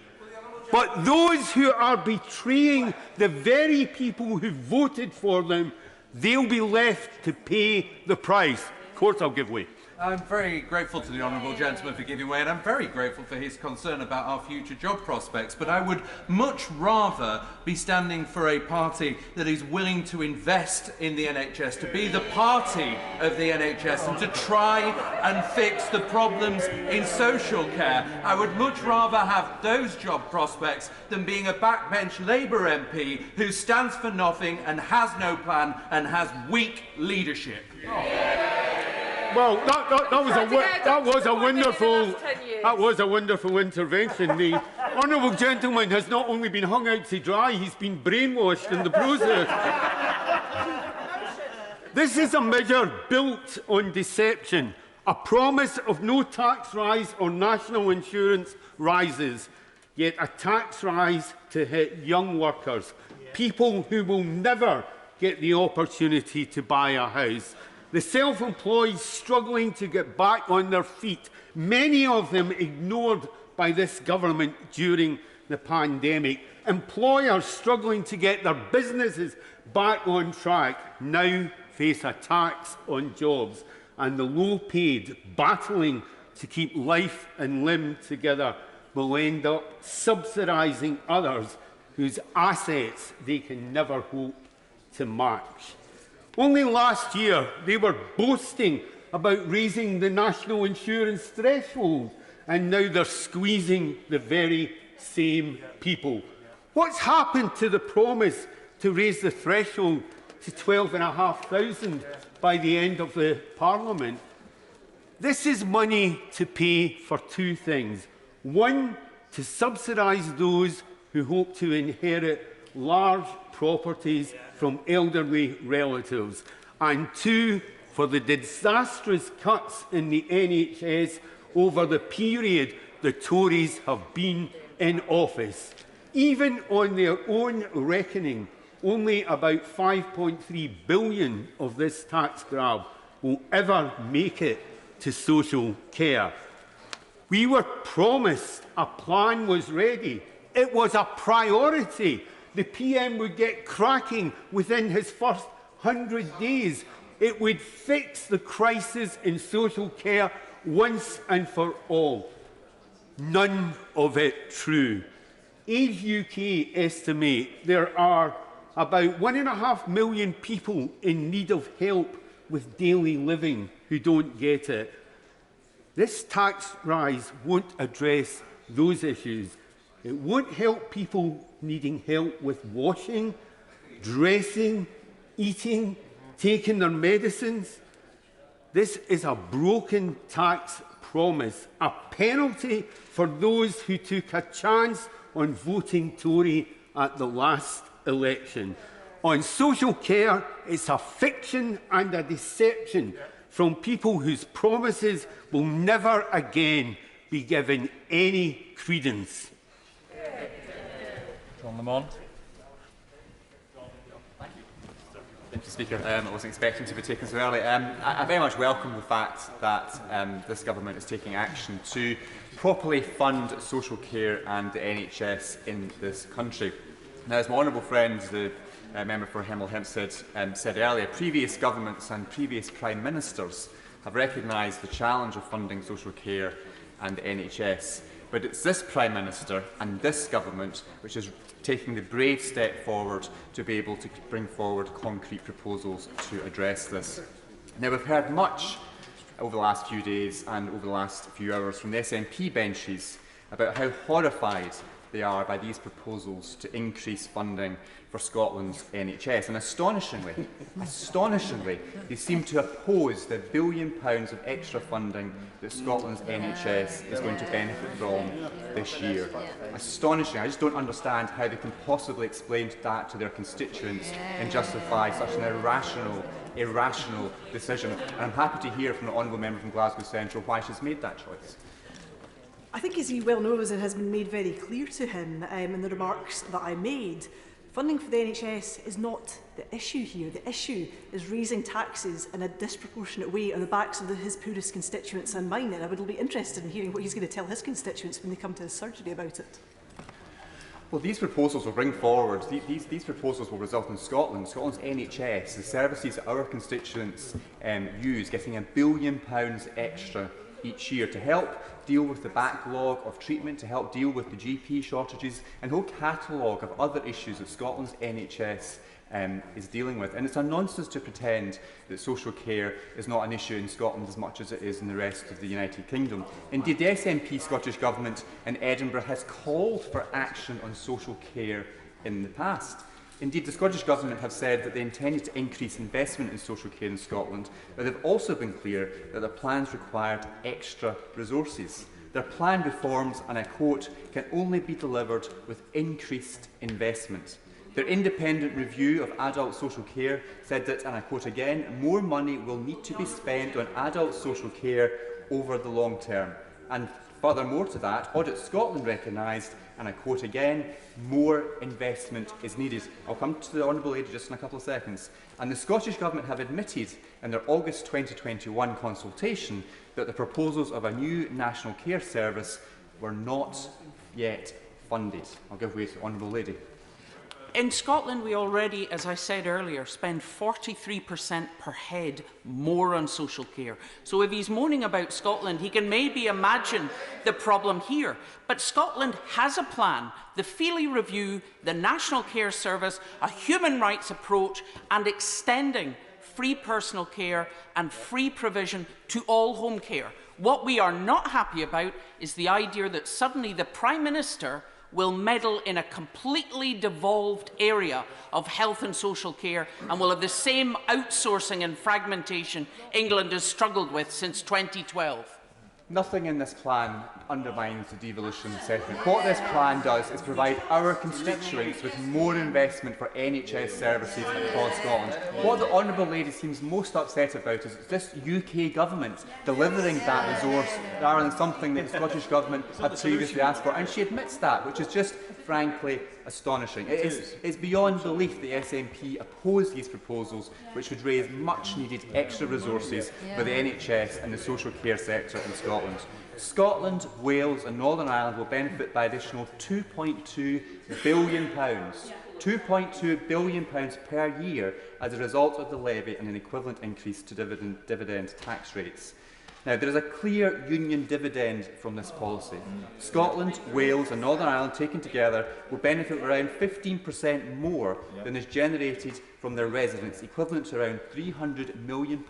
S15: But those who are betraying the very people who voted for them, they'll be left to pay the price. Of course I'll give way.
S22: I'm very grateful to the honourable gentleman for giving way, and I'm very grateful for his concern about our future job prospects. But I would much rather be standing for a party that is willing to invest in the NHS, to be the party of the NHS, and to try and fix the problems in social care. I would much rather have those job prospects than being a backbench Labour MP who stands for nothing and has no plan and has weak leadership.
S15: Well, that was a wonderful intervention. The honourable gentleman has not only been hung out to dry, he's been brainwashed in the process. This is a measure built on deception, a promise of no tax rise or national insurance rises, yet a tax rise to hit young workers, people who will never get the opportunity to buy a house. The self-employed struggling to get back on their feet, many of them ignored by this government during the pandemic. Employers struggling to get their businesses back on track now face a tax on jobs, and the low-paid battling to keep life and limb together will end up subsidising others whose assets they can never hope to match. Only last year, they were boasting about raising the national insurance threshold, and now they're squeezing the very same people. What's happened to the promise to raise the threshold to 12,500 by the end of the Parliament? This is money to pay for two things. One, to subsidise those who hope to inherit large properties from elderly relatives, and two, for the disastrous cuts in the NHS over the period the Tories have been in office. Even on their own reckoning, only about 5.3 billion of this tax grab will ever make it to social care. We were promised a plan was ready. It was a priority. The PM would get cracking within his first 100 days. It would fix the crisis in social care once and for all. None of it true. Age UK estimate there are about 1.5 million people in need of help with daily living who don't get it. This tax rise won't address those issues. It won't help people needing help with washing, dressing, eating, taking their medicines. This is a broken tax promise, a penalty for those who took a chance on voting Tory at the last election. On social care, it's a fiction and a deception from people whose promises will never again be given any credence.
S12: John Lamont. Thank you, Speaker. I wasn't expecting to be taken so early. I very much welcome the fact that this government is taking action to properly fund social care and the NHS in this country. Now, as my honourable friend, the member for Hemel Hempstead, said earlier, previous governments and previous Prime Ministers have recognised the challenge of funding social care and the NHS. But it's this Prime Minister and this government which is taking the brave step forward to be able to bring forward concrete proposals to address this. Now, we've heard much over the last few days and over the last few hours from the SNP benches about how horrified they are by these proposals to increase funding for Scotland's NHS. And astonishingly, they seem to oppose the £1 billion of extra funding that Scotland's NHS is going to benefit from this year. Astonishing. I just don't understand how they can possibly explain that to their constituents and justify such an irrational decision. And I'm happy to hear from the honourable member from Glasgow Central why she's made that choice.
S6: I think, as he well knows, it has been made very clear to him in the remarks that I made, funding for the NHS is not the issue here. The issue is raising taxes in a disproportionate way on the backs of his poorest constituents and mine, and I would be interested in hearing what he's going to tell his constituents when they come to his surgery about it.
S12: Well, these proposals will bring forward, these proposals will result in Scotland's NHS, the services that our constituents use, getting £1 billion extra each year to help deal with the backlog of treatment, to help deal with the GP shortages and a whole catalogue of other issues that Scotland's NHS is dealing with. And it's a nonsense to pretend that social care is not an issue in Scotland as much as it is in the rest of the United Kingdom. Indeed, the SNP Scottish Government in Edinburgh has called for action on social care in the past. Indeed, the Scottish Government have said that they intended to increase investment in social care in Scotland, but they've also been clear that their plans required extra resources. Their planned reforms, and I quote, can only be delivered with increased investment. Their independent review of adult social care said that, and I quote again, more money will need to be spent on adult social care over the long term. And furthermore to that, Audit Scotland recognised, and I quote again, more investment is needed. I'll come to the Honourable Lady just in a couple of seconds. And the Scottish Government have admitted in their August 2021 consultation that the proposals of a new National Care Service were not yet funded. I'll give way to the Honourable Lady.
S7: In Scotland, we already, as I said earlier, spend 43% per head more on social care. So if he's moaning about Scotland, he can maybe imagine the problem here. But Scotland has a plan. The Feely Review, the National Care Service, a human rights approach, and extending free personal care and free provision to all home care. What we are not happy about is the idea that suddenly the Prime Minister will meddle in a completely devolved area of health and social care and will have the same outsourcing and fragmentation England has struggled with since 2012.
S12: Nothing in this plan undermines the devolution settlement. What this plan does is provide our constituents with more investment for NHS services across Scotland. What the Honourable Lady seems most upset about is this UK government delivering that resource rather than something that the Scottish Government had previously asked for. And she admits that, which is just frankly astonishing. It's beyond belief the SNP oppose these proposals, which would raise much needed extra resources for the NHS and the social care sector in Scotland. Scotland, Wales and Northern Ireland will benefit by additional £2.2 billion. £2.2 billion per year as a result of the levy and an equivalent increase to dividend tax rates. Now, there is a clear union dividend from this policy. Scotland, Wales and Northern Ireland taken together will benefit around 15% more than is generated from their residents, equivalent to around £300 million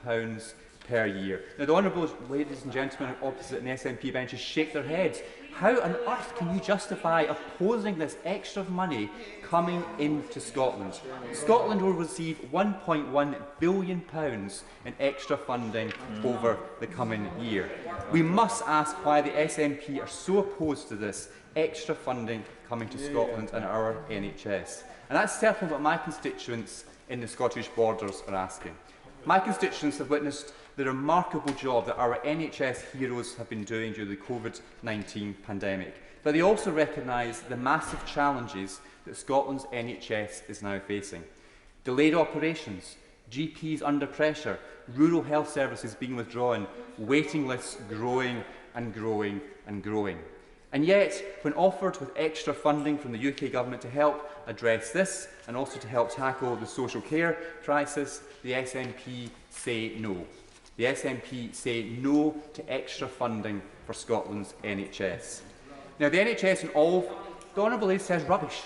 S12: per year. Now, the honourable ladies and gentlemen opposite the SNP benches shake their heads. How on earth can you justify opposing this extra money coming into Scotland? Scotland will receive £1.1 billion in extra funding over the coming year. We must ask why the SNP are so opposed to this extra funding coming to Scotland and our NHS. And that's certainly what my constituents in the Scottish borders are asking. My constituents have witnessed the remarkable job that our NHS heroes have been doing during the COVID-19 pandemic. But they also recognise the massive challenges that Scotland's NHS is now facing. Delayed operations, GPs under pressure, rural health services being withdrawn, waiting lists growing and growing and growing. And yet, when offered with extra funding from the UK Government to help address this and also to help tackle the social care crisis, the SNP say no. The SNP say no to extra funding for Scotland's NHS. Now, the NHS and all, the Honourable Lady says rubbish.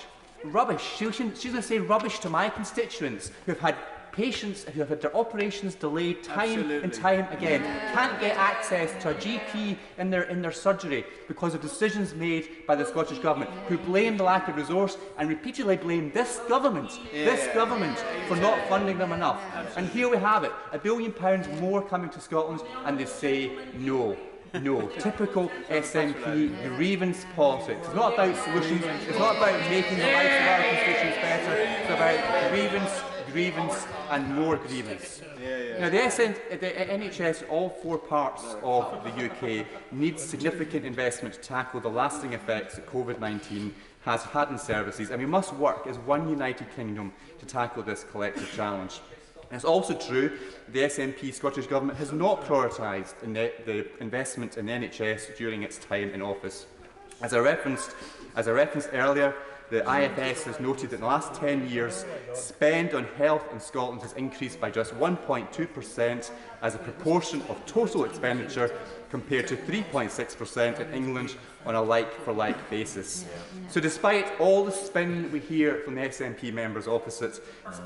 S12: Rubbish. She's going to say rubbish to my constituents who have had patients who have had their operations delayed time and time again, can't get access to a GP in their surgery because of decisions made by the Scottish Government, who blame the lack of resource and repeatedly blame this government for not funding them enough. And here we have it, £1 billion more coming to Scotland, and they say no. No, typical SNP grievance politics. It's not about solutions, it's not about making the lives of our constituents better, it's about grievance and more grievance. Now, the NHS, all four parts of the UK, needs significant investment to tackle the lasting effects that COVID-19 has had in services, and we must work as one united kingdom to tackle this collective challenge. And it's also true the SNP Scottish Government has not prioritised the investment in the NHS during its time in office. As I referenced earlier, the IFS has noted that in the last 10 years, spend on health in Scotland has increased by just 1.2% as a proportion of total expenditure, compared to 3.6% in England on a like-for-like basis. So despite all the spin we hear from the SNP members opposite,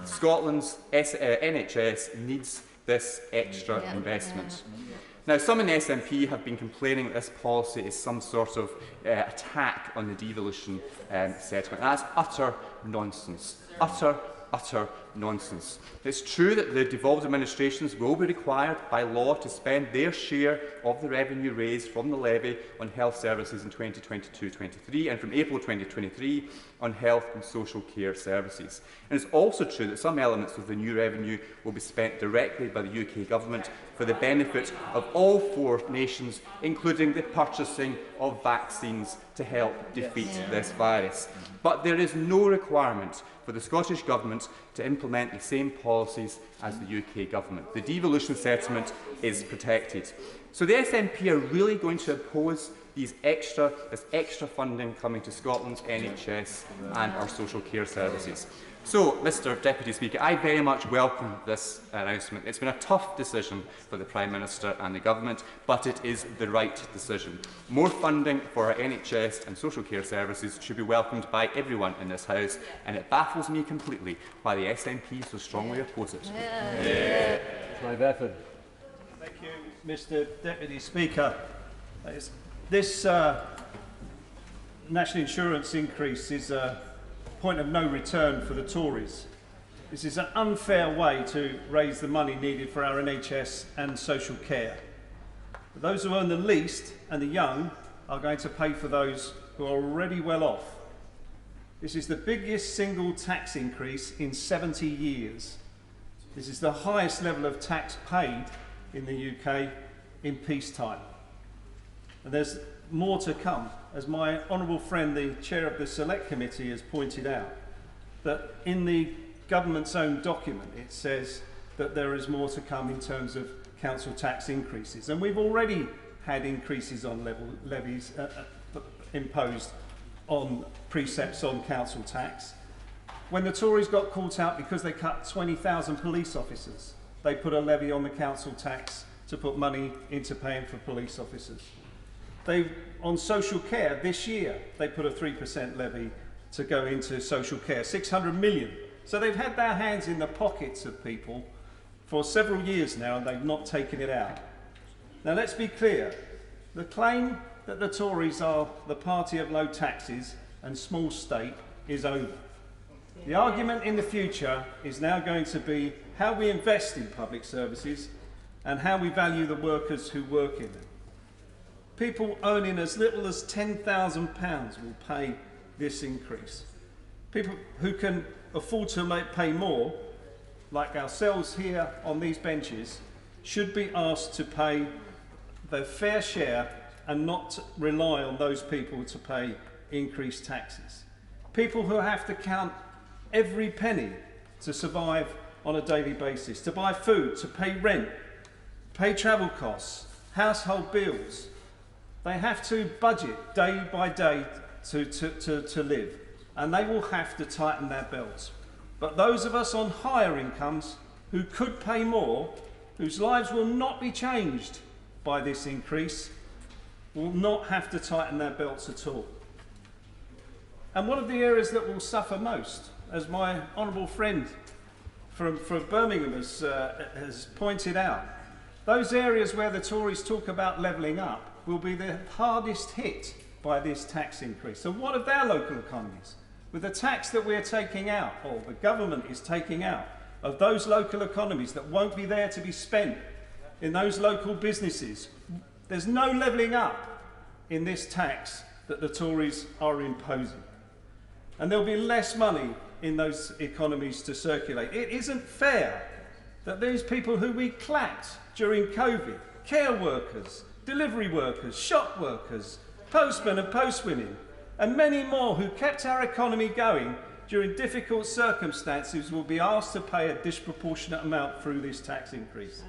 S12: Scotland's NHS needs this extra investment. Now, some in the SNP have been complaining that this policy is some sort of attack on the devolution settlement. That's utter nonsense. Utter nonsense. It's true that the devolved administrations will be required by law to spend their share of the revenue raised from the levy on health services in 2022-23 and from April 2023 on health and social care services. And it's also true that some elements of the new revenue will be spent directly by the UK Government for the benefit of all four nations, including the purchasing of vaccines to help defeat this virus. But there is no requirement for the Scottish Government to implement the same policies as the UK Government. The devolution settlement is protected. So the SNP are really going to oppose this extra funding coming to Scotland's NHS and our social care services. So, Mr Deputy Speaker, I very much welcome this announcement. It's been a tough decision for the Prime Minister and the Government, but it is the right decision. More funding for our NHS and social care services should be welcomed by everyone in this House, and it baffles me completely why the SNP so strongly oppose it.
S1: Thank you, Mr Deputy Speaker. This
S9: national insurance increase is a point of no return for the Tories. This is an unfair way to raise the money needed for our NHS and social care. But those who earn the least and the young are going to pay for those who are already well off. This is the biggest single tax increase in 70 years. This is the highest level of tax paid in the UK in peacetime. And there's more to come, as my honourable friend, the chair of the Select Committee, has pointed out, that in the government's own document it says that there is more to come in terms of council tax increases. And we've already had increases on levies imposed on precepts on council tax. When the Tories got caught out because they cut 20,000 police officers, they put a levy on the council tax to put money into paying for police officers. On social care this year, they put a 3% levy to go into social care, 600 million. So they've had their hands in the pockets of people for several years now, and they've not taken it out. Now let's be clear, the claim that the Tories are the party of low taxes and small state is over. The argument in the future is now going to be how we invest in public services and how we value the workers who work in them. People earning as little as £10,000 will pay this increase. People who can afford to pay more, like ourselves here on these benches, should be asked to pay their fair share and not rely on those people to pay increased taxes. People who have to count every penny to survive on a daily basis, to buy food, to pay rent, pay travel costs, household bills. They have to budget day by day to live, and they will have to tighten their belts. But those of us on higher incomes who could pay more, whose lives will not be changed by this increase, will not have to tighten their belts at all. And one of the areas that will suffer most, as my honourable friend from Birmingham has pointed out, those areas where the Tories talk about levelling up will be the hardest hit by this tax increase. So what of their local economies? With the tax that we're taking out, or the government is taking out, of those local economies that won't be there to be spent in those local businesses, there's no levelling up in this tax that the Tories are imposing. And there'll be less money in those economies to circulate. It isn't fair that these people who we clapped during COVID, care workers, delivery workers, shop workers, postmen and postwomen, and many more who kept our economy going during difficult circumstances, will be asked to pay a disproportionate amount through this tax increase.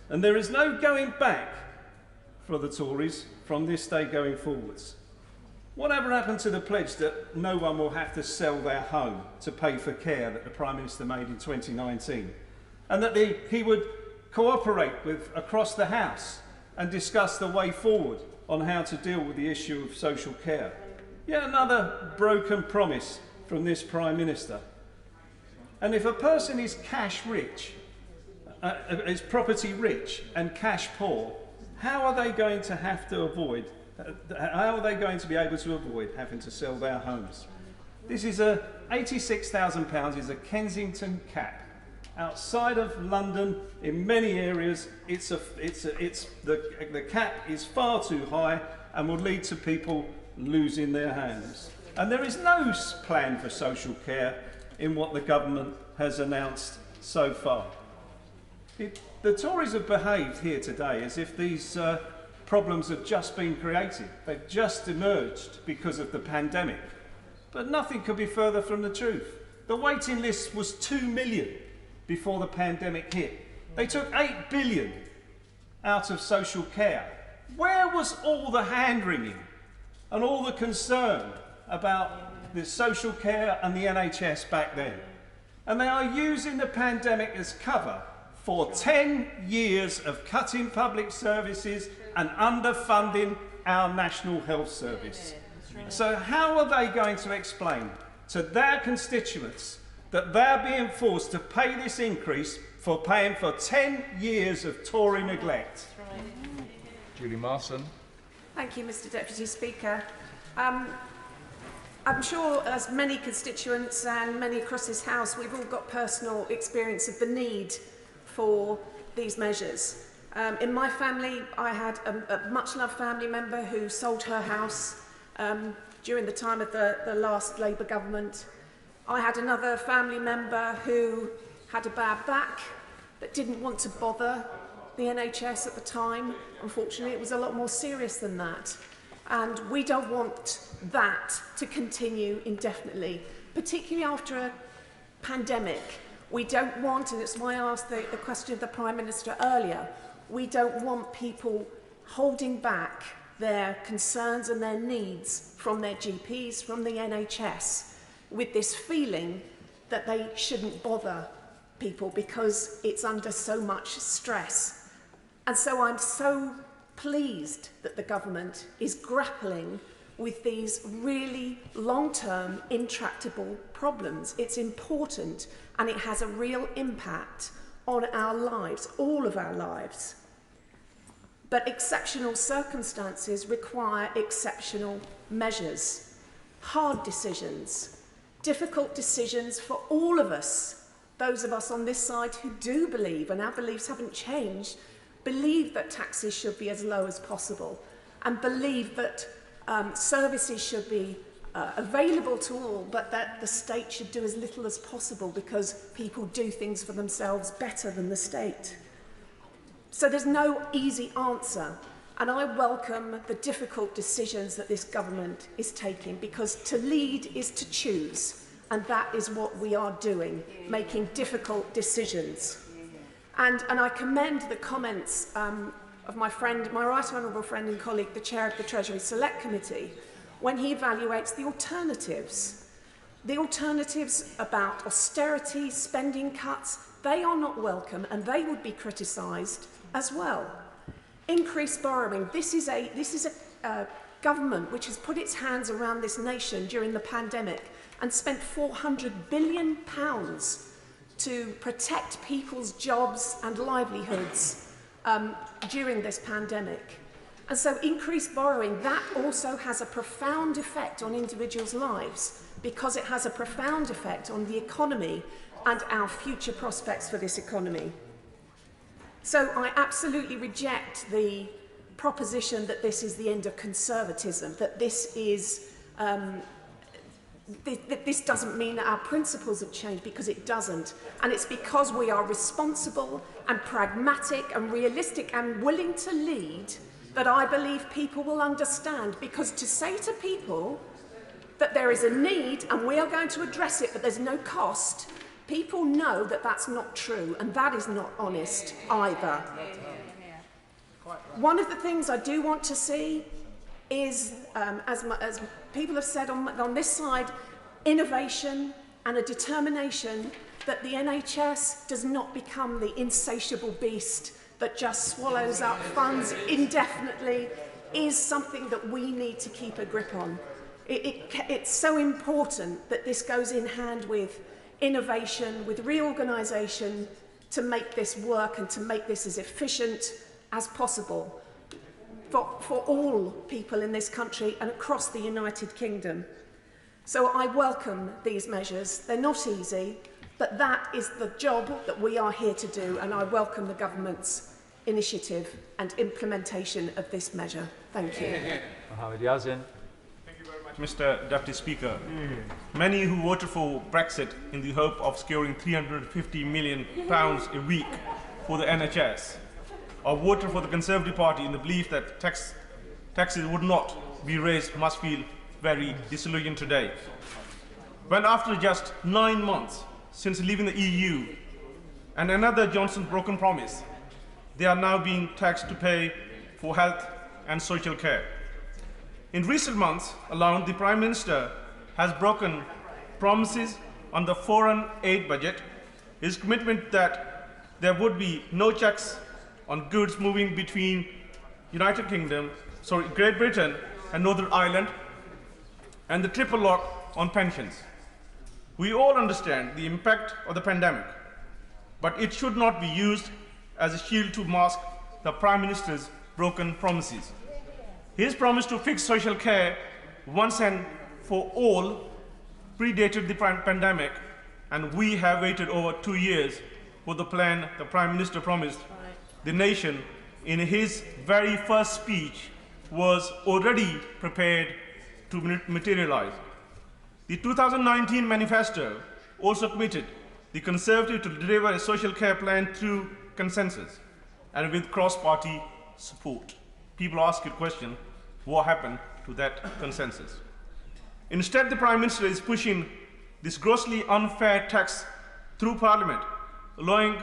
S9: And there is no going back for the Tories from this day going forwards. Whatever happened to the pledge that no one will have to sell their home to pay for care that the Prime Minister made in 2019? And that he would cooperate with across the House and discuss the way forward on how to deal with the issue of social care. Yet another broken promise from this Prime Minister. And if a person is cash rich, is property rich and cash poor, how are they going to have to avoid, how are they going to be able to avoid having to sell their homes? This is £86,000 is a Kensington cap. Outside of London, in many areas, the cap is far too high and will lead to people losing their homes. And there is no plan for social care in what the government has announced so far. The Tories have behaved here today as if these problems have just been created. They've just emerged because of the pandemic. But nothing could be further from the truth. The waiting list was 2 million before the pandemic hit. They took 8 billion out of social care. Where was all the hand-wringing and all the concern about the social care and the NHS back then? And they are using the pandemic as cover for 10 years of cutting public services and underfunding our National Health Service. So how are they going to explain to their constituents that they're being forced to pay this increase for paying for 10 years of Tory neglect?
S1: Julie Marson.
S16: Thank you, Mr Deputy Speaker.
S13: I'm sure, as many constituents and many across this House, we've all got personal experience of the need for these measures. In my family, I had a much-loved family member who sold her house during the time of the last Labour government. I had another family member who had a bad back but didn't want to bother the NHS at the time. Unfortunately, it was a lot more serious than that. And we don't want that to continue indefinitely, particularly after a pandemic. We don't want, and it's why I asked the question of the Prime Minister earlier, we don't want people holding back their concerns and their needs from their GPs, from the NHS, with this feeling that they shouldn't bother people because it's under so much stress. And so I'm so pleased that the government is grappling with these really long-term, intractable problems. It's important and it has a real impact on our lives, all of our lives. But exceptional circumstances require exceptional measures, hard decisions, difficult decisions for all of us, those of us on this side who do believe, and our beliefs haven't changed, believe that taxes should be as low as possible and believe that services should be available to all, but that the state should do as little as possible because people do things for themselves better than the state. So there's no easy answer, and I welcome the difficult decisions that this government is taking, because to lead is to choose, and that is what we are doing, making difficult decisions. And I commend the comments of my friend, my right honourable friend and colleague, the chair of the Treasury Select Committee, when he evaluates the alternatives. The alternatives about austerity, spending cuts, they are not welcome and they would be criticised as well. Increased borrowing. This is a government which has put its hands around this nation during the pandemic and spent £400 billion to protect people's jobs and livelihoods during this pandemic. And so increased borrowing, that also has a profound effect on individuals' lives because it has a profound effect on the economy and our future prospects for this economy. So I absolutely reject the proposition that this is the end of conservatism, that this is this doesn't mean that our principles have changed, because it doesn't. And it's because we are responsible and pragmatic and realistic and willing to lead that I believe people will understand. Because to say to people that there is a need and we are going to address it but there's no cost, people know that that's not true, and that is not honest either. One of the things I do want to see is, as people have said on this side, innovation and a determination that the NHS does not become the insatiable beast that just swallows up funds indefinitely is something that we need to keep a grip on. It's so important that this goes in hand with innovation, with reorganisation, to make this work and to make this as efficient as possible for all people in this country and across the United Kingdom. So I welcome these measures. They're not easy, but that is the job that we are here to do, and I welcome the government's initiative and implementation of this measure. Thank you.
S11: Mohammed Yazin.
S16: Mr. Deputy Speaker. Many who voted for Brexit in the hope of securing £350 million a week for the NHS, or voted for the Conservative Party in the belief that taxes would not be raised, must feel very disillusioned today. When after just 9 months since leaving the EU and another Johnson's broken promise, they are now being taxed to pay for health and social care. In recent months alone, the Prime Minister has broken promises on the foreign aid budget, his commitment that there would be no checks on goods moving between Great Britain and Northern Ireland, and the triple lock on pensions. We all understand the impact of the pandemic, but it should not be used as a shield to mask the Prime Minister's broken promises. His promise to fix social care once and for all predated the pandemic, and we have waited over 2 years for the plan the Prime Minister promised the nation in his very first speech was already prepared to materialize. The 2019 manifesto also committed the Conservative to deliver a social care plan through consensus and with cross-party support. People ask the question, what happened to that consensus? Instead, the Prime Minister is pushing this grossly unfair tax through Parliament, allowing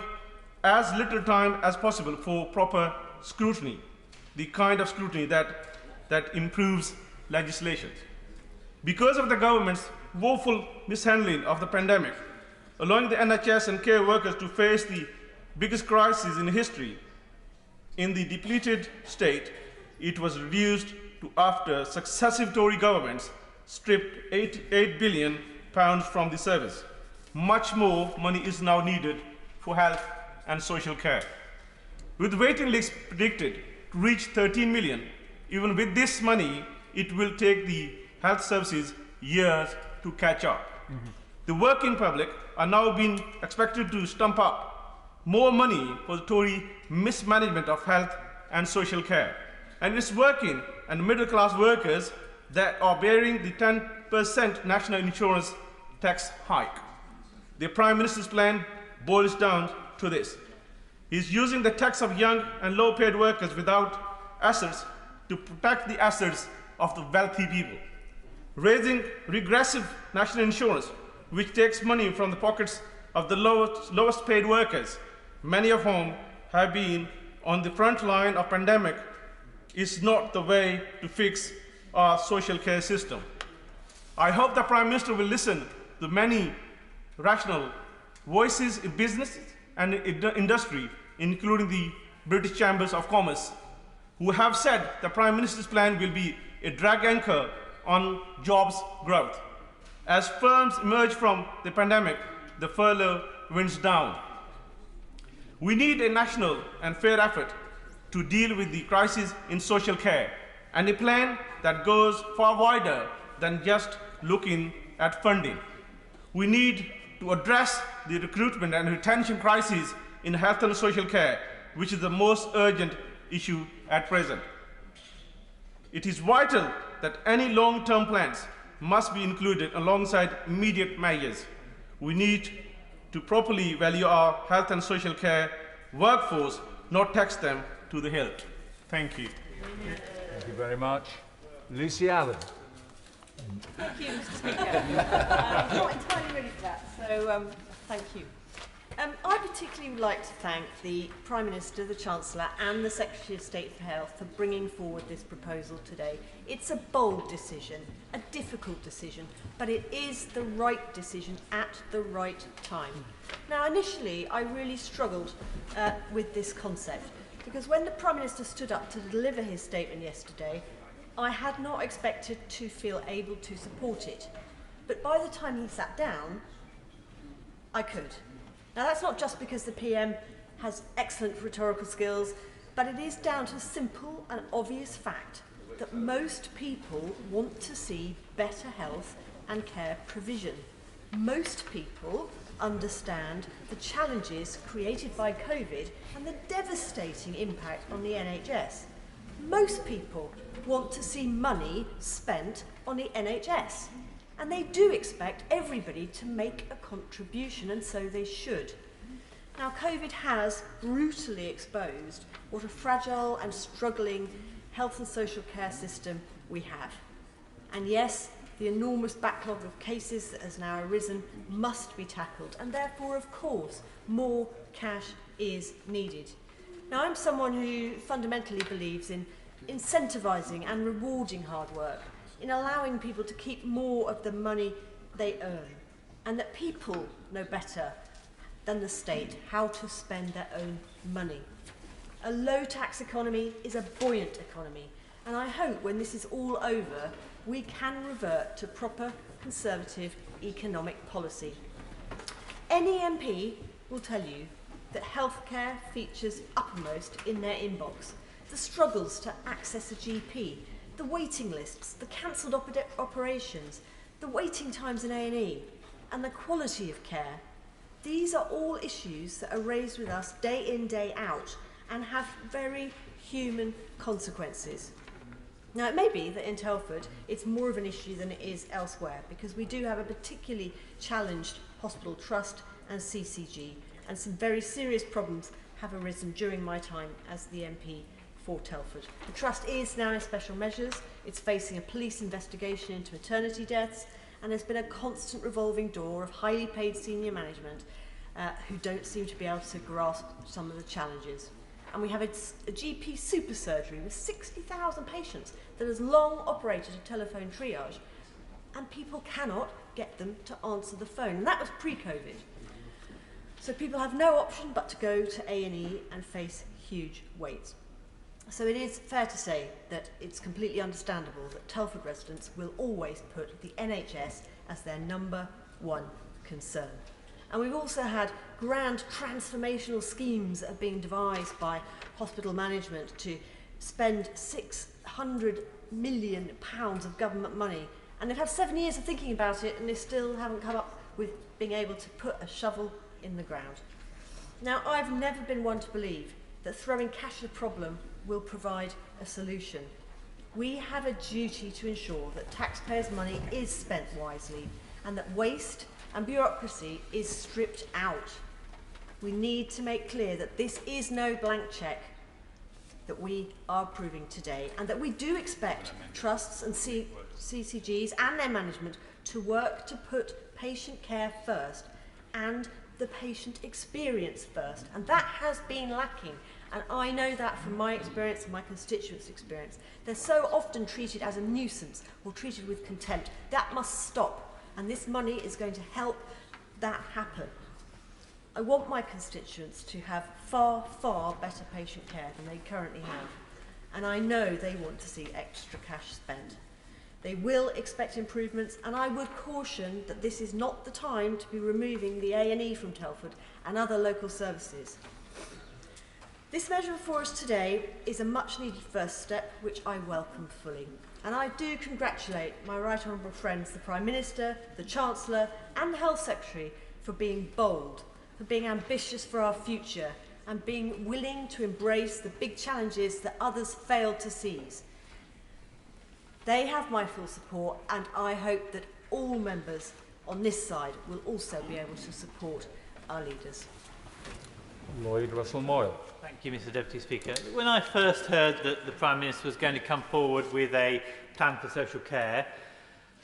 S16: as little time as possible for proper scrutiny, the kind of scrutiny that improves legislation. Because of the government's woeful mishandling of the pandemic, allowing the NHS and care workers to face the biggest crisis in history, in the depleted state, it was reduced to after successive Tory governments stripped £8 billion from the service. Much more money is now needed for health and social care. With waiting lists predicted to reach 13 million, even with this money, it will take the health services years to catch up. The working public are now being expected to stump up more money for the Tory mismanagement of health and social care. And it's working and middle-class workers that are bearing the 10% national insurance tax hike. The Prime Minister's plan boils down to this. He's using the tax of young and low-paid workers without assets to protect the assets of the wealthy people. Raising regressive national insurance, which takes money from the pockets of the lowest paid workers, many of whom have been on the front line of pandemic, is not the way to fix our social care system. I hope the Prime Minister will listen to many rational voices in business and industry, including the British Chambers of Commerce, who have said the Prime Minister's plan will be a drag anchor on jobs growth. As firms emerge from the pandemic, the furlough winds down. We need a national and fair effort to deal with the crisis in social care, and a plan that goes far wider than just looking at funding. We need to address the recruitment and retention crisis in health and social care, which is the most urgent issue at present. It is vital that any long-term plans must be included alongside immediate measures. We need to properly value our health and social care workforce, not tax them to the hilt. Thank you.
S11: Thank you very much. Lucy Allen.
S5: Thank you, Mr. Speaker. I'm not entirely ready for that, so thank you. I particularly would like to thank the Prime Minister, the Chancellor and the Secretary of State for Health for bringing forward this proposal today. It's a bold decision, a difficult decision, but it is the right decision at the right time. Now, initially, I really struggled with this concept, because when the Prime Minister stood up to deliver his statement yesterday, I had not expected to feel able to support it. But by the time he sat down, I could. Now, that's not just because the PM has excellent rhetorical skills, but it is down to a simple and obvious fact that most people want to see better health and care provision. Most people understand the challenges created by COVID and the devastating impact on the NHS. Most people want to see money spent on the NHS. And they do expect everybody to make a contribution, and so they should. Now, COVID has brutally exposed what a fragile and struggling health and social care system we have. And yes, the enormous backlog of cases that has now arisen must be tackled, and therefore, of course, more cash is needed. Now, I'm someone who fundamentally believes in incentivising and rewarding hard work, in allowing people to keep more of the money they earn, and that people know better than the state how to spend their own money. A low-tax economy is a buoyant economy, and I hope when this is all over, we can revert to proper Conservative economic policy. Any MP will tell you that healthcare features uppermost in their inbox. The struggles to access a GP, the waiting lists, the cancelled operations, the waiting times in A&E, and the quality of care. These are all issues that are raised with us day in, day out, and have very human consequences. Now, it may be that in Telford it's more of an issue than it is elsewhere, because we do have a particularly challenged hospital trust and CCG, and some very serious problems have arisen during my time as the MP for Telford. The trust is now in special measures. It's facing a police investigation into maternity deaths, and there's been a constant revolving door of highly paid senior management who don't seem to be able to grasp some of the challenges. And we have a GP super surgery with 60,000 patients that has long operated a telephone triage, and people cannot get them to answer the phone. And that was pre-COVID. So people have no option but to go to A&E and face huge waits. So it is fair to say that it's completely understandable that Telford residents will always put the NHS as their #1 concern. And we've also had grand transformational schemes that are being devised by hospital management to spend £600 million of government money. And they've had 7 years of thinking about it, and they still haven't come up with being able to put a shovel in the ground. Now, I've never been one to believe that throwing cash at a problem will provide a solution. We have a duty to ensure that taxpayers' money is spent wisely, and that waste and bureaucracy is stripped out. We need to make clear that this is no blank cheque that we are approving today, and that we do expect trusts and CCGs and their management to work to put patient care first and the patient experience first. And that has been lacking. And I know that from my experience and my constituents' experience. They're so often treated as a nuisance or treated with contempt. That must stop. And this money is going to help that happen. I want my constituents to have far, far better patient care than they currently have. And I know they want to see extra cash spent. They will expect improvements, and I would caution that this is not the time to be removing the A&E from Telford and other local services. This measure before us today is a much needed first step, which I welcome fully. And I do congratulate my right honourable friends, the Prime Minister, the Chancellor and the Health Secretary, for being bold, for being ambitious for our future, and being willing to embrace the big challenges that others failed to seize. They have my full support, and I hope that all members on this side will also be able to support our leaders.
S11: Lloyd Russell-Moyle.
S4: Thank you, Mr Deputy Speaker. When I first heard that the Prime Minister was going to come forward with a plan for social care,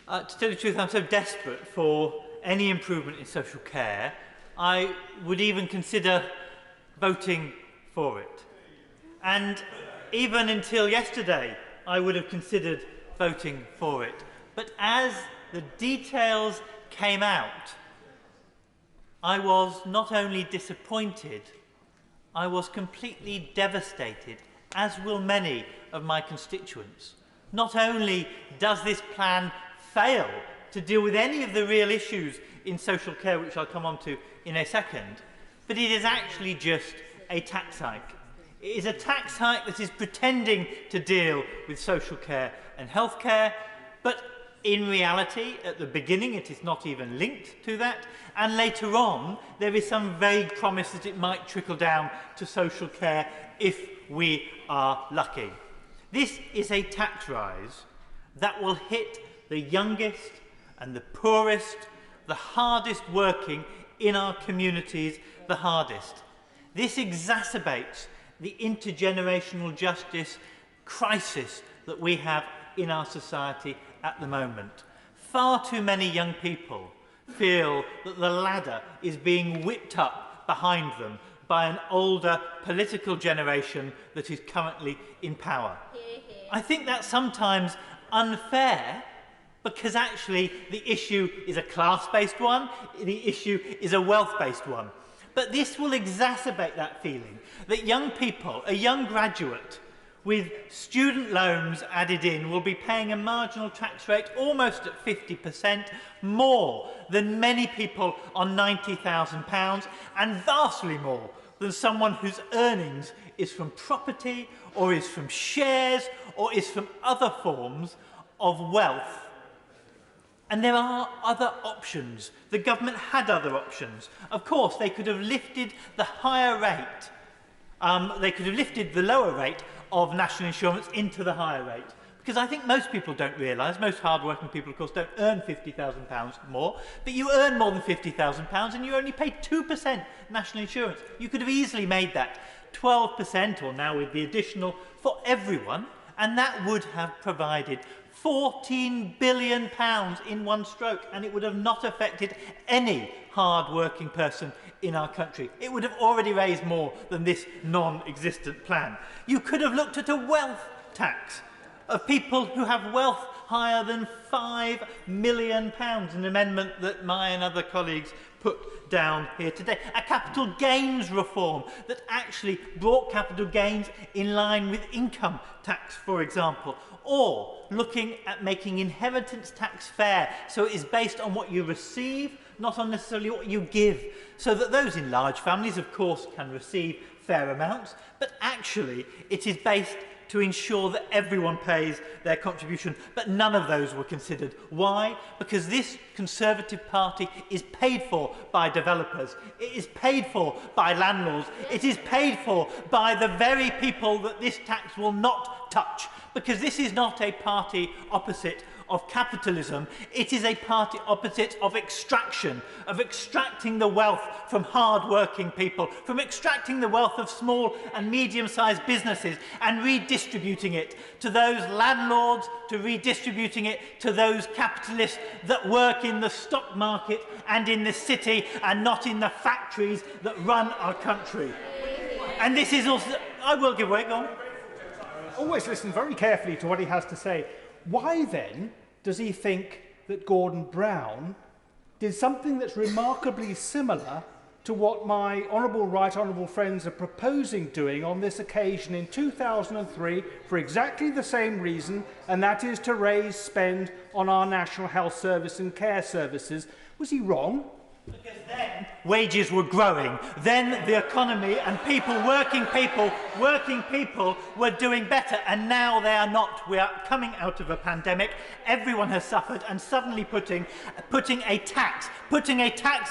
S4: to tell you the truth, I'm so desperate for any improvement in social care, I would even consider voting for it. And even until yesterday, I would have considered voting for it. But as the details came out, I was not only disappointed, I was completely devastated, as will many of my constituents. Not only does this plan fail to deal with any of the real issues in social care, which I'll come on to in a second, but it is actually just a tax hike. It is a tax hike that is pretending to deal with social care and health care, but in reality, at the beginning, it is not even linked to that, and later on, there is some vague promise that it might trickle down to social care if we are lucky. This is a tax rise that will hit the youngest and the poorest, the hardest working in our communities the hardest. This exacerbates the intergenerational justice crisis that we have in our society at the moment. Far too many young people feel that the ladder is being whipped up behind them by an older political generation that is currently in power. I think that's sometimes unfair, because actually the issue is a class-based one, the issue is a wealth-based one. But this will exacerbate that feeling that young people, a young graduate with student loans added in, will be paying a marginal tax rate almost at 50%, more than many people on £90,000, and vastly more than someone whose earnings is from property, or is from shares, or is from other forms of wealth. And there are other options. The government had other options. Of course, they could have lifted the higher rate. They could have lifted the lower rate of national insurance into the higher rate. Because I think most people don't realise, most hard-working people, of course, don't earn £50,000 more, but you earn more than £50,000 and you only pay 2% national insurance. You could have easily made that 12%, or now with the additional, for everyone, and that would have provided £14 billion in one stroke, and it would have not affected any hard-working person in our country. It would have already raised more than this non-existent plan. You could have looked at a wealth tax of people who have wealth higher than £5 million, an amendment that my and other colleagues put down here today. A capital gains reform that actually brought capital gains in line with income tax, for example. Or looking at making inheritance tax fair, so it is based on what you receive, not on necessarily what you give, so that those in large families, of course, can receive fair amounts, but actually it is based to ensure that everyone pays their contribution, but none of those were considered. Why? Because this Conservative Party is paid for by developers, it is paid for by landlords, it is paid for by the very people that this tax will not touch, because this is not a party opposite of capitalism, it is a party opposite of extraction, of extracting the wealth from hard-working people, from extracting the wealth of small and medium-sized businesses and redistributing it to those landlords, to redistributing it to those capitalists that work in the stock market and in the city and not in the factories that run our country. And this is also... I will give way, go on.
S8: Always listen very carefully to what he has to say. Why then does he think that Gordon Brown did something that's remarkably similar to what my right honourable friends are proposing doing on this occasion in 2003 for exactly the same reason, and that is to raise spend on our National Health Service and care services? Was he wrong?
S4: Because then wages were growing. Then the economy and working people were doing better, and now they are not. We are coming out of a pandemic. Everyone has suffered, and suddenly putting a tax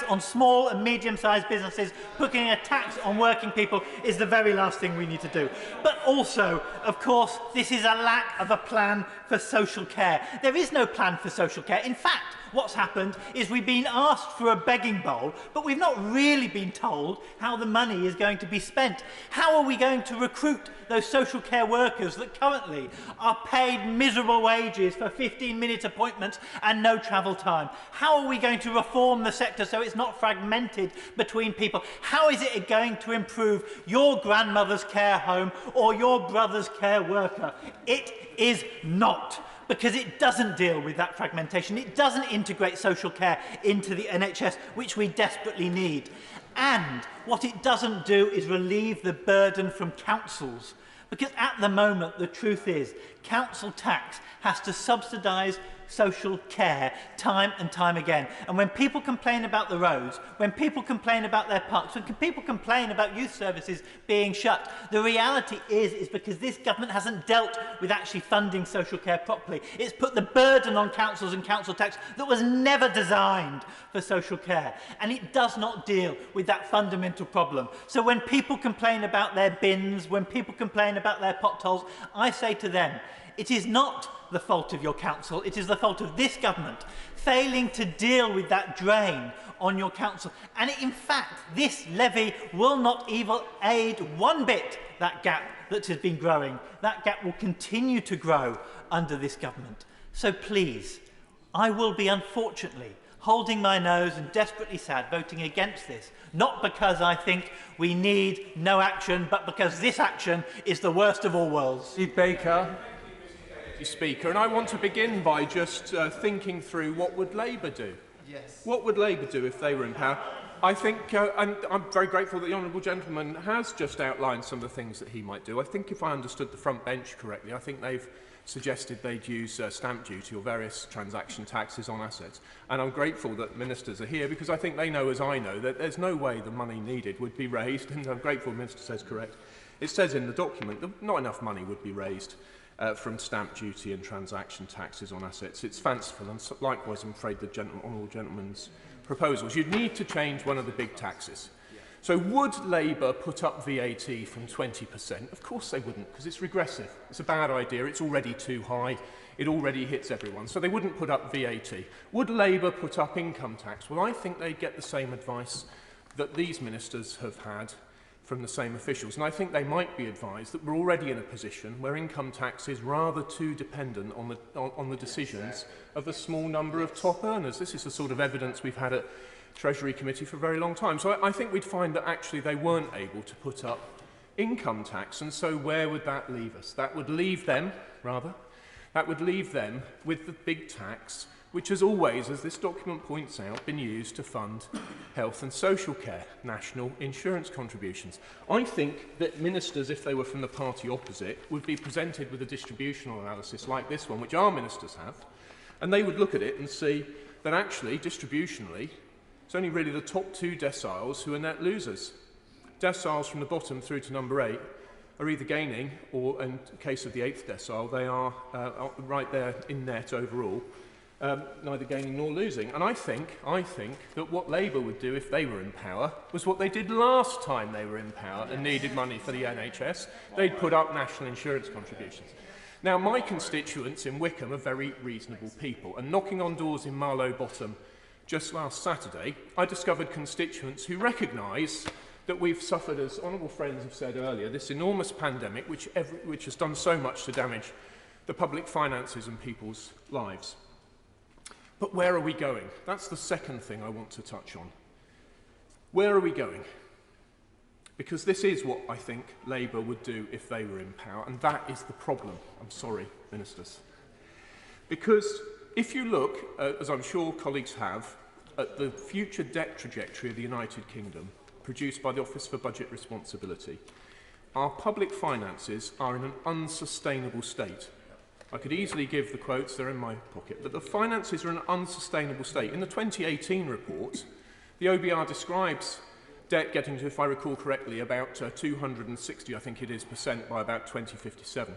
S4: on small and medium-sized businesses, putting a tax on working people is the very last thing we need to do. But also, of course, this is a lack of a plan for social care. There is no plan for social care. In fact, what's happened is we've been asked for a begging bowl, but we've not really been told how the money is going to be spent. How are we going to recruit those social care workers that currently are paid miserable wages for 15-minute appointments and no travel time? How are we going to reform the sector so it's not fragmented between people? How is it going to improve your grandmother's care home or your brother's care worker? It is not. Because it doesn't deal with that fragmentation. It doesn't integrate social care into the NHS, which we desperately need. And what it doesn't do is relieve the burden from councils. Because at the moment, the truth is, council tax has to subsidise social care time and time again. And when people complain about the roads, when people complain about their parks, when people complain about youth services being shut, the reality is because this government hasn't dealt with actually funding social care properly. It's put the burden on councils and council tax that was never designed for social care. And it does not deal with that fundamental problem. So when people complain about their bins, when people complain about their potholes, I say to them, it is not the fault of your council, it is the fault of this government failing to deal with that drain on your council. And in fact, this levy will not even aid one bit that gap that has been growing. That gap will continue to grow under this government. So please, I will be unfortunately holding my nose and desperately sad voting against this, not because I think we need no action, but because this action is the worst of all worlds.
S11: Steve Baker.
S17: Speaker, and I want to begin by just thinking through what would Labour do. Yes. What would Labour do if they were in power? I think, and I'm very grateful that the honourable gentleman has just outlined some of the things that he might do. I think if I understood the front bench correctly, I think they've suggested they'd use stamp duty or various transaction taxes on assets. And I'm grateful that ministers are here because I think they know, as I know, that there's no way the money needed would be raised, and I'm grateful the minister says correct. It says in the document that not enough money would be raised from stamp duty and transaction taxes on assets. It's fanciful, and likewise, I'm afraid, the honourable gentleman's proposals. You'd need to change one of the big taxes. So would Labour put up VAT from 20%? Of course they wouldn't, because it's regressive. It's a bad idea. It's already too high. It already hits everyone. So they wouldn't put up VAT. Would Labour put up income tax? Well, I think they'd get the same advice that these ministers have had from the same officials. And I think they might be advised that we're already in a position where income tax is rather too dependent on the decisions of a small number of top earners. This is the sort of evidence we've had at Treasury Committee for a very long time. So I think we'd find that actually they weren't able to put up income tax. And so where would that leave us? That would leave them, with the big tax, which has always, as this document points out, been used to fund health and social care, national insurance contributions. I think that ministers, if they were from the party opposite, would be presented with a distributional analysis like this one, which our ministers have, and they would look at it and see that actually, distributionally, it's only really the top 2 deciles who are net losers. Deciles from the bottom through to number 8 are either gaining, or in the case of the 8th decile, they are right there in net overall, neither gaining nor losing. And I think that what Labour would do if they were in power was what they did last time they were in power and needed money for the NHS. They'd put up national insurance contributions. Now, my constituents in Wickham are very reasonable people, and knocking on doors in Marlow Bottom just last Saturday, I discovered constituents who recognise that we've suffered, as honourable friends have said earlier, this enormous pandemic which has done so much to damage the public finances and people's lives. But where are we going? That's the second thing I want to touch on. Where are we going? Because this is what I think Labour would do if they were in power, and that is the problem. I'm sorry, ministers. Because if you look, as I'm sure colleagues have, at the future debt trajectory of the United Kingdom, produced by the Office for Budget Responsibility, our public finances are in an unsustainable state. I could easily give the quotes, they're in my pocket, but the finances are in an unsustainable state. In the 2018 report, the OBR describes debt getting to, if I recall correctly, about 260, I think it is, % by about 2057.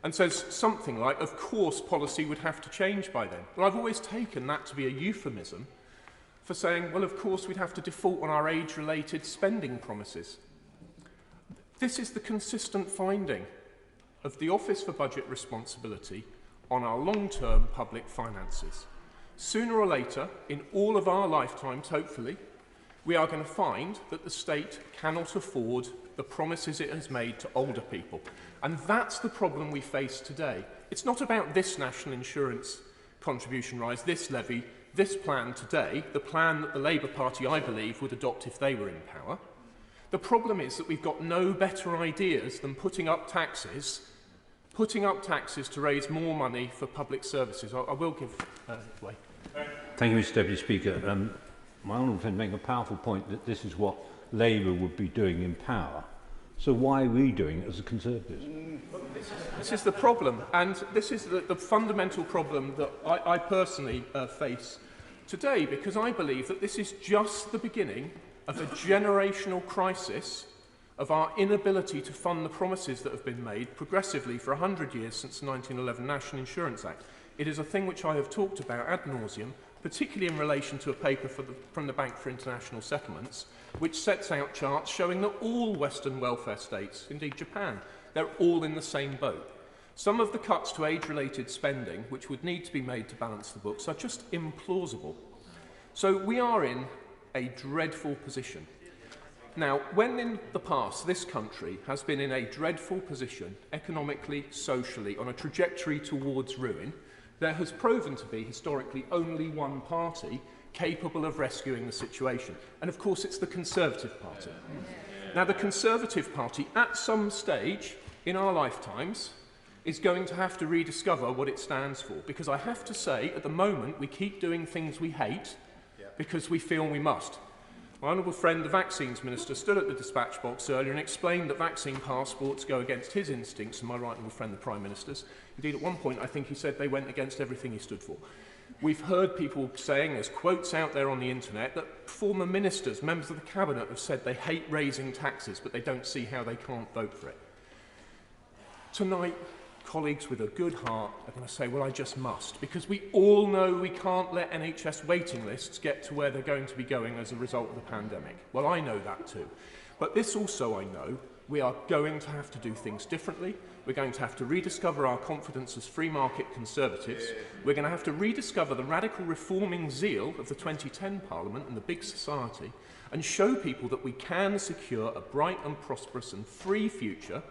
S17: And says something like, of course, policy would have to change by then. Well, I've always taken that to be a euphemism for saying, well, of course, we'd have to default on our age-related spending promises. This is the consistent finding of the Office for Budget Responsibility on our long-term public finances. Sooner or later, in all of our lifetimes, hopefully, we are going to find that the state cannot afford the promises it has made to older people. And that's the problem we face today. It's not about this national insurance contribution rise, this levy, this plan today, the plan that the Labour Party, I believe, would adopt if they were in power. The problem is that we've got no better ideas than putting up taxes to raise more money for public services. I will give way.
S1: Thank you, Mr Deputy Speaker. My honourable friend made a powerful point that this is what Labour would be doing in power. So why are we doing it as a Conservatives?
S17: This is the problem, and this is the fundamental problem that I personally face today, because I believe that this is just the beginning of a generational crisis of our inability to fund the promises that have been made progressively for 100 years since the 1911 National Insurance Act. It is a thing which I have talked about ad nauseum, particularly in relation to a paper from the Bank for International Settlements, which sets out charts showing that all Western welfare states, indeed Japan, they're all in the same boat. Some of the cuts to age-related spending, which would need to be made to balance the books, are just implausible. So we are in a dreadful position. Now, when in the past this country has been in a dreadful position, economically, socially, on a trajectory towards ruin, there has proven to be historically only one party capable of rescuing the situation. And of course it's the Conservative Party. Now the Conservative Party, at some stage in our lifetimes, is going to have to rediscover what it stands for. Because I have to say, at the moment, we keep doing things we hate because we feel we must. My honourable friend, the Vaccines Minister, stood at the dispatch box earlier and explained that vaccine passports go against his instincts, and my right honourable friend, the Prime Minister's. Indeed, at one point, I think he said they went against everything he stood for. We've heard people saying, there's quotes out there on the internet, that former ministers, members of the Cabinet, have said they hate raising taxes, but they don't see how they can't vote for it. Tonight, colleagues with a good heart are going to say, well, I just must, because we all know we can't let NHS waiting lists get to where they're going to be going as a result of the pandemic. Well, I know that too. But this also I know, we are going to have to do things differently. We're going to have to rediscover our confidence as free market conservatives. We're going to have to rediscover the radical reforming zeal of the 2010 Parliament and the big society, and show people that we can secure a bright and prosperous and free future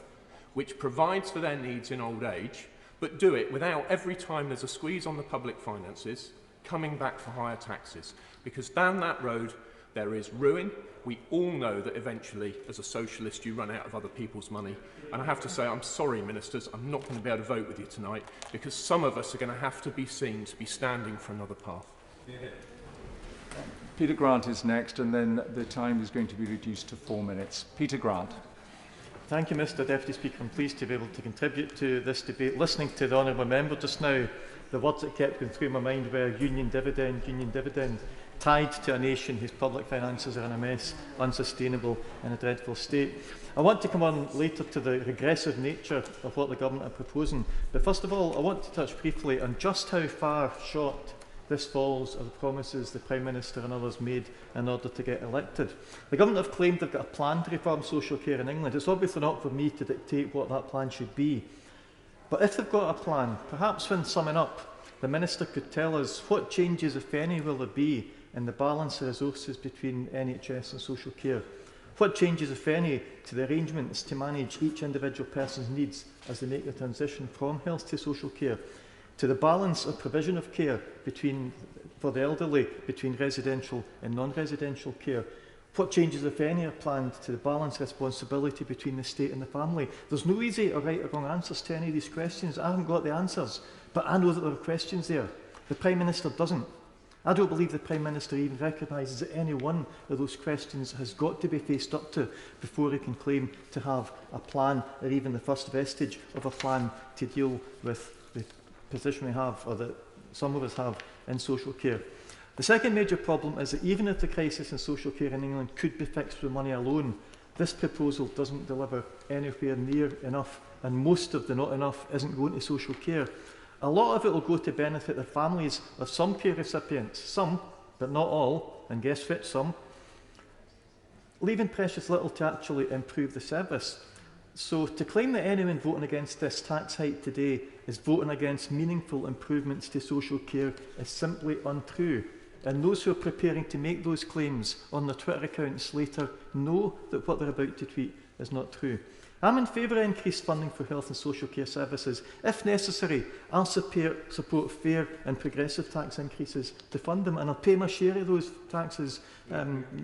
S17: which provides for their needs in old age, but do it without, every time there's a squeeze on the public finances, coming back for higher taxes. Because down that road, there is ruin. We all know that eventually, as a socialist, you run out of other people's money. And I have to say, I'm sorry, ministers, I'm not going to be able to vote with you tonight, because some of us are going to have to be seen to be standing for another path.
S11: Yeah. Peter Grant is next, and then the time is going to be reduced to 4 minutes. Peter Grant.
S14: Thank you, Mr Deputy Speaker. I'm pleased to be able to contribute to this debate. Listening to the honourable member just now, the words that kept going through my mind were union dividend, tied to a nation whose public finances are in a mess, unsustainable, in a dreadful state. I want to come on later to the regressive nature of what the government are proposing, but first of all I want to touch briefly on just how far short this falls of the promises the Prime Minister and others made in order to get elected. The government have claimed they've got a plan to reform social care in England. It's obviously not for me to dictate what that plan should be. But if they've got a plan, perhaps when summing up, the Minister could tell us what changes, if any, will there be in the balance of resources between NHS and social care. What changes, if any, to the arrangements to manage each individual person's needs as they make the transition from health to social care, to the balance of provision of care for the elderly between residential and non-residential care. What changes, if any, are planned to the balanced responsibility between the state and the family? There's no easy or right or wrong answers to any of these questions. I haven't got the answers, but I know that there are questions there. The Prime Minister doesn't. I don't believe the Prime Minister even recognises that any one of those questions has got to be faced up to before he can claim to have a plan, or even the first vestige of a plan to deal with the position we have, or that some of us have, in social care. The second major problem is that even if the crisis in social care in England could be fixed with money alone, this proposal doesn't deliver anywhere near enough, and most of the not enough isn't going to social care. A lot of it will go to benefit the families of some care recipients, some, but not all, and guess which some, leaving precious little to actually improve the service. So to claim that anyone voting against this tax hike today is voting against meaningful improvements to social care is simply untrue. And those who are preparing to make those claims on their Twitter accounts later know that what they're about to tweet is not true. I'm in favour of increased funding for health and social care services. If necessary, I'll support fair and progressive tax increases to fund them, and I'll pay my share of those taxes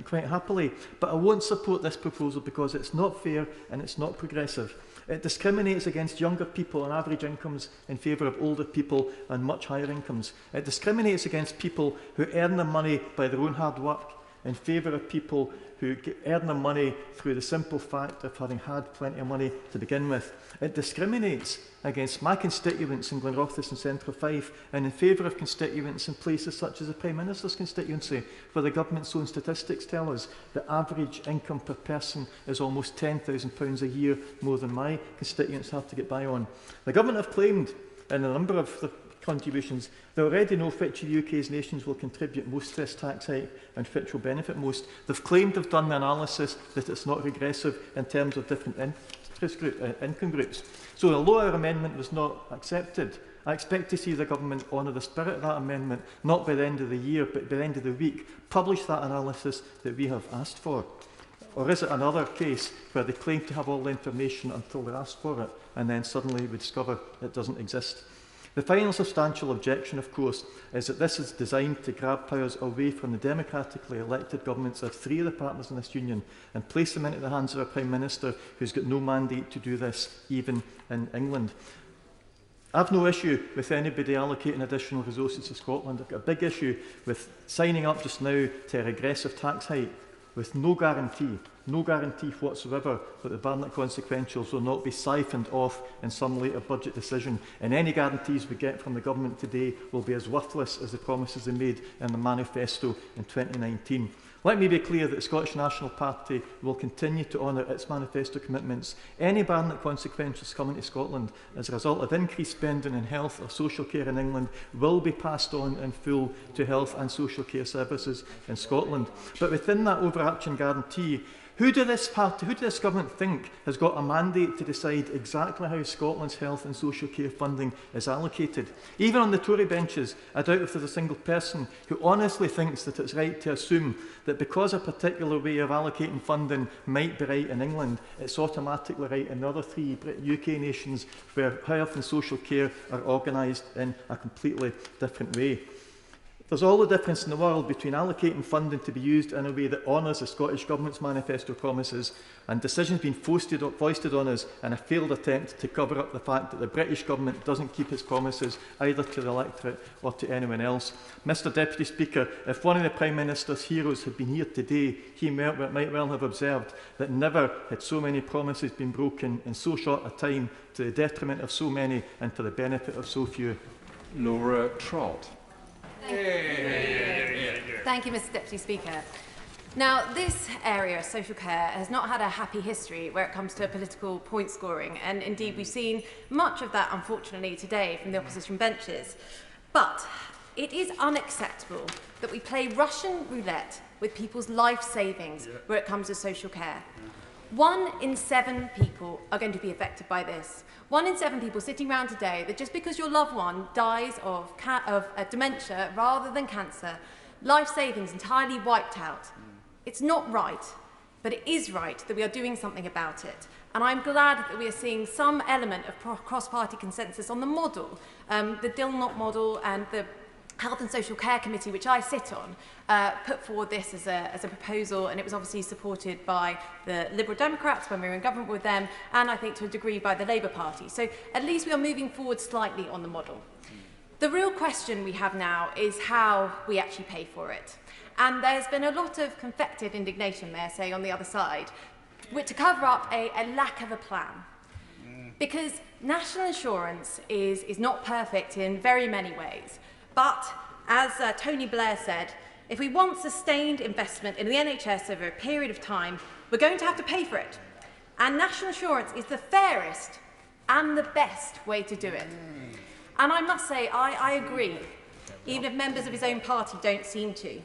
S14: quite happily. But I won't support this proposal because it's not fair and it's not progressive. It discriminates against younger people on average incomes in favour of older people on much higher incomes. It discriminates against people who earn their money by their own hard work in favour of people who earn their money through the simple fact of having had plenty of money to begin with. It discriminates against my constituents in Glenrothes and Central Fife, and in favour of constituents in places such as the Prime Minister's constituency, where the government's own statistics tell us the average income per person is almost £10,000 a year more than my constituents have to get by on. The government have claimed in a number of the contributions, they already know which of the UK's nations will contribute most to this tax hike and which will benefit most. They've claimed they've done the analysis that it's not regressive in terms of different income groups. So although our amendment was not accepted, I expect to see the government honour the spirit of that amendment, not by the end of the year, but by the end of the week, publish that analysis that we have asked for. Or is it another case where they claim to have all the information until they're asked for it, and then suddenly we discover it doesn't exist? The final substantial objection, of course, is that this is designed to grab powers away from the democratically elected governments of three of the partners in this union and place them into the hands of a Prime Minister who's got no mandate to do this, even in England. I've no issue with anybody allocating additional resources to Scotland. I've got a big issue with signing up just now to a regressive tax hike with no guarantee whatsoever that the Barnett consequentials will not be siphoned off in some later budget decision. And any guarantees we get from the government today will be as worthless as the promises they made in the manifesto in 2019. Let me be clear that the Scottish National Party will continue to honour its manifesto commitments. Any Barnett consequences coming to Scotland as a result of increased spending in health or social care in England will be passed on in full to health and social care services in Scotland. But within that overarching guarantee, who does this government think has got a mandate to decide exactly how Scotland's health and social care funding is allocated? Even on the Tory benches, I doubt if there's a single person who honestly thinks that it's right to assume that because a particular way of allocating funding might be right in England, it's automatically right in the other three UK nations where health and social care are organised in a completely different way. There's all the difference in the world between allocating funding to be used in a way that honours the Scottish Government's manifesto promises and decisions being foisted on us in a failed attempt to cover up the fact that the British Government doesn't keep its promises either to the electorate or to anyone else. Mr Deputy Speaker, if one of the Prime Minister's heroes had been here today, he might well have observed that never had so many promises been broken in so short a time to the detriment of so many and to the benefit of so few.
S11: Laura Trott.
S3: Thank you, Mr Deputy Speaker. Now, this area, social care, has not had a happy history where it comes to political point scoring, and indeed we've seen much of that, unfortunately, today from the opposition benches. But it is unacceptable that we play Russian roulette with people's life savings where it comes to social care. 1 in 7 people are going to be affected by this. 1 in 7 people sitting around today that just because your loved one dies of dementia rather than cancer, life savings entirely wiped out. It's not right, but it is right that we are doing something about it. And I'm glad that we are seeing some element of cross-party consensus on the model, the Dilnot model and the Health and Social Care Committee, which I sit on, put forward this as a proposal, and it was obviously supported by the Liberal Democrats when we were in government with them, and I think to a degree by the Labour Party. So at least we are moving forward slightly on the model. The real question we have now is how we actually pay for it. And there's been a lot of confected indignation, may I say, on the other side, to cover up a lack of a plan. Because national insurance is not perfect in very many ways. But, as Tony Blair said, if we want sustained investment in the NHS over a period of time, we're going to have to pay for it. And national insurance is the fairest and the best way to do it. And I must say, I agree, even if members of his own party don't seem to.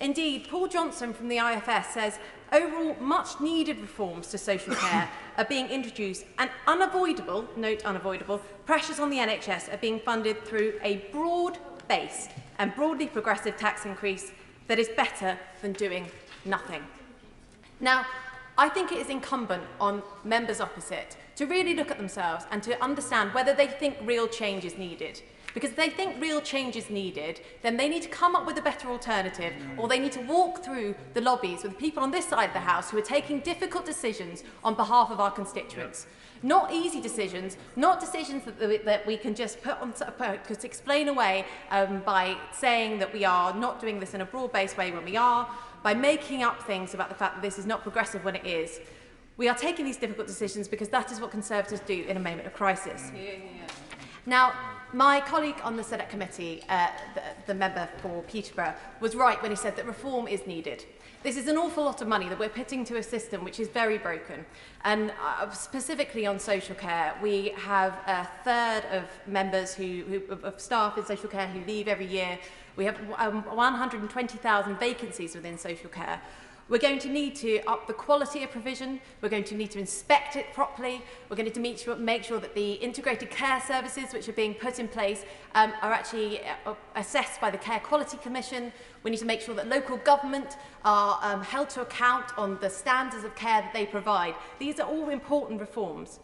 S3: Indeed, Paul Johnson from the IFS says overall much-needed reforms to social care are being introduced and unavoidable, note unavoidable, pressures on the NHS are being funded through a broad-based and broadly progressive tax increase that is better than doing nothing. Now, I think it is incumbent on members opposite to really look at themselves and to understand whether they think real change is needed. Because if they think real change is needed, then they need to come up with a better alternative, or they need to walk through the lobbies with the people on this side of the House who are taking difficult decisions on behalf of our constituents. Not easy decisions, not decisions that we can just just explain away by saying that we are not doing this in a broad-based way when we are, by making up things about the fact that this is not progressive when it is. We are taking these difficult decisions because that is what Conservatives do in a moment of crisis. Now, my colleague on the Senate committee, the member for Peterborough, was right when he said that reform is needed. This is an awful lot of money that we're putting to a system which is very broken. And specifically on social care, we have a third of members of staff in social care who leave every year. We have 120,000 vacancies within social care. We're going to need to up the quality of provision. We're going to need to inspect it properly. We're going to make sure that the integrated care services which are being put in place are actually assessed by the Care Quality Commission. We need to make sure that local government are held to account on the standards of care that they provide. These are all important reforms.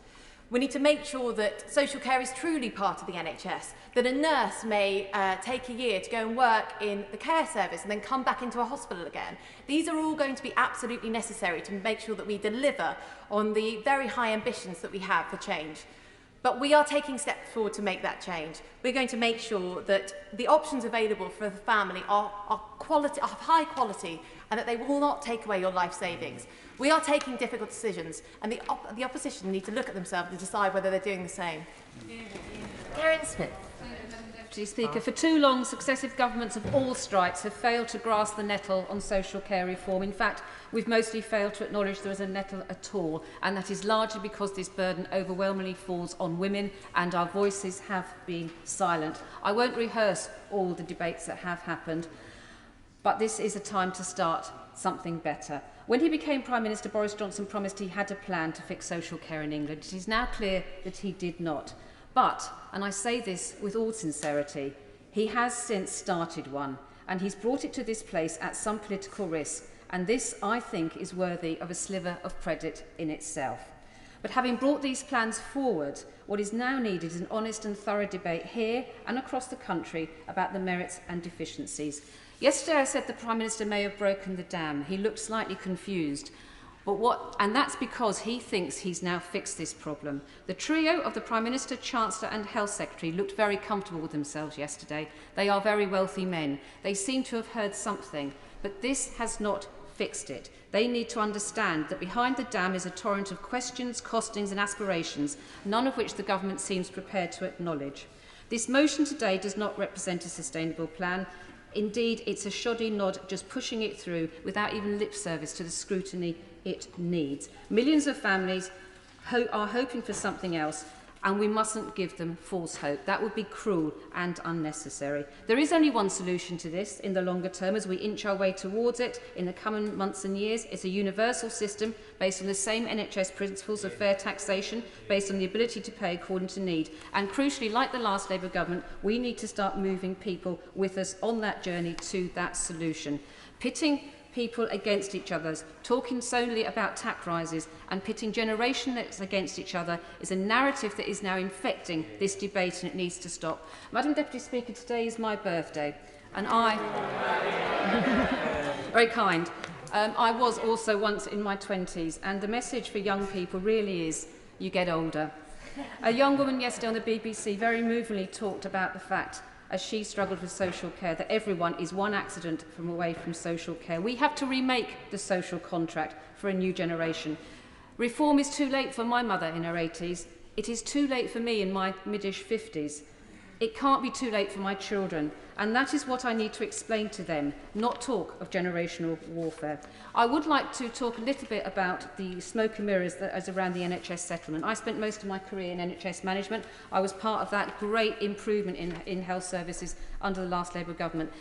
S3: We need to make sure that social care is truly part of the NHS, that a nurse may take a year to go and work in the care service and then come back into a hospital again. These are all going to be absolutely necessary to make sure that we deliver on the very high ambitions that we have for change. But we are taking steps forward to make that change. We're going to make sure that the options available for the family are of high quality and that they will not take away your life savings. We are taking difficult decisions, and the opposition need to look at themselves and decide whether they're doing the same. Karen Smith.
S19: Deputy Speaker. For too long, successive governments of all stripes have failed to grasp the nettle on social care reform. In fact, we've mostly failed to acknowledge there is a nettle at all, and that is largely because this burden overwhelmingly falls on women, and our voices have been silent. I won't rehearse all the debates that have happened, but this is a time to start something better. When he became Prime Minister, Boris Johnson promised he had a plan to fix social care in England. It is now clear that he did not. But, and I say this with all sincerity, he has since started one, and he's brought it to this place at some political risk, and this, I think, is worthy of a sliver of credit in itself. But having brought these plans forward, what is now needed is an honest and thorough debate here and across the country about the merits and deficiencies. Yesterday I said the Prime Minister may have broken the dam. He looked slightly confused. And that's because he thinks he's now fixed this problem. The trio of the Prime Minister, Chancellor and Health Secretary looked very comfortable with themselves yesterday. They are very wealthy men. They seem to have heard something, but this has not fixed it. They need to understand that behind the dam is a torrent of questions, costings and aspirations, none of which the government seems prepared to acknowledge. This motion today does not represent a sustainable plan. Indeed, it's a shoddy nod just pushing it through without even lip service to the scrutiny it needs. Millions of families are hoping for something else, and we mustn't give them false hope. That would be cruel and unnecessary. There is only one solution to this in the longer term as we inch our way towards it in the coming months and years. It's a universal system based on the same NHS principles of fair taxation, based on the ability to pay according to need. And crucially, like the last Labour government, we need to start moving people with us on that journey to that solution. Pitting people against each other, talking solely about tax rises and pitting generations against each other is a narrative that is now infecting this debate, and it needs to stop. Madam Deputy Speaker, today is my birthday, and I... very kind. I was also once in my 20s, and the message for young people really is, you get older. A young woman yesterday on the BBC very movingly talked about the fact, as she struggled with social care, that everyone is one accident from away from social care. We have to remake the social contract for a new generation. Reform is too late for my mother in her 80s. It is too late for me in my mid-ish 50s. It can't be too late for my children, and that is what I need to explain to them, not talk of generational warfare. I would like to talk a little bit about the smoke and mirrors that is around the NHS settlement. I spent most of my career in NHS management. I was part of that great improvement in health services under the last Labour government.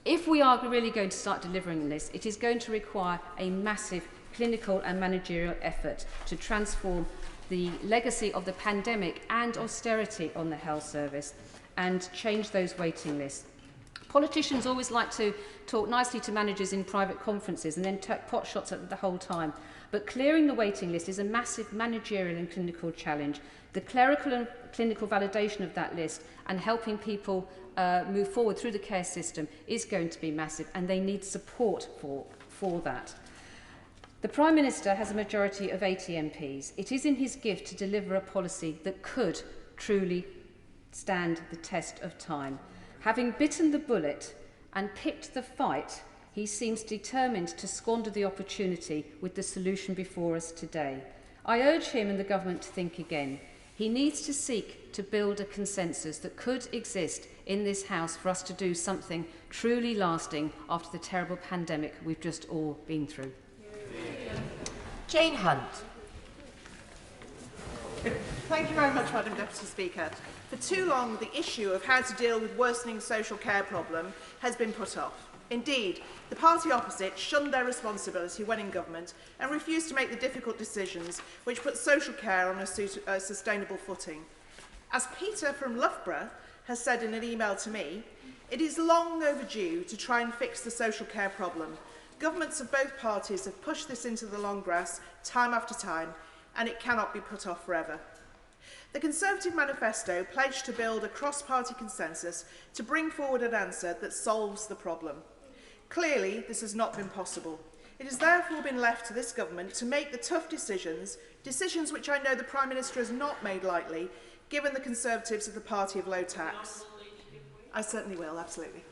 S19: If we are really going to start delivering this, it is going to require a massive clinical and managerial effort to transform the legacy of the pandemic and austerity on the health service and change those waiting lists. Politicians always like to talk nicely to managers in private conferences and then take pot shots at the whole time. But clearing the waiting list is a massive managerial and clinical challenge. The clerical and clinical validation of that list and helping people move forward through the care system is going to be massive, and they need support for that. The Prime Minister has a majority of 80 MPs. It is in his gift to deliver a policy that could truly stand the test of time. Having bitten the bullet and picked the fight, he seems determined to squander the opportunity with the solution before us today. I urge him and the government to think again. He needs to seek to build a consensus that could exist in this House for us to do something truly lasting after the terrible pandemic we've just all been through.
S5: Jane Hunt.
S20: Thank you very much, Madam Deputy Speaker. For too long, the issue of how to deal with worsening social care problem has been put off. Indeed, the party opposite shunned their responsibility when in government and refused to make the difficult decisions which put social care on a sustainable footing. As Peter from Loughborough has said in an email to me, it is long overdue to try and fix the social care problem. Governments of both parties have pushed this into the long grass time after time, and it cannot be put off forever. The Conservative manifesto pledged to build a cross-party consensus to bring forward an answer that solves the problem. Clearly, this has not been possible. It has therefore been left to this government to make the tough decisions, decisions which I know the Prime Minister has not made lightly, given the Conservatives are the party of low tax. I certainly will, absolutely.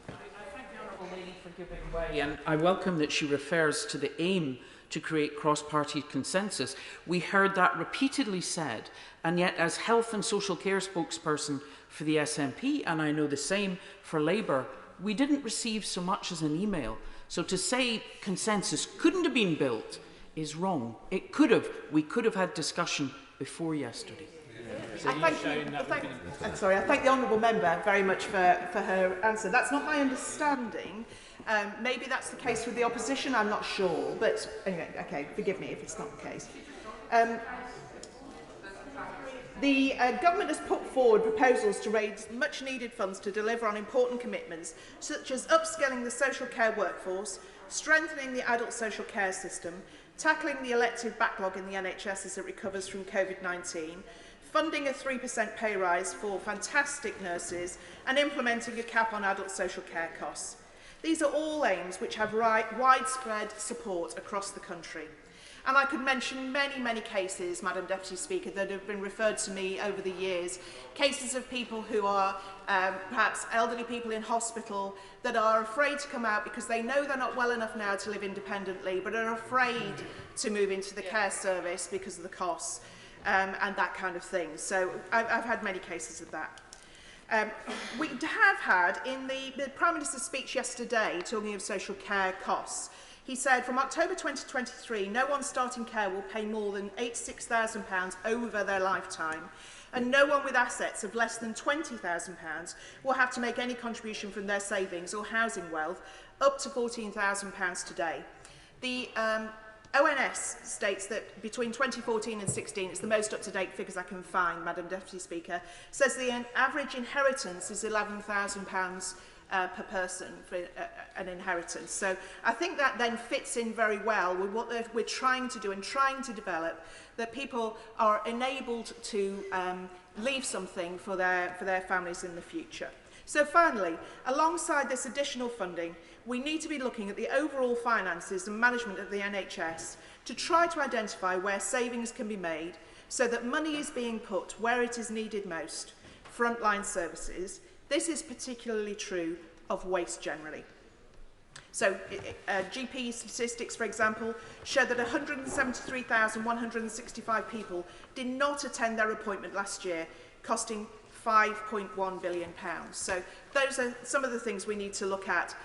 S7: the lady for giving way, and I welcome that she refers to the aim to create cross-party consensus. We heard that repeatedly said, and yet as health and social care spokesperson for the SNP, and I know the same for Labour, we didn't receive so much as an email. So to say consensus couldn't have been built is wrong. It could have. We could have had discussion before yesterday.
S20: I thank the honourable member very much for her answer. That's not my understanding. Maybe that's the case with the opposition, I'm not sure. But anyway, okay, forgive me if it's not the case. The government has put forward proposals to raise much-needed funds to deliver on important commitments, such as upskilling the social care workforce, strengthening the adult social care system, tackling the elective backlog in the NHS as it recovers from COVID-19, funding a 3% pay rise for fantastic nurses, and implementing a cap on adult social care costs. These are all aims which have widespread support across the country. And I could mention many, many cases, Madam Deputy Speaker, that have been referred to me over the years. Cases of people who are perhaps elderly people in hospital that are afraid to come out because they know they're not well enough now to live independently, but are afraid to move into the care service because of the costs and that kind of thing. So I've had many cases of that. We have had, in the Prime Minister's speech yesterday, talking of social care costs, he said, from October 2023, no one starting care will pay more than £86,000 over their lifetime, and no one with assets of less than £20,000 will have to make any contribution from their savings or housing wealth up to £14,000 today. The ONS states that between 2014 and 16, it's the most up-to-date figures I can find, Madam Deputy Speaker, says the average inheritance is £11,000 per person for an inheritance. So I think that then fits in very well with what we're trying to do and trying to develop, that people are enabled to leave something for their families in the future. So finally, alongside this additional funding, we need to be looking at the overall finances and management of the NHS to try to identify where savings can be made so that money is being put where it is needed most, frontline services. This is particularly true of waste generally. So GP statistics, for example, show that 173,165 people did not attend their appointment last year, costing £5.1 billion. So those are some of the things we need to look at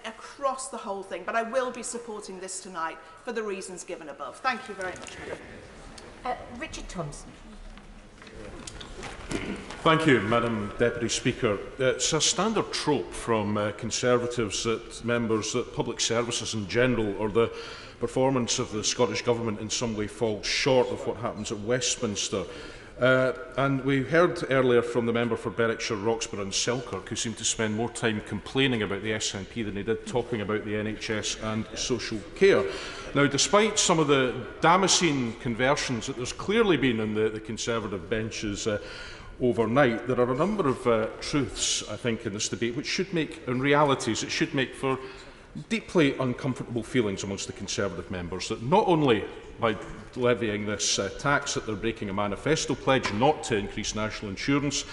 S20: across the whole thing. But I will be supporting this tonight for the reasons given above. Thank you very much, Madam.
S10: Richard Thompson.
S21: Thank you, Madam Deputy Speaker. It's a standard trope from Conservatives that members that public services in general or the performance of the Scottish Government in some way falls short of what happens at Westminster. And we heard earlier from the member for Berwickshire, Roxburgh and Selkirk, who seemed to spend more time complaining about the SNP than he did talking about the NHS and social care. Now, despite some of the Damascene conversions that there's clearly been in the Conservative benches overnight, there are a number of truths, I think, in this debate which should make, and realities, it should make for deeply uncomfortable feelings amongst the Conservative members, that not only by levying this tax that they're breaking a manifesto pledge not to increase national insurance,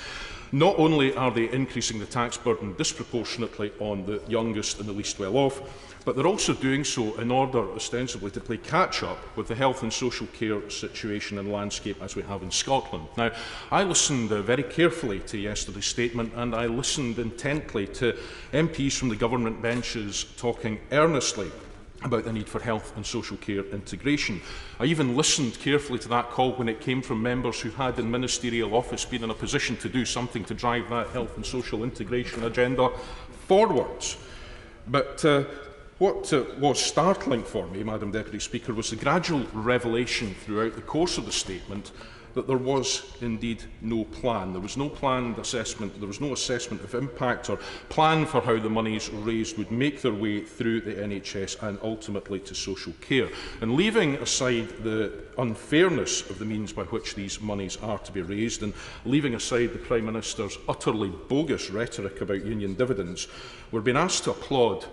S21: not only are they increasing the tax burden disproportionately on the youngest and the least well off, but they're also doing so in order, ostensibly, to play catch-up with the health and social care situation and landscape as we have in Scotland. Now, I listened very carefully to yesterday's statement, and I listened intently to MPs from the government benches talking earnestly about the need for health and social care integration. I even listened carefully to that call when it came from members who had in ministerial office been in a position to do something to drive that health and social integration agenda forwards. But what was startling for me, Madam Deputy Speaker, was the gradual revelation throughout the course of the statement that there was indeed no plan. There was no planned assessment, there was no assessment of impact or plan for how the monies raised would make their way through the NHS and ultimately to social care. And leaving aside the unfairness of the means by which these monies are to be raised, and leaving aside the Prime Minister's utterly bogus rhetoric about union dividends, we're being asked to applaud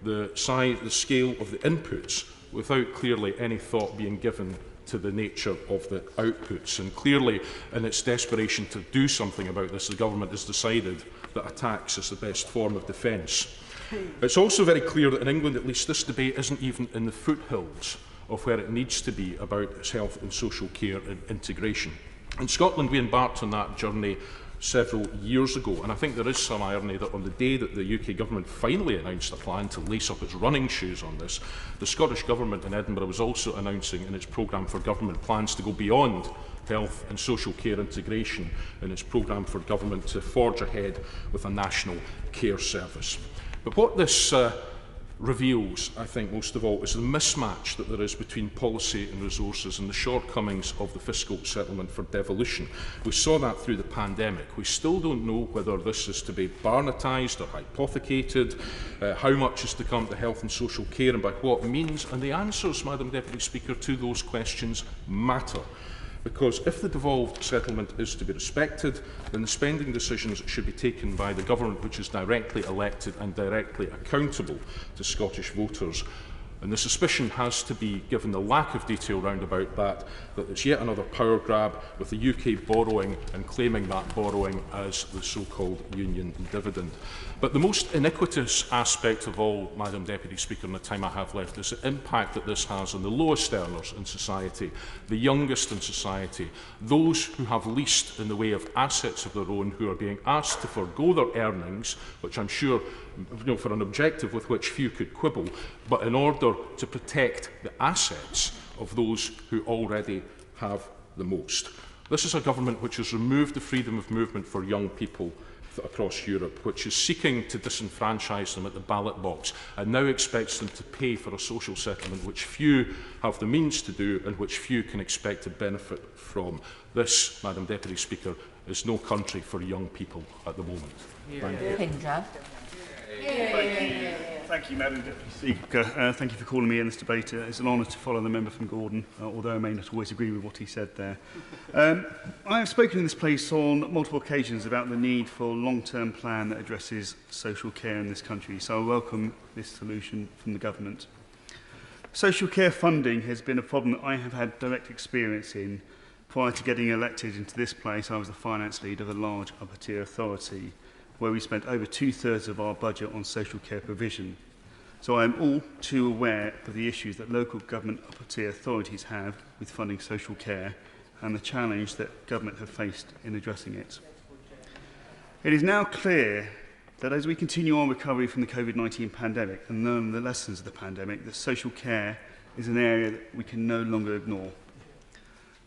S21: the scale of the inputs without clearly any thought being given to the nature of the outputs. And clearly, in its desperation to do something about this, the government has decided that a tax is the best form of defence. It's also very clear that in England, at least, this debate isn't even in the foothills of where it needs to be about health and social care and integration. In Scotland, we embarked on that journey several years ago, and I think there is some irony that on the day that the UK government finally announced a plan to lace up its running shoes on this, the Scottish government in Edinburgh was also announcing in its programme for government plans to go beyond health and social care integration in its programme for government to forge ahead with a national care service. But what this reveals, I think, most of all, is the mismatch that there is between policy and resources and the shortcomings of the fiscal settlement for devolution. We saw that through the pandemic. We still don't know whether this is to be Barnettised or hypothecated, how much is to come to health and social care and by what means, and the answers, Madam Deputy Speaker, to those questions matter. Because if the devolved settlement is to be respected, then the spending decisions should be taken by the government which is directly elected and directly accountable to Scottish voters. And the suspicion has to be, given the lack of detail round about that it's yet another power grab with the UK borrowing and claiming that borrowing as the so-called union dividend. But the most iniquitous aspect of all, Madam Deputy Speaker, in the time I have left, is the impact that this has on the lowest earners in society, the youngest in society, those who have least in the way of assets of their own, who are being asked to forgo their earnings, which I'm sure, for an objective with which few could quibble, but in order to protect the assets of those who already have the most. This is a government which has removed the freedom of movement for young people across Europe, which is seeking to disenfranchise them at the ballot box and now expects them to pay for a social settlement which few have the means to do and which few can expect to benefit from. This, Madam Deputy Speaker, is no country for young people at the moment. Thank you.
S10: Thank you, Madam Deputy Speaker. Thank you for calling me in this debate. It's an honour to follow the member from Gordon, although I may not always agree with what he said there. I have spoken in this place on multiple occasions about the need for a long-term plan that addresses social care in this country, so I welcome this solution from the government. Social care funding has been a problem that I have had direct experience in. Prior to getting elected into this place, I was the finance lead of a large upper-tier authority, where we spent over 2/3 of our budget on social care provision. So I am all too aware of the issues that local government upper-tier authorities have with funding social care and the challenge that government have faced in addressing it. It is now clear that as we continue our recovery from the COVID-19 pandemic and learn the lessons of the pandemic, that social care is an area that we can no longer ignore.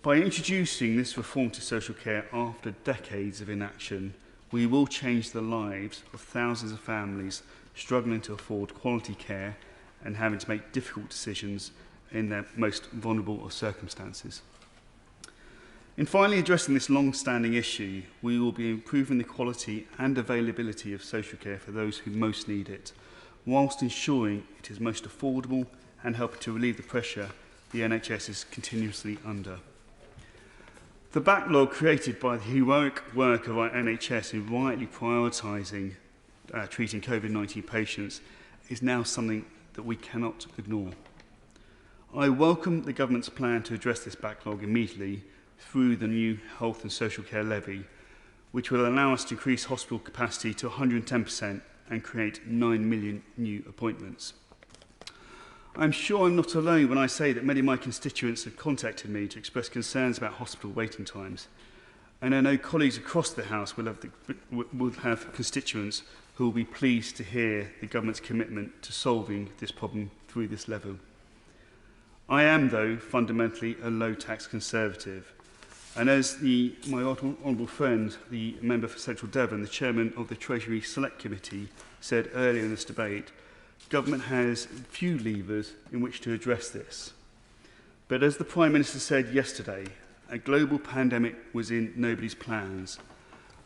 S10: By introducing this reform to social care after decades of inaction, we will change the lives of thousands of families struggling to afford quality care and having to make difficult decisions in their most vulnerable of circumstances. In finally addressing this long-standing issue, we will be improving the quality and availability of social care for those who most need it, whilst ensuring it is most affordable and helping to relieve the pressure the NHS is continuously under. The backlog created by the heroic work of our NHS in rightly prioritising treating COVID-19 patients is now something that we cannot ignore. I welcome the government's plan to address this backlog immediately through the new health and social care levy, which will allow us to increase hospital capacity to 110% and create 9 million new appointments. I'm sure I'm not alone when I say that many of my constituents have contacted me to express concerns about hospital waiting times. And I know colleagues across the House will have constituents who will be pleased to hear the government's commitment to solving this problem through this level. I am, though, fundamentally a low-tax Conservative. And as my honourable friend, the member for Central Devon, the chairman of the Treasury Select Committee, said earlier in this debate, government has few levers in which to address this. But as the Prime Minister said yesterday, a global pandemic was in nobody's plans,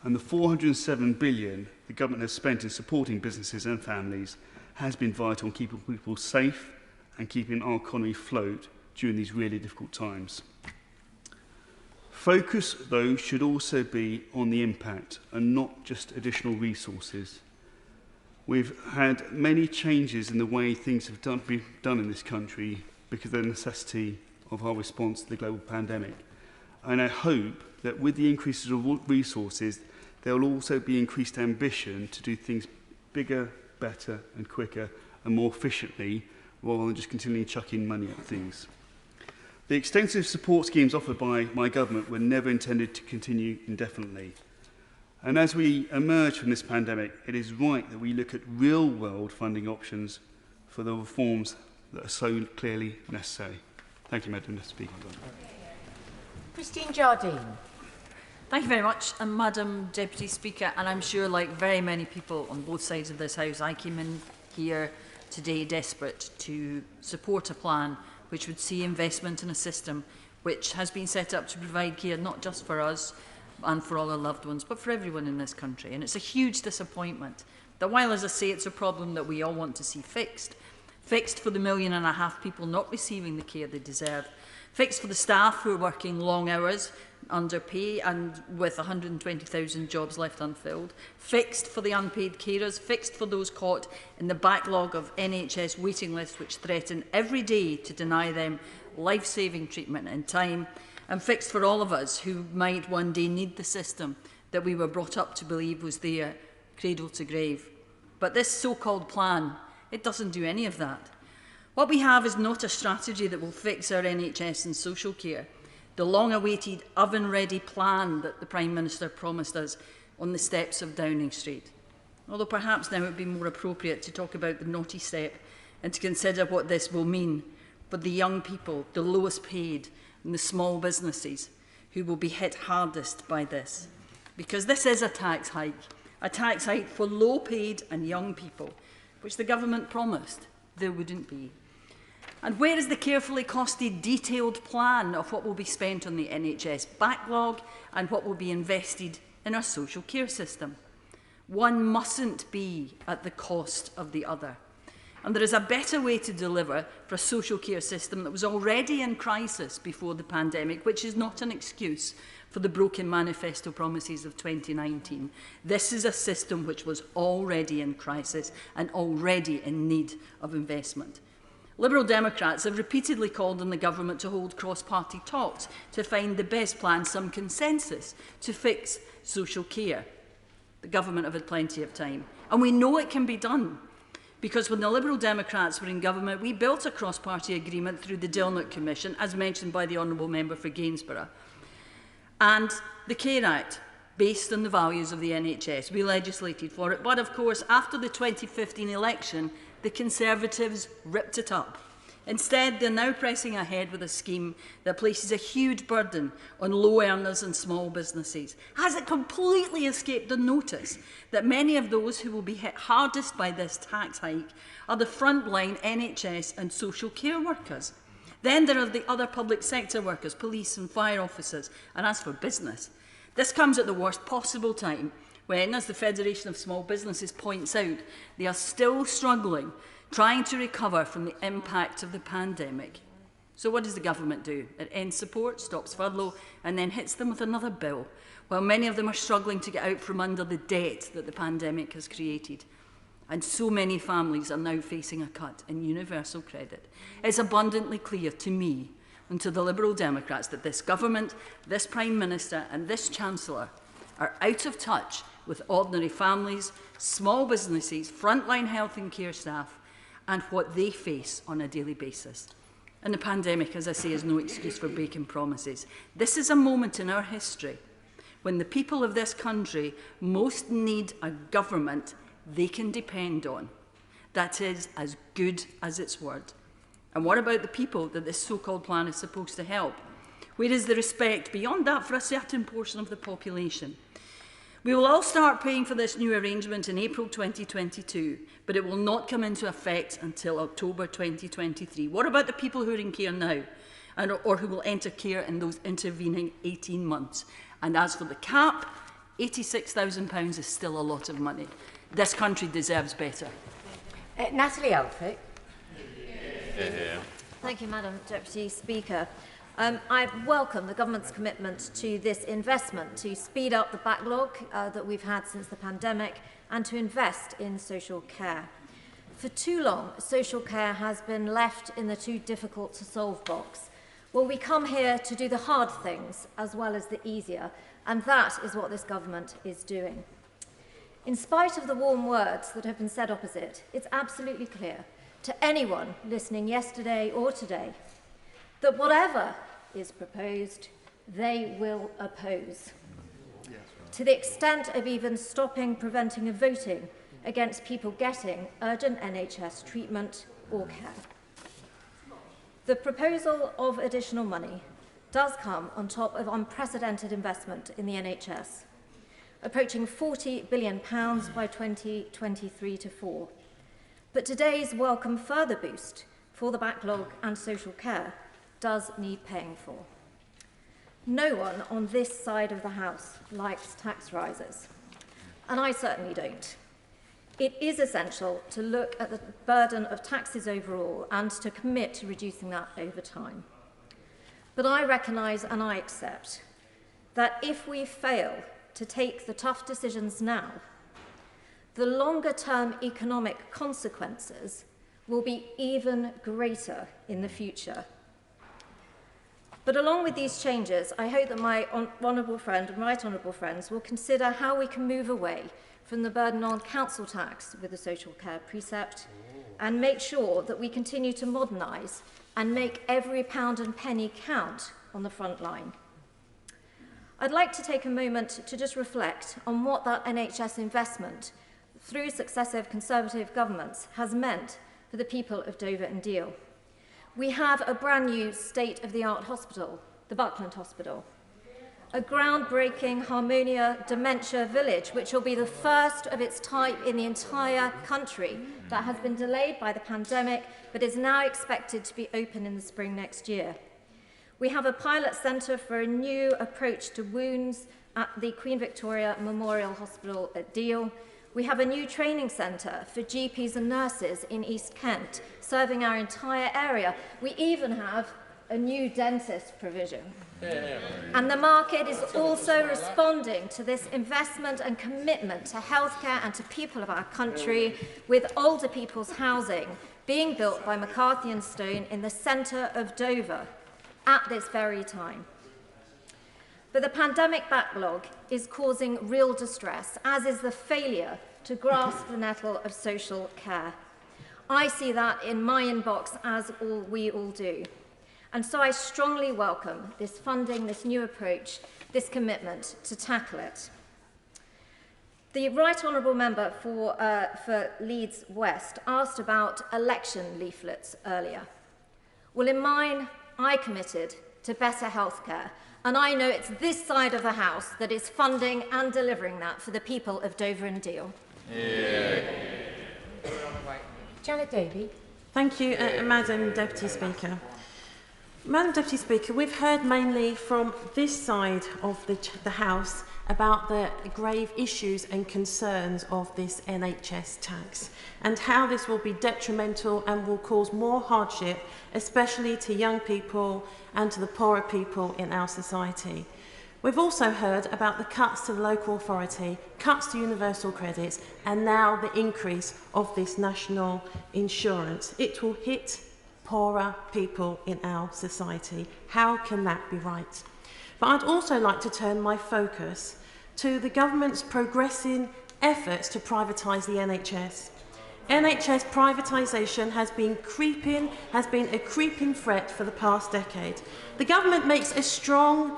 S10: and the 407 billion the government has spent in supporting businesses and families has been vital in keeping people safe and keeping our economy afloat during these really difficult times. Focus, though, should also be on the impact and not just additional resources. We've had many changes in the way things have been done in this country because of the necessity of our response to the global pandemic. And I hope that with the increases of resources, there will also be increased ambition to do things bigger, better and quicker and more efficiently, rather than just continually chucking money at things. The extensive support schemes offered by my government were never intended to continue indefinitely. And as we emerge from this pandemic, it is right that we look at real-world funding options for the reforms that are so clearly necessary. Thank you, Madam Speaker.
S2: Christine Jardine.
S18: Thank you very much, Madam Deputy Speaker. And I'm sure, like very many people on both sides of this House, I came in here today desperate to support a plan which would see investment in a system which has been set up to provide care not just for us and for all our loved ones, but for everyone in this country. And it's a huge disappointment that while, as I say, it's a problem that we all want to see fixed for the 1.5 million people not receiving the care they deserve, fixed for the staff who are working long hours, under pay and with 120,000 jobs left unfilled, fixed for the unpaid carers, fixed for those caught in the backlog of NHS waiting lists which threaten every day to deny them life-saving treatment in time, and fixed for all of us who might one day need the system that we were brought up to believe was there, cradle to grave. But this so-called plan, it doesn't do any of that. What we have is not a strategy that will fix our NHS and social care. The long-awaited, oven-ready plan that the Prime Minister promised us on the steps of Downing Street. Although perhaps now it would be more appropriate to talk about the naughty step and to consider what this will mean for the young people, the lowest paid, and the small businesses who will be hit hardest by this. Because this is a tax hike for low-paid and young people, which the government promised there wouldn't be. And where is the carefully costed, detailed plan of what will be spent on the NHS backlog and what will be invested in our social care system? One mustn't be at the cost of the other. And there is a better way to deliver for a social care system that was already in crisis before the pandemic, which is not an excuse for the broken manifesto promises of 2019. This is a system which was already in crisis and already in need of investment. Liberal Democrats have repeatedly called on the government to hold cross-party talks to find the best plan, some consensus, to fix social care. The government have had plenty of time. And we know it can be done. Because when the Liberal Democrats were in government, we built a cross-party agreement through the Dilnot Commission, as mentioned by the Honourable Member for Gainsborough, and the Care Act, based on the values of the NHS. We legislated for it. But, of course, after the 2015 election, the Conservatives ripped it up. Instead, they're now pressing ahead with a scheme that places a huge burden on low earners and small businesses. Has it completely escaped unnotice that many of those who will be hit hardest by this tax hike are the frontline NHS and social care workers? Then there are the other public sector workers, police and fire officers. And as for business, this comes at the worst possible time when, as the Federation of Small Businesses points out, they are still struggling, trying to recover from the impact of the pandemic. So what does the government do? It ends support, stops furlough, and then hits them with another bill, while many of them are struggling to get out from under the debt that the pandemic has created. And so many families are now facing a cut in universal credit. It's abundantly clear to me and to the Liberal Democrats that this government, this Prime Minister and this Chancellor are out of touch with ordinary families, small businesses, frontline health and care staff, and what they face on a daily basis. And the pandemic, as I say, is no excuse for breaking promises. This is a moment in our history when the people of this country most need a government they can depend on, that is as good as its word. And what about the people that this so-called plan is supposed to help? Where is the respect beyond that for a certain portion of the population? We will all start paying for this new arrangement in April 2022, but it will not come into effect until October 2023. What about the people who are in care now, or who will enter care in those intervening 18 months? And as for the cap, £86,000 is still a lot of money. This country deserves better.
S2: Natalie Elphick.
S3: Thank you, Madam Deputy Speaker. I welcome the government's commitment to this investment to speed up the backlog that we've had since the pandemic and to invest in social care. For too long, social care has been left in the too difficult to solve box. Well, we come here to do the hard things as well as the easier, and that is what this government is doing.
S15: In spite of the warm words that have been said opposite, it's absolutely clear to anyone listening yesterday or today that whatever is proposed, they will oppose. To the extent of even stopping, preventing of voting against people getting urgent NHS treatment or care. The proposal of additional money does come on top of unprecedented investment in the NHS, approaching £40 billion by 2023-4. But today's welcome further boost for the backlog and social care does need paying for. No one on this side of the House likes tax rises, and I certainly don't. It is essential to look at the burden of taxes overall and to commit to reducing that over time. But I recognise and I accept that if we fail to take the tough decisions now, the longer-term economic consequences will be even greater in the future. But along with these changes, I hope that my honourable friend and right honourable friends will consider how we can move away from the burden on council tax with the social care precept and make sure that we continue to modernise and make every pound and penny count on the front line. I'd like to take a moment to just reflect on what that NHS investment through successive Conservative governments has meant for the people of Dover and Deal. We have a brand new state-of-the-art hospital, the Buckland Hospital, a groundbreaking Harmonia dementia village, which will be the first of its type in the entire country that has been delayed by the pandemic, but is now expected to be open in the spring next year. We have a pilot centre for a new approach to wounds at the Queen Victoria Memorial Hospital at Deal. We have a new training centre for GPs and nurses in East Kent, serving our entire area. We even have a new dentist provision. And the market is also responding to this investment and commitment to healthcare and to people of our country, with older people's housing being built by McCarthy and Stone in the centre of Dover at this very time. But the pandemic backlog is causing real distress, as is the failure to grasp the nettle of social care. I see that in my inbox, as we all do. And so I strongly welcome this funding, this new approach, this commitment to tackle it. The Right Honourable Member for Leeds West asked about election leaflets earlier. Well, in mine, I committed to better healthcare, and I know it's this side of the House that is funding and delivering that for the people of Dover and Deal.
S2: Janet Davey.
S22: Thank you, Madam Deputy Speaker. Madam Deputy Speaker, we've heard mainly from this side of the House about the grave issues and concerns of this NHS tax and how this will be detrimental and will cause more hardship, especially to young people and to the poorer people in our society. We've also heard about the cuts to the local authority, cuts to universal credits, and now the increase of this national insurance. It will hit poorer people in our society. How can that be right? But I'd also like to turn my focus to the government's progressing efforts to privatise the NHS. NHS privatisation has been a creeping threat for the past decade. The government makes a strong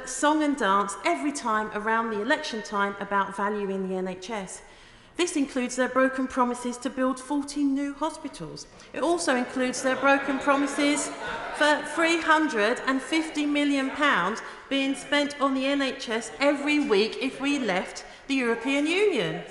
S22: song and dance every time around the election time about valuing the NHS. This includes their broken promises to build 14 new hospitals. It also includes their broken promises for £350 million being spent on the NHS every week if we left the European Union.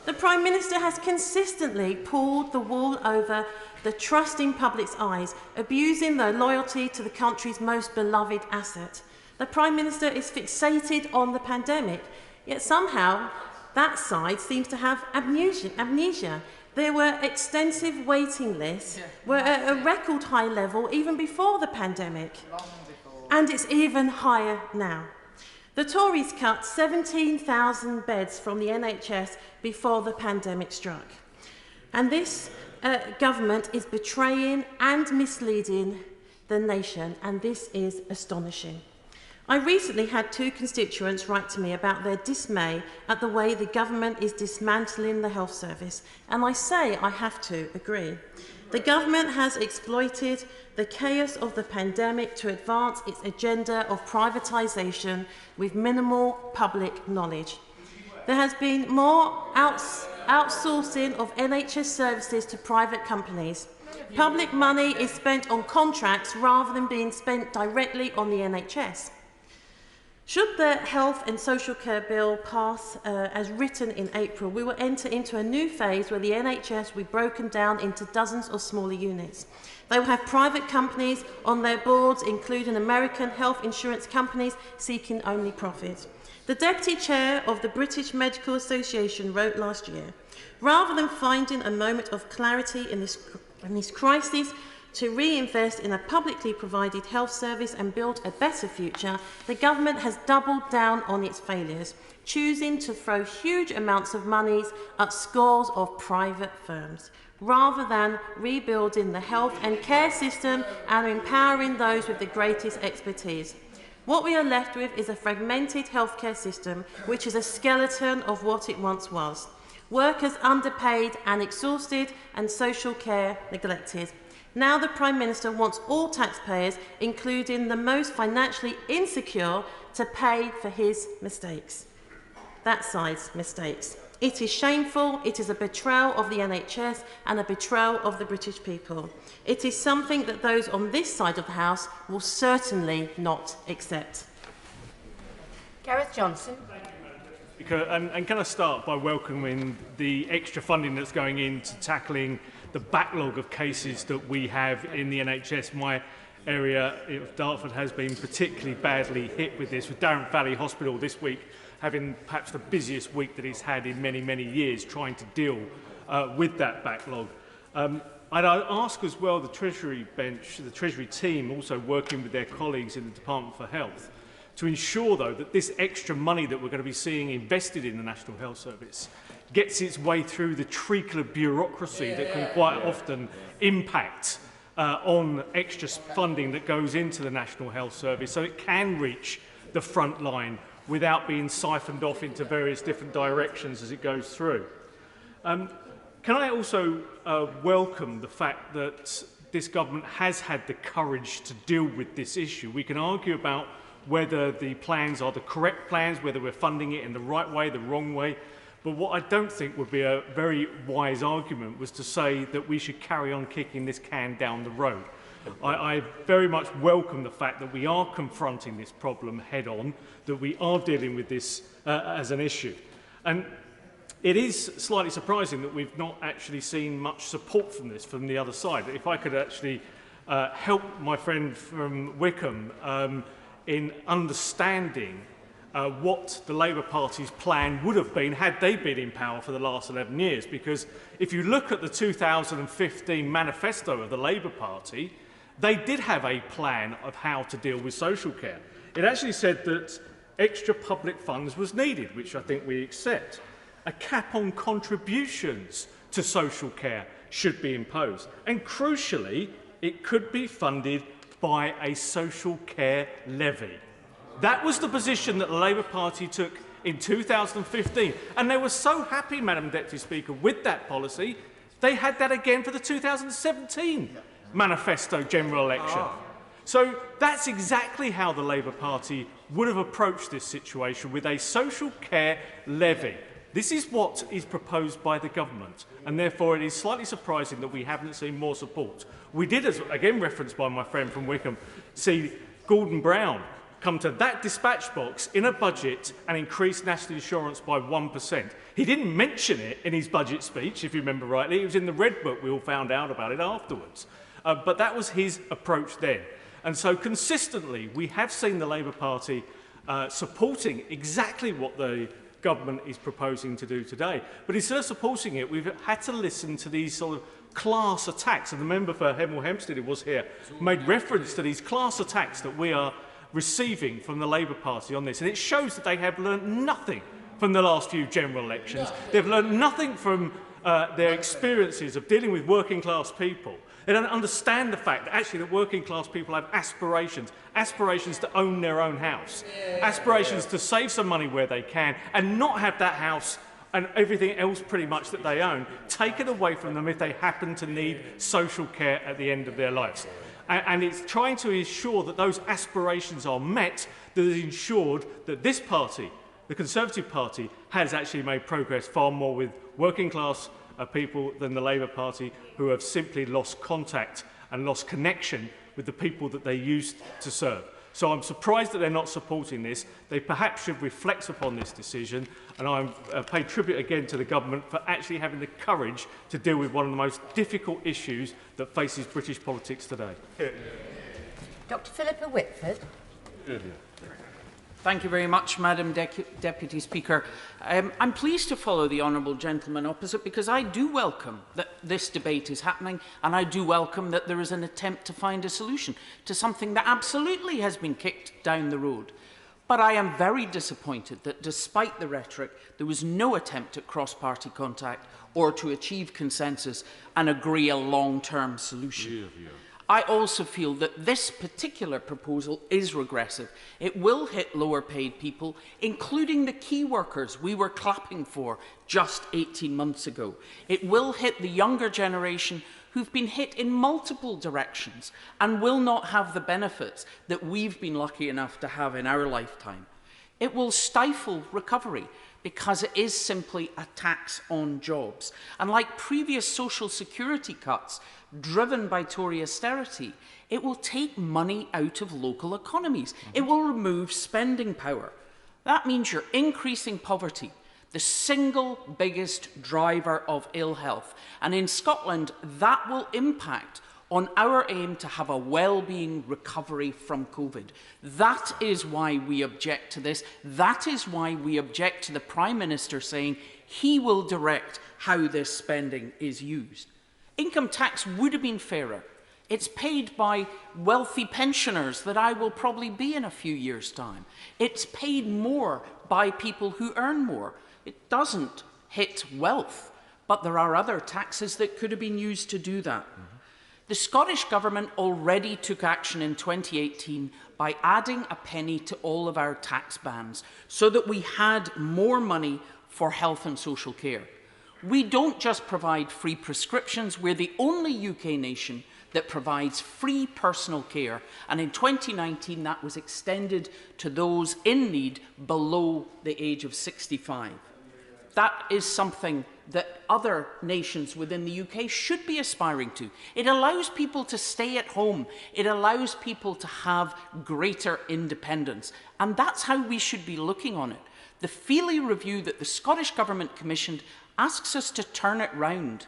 S22: The Prime Minister has consistently pulled the wool over the trust in public's eyes, abusing their loyalty to the country's most beloved asset. The Prime Minister is fixated on the pandemic, yet somehow that side seems to have amnesia. There were extensive waiting lists, were at a record high level even before the pandemic, and it's even higher now. The Tories cut 17,000 beds from the NHS before the pandemic struck. And this government is betraying and misleading the nation, and this is astonishing. I recently had 2 constituents write to me about their dismay at the way the government is dismantling the health service, and I say I have to agree. The government has exploited the chaos of the pandemic to advance its agenda of privatisation with minimal public knowledge. There has been more outsourcing of NHS services to private companies. Public money is spent on contracts rather than being spent directly on the NHS. Should the Health and Social Care Bill pass as written in April, we will enter into a new phase where the NHS will be broken down into dozens of smaller units. They will have private companies on their boards, including American health insurance companies seeking only profit. The Deputy Chair of the British Medical Association wrote last year, rather than finding a moment of clarity in this crisis, to reinvest in a publicly provided health service and build a better future, the government has doubled down on its failures, choosing to throw huge amounts of money at scores of private firms, rather than rebuilding the health and care system and empowering those with the greatest expertise. What we are left with is a fragmented healthcare system, which is a skeleton of what it once was. Workers underpaid and exhausted, and social care neglected. Now the Prime Minister wants all taxpayers, including the most financially insecure, to pay for his mistakes. That side's mistakes. It is shameful, it is a betrayal of the NHS and a betrayal of the British people. It is something that those on this side of the House will certainly not accept.
S2: Gareth Johnson.
S6: And can I start by welcoming the extra funding that's going into tackling the backlog of cases that we have in the NHS. My area of Dartford has been particularly badly hit with this, with Darren Valley Hospital this week having perhaps the busiest week that it's had in many, many years, trying to deal with that backlog. I'd ask as well the Treasury bench, the Treasury team, also working with their colleagues in the Department for Health, to ensure, though, that this extra money that we're going to be seeing invested in the National Health Service gets its way through the treacle of bureaucracy that can quite often impact on extra funding that goes into the National Health Service, so it can reach the front line without being siphoned off into various different directions as it goes through. Can I also welcome the fact that this government has had the courage to deal with this issue? We can argue about whether the plans are the correct plans, whether we're funding it in the right way, the wrong way. But what I don't think would be a very wise argument was to say that we should carry on kicking this can down the road. I very much welcome the fact that we are confronting this problem head on, that we are dealing with this as an issue. And it is slightly surprising that we've not actually seen much support from this from the other side. If I could actually help my friend from Wickham in understanding what the Labour Party's plan would have been had they been in power for the last 11 years. Because if you look at the 2015 manifesto of the Labour Party, they did have a plan of how to deal with social care. It actually said that extra public funds was needed, which I think we accept. A cap on contributions to social care should be imposed. And crucially, it could be funded by a social care levy. That was the position that the Labour Party took in 2015. And they were so happy, Madam Deputy Speaker, with that policy, they had that again for the 2017 manifesto general election. So that's exactly how the Labour Party would have approached this situation, with a social care levy. This is what is proposed by the government, and therefore it is slightly surprising that we haven't seen more support. We did, as again referenced by my friend from Wickham, see Gordon Brown come to that dispatch box in a budget and increase national insurance by 1%. He didn't mention it in his budget speech, if you remember rightly. It was in the Red Book. We all found out about it afterwards. But that was his approach then. And so consistently, we have seen the Labour Party supporting exactly what the government is proposing to do today. But instead of supporting it, we've had to listen to these sort of class attacks. And the member for Hemel Hempstead, who was here, made reference to these class attacks that we are receiving from the Labour Party on this. And it shows that they have learnt nothing from the last few general elections. They've learnt nothing from their experiences of dealing with working class people. They don't understand the fact that actually that working class people have aspirations, aspirations to own their own house, aspirations to save some money where they can and not have that house and everything else pretty much that they own taken away from them if they happen to need social care at the end of their lives. And it's trying to ensure that those aspirations are met that has ensured that this party, the Conservative Party, has actually made progress far more with working class people than the Labour Party, who have simply lost contact and lost connection with the people that they used to serve. So I'm surprised that they're not supporting this. They perhaps should reflect upon this decision, and I pay tribute again to the government for actually having the courage to deal with one of the most difficult issues that faces British politics today.
S2: Dr Philippa Whitford.
S7: Thank you very much, Madam Deputy Speaker. I'm pleased to follow the honourable gentleman opposite because I do welcome that this debate is happening, and I do welcome that there is an attempt to find a solution to something that absolutely has been kicked down the road. But I am very disappointed that despite the rhetoric, there was no attempt at cross-party contact or to achieve consensus and agree a long-term solution. I also feel that this particular proposal is regressive. It will hit lower paid people, including the key workers we were clapping for just 18 months ago. It will hit the younger generation who've been hit in multiple directions and will not have the benefits that we've been lucky enough to have in our lifetime. It will stifle recovery because it is simply a tax on jobs. And like previous social security cuts driven by Tory austerity, it will take money out of local economies. It will remove spending power. That means you're increasing poverty, the single biggest driver of ill health. And in Scotland, that will impact on our aim to have a well-being recovery from COVID. That is why we object to this. That is why we object to the Prime Minister saying he will direct how this spending is used. Income tax would have been fairer. It's paid by wealthy pensioners that I will probably be in a few years' time. It's paid more by people who earn more. It doesn't hit wealth, but there are other taxes that could have been used to do that. The Scottish Government already took action in 2018 by adding a penny to all of our tax bands so that we had more money for health and social care. We don't just provide free prescriptions, we're the only UK nation that provides free personal care, and in 2019 that was extended to those in need below the age of 65. That is something that other nations within the UK should be aspiring to. It allows people to stay at home. It allows people to have greater independence. And that's how we should be looking on it. The Feely review that the Scottish Government commissioned asks us to turn it round.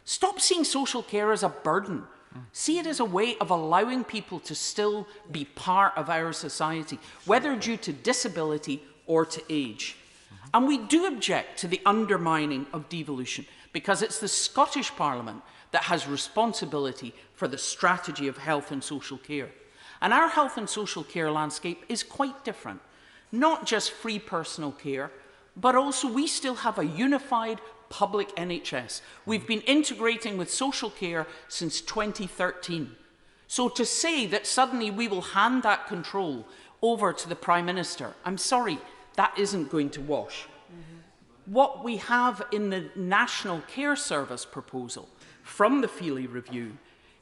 S7: Stop seeing social care as a burden. See it as a way of allowing people to still be part of our society, whether due to disability or to age. And we do object to the undermining of devolution because it's the Scottish Parliament that has responsibility for the strategy of health and social care. And our health and social care landscape is quite different. Not just free personal care, but also we still have a unified public NHS. We've been integrating with social care since 2013. So to say that suddenly we will hand that control over to the Prime Minister, I'm sorry, that isn't going to wash. What we have in the National Care Service proposal from the Feely review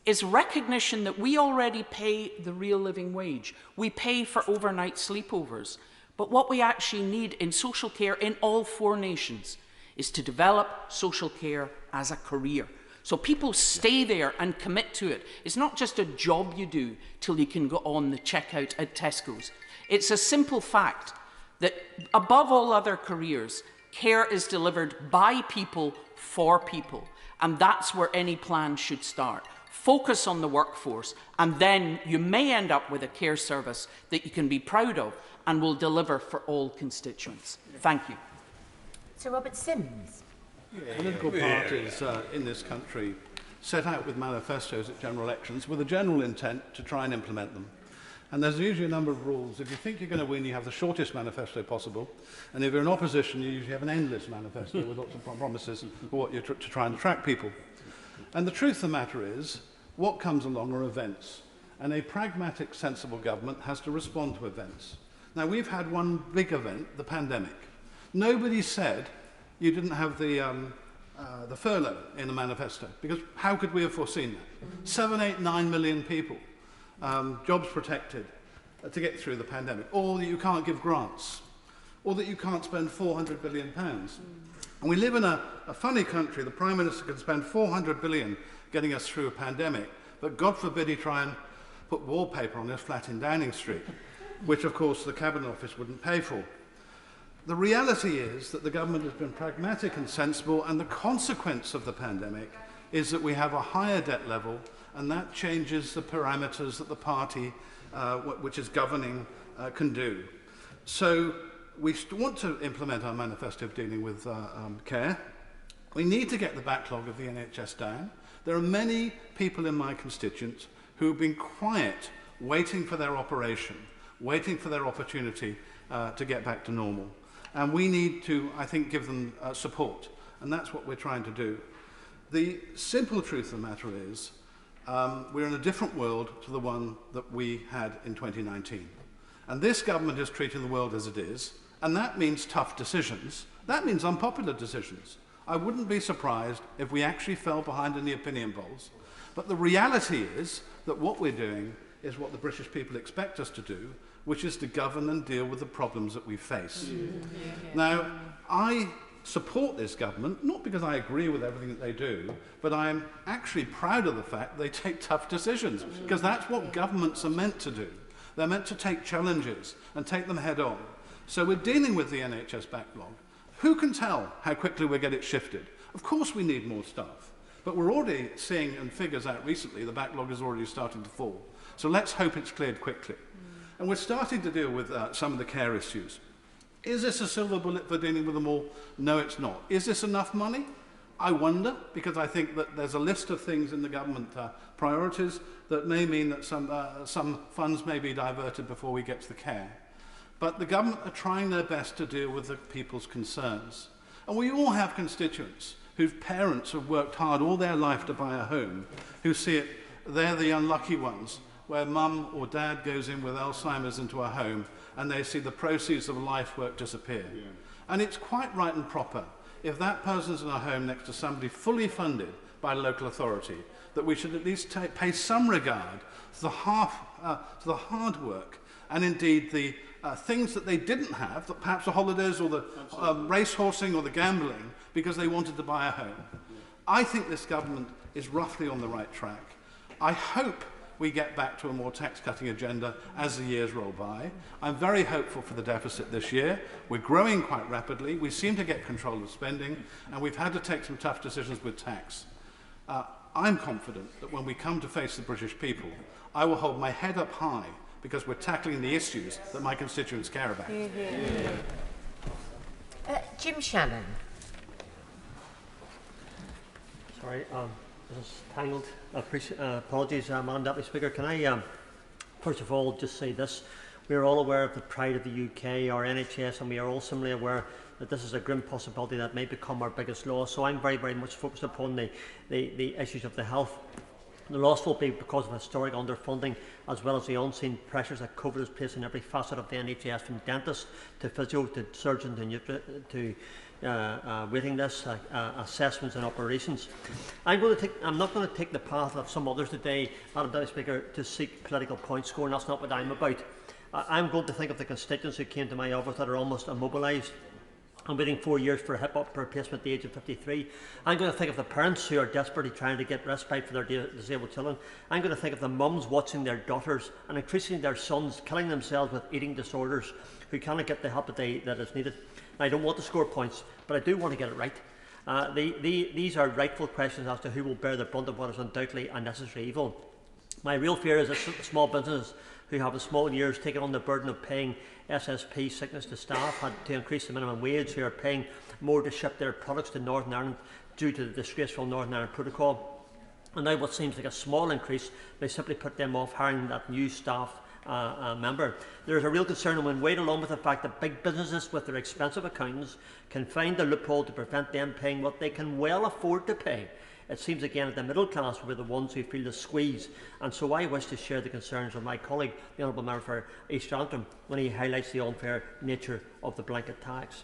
S7: is recognition that we already pay the real living wage. We pay for overnight sleepovers. But what we actually need in social care in all 4 nations is to develop social care as a career. So people stay there and commit to it. It's not just a job you do till you can go on the checkout at Tesco's. It's a simple fact that above all other careers, care is delivered by people for people. And that's where any plan should start. Focus on the workforce, and then you may end up with a care service that you can be proud of and will deliver for all constituents. Thank you.
S2: Sir Robert Sims.
S9: Political parties in this country set out with manifestos at general elections with a general intent to try and implement them. And there's usually a number of rules. If you think you're going to win, you have the shortest manifesto possible. And if you're in opposition, you usually have an endless manifesto with lots of promises for what you're to try and attract people. And the truth of the matter is what comes along are events. And a pragmatic, sensible government has to respond to events. Now, we've had one big event, the pandemic. Nobody said you didn't have the furlough in the manifesto, because how could we have foreseen that? 7, 8, 9 million people, jobs protected to get through the pandemic, or that you can't give grants, or that you can't spend £400 billion. And we live in a funny country. The Prime Minister can spend £400 billion getting us through a pandemic, but God forbid he try and put wallpaper on his flat in Downing Street, which of course the Cabinet Office wouldn't pay for. The reality is that the government has been pragmatic and sensible, and the consequence of the pandemic is that we have a higher debt level, and that changes the parameters that the party which is governing can do. So we want to implement our manifesto of dealing with care. We need to get the backlog of the NHS down. There are many people in my constituents who have been quiet, waiting for their operation, waiting for their opportunity to get back to normal. And we need to, I think, give them support. And that's what we're trying to do. The simple truth of the matter is we're in a different world to the one that we had in 2019. And this government is treating the world as it is. And that means tough decisions. That means unpopular decisions. I wouldn't be surprised if we actually fell behind in the opinion polls. But the reality is that what we're doing is what the British people expect us to do, which is to govern and deal with the problems that we face. Now, I support this government, not because I agree with everything that they do, but I'm actually proud of the fact they take tough decisions, because that's what governments are meant to do. They're meant to take challenges and take them head on. So we're dealing with the NHS backlog. Who can tell how quickly we'll get it shifted? Of course we need more staff, but we're already seeing, and figures out recently, the backlog is already starting to fall. So let's hope it's cleared quickly. And we're starting to deal with some of the care issues. Is this a silver bullet for dealing with them all? No, it's not. Is this enough money? I wonder, because I think that there's a list of things in the government priorities that may mean that some funds may be diverted before we get to the care. But the government are trying their best to deal with the people's concerns. And we all have constituents whose parents have worked hard all their life to buy a home, who see it, they're the unlucky ones, where mum or dad goes in with Alzheimer's into a home and they see the proceeds of life work disappear. Yeah. And it's quite right and proper, if that person's in a home next to somebody fully funded by a local authority, that we should at least pay some regard to the hard work and indeed the things that they didn't have, that perhaps the holidays or the racehorsing or the gambling, because they wanted to buy a home. Yeah. I think this government is roughly on the right track. I hope we get back to a more tax-cutting agenda as the years roll by. I'm very hopeful for the deficit this year. We're growing quite rapidly. We seem to get control of spending, and we've had to take some tough decisions with tax. I'm confident that when we come to face the British people, I will hold my head up high, because we're tackling the issues that my constituents care about.
S2: Jim Shannon.
S12: Sorry, this is tangled. Apologies, Madam Deputy Speaker. Can I, first of all, just say this? We are all aware of the pride of the UK, our NHS, and we are all similarly aware that this is a grim possibility that may become our biggest loss. So I'm very, very much focused upon the issues of the health. The loss will be because of historic underfunding, as well as the unseen pressures that COVID has placed in every facet of the NHS, from dentists to physio to surgeon to waiting lists, assessments and operations. I'm not going to take the path of some others today, Madam Deputy Speaker, to seek political point scoring. That's not what I'm about. I'm going to think of the constituents who came to my office that are almost immobilised. I'm waiting 4 years for a hip replacement at the age of 53. I'm going to think of the parents who are desperately trying to get respite for their disabled children. I'm going to think of the mums watching their daughters and increasingly their sons killing themselves with eating disorders, who cannot get the help that is needed. I don't want to score points, but I do want to get it right. These are rightful questions as to who will bear the brunt of what is undoubtedly a necessary evil. My real fear is that small businesses who have in small years taken on the burden of paying SSP sickness to staff, had to increase the minimum wage, who are paying more to ship their products to Northern Ireland due to the disgraceful Northern Ireland Protocol. And now what seems like a small increase may simply put them off hiring that new staff member. There is a real concern, and when weighed along with the fact that big businesses with their expensive accountants can find a loophole to prevent them paying what they can well afford to pay it seems again that the middle class will be the ones who feel the squeeze. And so I wish to share the concerns of my colleague, the Honourable Member for East Antrim, when he highlights the unfair nature of the blanket tax.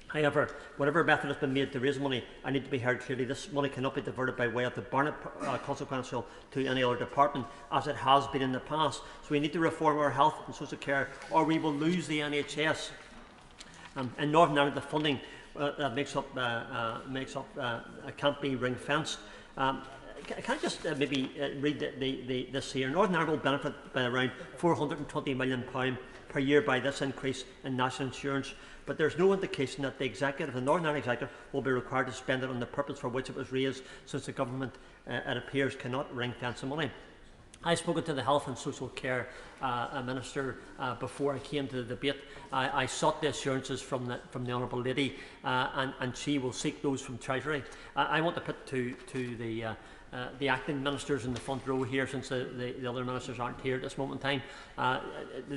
S12: However, whatever method has been made to raise money, I need to be heard clearly. This money cannot be diverted by way of the Barnett consequential to any other department, as it has been in the past. So we need to reform our health and social care, or we will lose the NHS. In Northern Ireland, the funding that makes up can't be ring-fenced. Can I just maybe read this here? Northern Ireland will benefit by around £420 million per year by this increase in national insurance, but there is no indication that the Northern Ireland Executive will be required to spend it on the purpose for which it was raised, since the government, it appears, cannot ring-fence the money. I've spoken to the Health and Social Care Minister before I came to the debate. I sought the assurances from the Honourable Lady, and she will seek those from Treasury. I want to put to the acting ministers in the front row here, since the other ministers aren't here at this moment in time,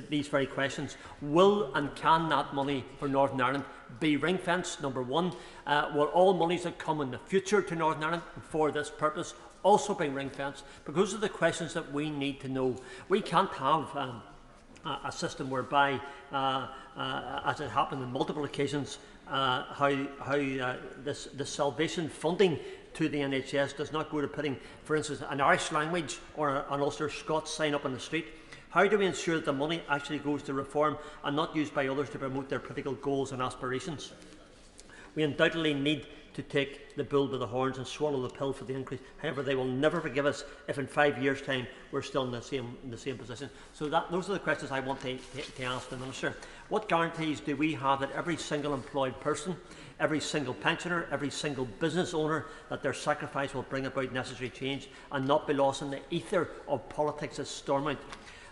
S12: these very questions. Will and can that money for Northern Ireland be ring-fenced, number one? Will all monies that come in the future to Northern Ireland for this purpose also be ring-fenced? Because those are the questions that we need to know. We can't have a system whereby, as it happened on multiple occasions, this salvation funding to the NHS does not go to putting, for instance, an Irish language or an Ulster Scots sign up on the street. How do we ensure that the money actually goes to reform and not used by others to promote their political goals and aspirations? We undoubtedly need to take the bull by the horns and swallow the pill for the increase. However, they will never forgive us if in 5 years' time we're still in the same position. So those are the questions I want to ask the Minister. What guarantees do we have that every single employed person, every single pensioner, every single business owner, that their sacrifice will bring about necessary change and not be lost in the ether of politics as storm out?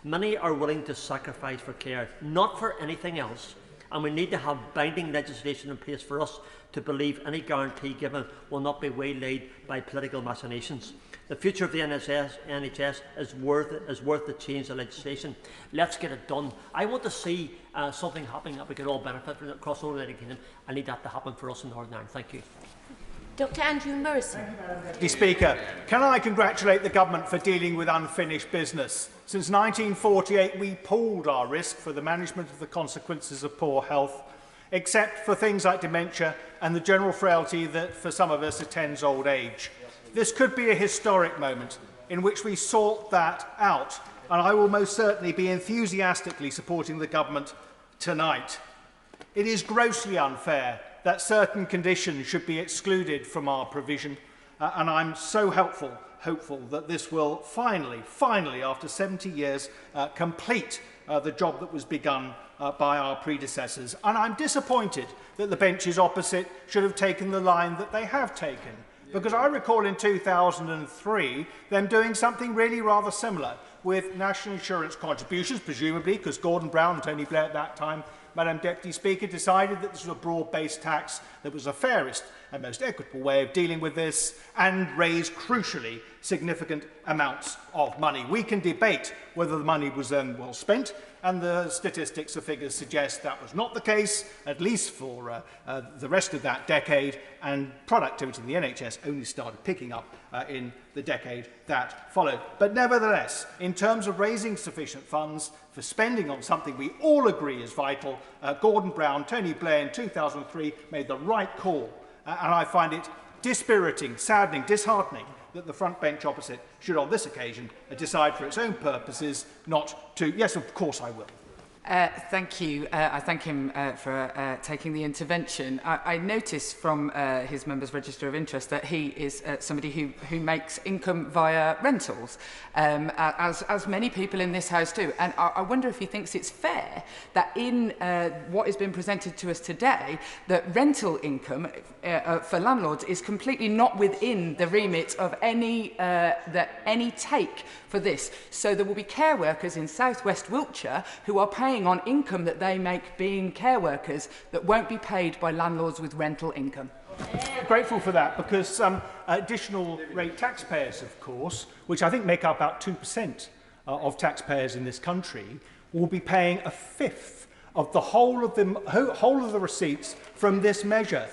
S12: Many are willing to sacrifice for care, not for anything else. And we need to have binding legislation in place for us to believe any guarantee given will not be waylaid by political machinations. The future of the NHS is worth the change of legislation. Let's get it done. I want to see something happening that we can all benefit from across the United Kingdom. I need that to happen for us in Northern Ireland. Thank you.
S2: Dr Andrew Morrison.
S8: Mr. Speaker, can I congratulate the Government for dealing with unfinished business? Since 1948, we pooled our risk for the management of the consequences of poor health, except for things like dementia and the general frailty that, for some of us, attends old age. This could be a historic moment in which we sort that out, and I will most certainly be enthusiastically supporting the Government tonight. It is grossly unfair that certain conditions should be excluded from our provision, and I'm so hopeful that this will finally, after 70 years, complete the job that was begun by our predecessors. And I'm disappointed that the benches opposite should have taken the line that they have taken, because I recall in 2003 them doing something really rather similar with national insurance contributions, presumably because Gordon Brown and Tony Blair at that time, Madam Deputy Speaker, decided that this was a broad-based tax that was the fairest and most equitable way of dealing with this, and raised, crucially, significant amounts of money. We can debate whether the money was then well spent, and the statistics or figures suggest that was not the case, at least for the rest of that decade, and productivity in the NHS only started picking up in the decade that followed. But nevertheless, in terms of raising sufficient funds for spending on something we all agree is vital, Gordon Brown, Tony Blair in 2003 made the right call, and I find it dispiriting, saddening, disheartening that the front bench opposite should on this occasion decide for its own purposes not to. Yes, of course I will.
S13: Thank you. I thank him for taking the intervention. I noticed from his Members' Register of Interest that he is somebody who makes income via rentals, as many people in this House do. And I wonder if he thinks it's fair that in what has been presented to us today, that rental income for landlords is completely not within the remit of any take for this. So there will be care workers in South West Wiltshire who are paying on income that they make being care workers that won't be paid by landlords with rental income.
S8: Grateful for that, because additional rate taxpayers, of course, which I think make up about 2% of taxpayers in this country, will be paying a fifth of the whole of the receipts from this measure.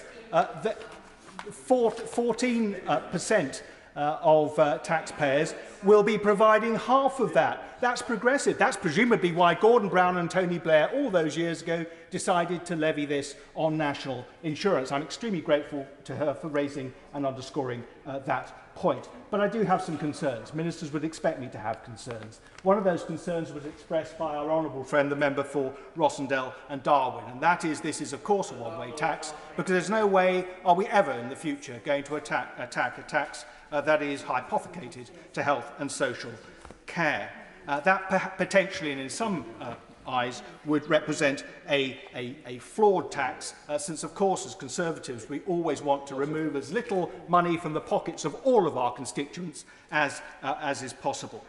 S8: 14% of taxpayers will be providing half of that. That's progressive. That's presumably why Gordon Brown and Tony Blair all those years ago decided to levy this on national insurance. I'm extremely grateful to her for raising and underscoring that point. But I do have some concerns. Ministers would expect me to have concerns. One of those concerns was expressed by our honourable friend, the member for Rossendale and Darwin, and that is this is, of course, a one-way tax, because there's no way are we ever in the future going to attack a tax that is hypothecated to health and social care. That potentially, and in some eyes, would represent a flawed tax, since, of course, as Conservatives, we always want to remove as little money from the pockets of all of our constituents as is possible.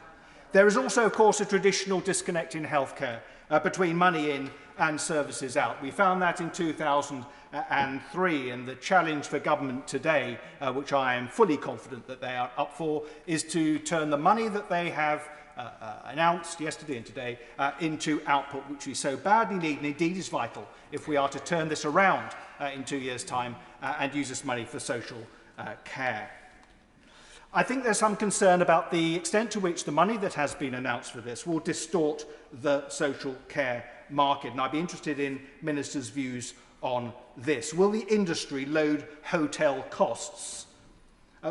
S8: There is also, of course, a traditional disconnect in healthcare between money in and services out. We found that in 2003, and the challenge for government today, which I am fully confident that they are up for, is to turn the money that they have announced yesterday and today into output, which we so badly need and indeed is vital if we are to turn this around in 2 years' time and use this money for social care. I think there's some concern about the extent to which the money that has been announced for this will distort the social care market, and I'd be interested in Ministers' views on this. Will the industry load hotel costs?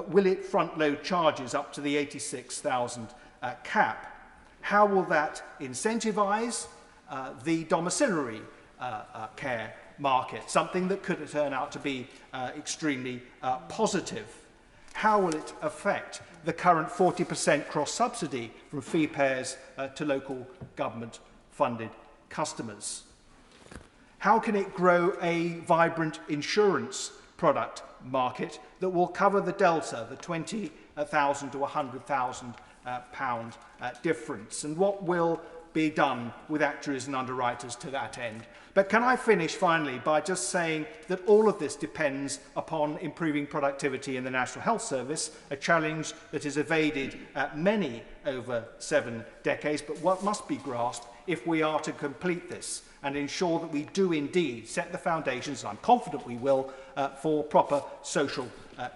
S8: Will it front-load charges up to the 86,000 cap? How will that incentivise the domiciliary care market, something that could turn out to be extremely positive? How will it affect the current 40% cross-subsidy from fee payers to local government-funded customers? How can it grow a vibrant insurance product market that will cover the delta, the 20,000 to 100,000 pound difference? And what will be done with actuaries and underwriters to that end? But can I finish finally by just saying that all of this depends upon improving productivity in the National Health Service, a challenge that has evaded many over 7 decades, but what must be grasped if we are to complete this and ensure that we do indeed set the foundations, and I'm confident we will, for proper social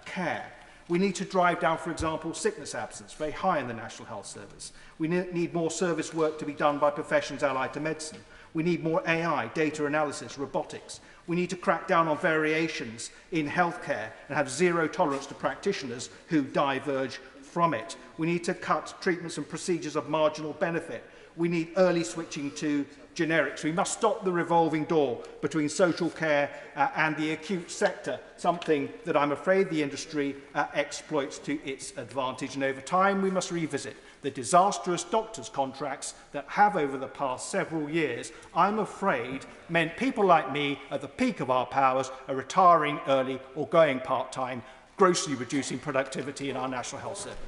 S8: care. We need to drive down, for example, sickness absence, very high in the National Health Service. We need more service work to be done by professions allied to medicine. We need more AI, data analysis, robotics. We need to crack down on variations in healthcare and have zero tolerance to practitioners who diverge from it. We need to cut treatments and procedures of marginal benefit. We need early switching to generics. We must stop the revolving door between social care and the acute sector, something that I'm afraid the industry exploits to its advantage. And over time, we must revisit the disastrous doctors' contracts that have, over the past several years, I'm afraid, meant people like me, at the peak of our powers, are retiring early or going part-time, grossly reducing productivity in our National Health Service.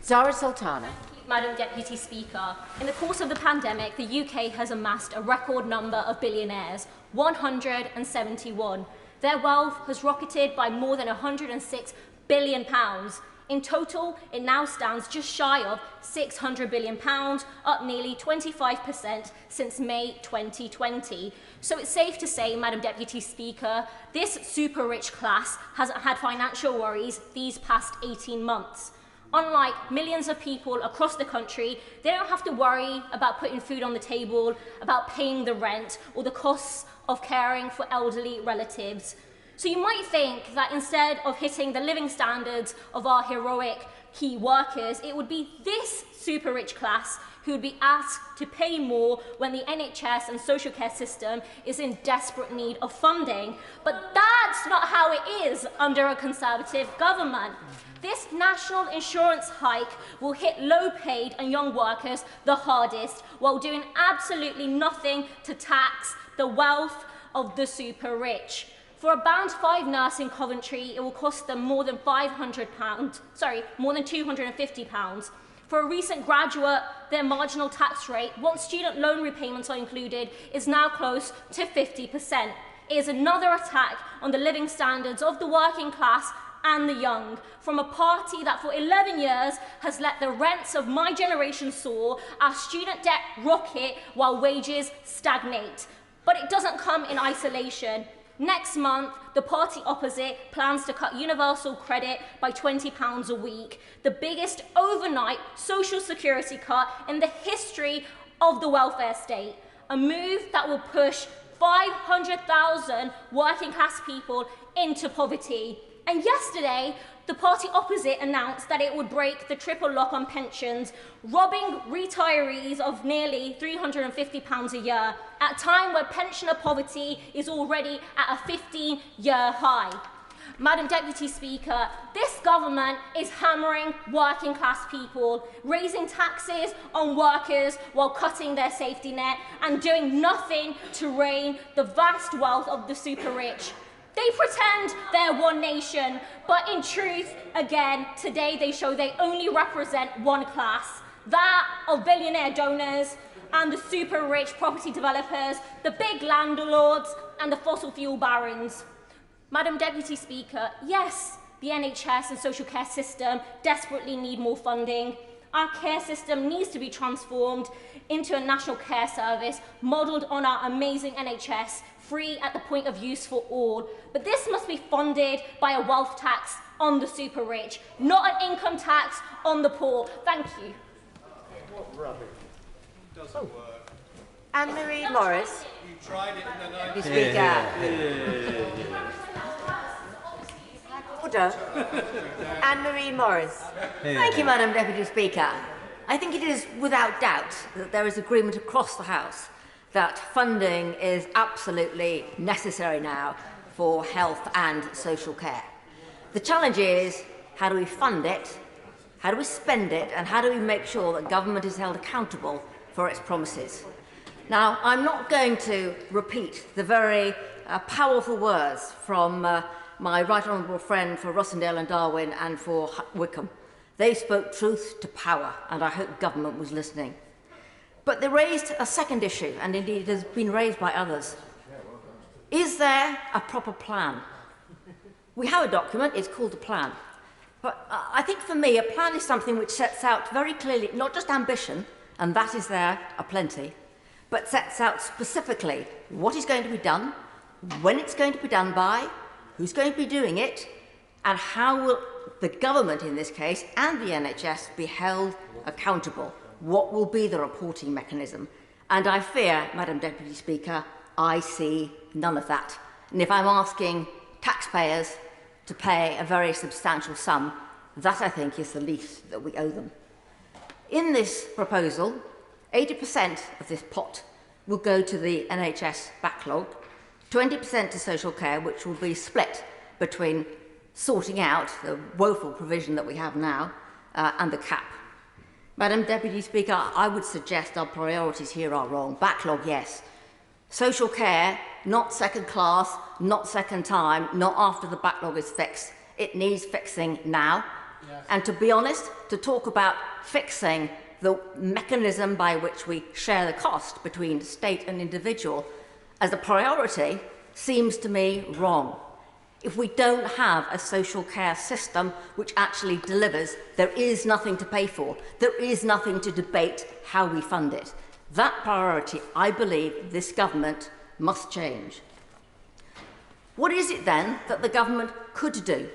S2: Zara Sultana.
S4: Madam Deputy Speaker, in the course of the pandemic, the UK has amassed a record number of billionaires, 171. Their wealth has rocketed by more than £106 billion. In total, it now stands just shy of £600 billion, up nearly 25% since May 2020. So it's safe to say, Madam Deputy Speaker, this super-rich class hasn't had financial worries these past 18 months. Unlike millions of people across the country, they don't have to worry about putting food on the table, about paying the rent, or the costs of caring for elderly relatives. So you might think that instead of hitting the living standards of our heroic key workers, it would be this super-rich class who would be asked to pay more when the NHS and social care system is in desperate need of funding. But that's not how it is under a Conservative government. This national insurance hike will hit low-paid and young workers the hardest, while doing absolutely nothing to tax the wealth of the super-rich. For a Band 5 nurse in Coventry, it will cost them more than more than £250. For a recent graduate, their marginal tax rate, once student loan repayments are included, is now close to 50%. It is another attack on the living standards of the working class and the young, from a party that for 11 years has let the rents of my generation soar, our student debt rocket while wages stagnate. But it doesn't come in isolation. Next month, the party opposite plans to cut universal credit by £20 a week, the biggest overnight social security cut in the history of the welfare state, a move that will push 500,000 working class people into poverty. And yesterday, the party opposite announced that it would break the triple lock on pensions, robbing retirees of nearly £350 a year, at a time where pensioner poverty is already at a 15-year high. Madam Deputy Speaker, this government is hammering working class people, raising taxes on workers while cutting their safety net and doing nothing to rein the vast wealth of the super rich. They pretend they're one nation, but in truth, again, today they show they only represent one class, that of billionaire donors and the super rich property developers, the big landlords and the fossil fuel barons. Madam Deputy Speaker, yes, the NHS and social care system desperately need more funding. Our care system needs to be transformed into a national care service modelled on our amazing NHS, free at the point of use for all. But this must be funded by a wealth tax on the super rich, not an income tax on the poor. Thank you.
S21: What rubbish. Doesn't work.
S2: Anne-Marie Morris.
S21: You tried it in the 90s.
S2: Speaker. Order. Anne-Marie Morris. Thank you, Madam Deputy Speaker. I think it is without doubt that there is agreement across the House that funding is absolutely necessary now for health and social care. The challenge is, how do we fund it, how do we spend it, and how do we make sure that government is held accountable for its promises? Now, I'm not going to repeat the very powerful words from my right honourable friend for Rossendale and Darwin and for Wickham. They spoke truth to power, and I hope government was listening. But they raised a second issue, and indeed it has been raised by others. Is there a proper plan? We have a document, it's called a plan. But I think for me, a plan is something which sets out very clearly, not just ambition, and that is there aplenty, but sets out specifically what is going to be done, when it's going to be done by, who's going to be doing it, and how will the government in this case and the NHS be held accountable. What will be the reporting mechanism? And I fear, Madam Deputy Speaker, I see none of that. And if I'm asking taxpayers to pay a very substantial sum, that I think is the least that we owe them. In this proposal, 80% of this pot will go to the NHS backlog, 20% to social care, which will be split between sorting out the woeful provision that we have now and the cap. Madam Deputy Speaker, I would suggest our priorities here are wrong. Backlog, yes. Social care, not second class, not second time, not after the backlog is fixed. It needs fixing now. Yes. And to be honest, to talk about fixing the mechanism by which we share the cost between state and individual as a priority seems to me wrong. If we don't have a social care system which actually delivers, there is nothing to pay for. There is nothing to debate how we fund it. That priority, I believe, this government must change. What is it then that the government could do?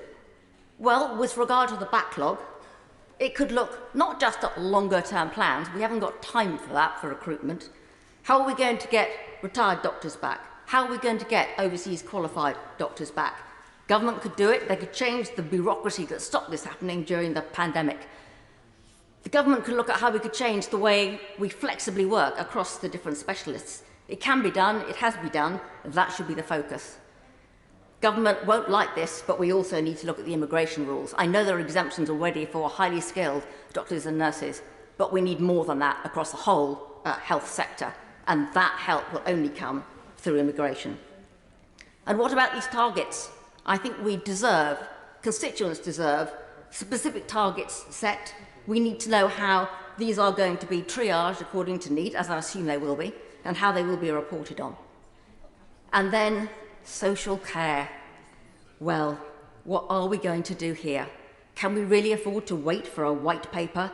S2: Well, with regard to the backlog, it could look not just at longer-term plans. We haven't got time for that, for recruitment. How are we going to get retired doctors back? How are we going to get overseas qualified doctors back? Government could do it. They could change the bureaucracy that stopped this happening during the pandemic. The government could look at how we could change the way we flexibly work across the different specialists. It can be done. It has been done. That should be the focus. Government won't like this, but we also need to look at the immigration rules. I know there are exemptions already for highly skilled doctors and nurses, but we need more than that across the whole health sector, and that help will only come through immigration. And what about these targets? I think we deserve, constituents deserve, specific targets set. We need to know how these are going to be triaged according to need, as I assume they will be, and how they will be reported on. And then social care. Well, what are we going to do here? Can we really afford to wait for a white paper?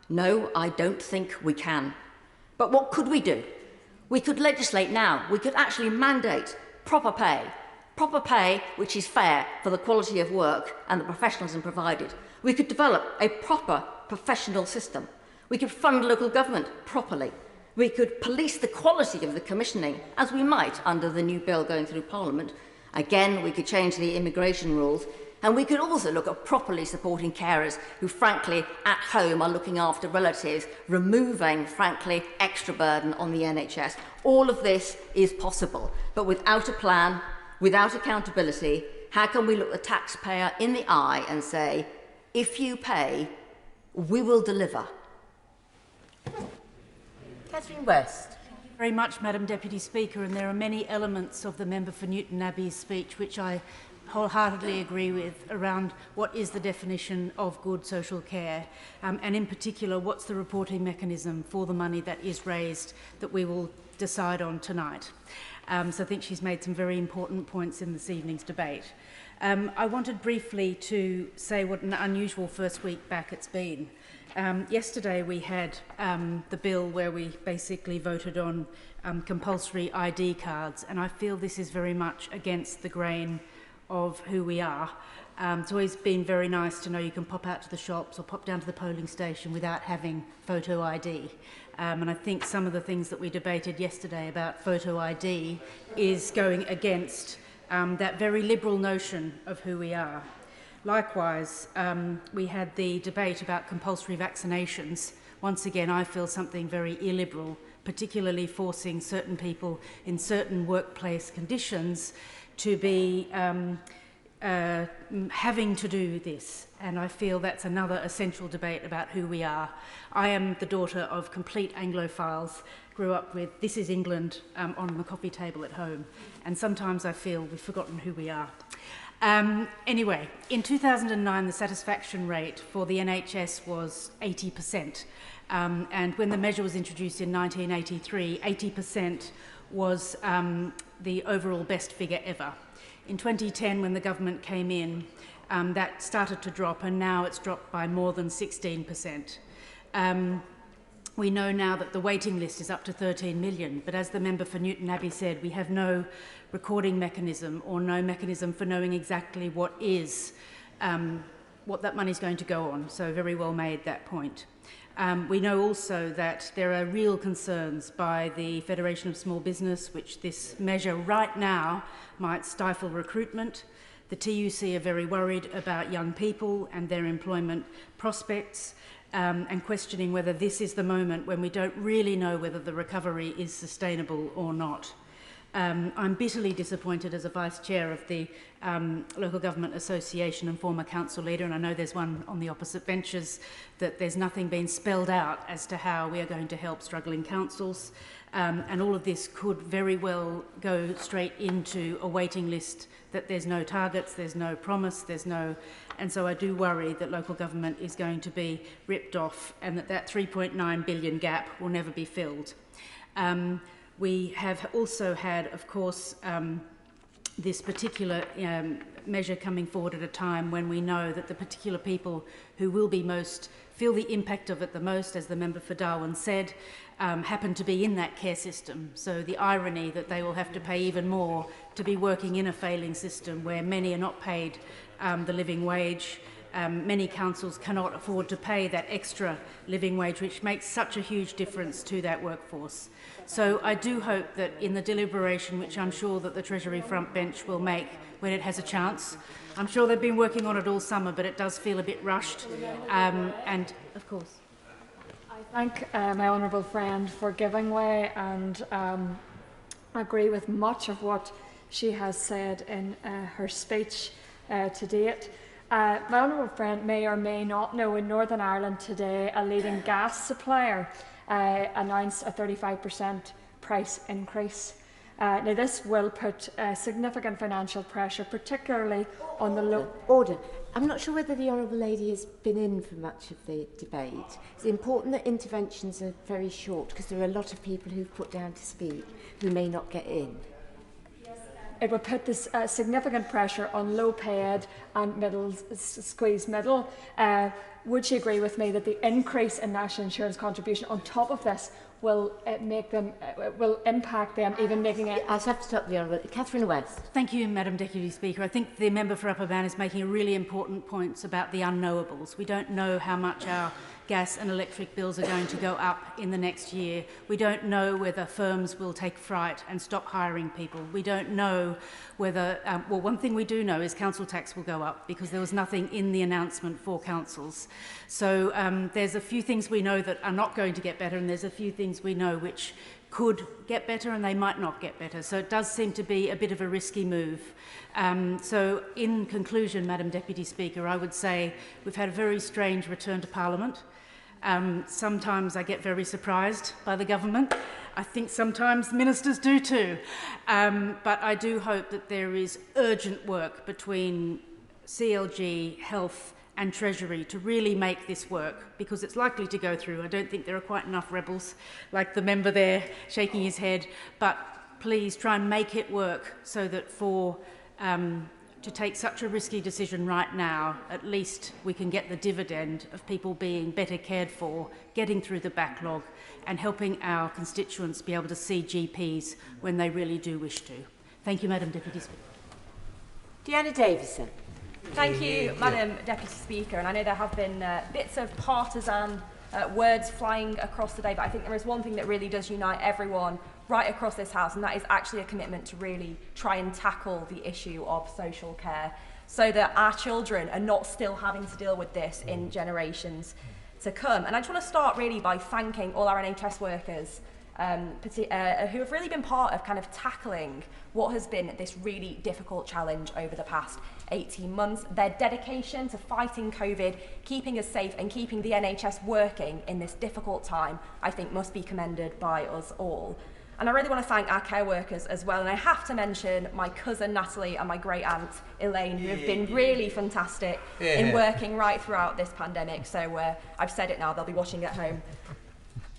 S2: No, I don't think we can. But what could we do? We could legislate now. We could actually mandate proper pay proper pay which is fair for the quality of work and the professionalism provided. We could develop a proper professional system. We could fund local government properly. We could police the quality of the commissioning, as we might under the new bill going through Parliament. Again, we could change the immigration rules. And we could also look at properly supporting carers who, frankly, at home are looking after relatives, removing, frankly, extra burden on the NHS. All of this is possible, but without a plan, without accountability, how can we look the taxpayer in the eye and say, if you pay, we will deliver?
S1: Catherine West.
S16: Thank you very much, Madam Deputy Speaker, and there are many elements of the member for Newton Abbey's speech which I wholeheartedly agree with around what is the definition of good social care, and in particular, what's the reporting mechanism for the money that is raised that we will decide on tonight. So I think she's made some very important points in this evening's debate. I wanted briefly to say what an unusual first week back it's been. Yesterday we had the bill where we basically voted on compulsory ID cards, and I feel this is very much against the grain of who we are. It's always been very nice to know you can pop out to the shops or pop down to the polling station without having photo ID. And I think some of the things that we debated yesterday about photo ID is going against that very liberal notion of who we are. Likewise, we had the debate about compulsory vaccinations. Once again, I feel something very illiberal, particularly forcing certain people in certain workplace conditions to be having to do this, and I feel that's another essential debate about who we are. I am the daughter of complete Anglophiles, grew up with This Is England on the coffee table at home, and sometimes I feel we've forgotten who we are. Anyway, in 2009 the satisfaction rate for the NHS was 80%, and when the measure was introduced in 1983, 80% was the overall best figure ever. In 2010, when the government came in, that started to drop, and now it's dropped by more than 16%. We know now that the waiting list is up to 13 million, but as the member for Newton Abbey said, we have no recording mechanism or no mechanism for knowing exactly what that money is going to go on. So very well made, that point. We know also that there are real concerns by the Federation of Small Business, which this measure right now might stifle recruitment. The TUC are very worried about young people and their employment prospects, and questioning whether this is the moment when we don't really know whether the recovery is sustainable or not. I'm bitterly disappointed as a Vice Chair of the Local Government Association and former council leader, and I know there's one on the opposite benches, that there's nothing being spelled out as to how we are going to help struggling councils, and all of this could very well go straight into a waiting list that there's no targets, there's no promise, and so I do worry that local government is going to be ripped off and that 3.9 billion gap will never be filled. We have also had, of course, this particular measure coming forward at a time when we know that the particular people who will be feel the impact of it the most, as the member for Darwin said, happen to be in that care system. So the irony that they will have to pay even more to be working in a failing system where many are not paid the living wage. Many councils cannot afford to pay that extra living wage, which makes such a huge difference to that workforce. So I do hope that in the deliberation, which I'm sure that the Treasury front bench will make when it has a chance, I'm sure they've been working on it all summer, but it does feel a bit rushed. And of course,
S23: I thank my honourable friend for giving way, and I agree with much of what she has said in her speech to date. My honourable friend may or may not know, in Northern Ireland today, a leading gas supplier announced a 35% price increase. Now this will put significant financial pressure, particularly on the low...
S1: Order. I'm not sure whether the Honourable Lady has been in for much of the debate. It's important that interventions are very short, because there are a lot of people who've put down to speak who may not get in.
S23: It will put this significant pressure on low-paid and squeezed middle. Would she agree with me that the increase in national insurance contribution on top of this will make them, will impact them, even making it.
S1: I'll have to stop the Honourable Catherine West.
S16: Thank you, Madam Deputy Speaker. I think the member for Upper Bann is making a really important point about the unknowables. We don't know how much our gas and electric bills are going to go up in the next year. We don't know whether firms will take fright and stop hiring people. We don't know whether, well, one thing we do know is council tax will go up because there was nothing in the announcement for councils. So there's a few things we know that are not going to get better, and there's a few things we know which could get better and they might not get better. So it does seem to be a bit of a risky move. So in conclusion, Madam Deputy Speaker, I would say we've had a very strange return to Parliament. Sometimes I get very surprised by the government. I think sometimes ministers do too. But I do hope that there is urgent work between CLG, Health and Treasury to really make this work, because it's likely to go through. I don't think there are quite enough rebels, like the member there shaking his head, but please try and make it work so that to take such a risky decision right now, at least we can get the dividend of people being better cared for, getting through the backlog and helping our constituents be able to see GPs when they really do wish to. Thank you, Madam Deputy Speaker.
S1: Deanna Davison.
S11: Thank you, Madam Deputy Speaker. And I know there have been bits of partisan words flying across the day, but I think there is one thing that really does unite everyone right across this House, and that is actually a commitment to really try and tackle the issue of social care so that our children are not still having to deal with this in generations to come. And I just want to start really by thanking all our NHS workers who have really been part of kind of tackling what has been this really difficult challenge over the past 18 months. Their dedication to fighting COVID, keeping us safe and keeping the NHS working in this difficult time, I think must be commended by us all. And I really want to thank our care workers as well. And I have to mention my cousin Natalie and my great aunt Elaine, who have been really fantastic in working right throughout this pandemic. So I've said it now, they'll be watching at home.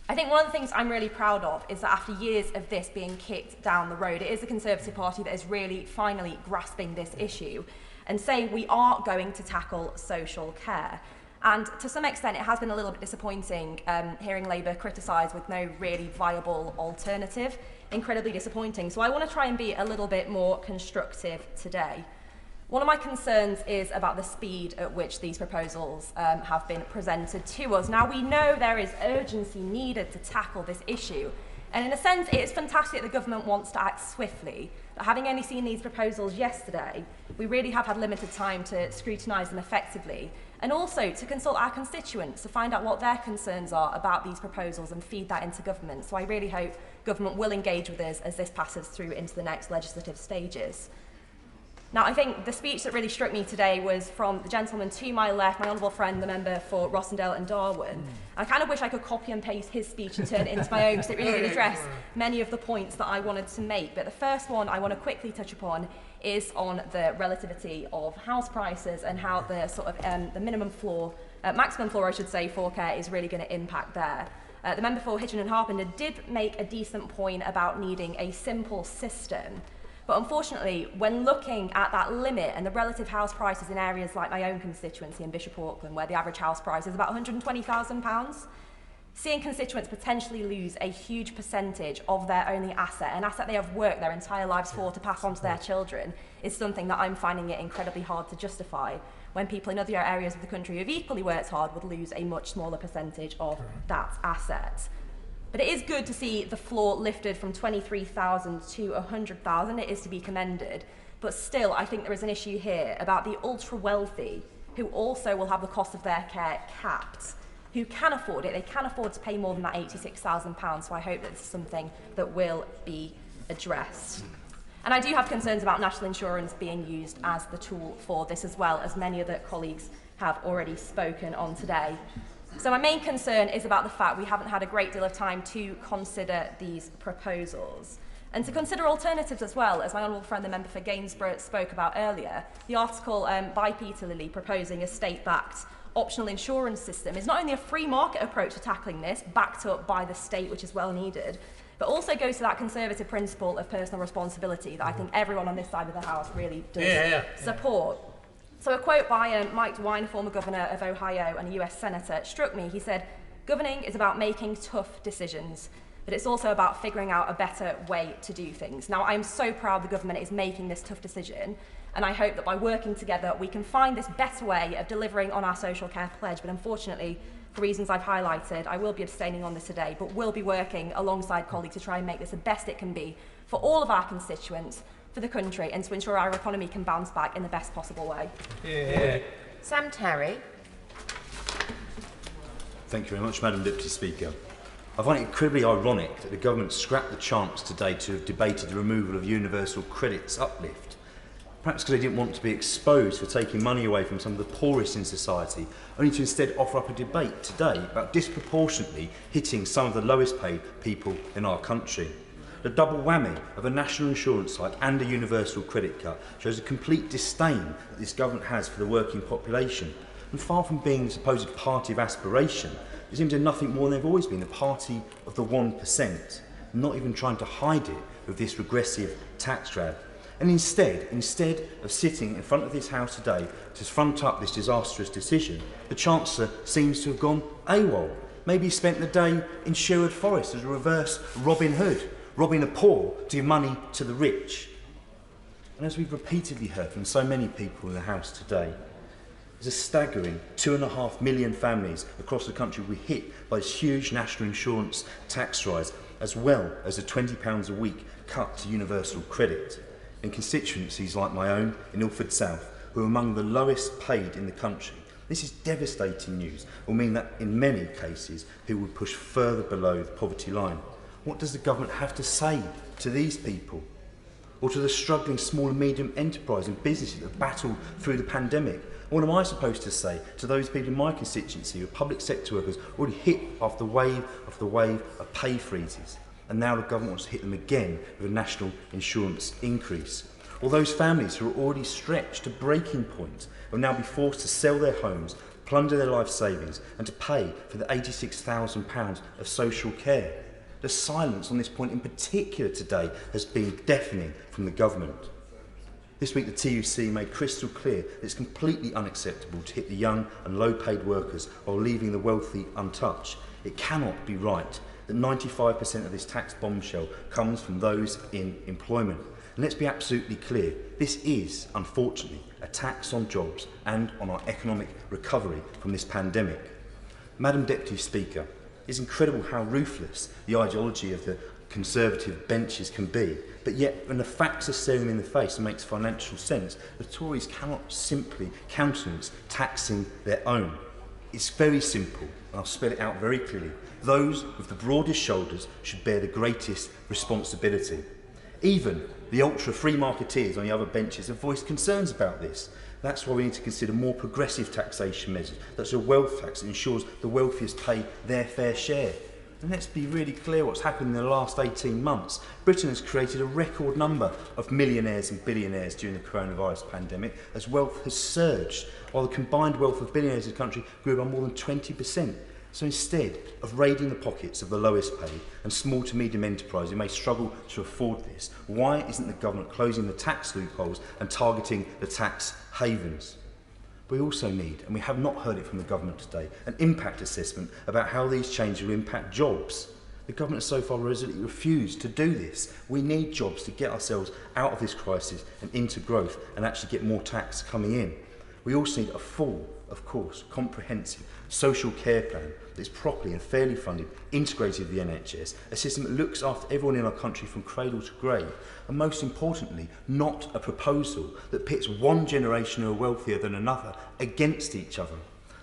S11: I think one of the things I'm really proud of is that after years of this being kicked down the road, it is the Conservative Party that is really finally grasping this issue and saying we are going to tackle social care. And to some extent, it has been a little bit disappointing hearing Labour criticised with no really viable alternative. Incredibly disappointing. So I want to try and be a little bit more constructive today. One of my concerns is about the speed at which these proposals have been presented to us. Now, we know there is urgency needed to tackle this issue. And in a sense, it is fantastic that the government wants to act swiftly. But having only seen these proposals yesterday, we really have had limited time to scrutinise them effectively. And also to consult our constituents to find out what their concerns are about these proposals and feed that into government. So I really hope government will engage with us as this passes through into the next legislative stages. Now, I think the speech that really struck me today was from the gentleman to my left, my honourable friend, the member for Rossendale and Darwin. I kind of wish I could copy and paste his speech and turn it into my own, because it really did address many of the points that I wanted to make. But the first one I want to quickly touch upon is on the relativity of house prices and how the sort of the minimum floor, maximum floor, I should say, for care is really going to impact there. The member for Hitchin and Harpenden did make a decent point about needing a simple system. But unfortunately, when looking at that limit and the relative house prices in areas like my own constituency in Bishop Auckland, where the average house price is about £120,000, seeing constituents potentially lose a huge percentage of their only asset, an asset they have worked their entire lives for to pass on to their children, is something that I'm finding it incredibly hard to justify, when people in other areas of the country who have equally worked hard would lose a much smaller percentage of that asset. But it is good to see the floor lifted from 23,000 to 100,000. It is to be commended. But still, I think there is an issue here about the ultra-wealthy who also will have the cost of their care capped, who can afford it. They can afford to pay more than that £86,000. So I hope that this is something that will be addressed. And I do have concerns about national insurance being used as the tool for this, as well as many other colleagues have already spoken on today. So my main concern is about the fact we haven't had a great deal of time to consider these proposals and to consider alternatives as well, as my honourable friend, the member for Gainsborough, spoke about earlier. The article by Peter Lilly proposing a state-backed optional insurance system is not only a free market approach to tackling this, backed up by the state, which is well needed, but also goes to that conservative principle of personal responsibility that I think everyone on this side of the House really does support. So a quote by Mike DeWine, former governor of Ohio and a US senator, struck me. He said, "Governing is about making tough decisions, but it's also about figuring out a better way to do things. Now, I'm so proud the government is making this tough decision, and I hope that by working together we can find this better way of delivering on our social care pledge. But unfortunately, for reasons I've highlighted, I will be abstaining on this today, but will be working alongside colleagues to try and make this the best it can be for all of our constituents, for the country, and to ensure our economy can bounce back in the best possible way.
S1: Yeah. Sam Terry.
S14: Thank you very much, Madam Deputy Speaker. I find it incredibly ironic that the government scrapped the chance today to have debated the removal of universal credit's uplift. Perhaps because they didn't want to be exposed for taking money away from some of the poorest in society, only to instead offer up a debate today about disproportionately hitting some of the lowest paid people in our country. The double whammy of a national insurance hike and a universal credit cut shows a complete disdain that this government has for the working population. And far from being the supposed party of aspiration, it seems to be nothing more than they've always been, the party of the 1%, not even trying to hide it with this regressive tax grab. And instead of sitting in front of this House today to front up this disastrous decision, the Chancellor seems to have gone AWOL. Maybe he spent the day in Sherwood Forest as a reverse Robin Hood, robbing the poor to give money to the rich. And as we've repeatedly heard from so many people in the House today, there's a staggering 2.5 million families across the country will be hit by this huge national insurance tax rise, as well as a £20 a week cut to universal credit. In constituencies like my own in Ilford South, who are among the lowest paid in the country, this is devastating news. It will mean that in many cases people will push further below the poverty line. What does the government have to say to these people? Or to the struggling small and medium enterprise and businesses that battle through the pandemic? What am I supposed to say to those people in my constituency who are public sector workers already hit after wave after wave of pay freezes? And now the government wants to hit them again with a national insurance increase. Or those families who are already stretched to breaking point will now be forced to sell their homes, plunder their life savings and to pay for the £86,000 of social care. The silence on this point in particular today has been deafening from the government. This week the TUC made crystal clear that it's completely unacceptable to hit the young and low-paid workers while leaving the wealthy untouched. It cannot be right that 95% of this tax bombshell comes from those in employment. And let's be absolutely clear, this is, unfortunately, a tax on jobs and on our economic recovery from this pandemic. Madam Deputy Speaker, it's incredible how ruthless the ideology of the Conservative benches can be, but yet when the facts are staring them in the face and makes financial sense, the Tories cannot simply countenance taxing their own. It's very simple, and I'll spell it out very clearly. Those with the broadest shoulders should bear the greatest responsibility. Even the ultra-free marketeers on the other benches have voiced concerns about this. That's why we need to consider more progressive taxation measures, such as a wealth tax that ensures the wealthiest pay their fair share. And let's be really clear what's happened in the last 18 months. Britain has created a record number of millionaires and billionaires during the coronavirus pandemic, as wealth has surged, while the combined wealth of billionaires in the country grew by more than 20%. So instead of raiding the pockets of the lowest paid and small to medium enterprises who may struggle to afford this, why isn't the government closing the tax loopholes and targeting the tax havens? We also need, and we have not heard it from the government today, an impact assessment about how these changes will impact jobs. The government has so far resolutely refused to do this. We need jobs to get ourselves out of this crisis and into growth and actually get more tax coming in. We also need a full, of course, comprehensive social care plan that is properly and fairly funded, integrated with the NHS, a system that looks after everyone in our country from cradle to grave, and most importantly, not a proposal that pits one generation who are wealthier than another against each other.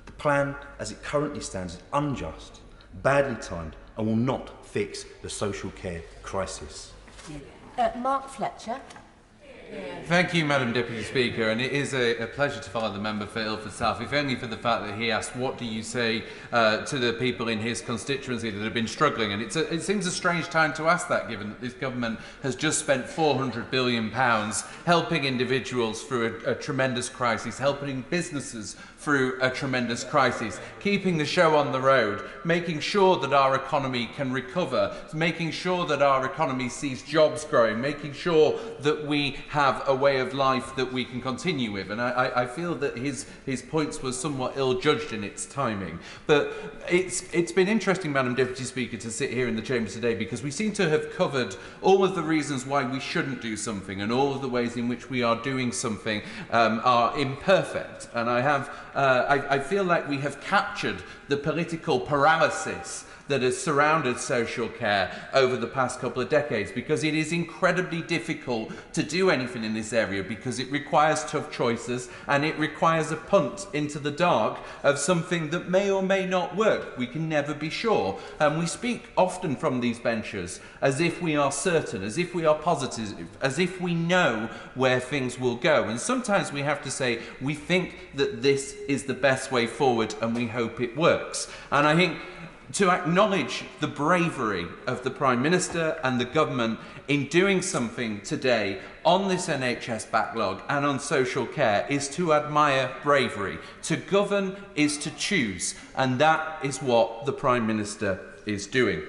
S14: The plan, as it currently stands, is unjust, badly timed, and will not fix the social care crisis.
S1: Mark Fletcher.
S17: Thank you, Madam Deputy Speaker, and it is a pleasure to follow the member for Ilford South, if only for the fact that he asked what do you say to the people in his constituency that have been struggling, and it seems a strange time to ask that, given that this government has just spent £400 billion helping individuals through a tremendous crisis, helping businesses through a tremendous crisis, keeping the show on the road, making sure that our economy can recover, making sure that our economy sees jobs growing, making sure that we have a way of life that we can continue with. And I feel that his points were somewhat ill-judged in its timing. But it's been interesting, Madam Deputy Speaker, to sit here in the Chamber today, because we seem to have covered all of the reasons why we shouldn't do something, and all of the ways in which we are doing something are imperfect. And I feel like we have captured the political paralysis that has surrounded social care over the past couple of decades, because it is incredibly difficult to do anything in this area, because it requires tough choices and it requires a punt into the dark of something that may or may not work. We can never be sure. And we speak often from these benches as if we are certain, as if we are positive, as if we know where things will go. And sometimes we have to say, we think that this is the best way forward and we hope it works. And I think to acknowledge the bravery of the Prime Minister and the government in doing something today on this NHS backlog and on social care is to admire bravery. To govern is to choose, and that is what the Prime Minister is doing.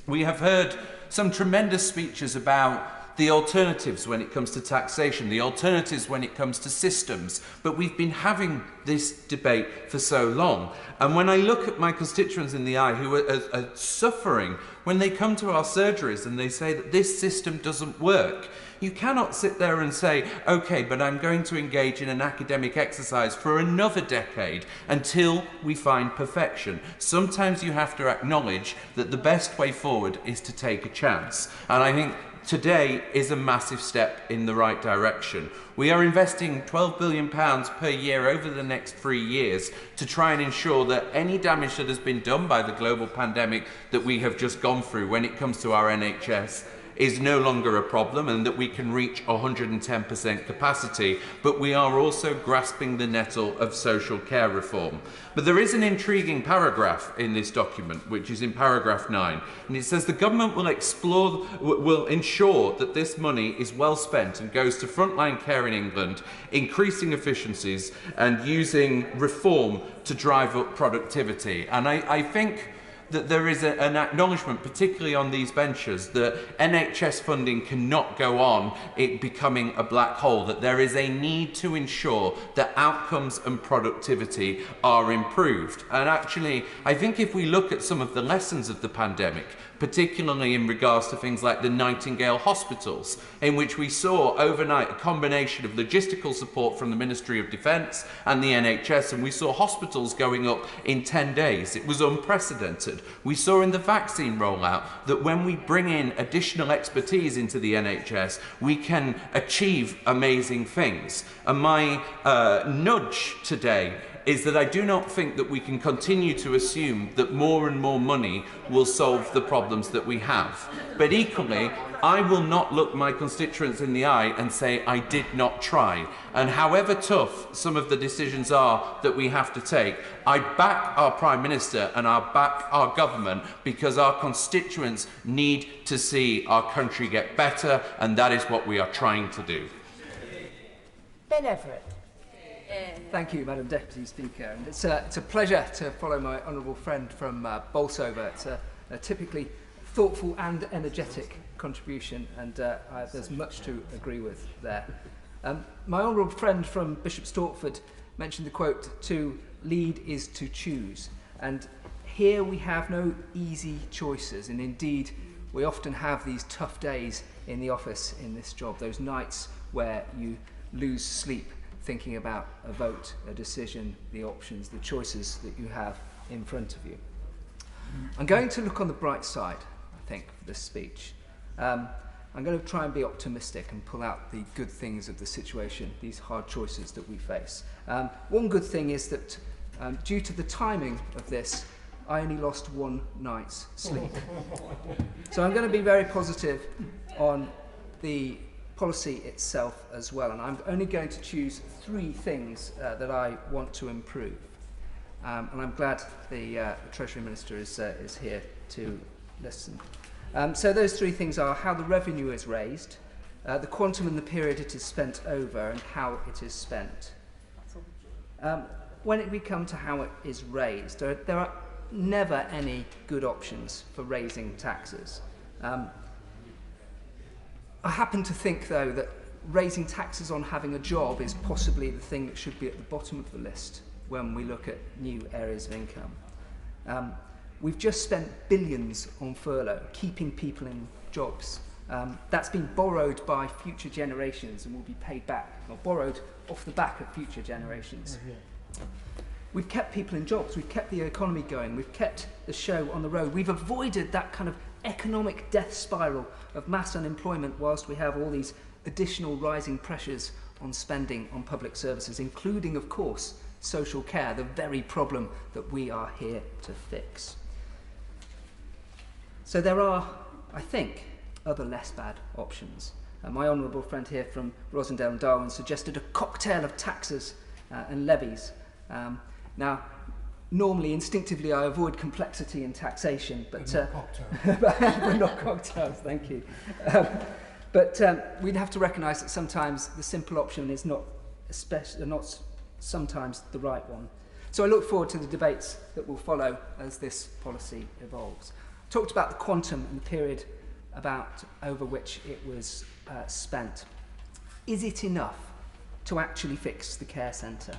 S17: We have heard some tremendous speeches about the alternatives when it comes to taxation, the alternatives when it comes to systems, but we've been having this debate for so long. And when I look at my constituents in the eye who are suffering when they come to our surgeries and they say that this system doesn't work, you cannot sit there and say, okay, but I'm going to engage in an academic exercise for another decade until we find perfection. Sometimes you have to acknowledge that the best way forward is to take a chance. And I think today is a massive step in the right direction. We are investing £12 billion per year over the next 3 years to try and ensure that any damage that has been done by the global pandemic that we have just gone through when it comes to our NHS is no longer a problem, and that we can reach 110% capacity, but we are also grasping the nettle of social care reform. But there is an intriguing paragraph in this document, which is in paragraph 9, and it says the government will ensure that this money is well spent and goes to frontline care in England, increasing efficiencies and using reform to drive up productivity. And I think that there is an acknowledgement, particularly on these benches, that NHS funding cannot go on it becoming a black hole, that there is a need to ensure that outcomes and productivity are improved. And actually, I think if we look at some of the lessons of the pandemic, particularly in regards to things like the Nightingale hospitals, in which we saw overnight a combination of logistical support from the Ministry of Defence and the NHS, and we saw hospitals going up in 10 days. It was unprecedented. We saw in the vaccine rollout that when we bring in additional expertise into the NHS, we can achieve amazing things. And my nudge today is that I do not think that we can continue to assume that more and more money will solve the problems that we have. But equally, I will not look my constituents in the eye and say I did not try. And however tough some of the decisions are that we have to take, I back our Prime Minister and I back our government, because our constituents need to see our country get better, and that is what we are trying to do.
S1: Ben Everett.
S5: Thank you, Madam Deputy Speaker. And it's a pleasure to follow my honourable friend from Bolsover. It's a typically thoughtful and energetic contribution, and there's much to agree with there. My honourable friend from Bishop Stortford mentioned the quote, "To lead is to choose." And here we have no easy choices, and indeed we often have these tough days in the office in this job, those nights where you lose sleep thinking about a vote, a decision, the options, the choices that you have in front of you. I'm going to look on the bright side, I think, for this speech. I'm going to try and be optimistic and pull out the good things of the situation, these hard choices that we face. One good thing is that due to the timing of this, I only lost one night's sleep. So I'm going to be very positive on the policy itself as well, and I'm only going to choose 3 things that I want to improve. And I'm glad the Treasury Minister is here to listen. So those 3 things are how the revenue is raised, the quantum and the period it is spent over, and how it is spent. when we come to how it is raised, there are never any good options for raising taxes. I happen to think, though, that raising taxes on having a job is possibly the thing that should be at the bottom of the list when we look at new areas of income. We've just spent billions on furlough, keeping people in jobs. That's been borrowed by future generations and will be paid back, or borrowed off the back of future generations. We've kept people in jobs, we've kept the economy going, we've kept the show on the road, we've avoided that kind of economic death spiral of mass unemployment whilst we have all these additional rising pressures on spending on public services, including, of course, social care, the very problem that we are here to fix. So there are, I think, other less bad options. My honourable friend here from Rosendale and Darwin suggested a cocktail of taxes and levies. Now, normally, instinctively, I avoid complexity in taxation, but we're not cocktails, thank you. But we'd have to recognise that sometimes the simple option is not sometimes the right one. So I look forward to the debates that will follow as this policy evolves. I talked about the quantum and the period over which it was spent. Is it enough to actually fix the care centre?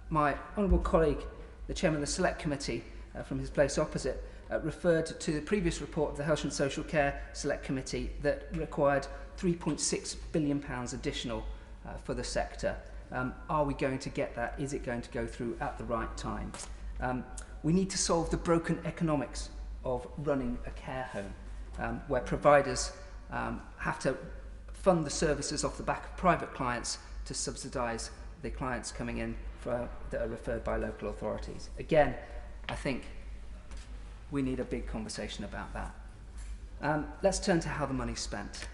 S5: My honourable colleague, the chairman of the Select Committee, from his place opposite, referred to the previous report of the Health and Social Care Select Committee that required £3.6 billion additional for the sector. Are we going to get that? Is it going to go through at the right time? We need to solve the broken economics of running a care home, where providers have to fund the services off the back of private clients to subsidise the clients coming in that are referred by local authorities. Again, I think we need a big conversation about that. Let's turn to how the money's spent.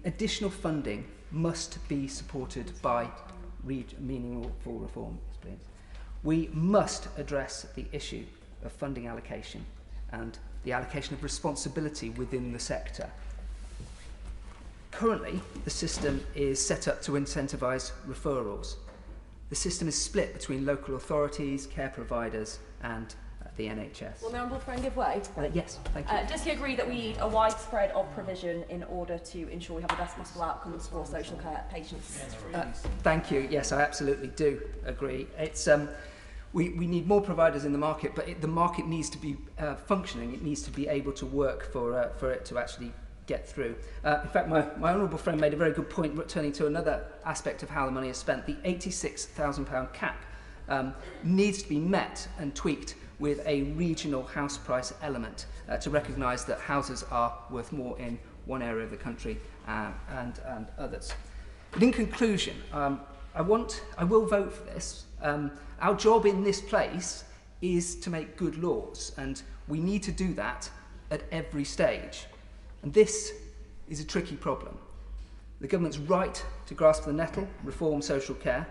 S5: Additional funding must be supported by meaningful reform. We must address the issue of funding allocation and the allocation of responsibility within the sector. Currently, the system is set up to incentivise referrals. The system is split between local authorities, care providers and the NHS.
S11: Will the honourable friend give way?
S5: Yes, thank you.
S11: Does he agree that we need a widespread of provision in order to ensure we have the best possible outcomes for social care patients?
S5: Thank you. Yes, I absolutely do agree. It's we need more providers in the market, but the market needs to be functioning. It needs to be able to work for it to actually get through. In fact, my honourable friend made a very good point, turning to another aspect of how the money is spent. The £86,000 cap needs to be met and tweaked with a regional house price element to recognise that houses are worth more in one area of the country and others. But in conclusion, I will vote for this. Our job in this place is to make good laws, and we need to do that at every stage. And this is a tricky problem. The government's right to grasp the nettle, reform social care.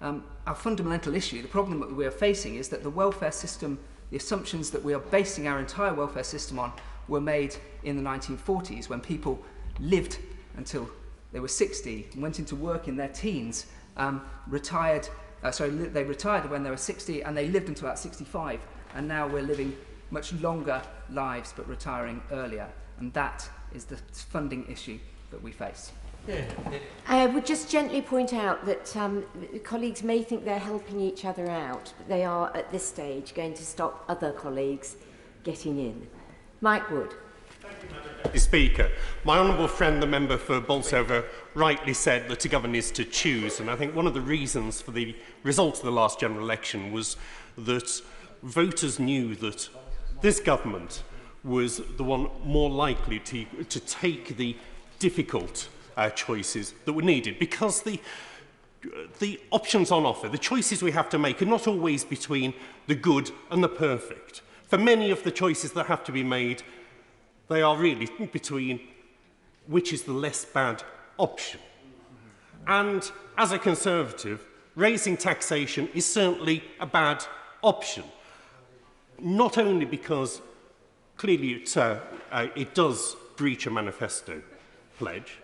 S5: Our fundamental issue, the problem that we are facing, is that the welfare system, the assumptions that we are basing our entire welfare system on, were made in the 1940s when people lived until they were 60 and went into work in their teens, they retired when they were 60 and they lived until about 65, and now we're living much longer lives but retiring earlier, and that is the funding issue that we face.
S1: I would just gently point out that colleagues may think they're helping each other out, but they are at this stage going to stop other colleagues getting in. Mike Wood.
S10: Mr. Speaker, my honourable friend, the member for Bolsover, rightly said that a government is to choose, and I think one of the reasons for the result of the last general election was that voters knew that this government was the one more likely to take the difficult choices that were needed, because the options on offer, the choices we have to make, are not always between the good and the perfect. For many of the choices that have to be made, they are really between which is the less bad option. And as a Conservative, raising taxation is certainly a option, not only because clearly it does breach a manifesto pledge,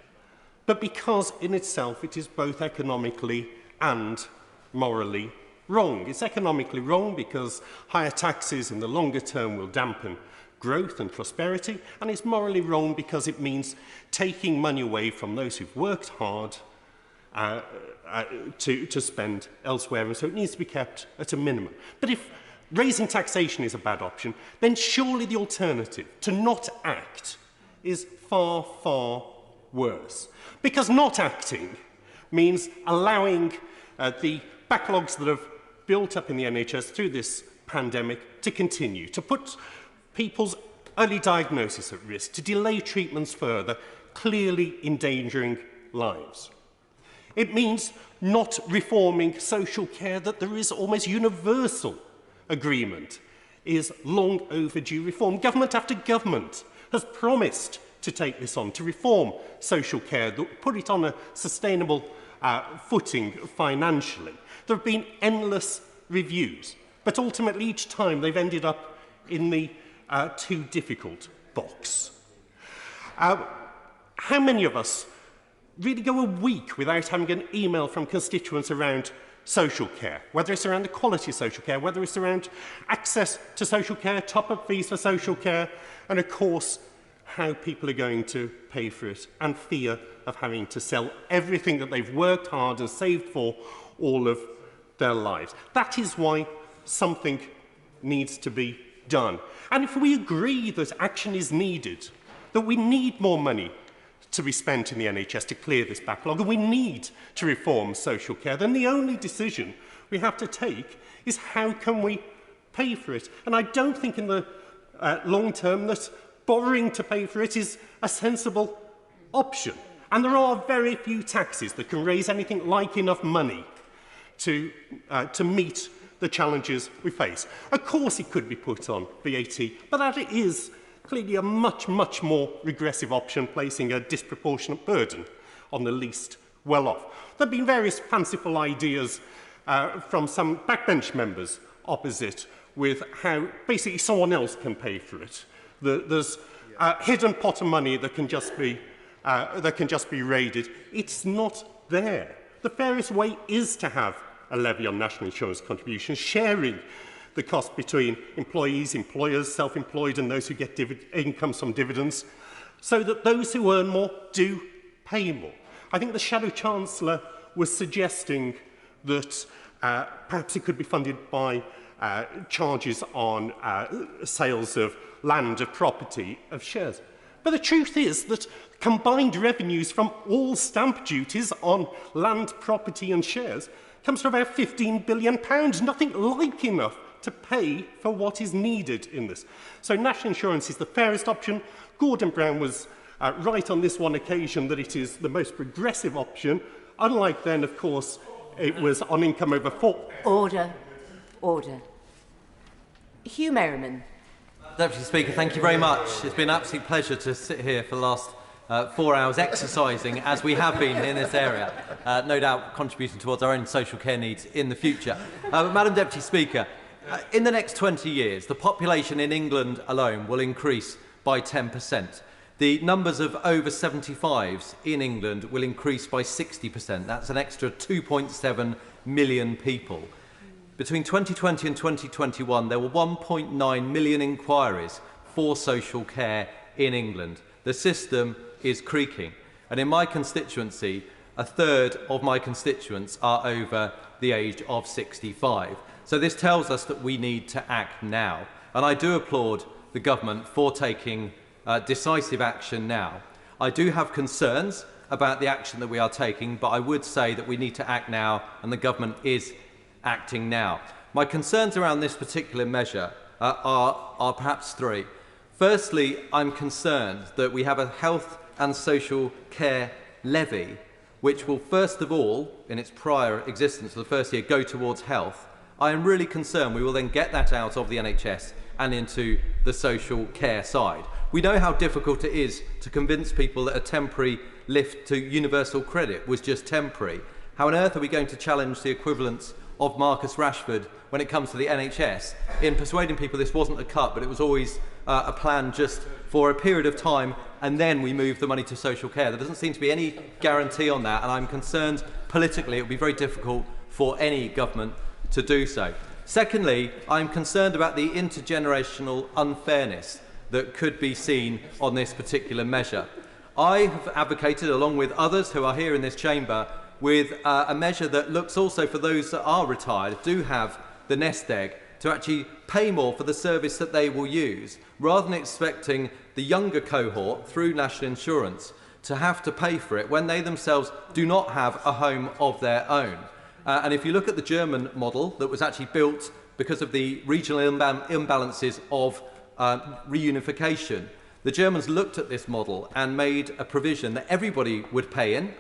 S10: but because in itself it is both economically and morally wrong. It's economically wrong because higher taxes in the longer term will dampen growth and prosperity, and it's morally wrong because it means taking money away from those who've worked hard to spend elsewhere, and so it needs to be kept at a minimum. But if raising taxation is a bad option, then surely the alternative, to not act, is far, far worse. Because not acting means allowing the backlogs that have built up in the NHS through this pandemic to continue, to put people's early diagnosis at risk, to delay treatments further, clearly endangering lives. It means not reforming social care that there is almost universal agreement is long overdue reform. Government after government has promised to take this on, to reform social care, put it on a sustainable footing financially. There have been endless reviews, but ultimately each time they've ended up in the too difficult box. How many of us really go a week without having an email from constituents around social care, whether it's around the quality of social care, whether it's around access to social care, top-up fees for social care, and of course, how people are going to pay for it, and fear of having to sell everything that they've worked hard and saved for all of their lives. That is why something needs to be done. And if we agree that action is needed, that we need more money to be spent in the NHS to clear this backlog, and we need to reform social care, then the only decision we have to take is how can we pay for it. And I don't think in the long term that borrowing to pay for it is a sensible option. And there are very few taxes that can raise anything like enough money to meet the challenges we face. Of course it could be put on VAT, but that is clearly a much, much more regressive option, placing a disproportionate burden on the least well-off. There have been various fanciful ideas from some backbench members opposite with how basically someone else can pay for it. There's a hidden pot of money that can just be raided. It's not there. The fairest way is to have a levy on national insurance contributions, sharing the cost between employees, employers, self-employed and those who get incomes from dividends, so that those who earn more do pay more. I think the Shadow Chancellor was suggesting that perhaps it could be funded by charges on sales of land, of property, of shares. But the truth is that combined revenues from all stamp duties on land, property and shares comes to about £15 billion, nothing like enough to pay for what is needed in this. So national insurance is the fairest option. Gordon Brown was right on this one occasion that it is the most progressive option. Unlike then, of course, it was on income over 4.
S1: Order. Order. Hugh Merriman.
S18: Deputy Speaker, thank you very much. It's been an absolute pleasure to sit here for the last 4 hours exercising, as we have been in this area, no doubt contributing towards our own social care needs in the future. Madam Deputy Speaker, in the next 20 years, the population in England alone will increase by 10%. The numbers of over 75s in England will increase by 60%. That's an extra 2.7 million people. Between 2020 and 2021, there were 1.9 million inquiries for social care in England. The system is creaking. And in my constituency, a third of my constituents are over the age of 65. So this tells us that we need to act now. And I do applaud the government for taking decisive action now. I do have concerns about the action that we are taking, but I would say that we need to act now, and the government is acting now. My concerns around this particular measure are perhaps three. Firstly, I'm concerned that we have a health and social care levy, which will first of all, in its prior existence for the first year, go towards health. I am really concerned we will then get that out of the NHS and into the social care side. We know how difficult it is to convince people that a temporary lift to universal credit was just temporary. How on earth are we going to challenge the equivalence of Marcus Rashford when it comes to the NHS in persuading people this wasn't a cut, but it was always a plan just for a period of time, and then we move the money to social care? There doesn't seem to be any guarantee on that, and I'm concerned politically it would be very difficult for any government to do so. Secondly, I'm concerned about the intergenerational unfairness that could be seen on this particular measure. I have advocated, along with others who are here in this chamber, with a measure that looks also for those that are retired, do have the nest egg, to actually pay more for the service that they will use, rather than expecting the younger cohort, through national insurance, to have to pay for it when they themselves do not have a home of their own. And if you look at the German model that was actually built because of the regional imbalances of reunification, the Germans looked at this model and made a provision that everybody would pay in,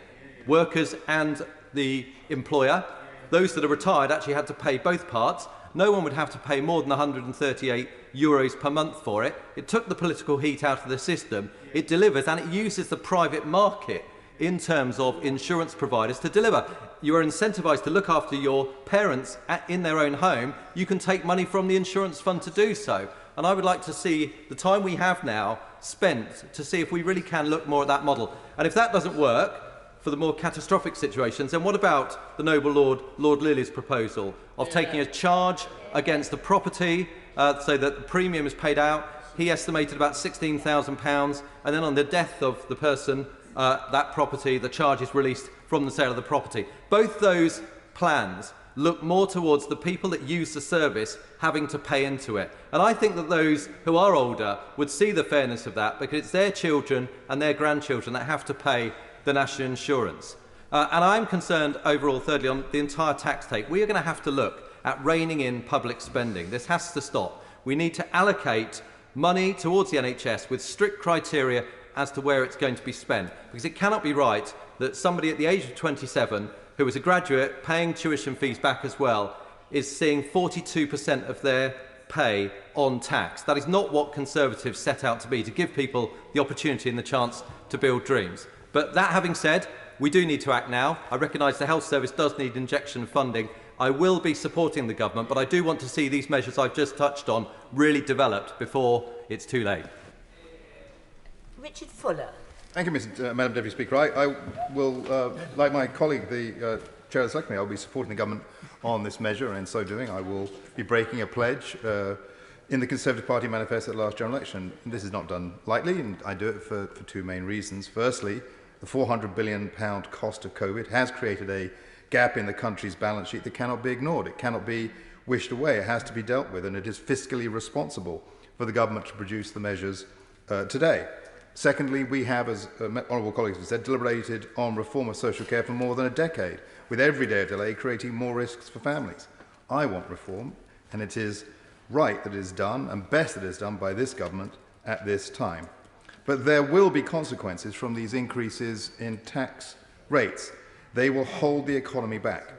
S18: workers and the employer. Those that are retired actually had to pay both parts. No one would have to pay more than €138 per month for it. It took the political heat out of the system. It delivers, and it uses the private market in terms of insurance providers to deliver. You are incentivised to look after your parents in their own home. You can take money from the insurance fund to do so. And I would like to see the time we have now spent to see if we really can look more at that model. And if that doesn't work for the more catastrophic situations, then what about the noble Lord Lilly's proposal of taking a charge against the property so that the premium is paid out? He estimated about £16,000, and then on the death of the person, that property, the charge is released from the sale of the property. Both those plans look more towards the people that use the service having to pay into it. And I think that those who are older would see the fairness of that, because it's their children and their grandchildren that have to pay the national insurance. And I'm concerned overall, thirdly, on the entire tax take. We are going to have to look at reining in public spending. This has to stop. We need to allocate money towards the NHS with strict criteria as to where it's going to be spent, because it cannot be right that somebody at the age of 27 who is a graduate paying tuition fees back as well is seeing 42% of their pay on tax. That is not what Conservatives set out to be, to give people the opportunity and the chance to build dreams. But that having said, we do need to act now. I recognise the health service does need injection of funding. I will be supporting the government, but I do want to see these measures I've just touched on really developed before it's too late.
S2: Richard Fuller.
S3: Thank you, Madam Deputy Speaker. I will, like my colleague, the Chair of the Select Committee, I will be supporting the government on this measure, and in so doing I will be breaking a pledge in the Conservative Party manifesto at the last general election. And this is not done lightly, and I do it for two main reasons. Firstly, the £400 billion cost of COVID has created a gap in the country's balance sheet that cannot be ignored. It cannot be wished away. It has to be dealt with, and it is fiscally responsible for the government to produce the measures today. Secondly, we have, as honourable colleagues have said, deliberated on reform of social care for more than a decade, with every day of delay creating more risks for families. I want reform, and it is right that it is done, and best that it is done by this government at this time. But there will be consequences from these increases in tax rates. They will hold the economy back.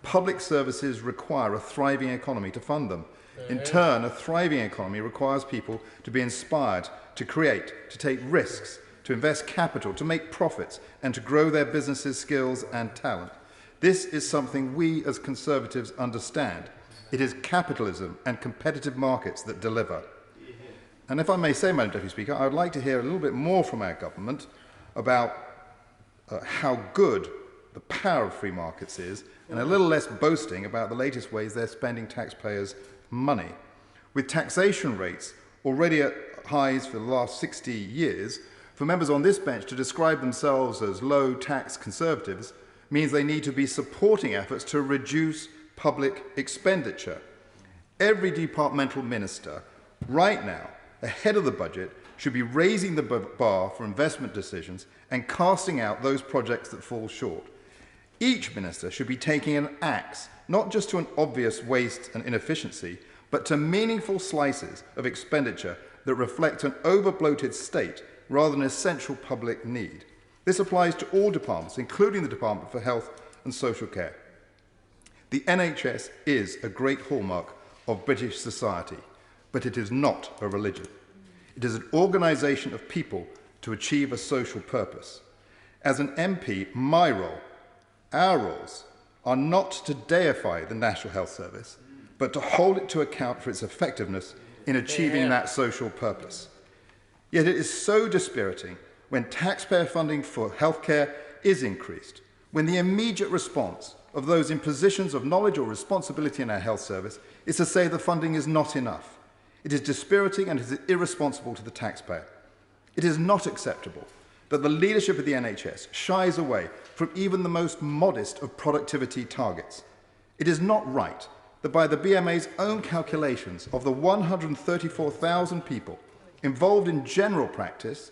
S3: Public services require a thriving economy to fund them. In turn, a thriving economy requires people to be inspired to create, to take risks, to invest capital, to make profits, and to grow their businesses' skills and talent. This is something we as Conservatives understand. It is capitalism and competitive markets that deliver. And if I may say, Madam Deputy Speaker, I would like to hear a little bit more from our government about how good the power of free markets is, and a little less boasting about the latest ways they're spending taxpayers' money. With taxation rates already at highs for the last 60 years, for members on this bench to describe themselves as low-tax Conservatives means they need to be supporting efforts to reduce public expenditure. Every departmental minister right now, ahead of the budget, should be raising the bar for investment decisions and casting out those projects that fall short. Each minister should be taking an axe, not just to an obvious waste and inefficiency, but to meaningful slices of expenditure that reflect an over-bloated state rather than essential public need. This applies to all departments, including the Department for Health and Social Care. The NHS is a great hallmark of British society, but it is not a religion. It is an organisation of people to achieve a social purpose. As an MP, my role, our roles, are not to deify the National Health Service, but to hold it to account for its effectiveness in achieving that social purpose. Yet it is so dispiriting when taxpayer funding for healthcare is increased, when the immediate response of those in positions of knowledge or responsibility in our health service is to say the funding is not enough. It is dispiriting and it is irresponsible to the taxpayer. It is not acceptable that the leadership of the NHS shies away from even the most modest of productivity targets. It is not right that by the BMA's own calculations of the 134,000 people involved in general practice,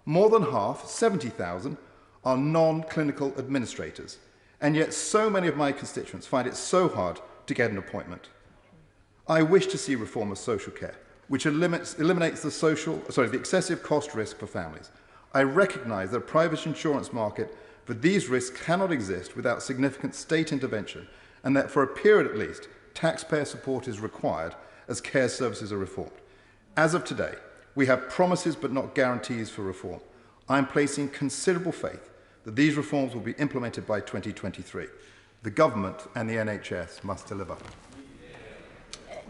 S3: more than half, 70,000, are non-clinical administrators, and yet so many of my constituents find it so hard to get an appointment. I wish to see reform of social care, which eliminates the excessive cost risk for families. I recognise that a private insurance market for these risks cannot exist without significant state intervention, and that for a period at least, taxpayer support is required as care services are reformed. As of today, we have promises but not guarantees for reform. I am placing considerable faith that these reforms will be implemented by 2023. The government and the NHS must deliver.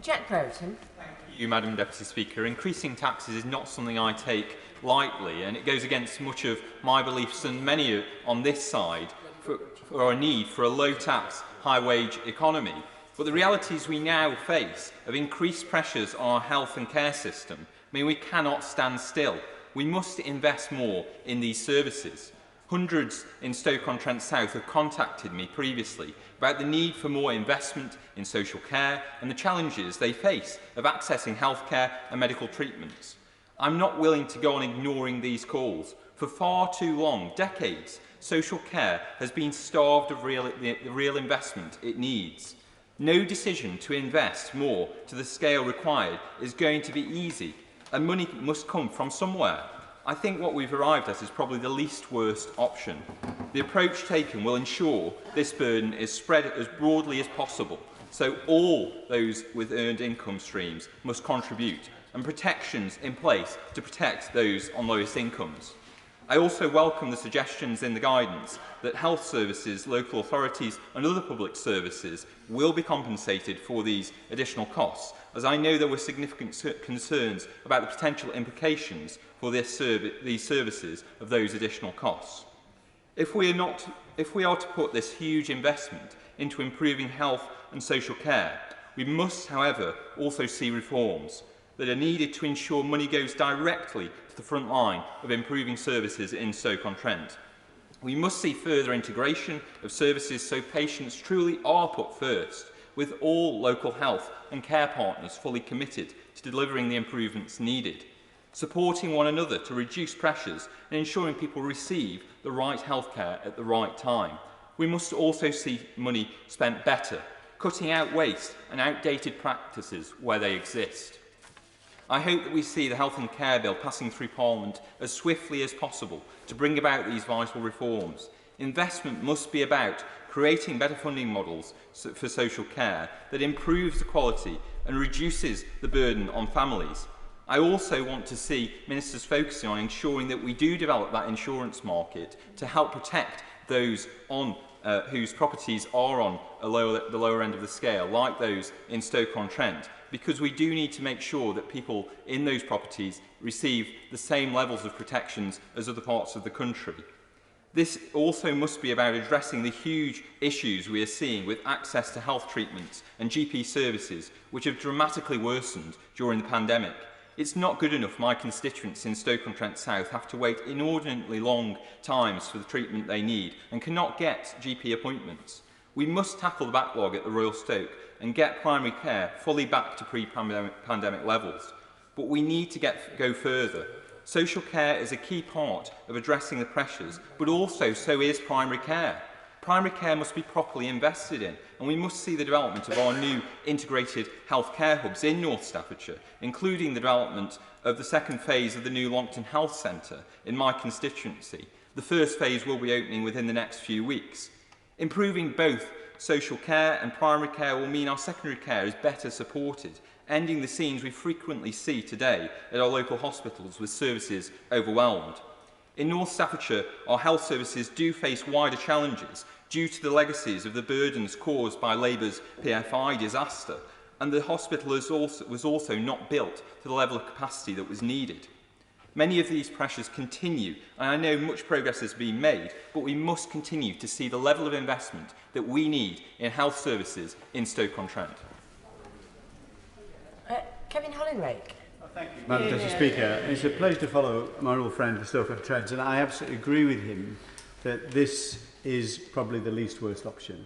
S1: Jack Brereton.
S15: Thank you, Madam Deputy Speaker. Increasing taxes is not something I take lightly, and it goes against much of my beliefs and many on this side for a need for a low-tax, high-wage economy. But the realities we now face of increased pressures on our health and care system mean we cannot stand still. We must invest more in these services. Hundreds in Stoke-on-Trent South have contacted me previously about the need for more investment in social care and the challenges they face of accessing healthcare and medical treatments. I'm not willing to go on ignoring these calls. For far too long, decades, social care has been starved of the real investment it needs. No decision to invest more to the scale required is going to be easy, and money must come from somewhere. I think what we've arrived at is probably the least worst option. The approach taken will ensure this burden is spread as broadly as possible, so all those with earned income streams must contribute, and protections in place to protect those on lowest incomes. I also welcome the suggestions in the guidance that health services, local authorities and other public services will be compensated for these additional costs, as I know there were significant concerns about the potential implications for these services of those additional costs. If we are to put this huge investment into improving health and social care, we must, however, also see reforms that are needed to ensure money goes directly to the front line of improving services in Stoke-on-Trent. We must see further integration of services so patients truly are put first, with all local health and care partners fully committed to delivering the improvements needed, supporting one another to reduce pressures and ensuring people receive the right healthcare at the right time. We must also see money spent better, cutting out waste and outdated practices where they exist. I hope that we see the Health and Care Bill passing through Parliament as swiftly as possible to bring about these vital reforms. Investment must be about creating better funding models for social care that improves the quality and reduces the burden on families. I also want to see ministers focusing on ensuring that we do develop that insurance market to help protect those whose properties are on the lower end of the scale, like those in Stoke-on-Trent, because we do need to make sure that people in those properties receive the same levels of protections as other parts of the country. This also must be about addressing the huge issues we are seeing with access to health treatments and GP services, which have dramatically worsened during the pandemic. It's not good enough my constituents in Stoke-on-Trent South have to wait inordinately long times for the treatment they need and cannot get GP appointments. We must tackle the backlog at the Royal Stoke and get primary care fully back to pre-pandemic levels. But we need to go further. Social care is a key part of addressing the pressures, but also so is primary care. Primary care must be properly invested in, and we must see the development of our new integrated health care hubs in North Staffordshire, including the development of the second phase of the new Longton Health Centre in my constituency. The first phase will be opening within the next few weeks. Improving both social care and primary care will mean our secondary care is better supported, ending the scenes we frequently see today at our local hospitals with services overwhelmed. In North Staffordshire, our health services do face wider challenges due to the legacies of the burdens caused by Labour's PFI disaster, and the hospital was also not built to the level of capacity that was needed. Many of these pressures continue, and I know much progress has been made, but we must continue to see the level of investment that we need in health services in Stoke-on-Trent.
S1: Kevin Hollinrake.
S19: Thank you, Madam Deputy Speaker. It's a pleasure to follow my honourable friend for Stoke-on-Trent, and I absolutely agree with him that this is probably the least worst option.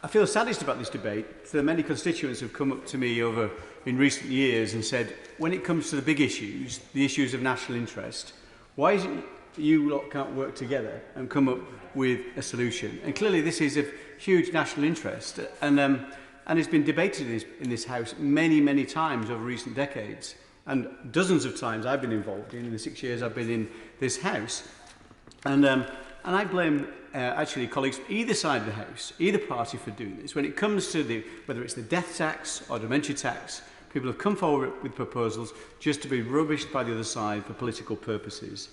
S19: I feel saddest about this debate. There are many constituents who have come up to me in recent years and said, when it comes to the big issues, the issues of national interest, why is it you lot can't work together and come up with a solution? And clearly this is of huge national interest, and it's been debated in this House many, many times over recent decades, and dozens of times I've been involved in the 6 years I've been in this House. And I blame actually colleagues from either side of the House, either party, for doing this. When it comes to whether it's the death tax or dementia tax, people have come forward with proposals just to be rubbished by the other side for political purposes.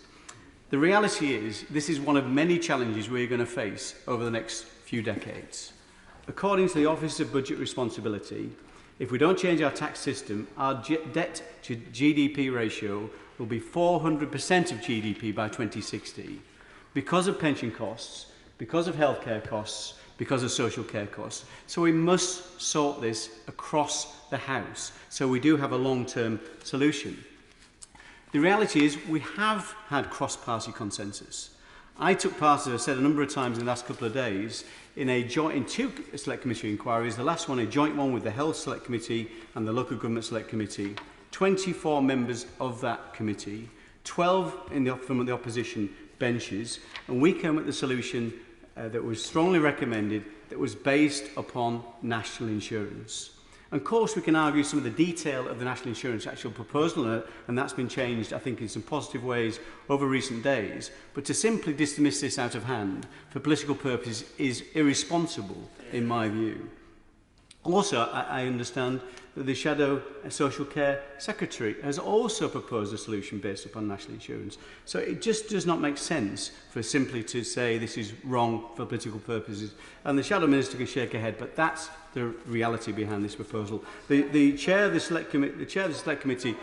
S19: The reality is this is one of many challenges we're going to face over the next few decades. According to the Office of Budget Responsibility, if we don't change our tax system, our debt to GDP ratio will be 400% of GDP by 2060. Because of pension costs, because of healthcare costs, because of social care costs. So we must sort this across the House so we do have a long-term solution. The reality is we have had cross-party consensus. I took part, as I've said a number of times in the last couple of days, in two Select Committee inquiries, the last one a joint one with the Health Select Committee and the Local Government Select Committee. 24 members of that committee, 12 from the opposition benches, and we came up with a solution that was strongly recommended, that was based upon national insurance. And of course we can argue some of the detail of the national insurance actual proposal, and that's been changed, I think, in some positive ways over recent days, but to simply dismiss this out of hand for political purposes is irresponsible in my view. Also, I understand that the Shadow Social Care Secretary has also proposed a solution based upon national insurance. So it just does not make sense for simply to say this is wrong for political purposes. And the Shadow Minister can shake her head, but that's the reality behind this proposal. The Chair of the Select Committee,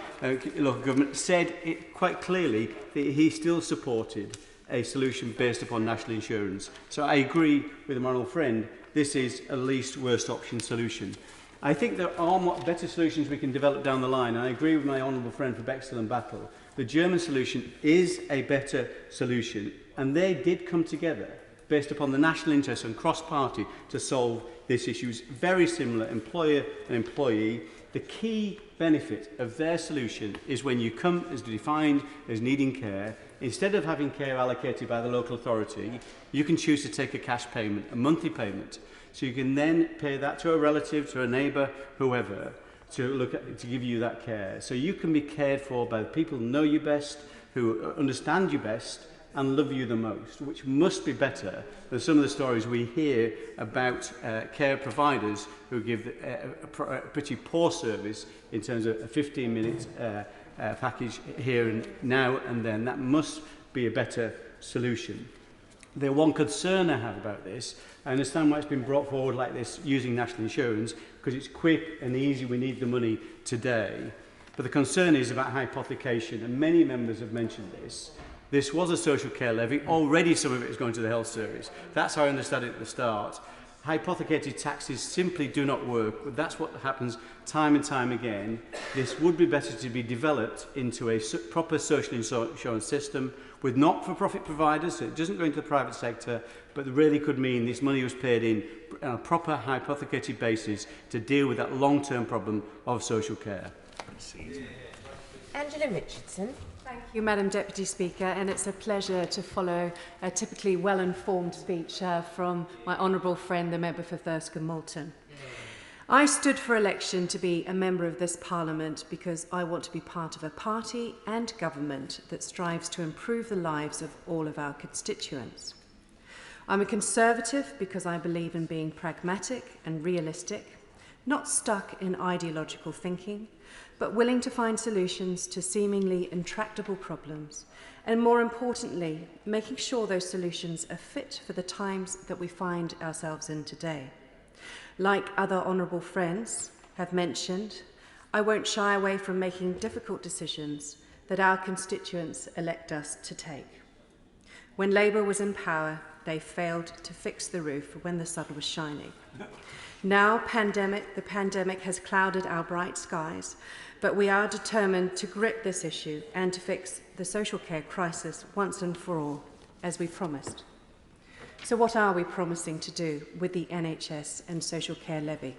S19: Local Government, said it quite clearly that he still supported a solution based upon national insurance. So I agree with my honourable friend, this is a least worst option solution. I think there are better solutions we can develop down the line. I agree with my honourable friend for Bexhill and Battle. The German solution is a better solution, and they did come together based upon the national interest and cross-party to solve this issue. It's very similar, employer and employee. The key benefit of their solution is when you come as defined as needing care, instead of having care allocated by the local authority, you can choose to take a cash payment, a monthly payment. So you can then pay that to a relative, to a neighbour, whoever, to give you that care. So you can be cared for by the people who know you best, who understand you best, and love you the most, which must be better than some of the stories we hear about care providers who give a pretty poor service in terms of a 15-minute package here and now and then. That must be a better solution. The one concern I have about this, I understand why it's been brought forward like this using national insurance, because it's quick and easy, we need the money today. But the concern is about hypothecation, and many members have mentioned this. This was a social care levy. Already some of it is going to the health service. That's how I understand it at the start. Hypothecated taxes simply do not work, but that's what happens time and time again. This would be better to be developed into a proper social insurance system with not-for-profit providers, so it doesn't go into the private sector, but really could mean this money was paid in on a proper hypothecated basis to deal with that long-term problem of social care.
S1: Angela Richardson.
S20: Thank you, Madam Deputy Speaker, and it's a pleasure to follow a typically well-informed speech from my honourable friend, the member for Thirsk-and-Moulton. I stood for election to be a member of this Parliament because I want to be part of a party and government that strives to improve the lives of all of our constituents. I'm a Conservative because I believe in being pragmatic and realistic, not stuck in ideological thinking, but willing to find solutions to seemingly intractable problems, and more importantly, making sure those solutions are fit for the times that we find ourselves in today. Like other honourable friends have mentioned, I won't shy away from making difficult decisions that our constituents elect us to take. When Labour was in power, they failed to fix the roof when the sun was shining. Now, the pandemic has clouded our bright skies, but we are determined to grip this issue and to fix the social care crisis once and for all, as we promised. So what are we promising to do with the NHS and social care levy?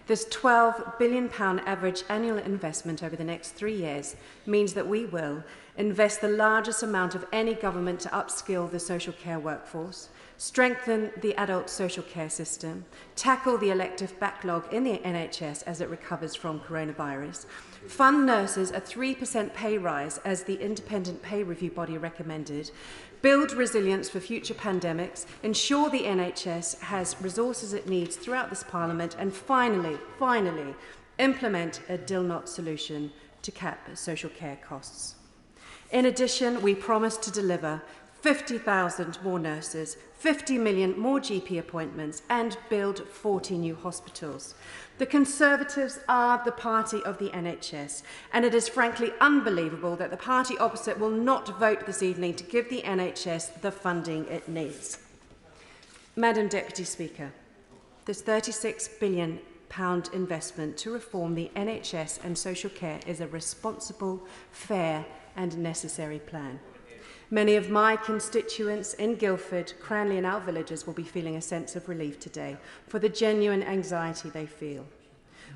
S20: This £12 billion average annual investment over the next 3 years means that we will invest the largest amount of any government to upskill the social care workforce, strengthen the adult social care system, tackle the elective backlog in the NHS as it recovers from coronavirus, fund nurses a 3% pay rise as the independent pay review body recommended, build resilience for future pandemics, ensure the NHS has resources it needs throughout this Parliament, and finally, implement a deal-not solution to cap social care costs. In addition, we promise to deliver 50,000 more nurses, 50 million more GP appointments, and build 40 new hospitals. The Conservatives are the party of the NHS, and it is frankly unbelievable that the party opposite will not vote this evening to give the NHS the funding it needs. Madam Deputy Speaker, this £36 billion investment to reform the NHS and social care is a responsible, fair and necessary plan. Many of my constituents in Guildford, Cranley and our villages will be feeling a sense of relief today for the genuine anxiety they feel.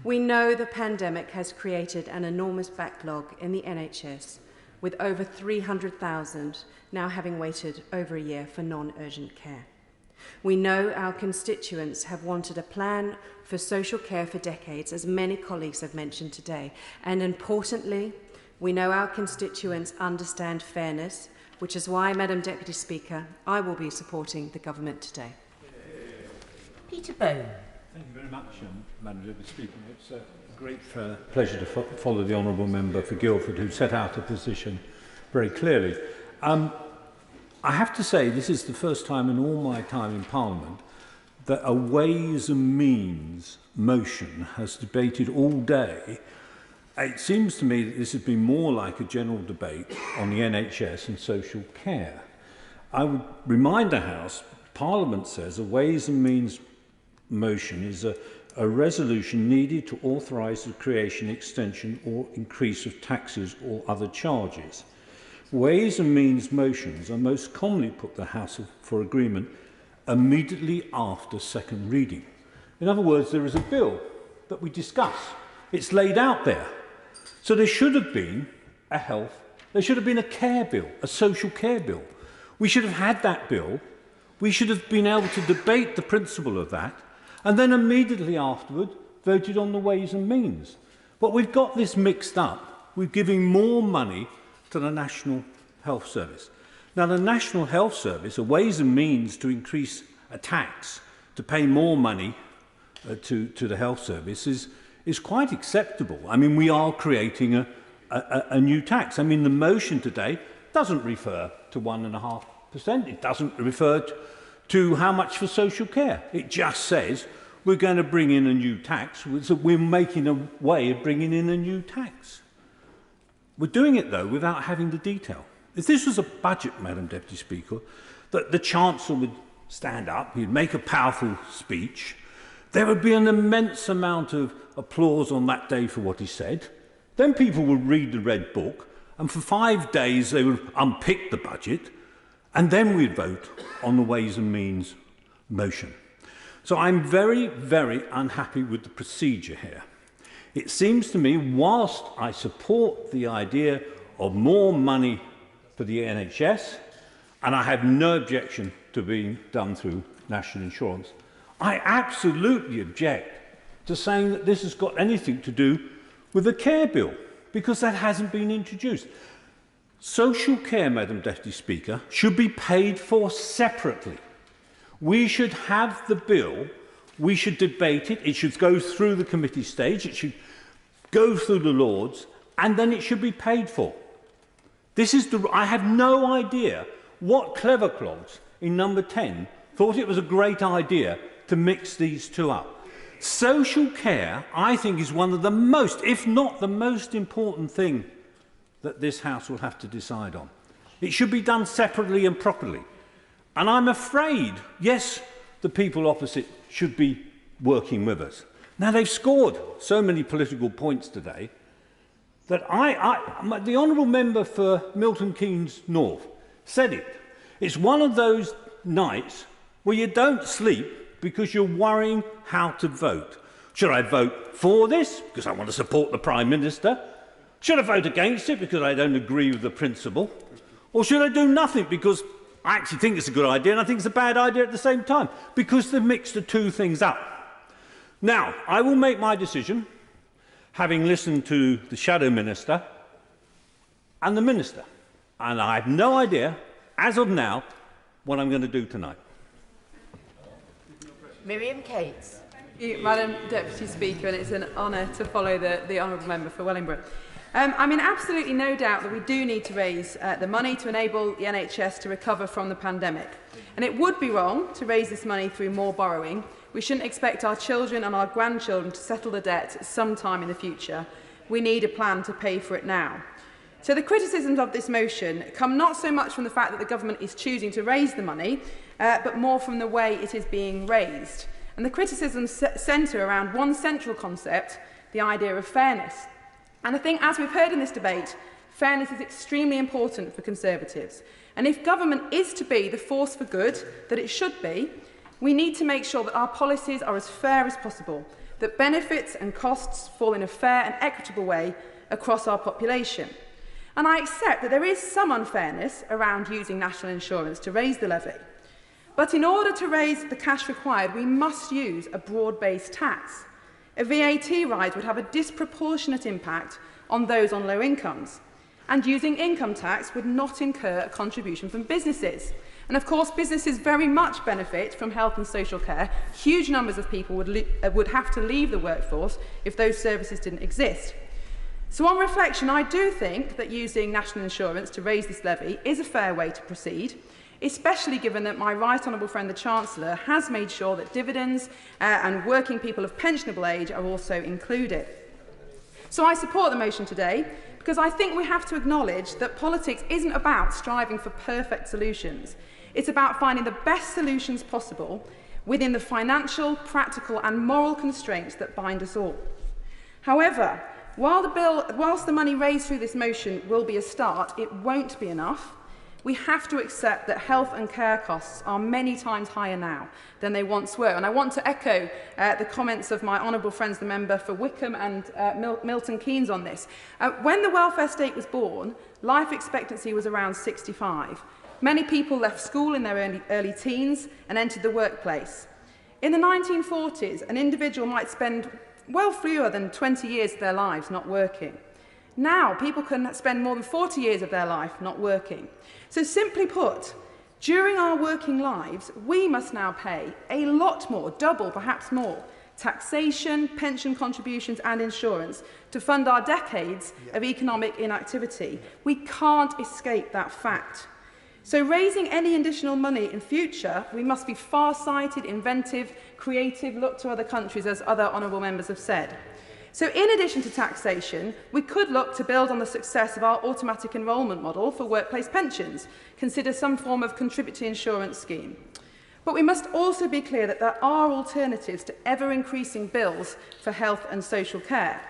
S20: We know the pandemic has created an enormous backlog in the NHS, with over 300,000 now having waited over a year for non-urgent care. We know our constituents have wanted a plan for social care for decades, as many colleagues have mentioned today, and importantly, we know our constituents understand fairness, which is why, Madam Deputy Speaker, I will be supporting the government today.
S2: Peter Bone.
S6: Thank you very much, Madam Deputy Speaker. It's a great pleasure to follow the honourable member for Guildford, who set out a position very clearly. I have to say this is the first time in all my time in Parliament that a Ways and Means motion has debated all day. It seems to me that this has been more like a general debate on the NHS and social care. I would remind the House, Parliament says a Ways and Means motion is a resolution needed to authorise the creation, extension or increase of taxes or other charges. Ways and Means motions are most commonly put to the House for agreement immediately after second reading. In other words, there is a bill that we discuss. It's laid out there. So there should have been there should have been a care bill, a social care bill. We should have had that bill. We should have been able to debate the principle of that, and then immediately afterward voted on the Ways and Means. But we've got this mixed up. We're giving more money to the National Health Service. Now, the National Health Service, a Ways and Means to increase a tax, to pay more money to the health service is quite acceptable. I mean, we are creating a new tax. I mean, the motion today doesn't refer to 1.5%. It doesn't refer to how much for social care. It just says we're going to bring in a new tax. So we're making a way of bringing in a new tax. We're doing it, though, without having the detail. If this was a budget, Madam Deputy Speaker, the Chancellor would stand up, he'd make a powerful speech, there would be an immense amount of applause on that day for what he said. Then people would read the Red Book, and for 5 days they would unpick the budget, and then we'd vote on the Ways and Means motion. So I'm very, very unhappy with the procedure here. It seems to me, whilst I support the idea of more money for the NHS, and I have no objection to being done through national insurance, I absolutely object to saying that this has got anything to do with the care bill, because that hasn't been introduced. Social care, Madam Deputy Speaker, should be paid for separately. We should have the bill, we should debate it, it should go through the committee stage, it should go through the Lords, and then it should be paid for. I have no idea what clever clogs in number 10 thought it was a great idea to mix these two up. Social care, I think, is one of the most, if not the most important thing that this House will have to decide on. It should be done separately and properly. And I'm afraid, yes, the people opposite should be working with us. Now, they've scored so many political points today that the honourable member for Milton Keynes North said it. It's one of those nights where you don't sleep because you're worrying how to vote. Should I vote for this because I want to support the Prime Minister? Should I vote against it because I don't agree with the principle? Or should I do nothing because I actually think it's a good idea and I think it's a bad idea at the same time? Because they've mixed the two things up. Now, I will make my decision having listened to the Shadow Minister and the Minister. And I have no idea, as of now, what I'm going to do tonight.
S1: Miriam Cates.
S7: Thank you, Madam Deputy Speaker, and it's an honour to follow the honourable member for Wellingborough. I'm in absolutely no doubt that we do need to raise the money to enable the NHS to recover from the pandemic. And it would be wrong to raise this money through more borrowing. We shouldn't expect our children and our grandchildren to settle the debt sometime in the future. We need a plan to pay for it now. So the criticisms of this motion come not so much from the fact that the government is choosing to raise the money, but more from the way it is being raised. And the criticisms centre around one central concept, the idea of fairness. And I think, as we've heard in this debate, fairness is extremely important for Conservatives. And if government is to be the force for good that it should be, we need to make sure that our policies are as fair as possible, that benefits and costs fall in a fair and equitable way across our population. And I accept that there is some unfairness around using national insurance to raise the levy. But in order to raise the cash required, we must use a broad-based tax. A VAT rise would have a disproportionate impact on those on low incomes. And using income tax would not incur a contribution from businesses. And of course, businesses very much benefit from health and social care. Huge numbers of people would have to leave the workforce if those services didn't exist. So on reflection, I do think that using national insurance to raise this levy is a fair way to proceed, especially given that my right honourable friend the Chancellor has made sure that dividends and working people of pensionable age are also included. So I support the motion today because I think we have to acknowledge that politics isn't about striving for perfect solutions. It's about finding the best solutions possible within the financial, practical and moral constraints that bind us all. However, whilst the money raised through this motion will be a start, it won't be enough. We have to accept that health and care costs are many times higher now than they once were. And I want to echo the comments of my honourable friends, the member for Wickham and Milton Keynes on this. When the welfare state was born, life expectancy was around 65. Many people left school in their early teens and entered the workplace. In the 1940s, an individual might spend well fewer than 20 years of their lives not working. Now, people can spend more than 40 years of their life not working. So simply put, during our working lives, we must now pay a lot more, double, perhaps more, taxation, pension contributions and insurance to fund our decades of economic inactivity. We can't escape that fact. So raising any additional money in future, we must be far-sighted, inventive, creative, look to other countries, as other honourable members have said. So in addition to taxation, we could look to build on the success of our automatic enrolment model for workplace pensions, consider some form of contributory insurance scheme. But we must also be clear that there are alternatives to ever-increasing bills for health and social care.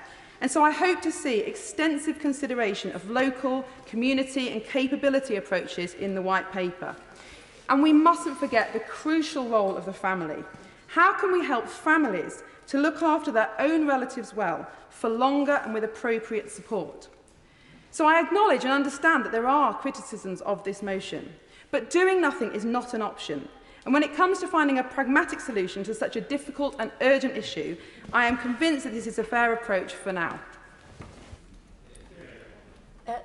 S7: And so I hope to see extensive consideration of local, community and capability approaches in the White Paper. And we mustn't forget the crucial role of the family. How can we help families to look after their own relatives well for longer and with appropriate support? So I acknowledge and understand that there are criticisms of this motion, but doing nothing is not an option. And when it comes to finding a pragmatic solution to such a difficult and urgent issue, I am convinced that this is a fair approach for now.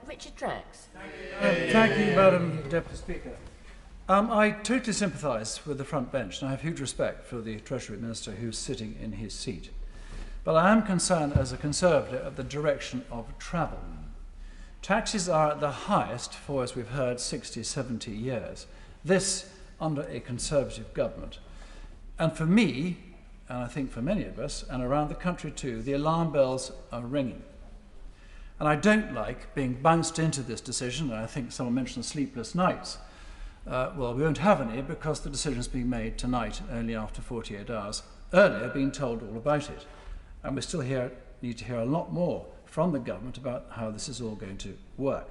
S1: Richard Drax.
S9: Thank you, Madam Deputy Speaker. I totally sympathise with the front bench, and I have huge respect for the Treasury Minister who's sitting in his seat. But I am concerned as a Conservative at the direction of travel. Taxes are at the highest for, as we've heard, 60, 70 years. This under a Conservative government. And for me, and I think for many of us, and around the country too, the alarm bells are ringing. And I don't like being bounced into this decision, and I think someone mentioned sleepless nights. Well, we won't have any because the decision's being made tonight, only after 48 hours. Earlier, being told all about it. And we still need to hear a lot more from the government about how this is all going to work.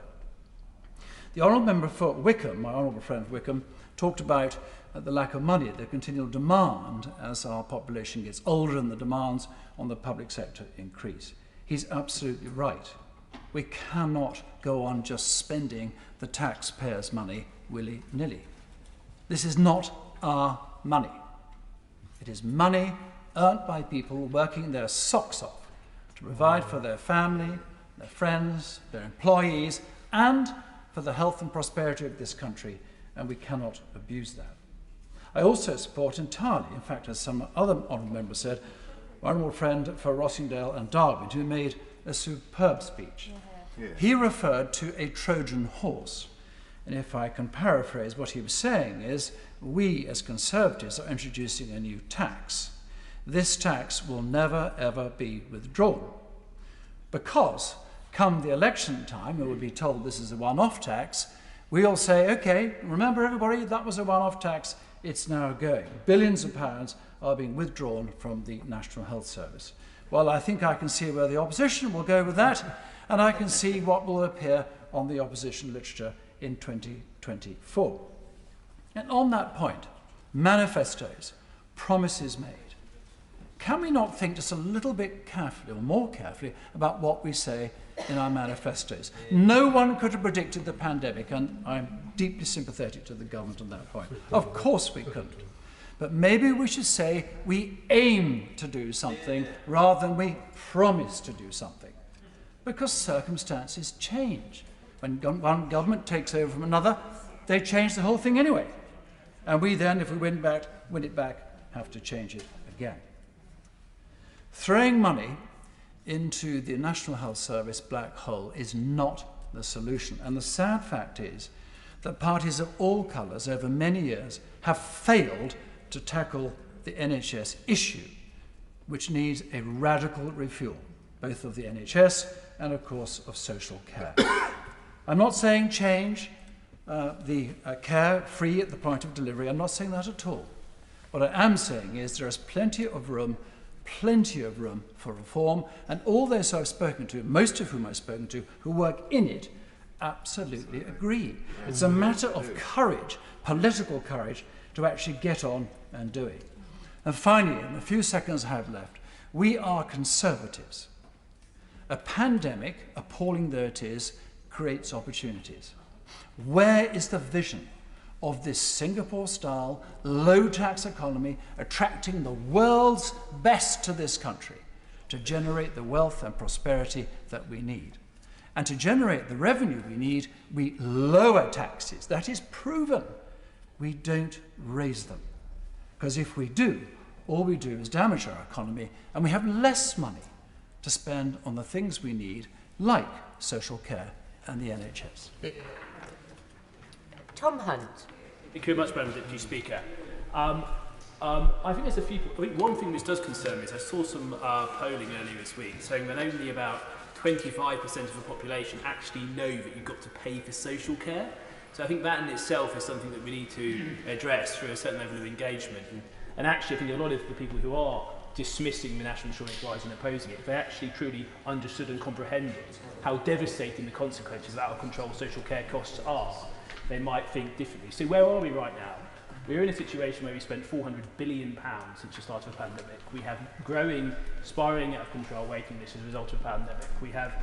S9: The Honourable Member for Wickham, my honourable friend Wickham, talked about the lack of money, the continual demand as our population gets older and the demands on the public sector increase. He's absolutely right. We cannot go on just spending the taxpayers' money willy-nilly. This is not our money. It is money earned by people working their socks off to provide for their family, their friends, their employees, and for the health and prosperity of this country, and we cannot abuse that. I also support entirely, in fact, as some other honourable members said, my honourable friend for Rossingdale and Darwin, who made a superb speech. Yeah. He referred to a Trojan horse, and if I can paraphrase what he was saying is, we as Conservatives are introducing a new tax. This tax will never ever be withdrawn, because come the election time, we will be told this is a one-off tax. We'll say, okay, remember everybody, that was a one-off tax, it's now going. Billions of pounds are being withdrawn from the National Health Service. Well, I think I can see where the opposition will go with that, and I can see what will appear on the opposition literature in 2024. And on that point, manifestos, promises made. Can we not think just a little bit carefully, or more carefully, about what we say in our manifestos? No one could have predicted the pandemic, and I'm deeply sympathetic to the government on that point. Of course we couldn't. But maybe we should say we aim to do something rather than we promise to do something. Because circumstances change. When one government takes over from another, they change the whole thing anyway. And we then, if we win it back, have to change it again. Throwing money into the National Health Service black hole is not the solution. And the sad fact is that parties of all colours over many years have failed to tackle the NHS issue, which needs a radical reform, both of the NHS and, of course, of social care. I'm not saying change the care free at the point of delivery. I'm not saying that at all. What I am saying is there is plenty of room for reform, and all those I've spoken to, most of whom I've spoken to, who work in it, absolutely agree. It's a matter of courage, political courage, to actually get on and do it. And finally, in the few seconds I have left, we are Conservatives. A pandemic, appalling though it is, creates opportunities. Where is the vision of this Singapore-style, low-tax economy attracting the world's best to this country to generate the wealth and prosperity that we need? And to generate the revenue we need, we lower taxes. That is proven. We don't raise them. Because if we do, all we do is damage our economy, and we have less money to spend on the things we need, like social care and the NHS.
S1: Tom Hunt.
S12: Thank you very much, Madam Deputy Speaker. I think there's a few. I think one thing which does concern me is I saw some polling earlier this week saying that only about 25% of the population actually know that you've got to pay for social care. So I think that in itself is something that we need to address through a certain level of engagement. And actually, I think a lot of the people who are dismissing the national insurance rise and opposing it, if they actually truly understood and comprehended how devastating the consequences of out of control social care costs are, they might think differently. So where are we right now? We're in a situation where we spent £400 billion since the start of the pandemic. We have growing, spiralling out of control waiting lists as a result of the pandemic. We have,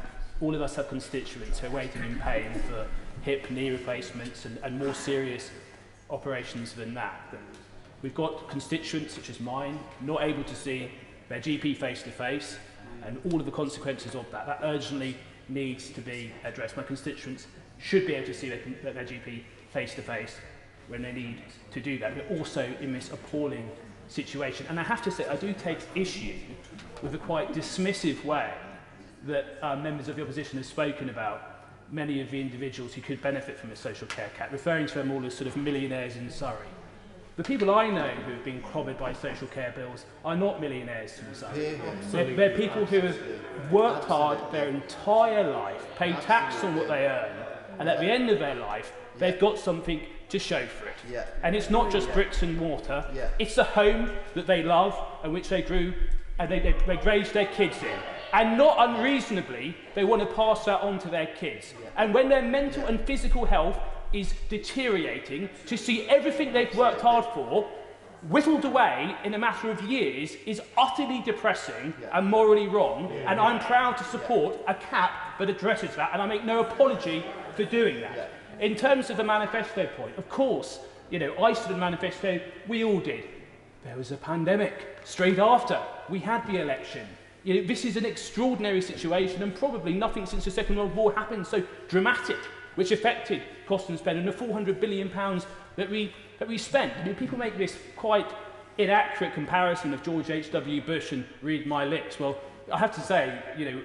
S12: all of us have constituents who are waiting in pain for hip, knee replacements and more serious operations than that. We've got constituents such as mine not able to see their GP face-to-face, and all of the consequences of that. That urgently needs to be addressed. My constituents should be able to see their GP face-to-face when they need to do that. We're also in this appalling situation. And I have to say, I do take issue with the quite dismissive way that members of the opposition have spoken about many of the individuals who could benefit from a social care cap, referring to them all as sort of millionaires in Surrey. The people I know who have been clobbered by social care bills are not millionaires, Susan. They're people who have worked hard their entire life, paid tax on what they earn, and at the end of their life, they've got something to show for it. And it's not just bricks and mortar, it's a home that they love and which they grew and they raised their kids in. And not unreasonably, they want to pass that on to their kids. And when their mental and physical health is deteriorating, to see everything they've worked hard for whittled away in a matter of years is utterly depressing and morally wrong, and I'm proud to support a cap that addresses that, and I make no apology for doing that. In terms of the manifesto point, of course, I stood in the manifesto, we all did. There was a pandemic straight after we had the election. This is an extraordinary situation, and probably nothing since the Second World War happened so dramatic, which affected cost and spend, and the £400 billion that we spent. People make this quite inaccurate comparison of George H.W. Bush and read my lips. Well, I have to say,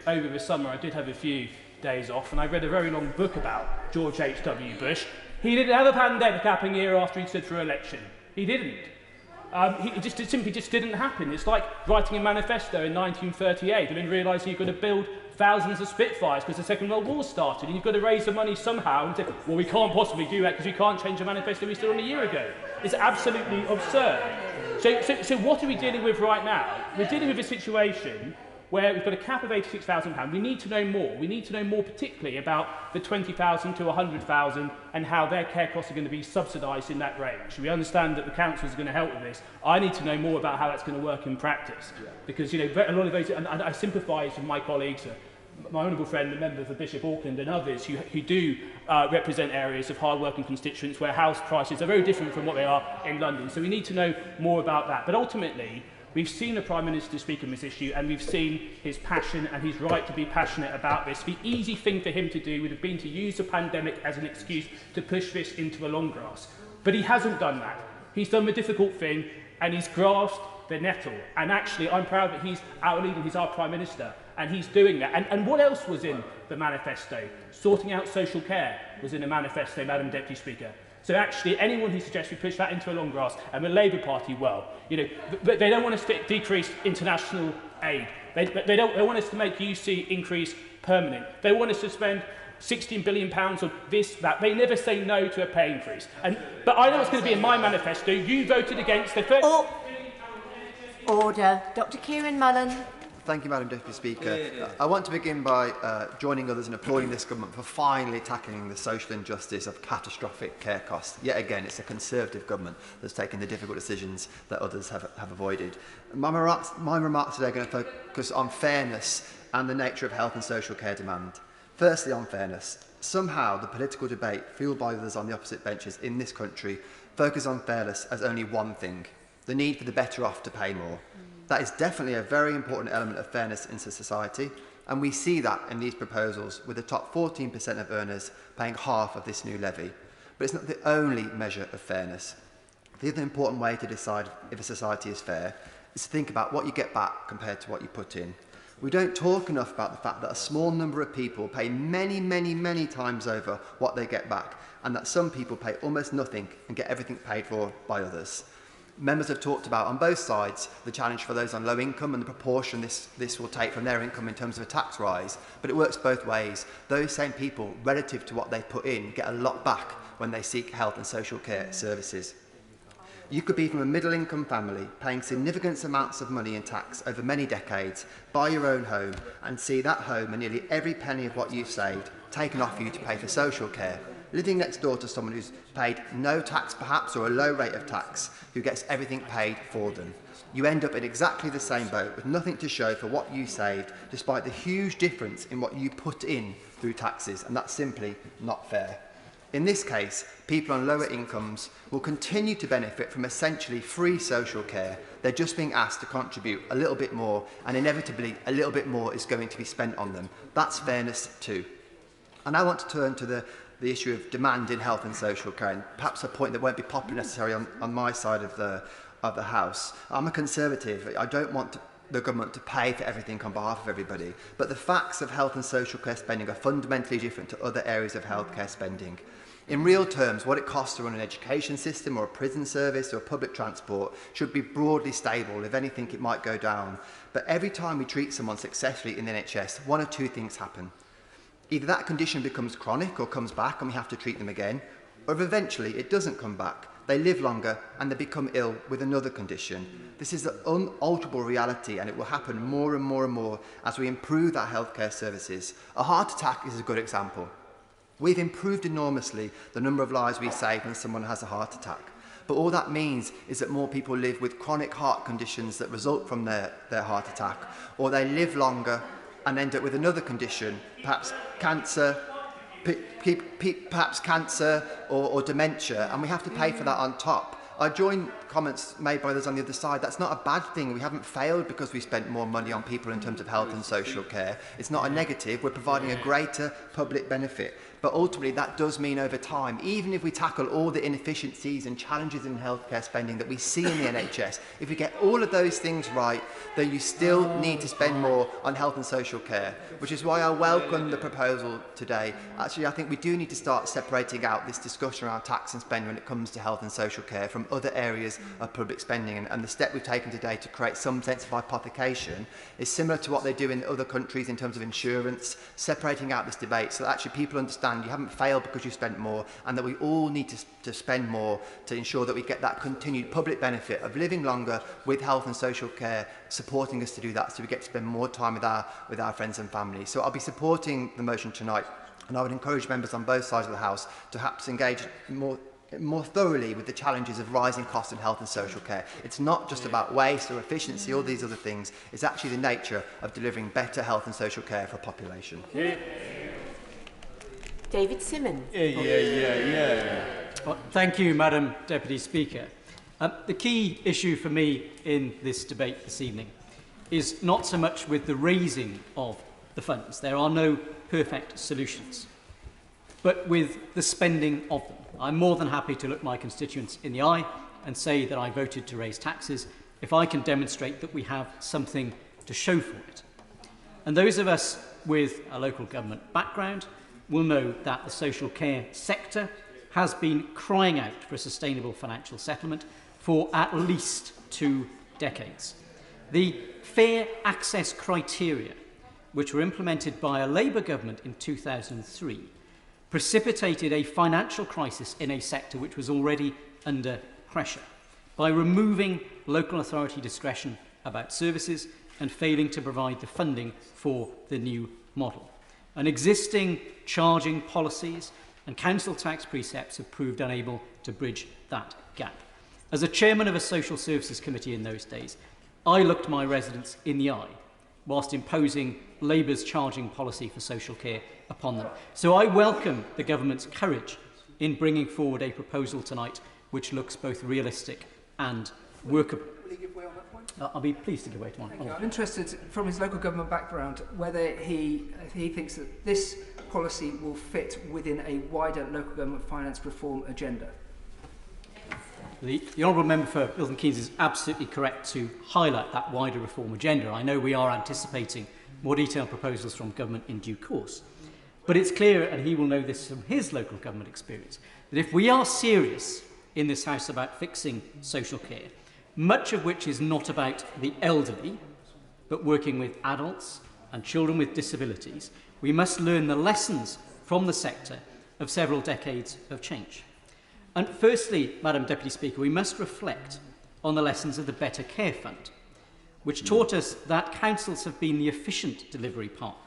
S12: over the summer I did have a few days off, and I read a very long book about George H.W. Bush. He didn't have a pandemic happen a year after he stood for election. He didn't. It simply didn't happen. It's like writing a manifesto in 1938 and then realising you've got to build thousands of Spitfires because the Second World War started, and you've got to raise the money somehow and say, well, we can't possibly do that because we can't change the manifesto we stood on a year ago. It's absolutely absurd. So what are we dealing with right now? We're dealing with a situation where we've got a cap of £86,000. We need to know more. We need to know more particularly about the 20,000 to 100,000 and how their care costs are going to be subsidised in that range. We understand that the councils are going to help with this. I need to know more about how that's going to work in practice. Because, a lot of those, and I sympathise with my colleagues, my honourable friend, the member for Bishop Auckland and others who do represent areas of hard-working constituents where house prices are very different from what they are in London. So we need to know more about that. But ultimately, we've seen the Prime Minister speak on this issue, and we've seen his passion and his right to be passionate about this. The easy thing for him to do would have been to use the pandemic as an excuse to push this into the long grass. But he hasn't done that. He's done the difficult thing, and he's grasped the nettle. And actually, I'm proud that he's our leader, he's our Prime Minister, and he's doing that. And what else was in the manifesto? Sorting out social care was in the manifesto, Madam Deputy Speaker. So actually, anyone who suggests we push that into a long grass, and the Labour Party, well, they don't want us to decrease international aid. They want us to make UC increase permanent. They want us to spend £16 billion on this, that. They never say no to a pay increase. But I know what's going to be in my manifesto. You voted against the first...
S1: Order. Dr. Kieran Mullen.
S8: Thank you, Madam Deputy Speaker. I want to begin by joining others in applauding this government for finally tackling the social injustice of catastrophic care costs. Yet again, it's a Conservative government that's taken the difficult decisions that others have avoided. My remarks today are going to focus on fairness and the nature of health and social care demand. Firstly, on fairness. Somehow, the political debate fueled by others on the opposite benches in this country focuses on fairness as only one thing: the need for the better off to pay more. That is definitely a very important element of fairness in society, and we see that in these proposals, with the top 14% of earners paying half of this new levy. But it's not the only measure of fairness. The other important way to decide if a society is fair is to think about what you get back compared to what you put in. We don't talk enough about the fact that a small number of people pay many, many, many times over what they get back, and that some people pay almost nothing and get everything paid for by others. Members have talked about, on both sides, the challenge for those on low income and the proportion this will take from their income in terms of a tax rise, but it works both ways. Those same people, relative to what they put in, get a lot back when they seek health and social care services. You could be from a middle income family, paying significant amounts of money in tax over many decades, buy your own home and see that home and nearly every penny of what you've saved taken off you to pay for social care. Living next door to someone who's paid no tax perhaps, or a low rate of tax, who gets everything paid for them. You end up in exactly the same boat with nothing to show for what you saved, despite the huge difference in what you put in through taxes, and that's simply not fair. In this case, people on lower incomes will continue to benefit from essentially free social care. They're just being asked to contribute a little bit more, and inevitably a little bit more is going to be spent on them. That's fairness too. And I want to turn to the issue of demand in health and social care, and perhaps a point that won't be popular necessarily on my side of the House. I'm a Conservative. I don't want the government to pay for everything on behalf of everybody, but the facts of health and social care spending are fundamentally different to other areas of healthcare spending. In real terms, what it costs to run an education system or a prison service or public transport should be broadly stable. If anything, it might go down. But every time we treat someone successfully in the NHS, one of two things happen. Either that condition becomes chronic or comes back and we have to treat them again, or if eventually it doesn't come back, they live longer and they become ill with another condition. This is an unalterable reality, and it will happen more and more and more as we improve our healthcare services. A heart attack is a good example. We've improved enormously the number of lives we save when someone has a heart attack. But all that means is that more people live with chronic heart conditions that result from their heart attack, or they live longer and end up with another condition, perhaps cancer, or dementia, and we have to pay for that on top. I join comments made by others on the other side. That's not a bad thing. We haven't failed because we spent more money on people in terms of health and social care. It's not a negative. We're providing a greater public benefit. But ultimately, that does mean over time, even if we tackle all the inefficiencies and challenges in healthcare spending that we see in the NHS, if we get all of those things right, then you still need to spend more on health and social care, which is why I welcome the proposal today. Actually, I think we do need to start separating out this discussion around tax and spend when it comes to health and social care from other areas of public spending. And the step we've taken today to create some sense of hypothecation is similar to what they do in other countries in terms of insurance, separating out this debate so that actually people understand you haven't failed because you spent more, and that we all need to spend more to ensure that we get that continued public benefit of living longer with health and social care supporting us to do that, so we get to spend more time with our friends and family. So I'll be supporting the motion tonight, and I would encourage members on both sides of the House to perhaps engage more thoroughly with the challenges of rising costs in health and social care. It's not just about waste or efficiency or these other things. It's actually the nature of delivering better health and social care for a population.
S1: David Simmons.
S4: Well, thank you, Madam Deputy Speaker. The key issue for me in this debate this evening is not so much with the raising of the funds. There are no perfect solutions, but with the spending of them. I'm more than happy to look my constituents in the eye and say that I voted to raise taxes if I can demonstrate that we have something to show for it. And those of us with a local government background will know that the social care sector has been crying out for a sustainable financial settlement for at least 2 decades. The fair access criteria, which were implemented by a Labour government in 2003, precipitated a financial crisis in a sector which was already under pressure by removing local authority discretion about services and failing to provide the funding for the new model. And existing charging policies and council tax precepts have proved unable to bridge that gap. As a chairman of a social services committee in those days, I looked my residents in the eye whilst imposing Labour's charging policy for social care upon them. So I welcome the government's courage in bringing forward a proposal tonight which looks both realistic and workable.
S5: Will he give way on that point?
S4: I'll be pleased to give way to one.
S5: I'm interested, from his local government background, whether he thinks that this policy will fit within a wider local government finance reform agenda.
S4: The Honourable Member for Milton Keynes is absolutely correct to highlight that wider reform agenda. I know we are anticipating more detailed proposals from government in due course. But it's clear, and he will know this from his local government experience, that if we are serious in this House about fixing social care, much of which is not about the elderly, but working with adults and children with disabilities, we must learn the lessons from the sector of several decades of change. And firstly, Madam Deputy Speaker, we must reflect on the lessons of the Better Care Fund, which taught us that councils have been the efficient delivery partner.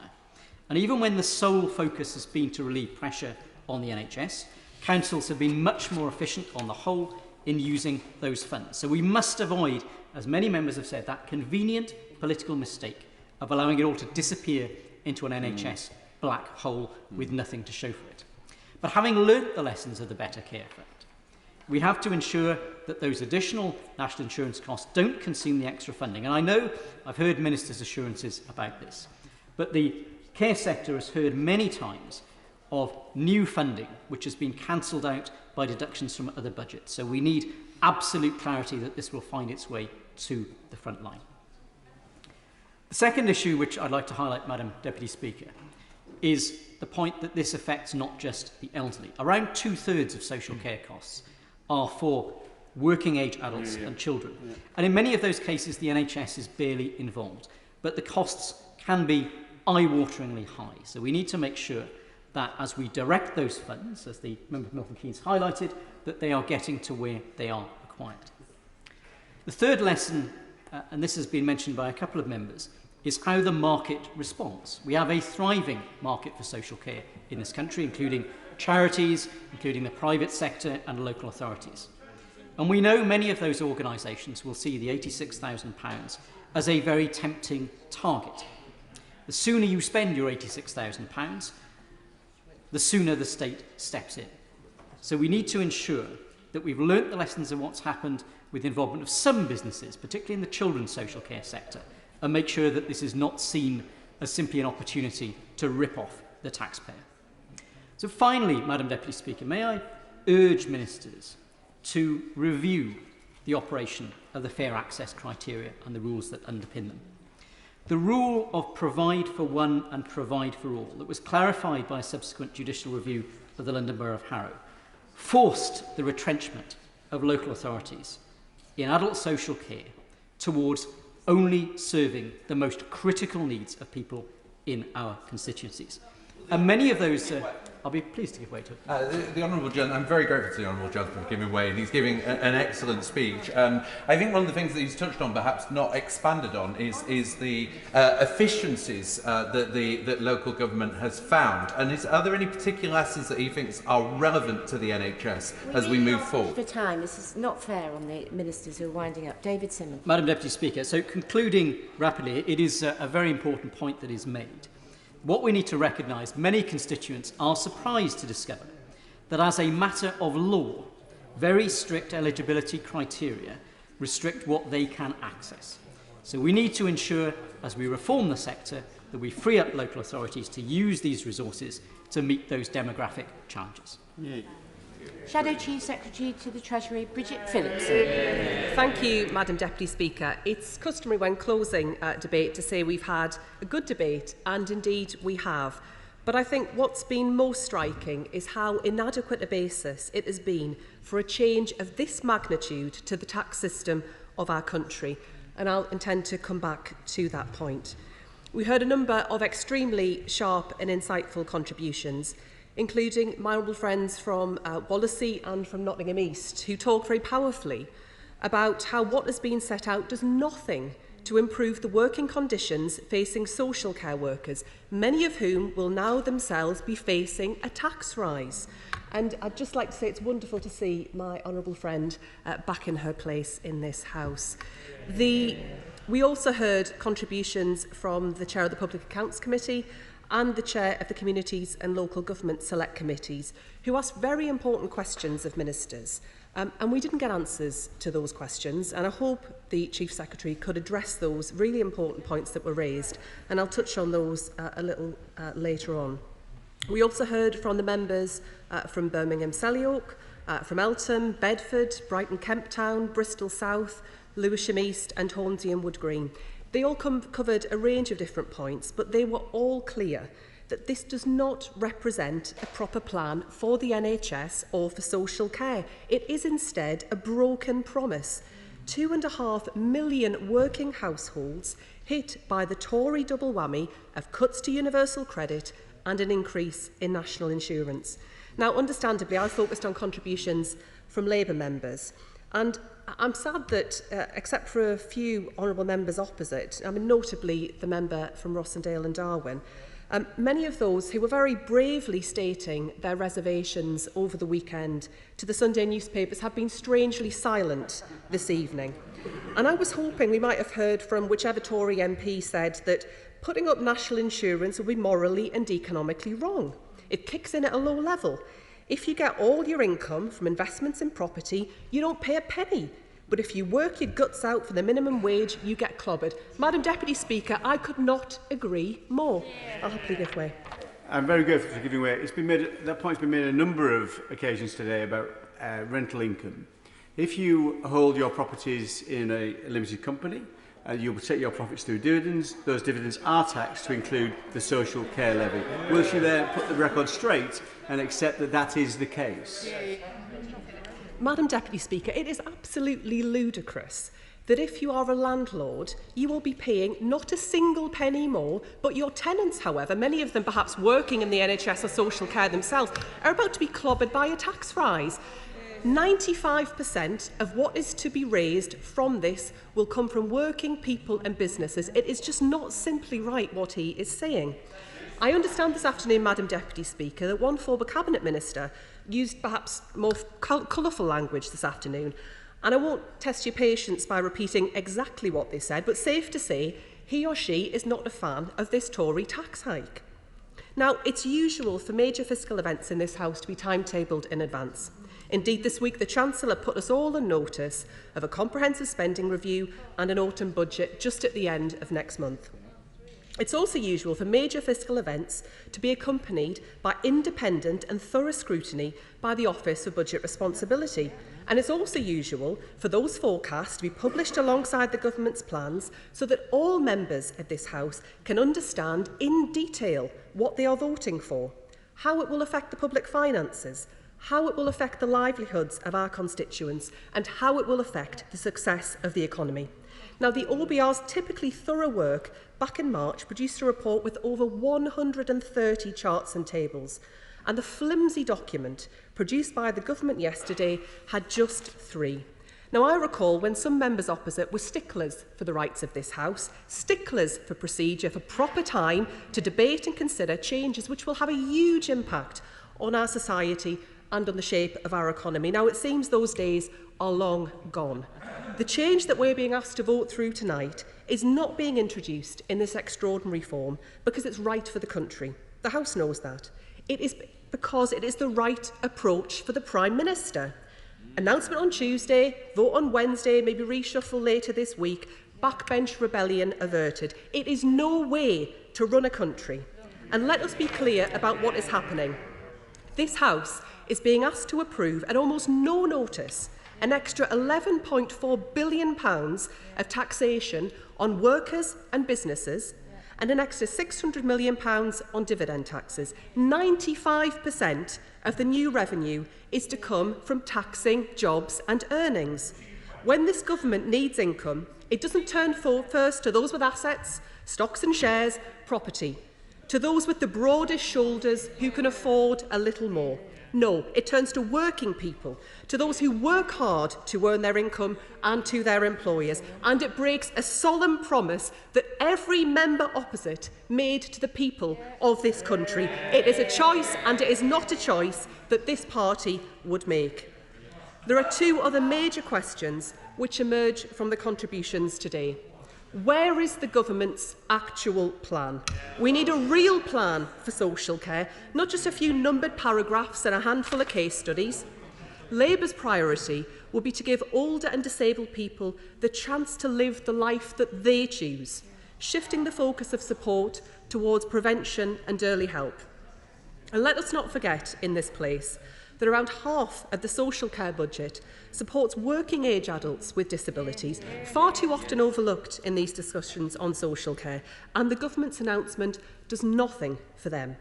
S4: And even when the sole focus has been to relieve pressure on the NHS, councils have been much more efficient on the whole in using those funds. So we must avoid, as many members have said, that convenient political mistake of allowing it all to disappear into an NHS black hole with nothing to show for it. But having learnt the lessons of the Better Care Fund, we have to ensure that those additional national insurance costs don't consume the extra funding. And I know I've heard ministers' assurances about this, but the care sector has heard many times of new funding which has been cancelled out by deductions from other budgets. So we need absolute clarity that this will find its way to the front line. The second issue which I'd like to highlight, Madam Deputy Speaker, is the point that this affects not just the elderly. Around 2/3 of social care costs are for working age adults and children. And in many of those cases, the NHS is barely involved. But the costs can be eye-wateringly high. So we need to make sure that as we direct those funds, as the member for Milton Keynes highlighted, that they are getting to where they are required. The third lesson, and this has been mentioned by a couple of members, is how the market responds. We have a thriving market for social care in this country, including charities, including the private sector and local authorities. And we know many of those organisations will see the £86,000 as a very tempting target. The sooner you spend your £86,000, the sooner the state steps in. So we need to ensure that we've learnt the lessons of what's happened with the involvement of some businesses, particularly in the children's social care sector, and make sure that this is not seen as simply an opportunity to rip off the taxpayer. So finally, Madam Deputy Speaker, may I urge ministers to review the operation of the fair access criteria and the rules that underpin them. The rule of provide for one and provide for all that was clarified by a subsequent judicial review of the London Borough of Harrow forced the retrenchment of local authorities in adult social care towards only serving the most critical needs of people in our constituencies. And many of those, I'll be pleased to give way to
S17: the Honourable Gentleman, I'm very grateful to the Honourable Gentleman for giving way, and he's giving an excellent speech. I think one of the things that he's touched on, perhaps not expanded on, is the efficiencies that local government has found. And are there any particular lessons that he thinks are relevant to the NHS as we move forward?
S1: For time, this is not fair on the ministers who are winding up. David Simmons.
S4: Madam Deputy Speaker, so concluding rapidly, it is a very important point that is made. What we need to recognise, many constituents are surprised to discover that as a matter of law, very strict eligibility criteria restrict what they can access. So we need to ensure, as we reform the sector, that we free up local authorities to use these resources to meet those demographic challenges.
S1: Yeah. Shadow Chief Secretary to the Treasury, Bridget Phillipson.
S13: Thank you, Madam Deputy Speaker. It's customary when closing debate to say we've had a good debate, and indeed we have. But I think what's been most striking is how inadequate a basis it has been for a change of this magnitude to the tax system of our country. And I'll intend to come back to that point. We heard a number of extremely sharp and insightful contributions, including my honourable friends from Wallasey and from Nottingham East, who talked very powerfully about how what has been set out does nothing to improve the working conditions facing social care workers, many of whom will now themselves be facing a tax rise. And I'd just like to say it's wonderful to see my honourable friend back in her place in this House. We also heard contributions from the Chair of the Public Accounts Committee and the Chair of the Communities and Local Government Select Committees, who asked very important questions of ministers. And we didn't get answers to those questions, and I hope the Chief Secretary could address those really important points that were raised, and I'll touch on those a little later on. We also heard from the members from Birmingham Selly-Oak, from Eltham, Bedford, Brighton Kemp Town, Bristol South, Lewisham East and Hornsey and Wood Green. They all covered a range of different points, but they were all clear that this does not represent a proper plan for the NHS or for social care. It is instead a broken promise. 2.5 million working households hit by the Tory double whammy of cuts to universal credit and an increase in national insurance. Now, understandably, I focused on contributions from Labour members, and I'm sad that, except for a few honourable members opposite, I mean, notably the member from Rossendale and Darwin, many of those who were very bravely stating their reservations over the weekend to the Sunday newspapers have been strangely silent this evening. And I was hoping we might have heard from whichever Tory MP said that putting up national insurance would be morally and economically wrong. It kicks in at a low level. If you get all your income from investments in property, you don't pay a penny. But if you work your guts out for the minimum wage, you get clobbered. Madam Deputy Speaker, I could not agree more. I'll happily give way.
S19: I'm very grateful for giving way. It's been made, that point's been made on a number of occasions today about rental income. If you hold your properties in a limited company, you'll take your profits through dividends. Those dividends are taxed to include the social care levy. Will she then put the record straight and accept that that is the case?
S13: Madam Deputy Speaker, it is absolutely ludicrous that if you are a landlord, you will be paying not a single penny more, but your tenants, however, many of them perhaps working in the NHS or social care themselves, are about to be clobbered by a tax rise. 95% of what is to be raised from this will come from working people and businesses. It is just not simply right what he is saying. I understand this afternoon, Madam Deputy Speaker, that one former Cabinet Minister used perhaps more colourful language this afternoon. And I won't test your patience by repeating exactly what they said, but safe to say he or she is not a fan of this Tory tax hike. Now, it's usual for major fiscal events in this House to be timetabled in advance. Indeed, this week the Chancellor put us all on notice of a comprehensive spending review and an autumn budget just at the end of next month. It's also usual for major fiscal events to be accompanied by independent and thorough scrutiny by the Office for Budget Responsibility. And it's also usual for those forecasts to be published alongside the government's plans so that all members of this House can understand in detail what they are voting for, how it will affect the public finances, how it will affect the livelihoods of our constituents, and how it will affect the success of the economy. Now, the OBR's typically thorough work back in March produced a report with over 130 charts and tables, and the flimsy document produced by the government yesterday had just 3. Now, I recall when some members opposite were sticklers for the rights of this House, sticklers for procedure, for proper time to debate and consider changes which will have a huge impact on our society and on the shape of our economy. Now, it seems those days are long gone. The change that we're being asked to vote through tonight is not being introduced in this extraordinary form because it's right for the country. The House knows that. It is because it is the right approach for the Prime Minister. Announcement on Tuesday, vote on Wednesday, maybe reshuffle later this week, backbench rebellion averted. It is no way to run a country. And let us be clear about what is happening. This House is being asked to approve, at almost no notice, an extra £11.4 billion of taxation on workers and businesses and an extra £600 million on dividend taxes. 95% of the new revenue is to come from taxing jobs and earnings. When this government needs income, it doesn't turn first to those with assets, stocks and shares, property, to those with the broadest shoulders who can afford a little more. No, it turns to working people, to those who work hard to earn their income and to their employers. And it breaks a solemn promise that every member opposite made to the people of this country. It is a choice, and it is not a choice that this party would make. There are 2 other major questions which emerge from the contributions today. Where is the government's actual plan? We need a real plan for social care, not just a few numbered paragraphs and a handful of case studies. Labour's priority will be to give older and disabled people the chance to live the life that they choose, shifting the focus of support towards prevention and early help. And let us not forget in this place that around half of the social care budget supports working age adults with disabilities, far too often overlooked in these discussions on social care, and the government's announcement does nothing for them.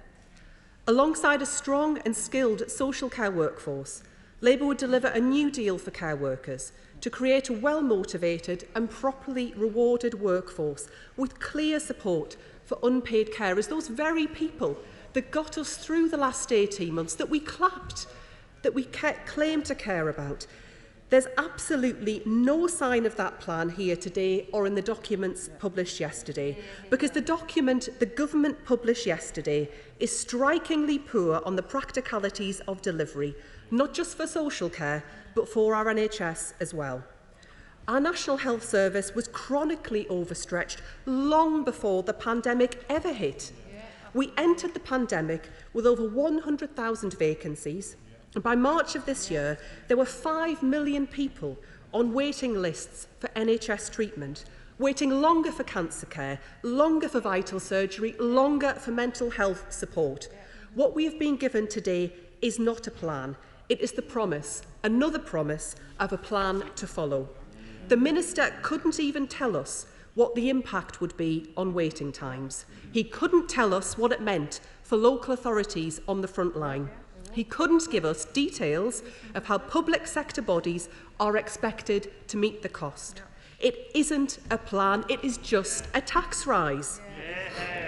S13: Alongside a strong and skilled social care workforce, Labour would deliver a new deal for care workers to create a well-motivated and properly rewarded workforce with clear support for unpaid carers, those very people that got us through the last 18 months, that we clapped, that we claim to care about. There's absolutely no sign of that plan here today or in the documents published yesterday, because the document the government published yesterday is strikingly poor on the practicalities of delivery, not just for social care, but for our NHS as well. Our National Health Service was chronically overstretched long before the pandemic ever hit. We entered the pandemic with over 100,000 vacancies, and by March of this year, there were 5 million people on waiting lists for NHS treatment, waiting longer for cancer care, longer for vital surgery, longer for mental health support. What we have been given today is not a plan. It is the promise, another promise, of a plan to follow. The Minister couldn't even tell us what the impact would be on waiting times. He couldn't tell us what it meant for local authorities on the front line. He couldn't give us details of how public sector bodies are expected to meet the cost. It isn't a plan, it is just a tax rise.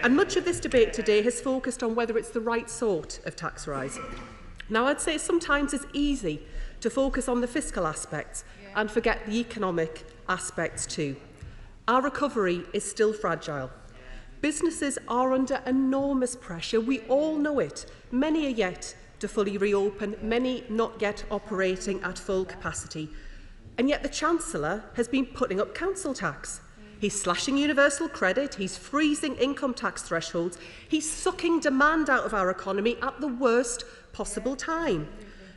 S13: And much of this debate today has focused on whether it's the right sort of tax rise. Now, I'd say sometimes it's easy to focus on the fiscal aspects and forget the economic aspects too. Our recovery is still fragile. Businesses are under enormous pressure. We all know it. Many are yet to fully reopen, many not yet operating at full capacity. And yet the Chancellor has been putting up council tax. He's slashing universal credit, he's freezing income tax thresholds, he's sucking demand out of our economy at the worst possible time.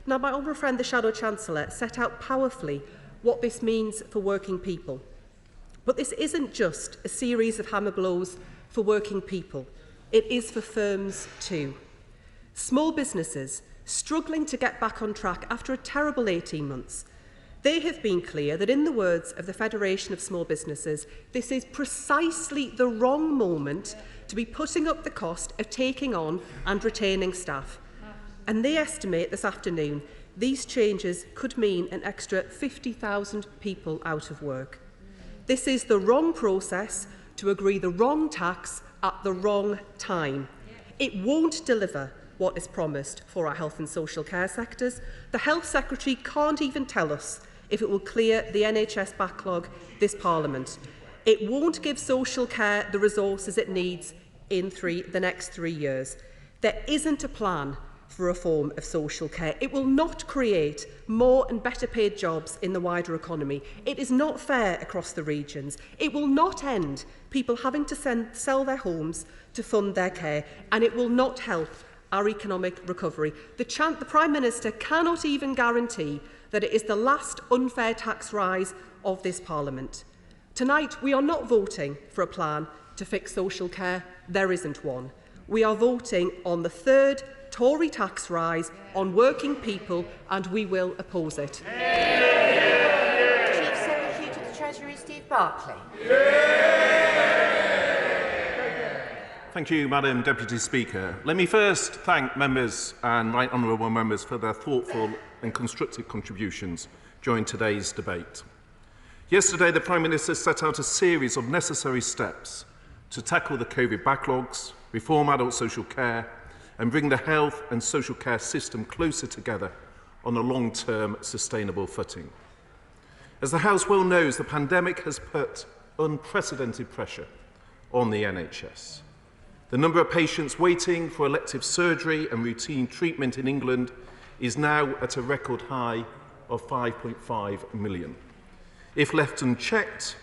S13: Now, my honourable friend, the Shadow Chancellor, set out powerfully what this means for working people. But this isn't just a series of hammer blows for working people. It is for firms too. Small businesses struggling to get back on track after a terrible 18 months. They have been clear that, in the words of the Federation of Small Businesses, this is precisely the wrong moment to be putting up the cost of taking on and retaining staff. And they estimate this afternoon these changes could mean an extra 50,000 people out of work. This is the wrong process to agree the wrong tax at the wrong time. It won't deliver what is promised for our health and social care sectors. The Health Secretary can't even tell us if it will clear the NHS backlog this Parliament. It won't give social care the resources it needs in the next 3 years. There isn't a plan for reform of social care. It will not create more and better paid jobs in the wider economy. It is not fair across the regions. It will not end people having to sell their homes to fund their care, and it will not help our economic recovery. The Prime Minister cannot even guarantee that it is the last unfair tax rise of this Parliament. Tonight, we are not voting for a plan to fix social care. There isn't one. We are voting on the third Tory tax rise on working people, and we will oppose it.
S1: Chief Secretary to the Treasury, Steve Barclay.
S21: Thank you, Madam Deputy Speaker. Let me first thank members and right honourable members for their thoughtful and constructive contributions during today's debate. Yesterday, the Prime Minister set out a series of necessary steps to tackle the COVID backlogs, reform adult social care, and bring the health and social care system closer together on a long-term sustainable footing. As the House well knows, the pandemic has put unprecedented pressure on the NHS. The number of patients waiting for elective surgery and routine treatment in England is now at a record high of 5.5 million. If left unchecked,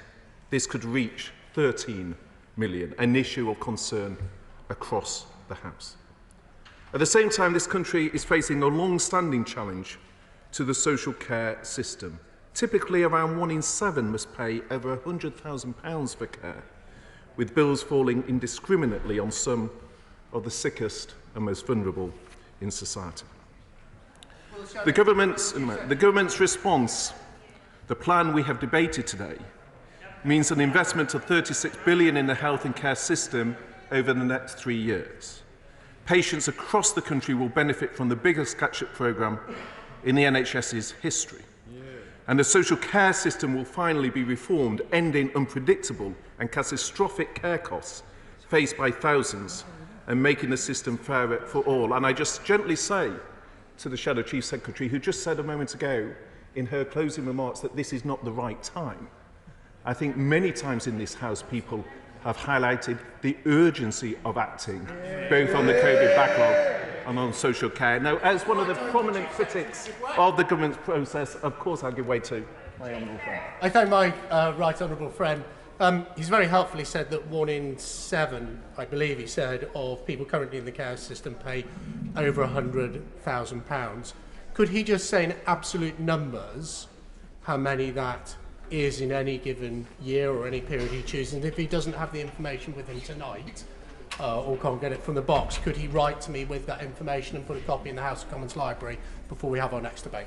S21: this could reach 13 million, an issue of concern across the House. At the same time, this country is facing a long-standing challenge to the social care system. Typically, around 1 in 7 must pay over £100,000 for care, with bills falling indiscriminately on some of the sickest and most vulnerable in society. The government's response, the plan we have debated today, means an investment of £36 billion in the health and care system over the next 3 years. Patients across the country will benefit from the biggest catch-up programme in the NHS's history. And the social care system will finally be reformed, ending unpredictable and catastrophic care costs faced by thousands and making the system fairer for all. And I just gently say to the Shadow Chief Secretary, who just said a moment ago in her closing remarks that this is not the right time. I think many times in this House people have highlighted the urgency of acting, both on the COVID backlog and on social care. Now, as one of the prominent critics of the government's process, of course I'll give way to my honourable friend.
S22: I thank my right honourable friend. He's very helpfully said that 1 in 7, I believe he said, of people currently in the care system pay over £100,000. Could he just say in absolute numbers how many that is in any given year or any period he chooses? And if he doesn't have the information with him tonight, or can't get it from the box, could he write to me with that information and put a copy in the House of Commons library before we have our next debate?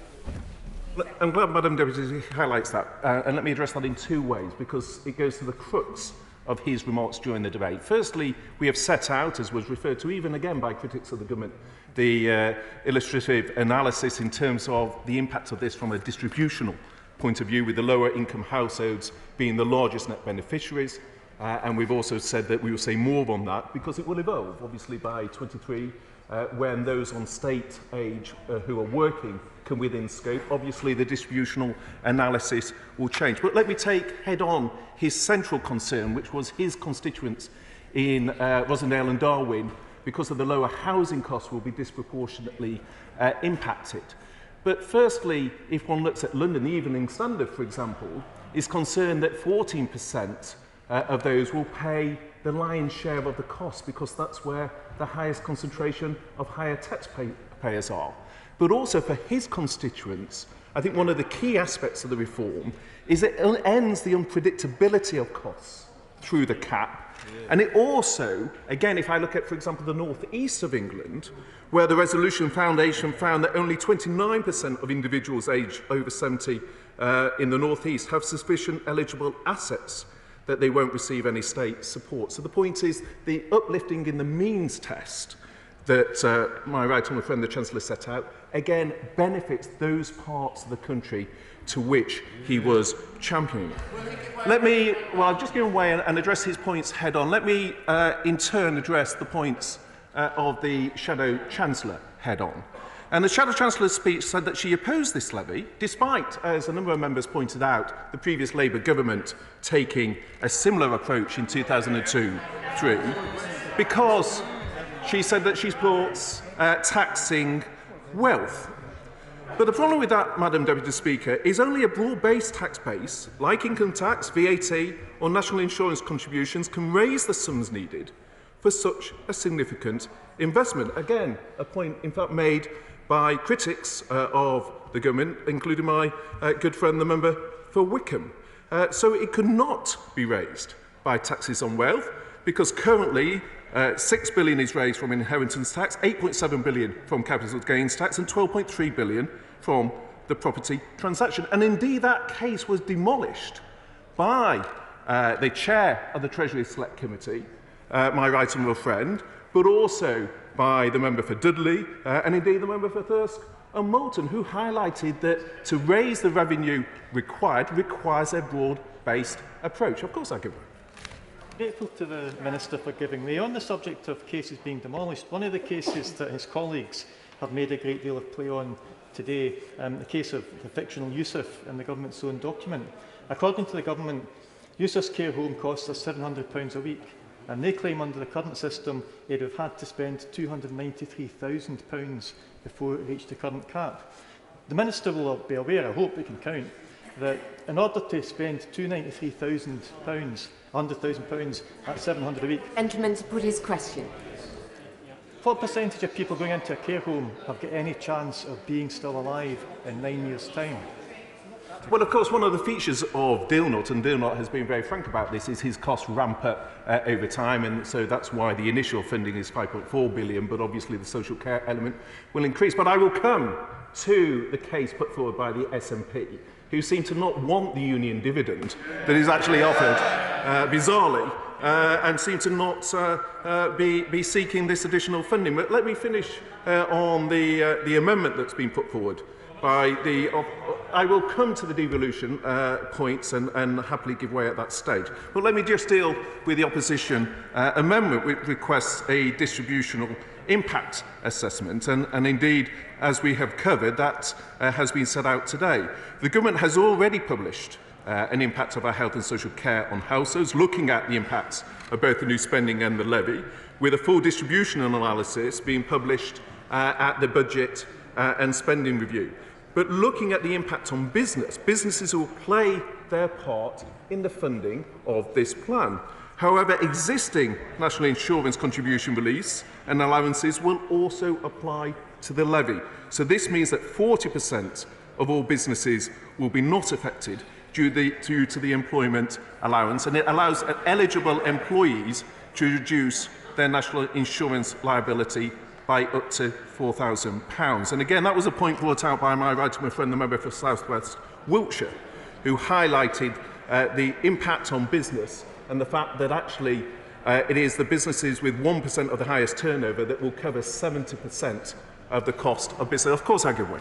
S21: I'm glad Madam Deputy highlights that, and let me address that in two ways, because it goes to the crux of his remarks during the debate. Firstly, we have set out, as was referred to even again by critics of the government, the illustrative analysis in terms of the impact of this from a distributional point of view, with the lower income households being the largest net beneficiaries. And we've also said that we will say more on that because it will evolve, obviously, by 23, when those on state age who are working come within scope. Obviously, the distributional analysis will change. But let me take head on his central concern, which was his constituents in Rosendale and Darwin, because of the lower housing costs, will be disproportionately impacted. But firstly, if one looks at London, the Evening Standard, for example, is concerned that 14% of those will pay the lion's share of the cost, because that's where the highest concentration of higher taxpayers are. But also for his constituents, I think one of the key aspects of the reform is it ends the unpredictability of costs through the cap. And it also, again, if I look at, for example, the northeast of England, where the Resolution Foundation found that only 29% of individuals aged over 70 in the northeast have sufficient eligible assets that they won't receive any state support. So the point is, the uplifting in the means test that my right honourable friend the Chancellor set out, again, benefits those parts of the country to which he was championing. I've just given way and address his points head on. Let me, in turn, address the points of the Shadow Chancellor head on. And the Shadow Chancellor's speech said that she opposed this levy, despite, as a number of members pointed out, the previous Labour government taking a similar approach in 2002-3, because she said that she supports taxing wealth. But the problem with that, Madam Deputy Speaker, is only a broad-based tax base, like income tax, VAT or national insurance contributions, can raise the sums needed for such a significant investment. Again, a point, in fact, made by critics of the government, including my good friend, the member for Wickham. So it could not be raised by taxes on wealth, because currently 6 billion is raised from inheritance tax, 8.7 billion from capital gains tax, and 12.3 billion from the property transaction. And indeed, that case was demolished by the chair of the Treasury Select Committee, my right honourable friend, but also by the member for Dudley and indeed the member for Thirsk and Moulton, who highlighted that to raise the revenue requires a broad-based approach. Of course, I give way.
S14: Grateful to the Minister for giving way. On the subject of cases being demolished, one of the cases that his colleagues have made a great deal of play on today, the case of the fictional Yusuf in the government's own document. According to the government, Yusuf's care home costs us £700 a week, and they claim under the current system they'd have had to spend £293,000 before it reached the current cap. The Minister will be aware, I hope we can count, that in order to spend £293,000, £100,000 at £700 a week.
S1: Gentleman to put his question.
S14: What percentage of people going into a care home have got any chance of being still alive in 9 years' time?
S21: Well, of course, one of the features of Dilnot, and Dilnot has been very frank about this, is his costs ramp up over time, and so that's why the initial funding is £5.4 billion, but obviously the social care element will increase. But I will come to the case put forward by the SNP, who seem to not want the union dividend that is actually offered, bizarrely, and seem to not be seeking this additional funding. But let me finish on the amendment that's been put forward by the... I will come to the devolution points and happily give way at that stage. But let me just deal with the opposition amendment, which requests a distributional impact assessment. And indeed, as we have covered, that has been set out today. The government has already published an impact of our health and social care on households, looking at the impacts of both the new spending and the levy, with a full distribution analysis being published at the budget and spending review. But looking at the impact on businesses will play their part in the funding of this plan. However, existing national insurance contribution release and allowances will also apply to the levy. So this means that 40% of all businesses will be not affected due to the employment allowance, and it allows eligible employees to reduce their national insurance liability by up to £4,000. And again, that was a point brought out by my right friend, the member for South West Wiltshire, who highlighted the impact on business and the fact that actually it is the businesses with 1% of the highest turnover that will cover 70% of the cost of business. Of course, I give way.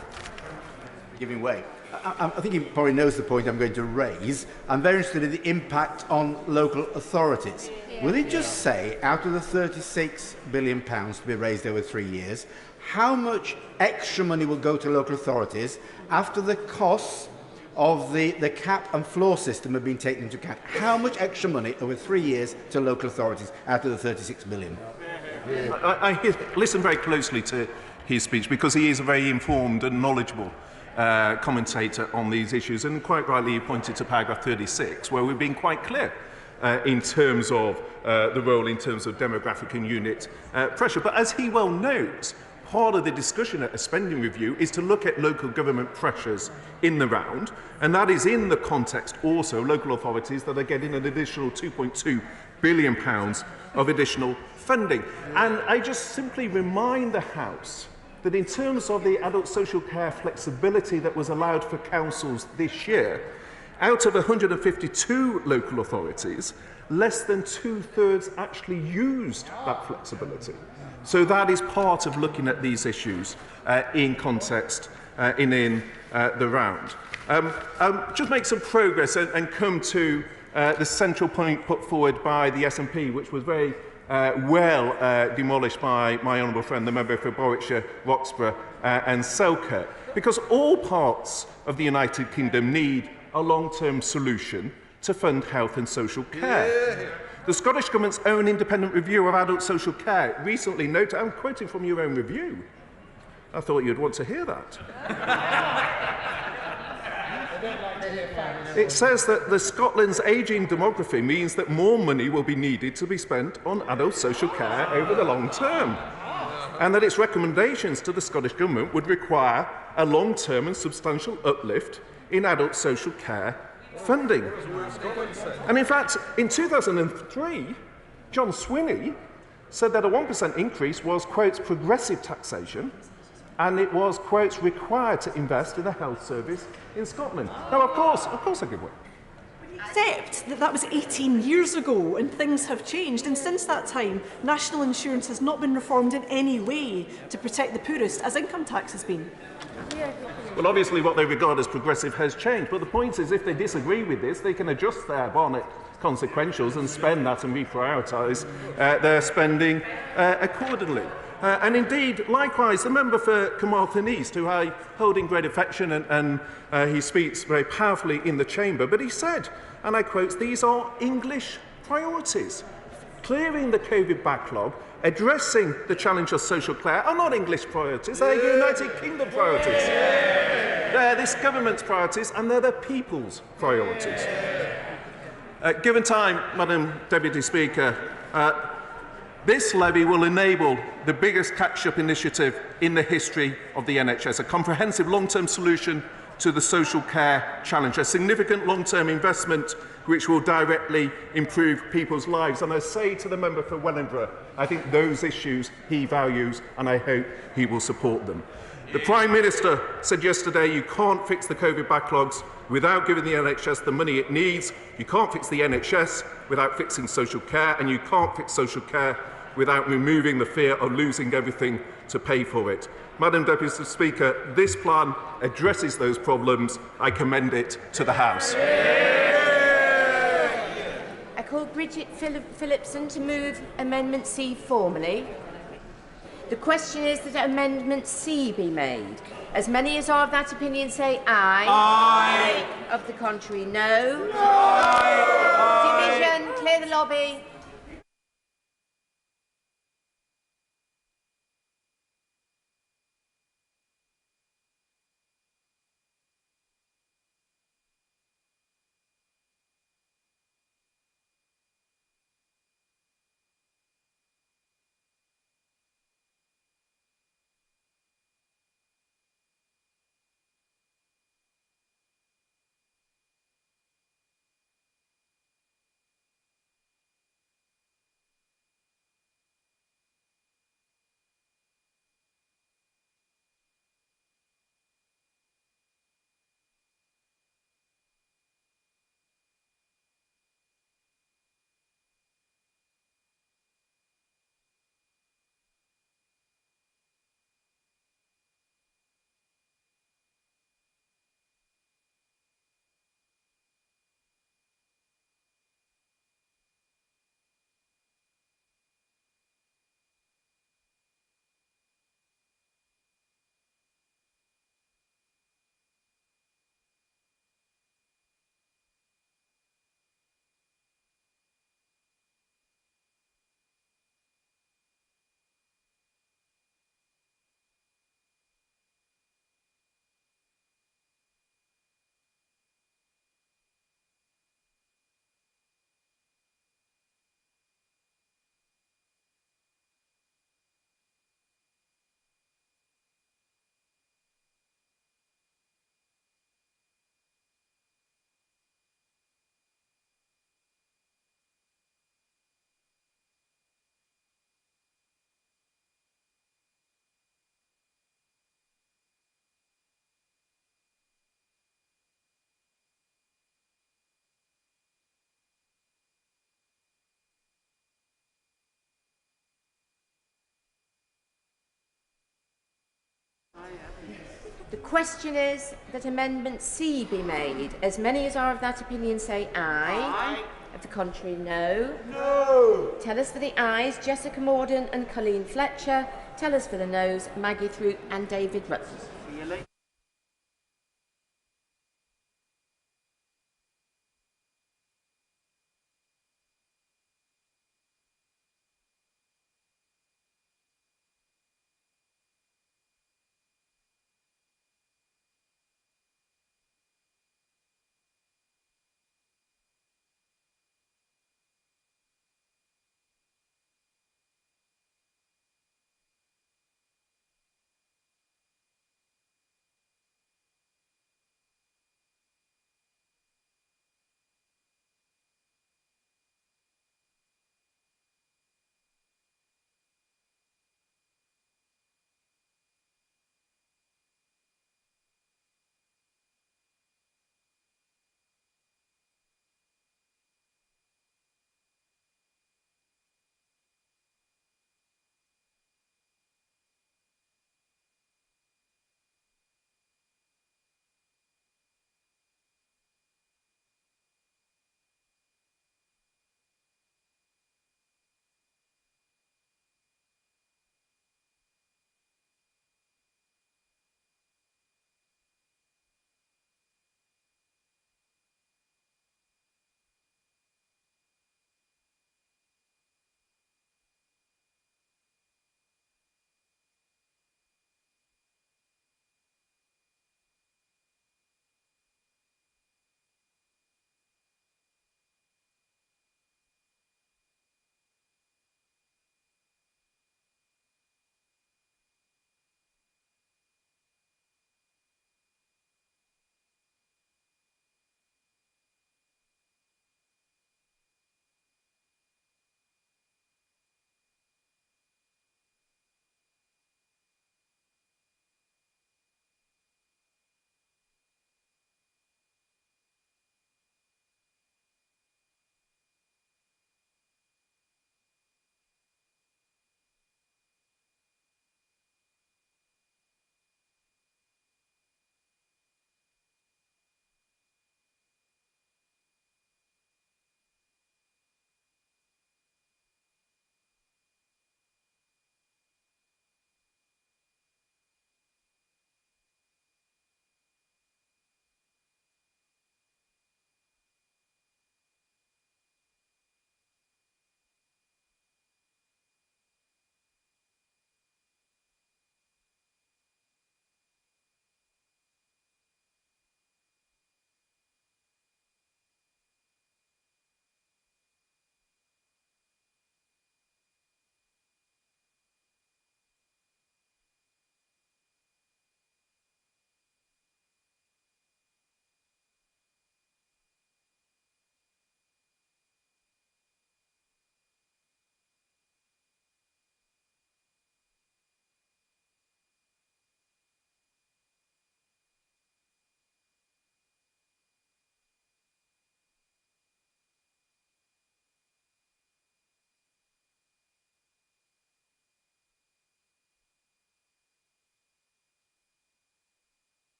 S11: Giving way. I think he probably knows the point I'm going to raise. I'm very interested in the impact on local authorities. Will he just say, out of the £36 billion to be raised over 3 years, how much extra money will go to local authorities after the costs of the cap and floor system have been taken into account? How much extra money over 3 years to local authorities out of the £36 billion?
S21: I listen very closely to his speech because he is a very informed and knowledgeable commentator on these issues, and quite rightly he pointed to paragraph 36 where we've been quite clear in terms of the role in terms of demographic and unit pressure. But as he well knows, part of the discussion at a spending review is to look at local government pressures in the round, and that is in the context also local authorities that are getting an additional £2.2 billion of additional funding. And I just simply remind the House that in terms of the adult social care flexibility that was allowed for councils this year, out of 152 local authorities, less than 2/3 actually used that flexibility. So that is part of looking at these issues in context in the round. Just make some progress and come to the central point put forward by the SNP, which was very well demolished by my honourable friend, the member for Warwickshire, Roxburgh and Selkirk, because all parts of the United Kingdom need a long-term solution to fund health and social care. Yeah. The Scottish Government's own independent review of adult social care recently noted, I'm quoting from your own review, I thought you'd want to hear that. It says that Scotland's ageing demography means that more money will be needed to be spent on adult social care over the long term, and that its recommendations to the Scottish Government would require a long-term and substantial uplift in adult social care funding. And in fact, in 2003, John Swinney said that a 1% increase was, quotes, progressive taxation, and it was, quotes, required to invest in a health service in Scotland. Now, of course I give way.
S16: Except that that was 18 years ago and things have changed, and since that time national insurance has not been reformed in any way to protect the poorest as income tax has been.
S21: Well, obviously what they regard as progressive has changed, but the point is if they disagree with this, they can adjust their bonnet consequentials and spend that and reprioritise their spending accordingly. And indeed, likewise, the member for Carmarthen East, who I hold in great affection, and he speaks very powerfully in the chamber, but he said, and I quote, "These are English priorities. Clearing the COVID backlog, addressing the challenge of social care are not English priorities, they're United Kingdom priorities. They're this government's priorities, and they're the people's priorities." Given time, Madam Deputy Speaker, this levy will enable the biggest catch-up initiative in the history of the NHS, a comprehensive long-term solution to the social care challenge, a significant long-term investment which will directly improve people's lives. And I say to the member for Wellingborough, I think those issues he values, and I hope he will support them. The Prime Minister said yesterday you can't fix the COVID backlogs without giving the NHS the money it needs. You can't fix the NHS without fixing social care, and you can't fix social care without removing the fear of losing everything to pay for it. Madam Deputy Speaker, this plan addresses those problems. I commend it to the House.
S1: I call Bridget Phillipson to move Amendment C formally. The question is that Amendment C be made. As many as are of that opinion say aye. Aye. Of the contrary, no. Aye. Division, clear the lobby. question is that Amendment C be made. As many as are of that opinion say aye. Aye. Of the contrary, no. No. Tell us for the ayes, Jessica Morden and Colleen Fletcher. Tell us for the noes, Maggie Throop and David Rutten.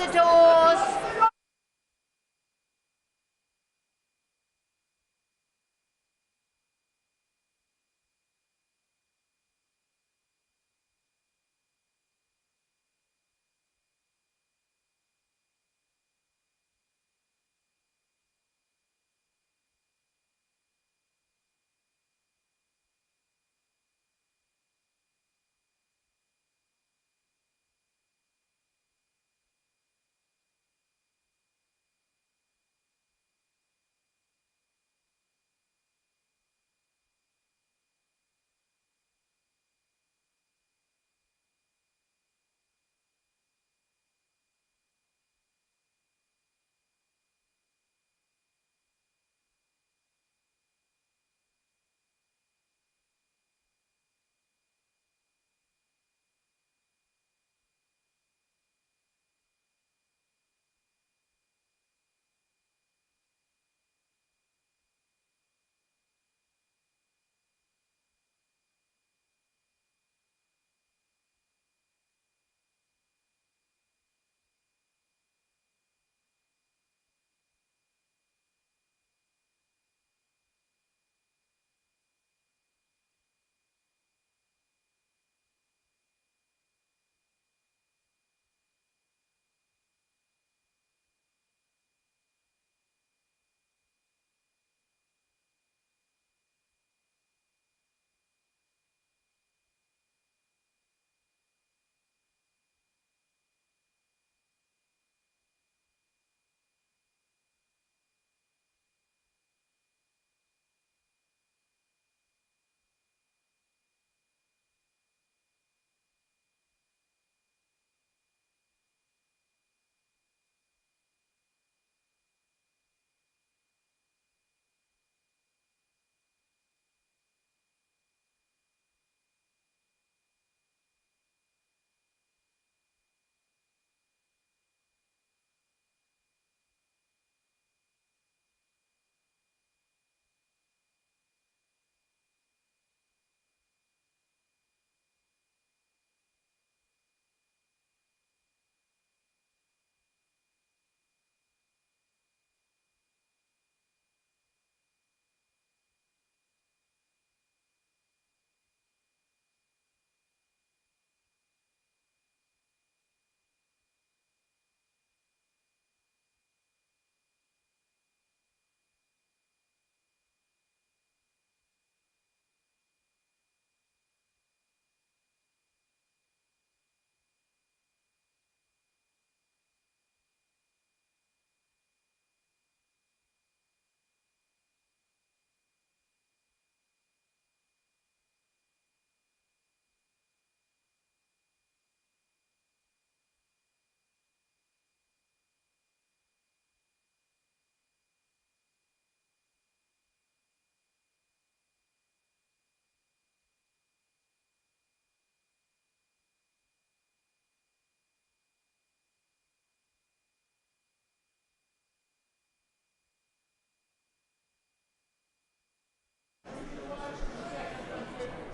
S2: the doors.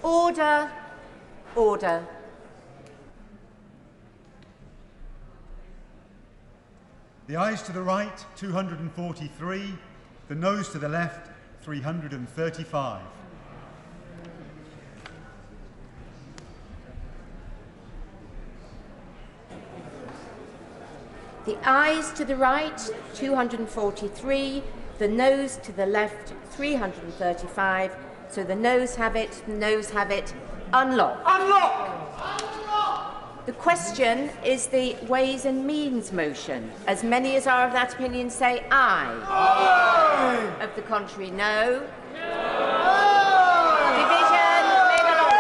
S2: Order. Order.
S10: The ayes to the right, 243. The noes to the left, 335.
S1: The ayes to the right, 243. The noes to the left, 335. So the noes have it, the noes have it. Unlock. Unlock! The question is the Ways and Means motion. As many as are of that opinion say aye. Aye! Of the contrary, no. Division, minority.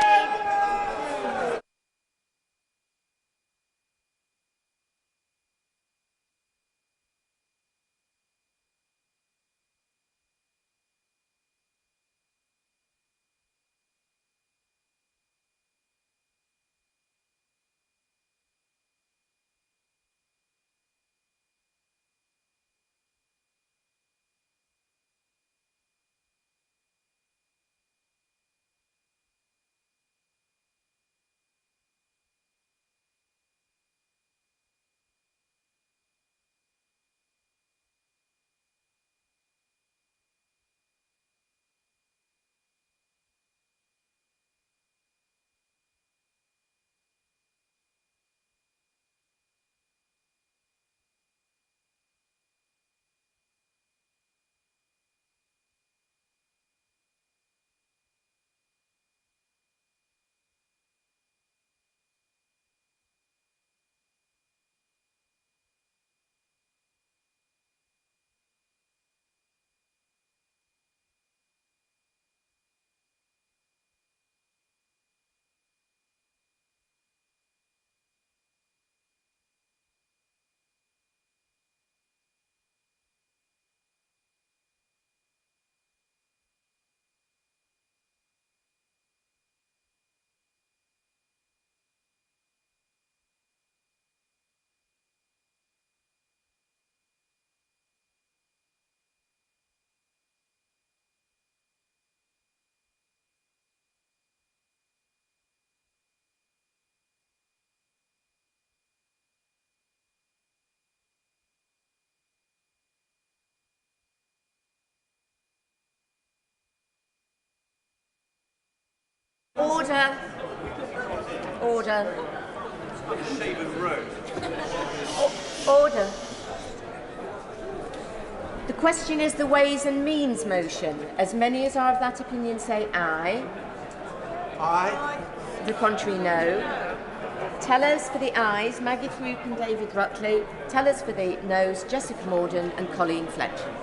S2: Order. Order. Order.
S1: The question is the Ways and Means motion. As many as are of that opinion say aye.
S11: Aye.
S1: The contrary, no. Tellers for the ayes, Maggie Throop and David Ruckley. Tellers for the noes, Jessica Morden and Colleen Fletcher.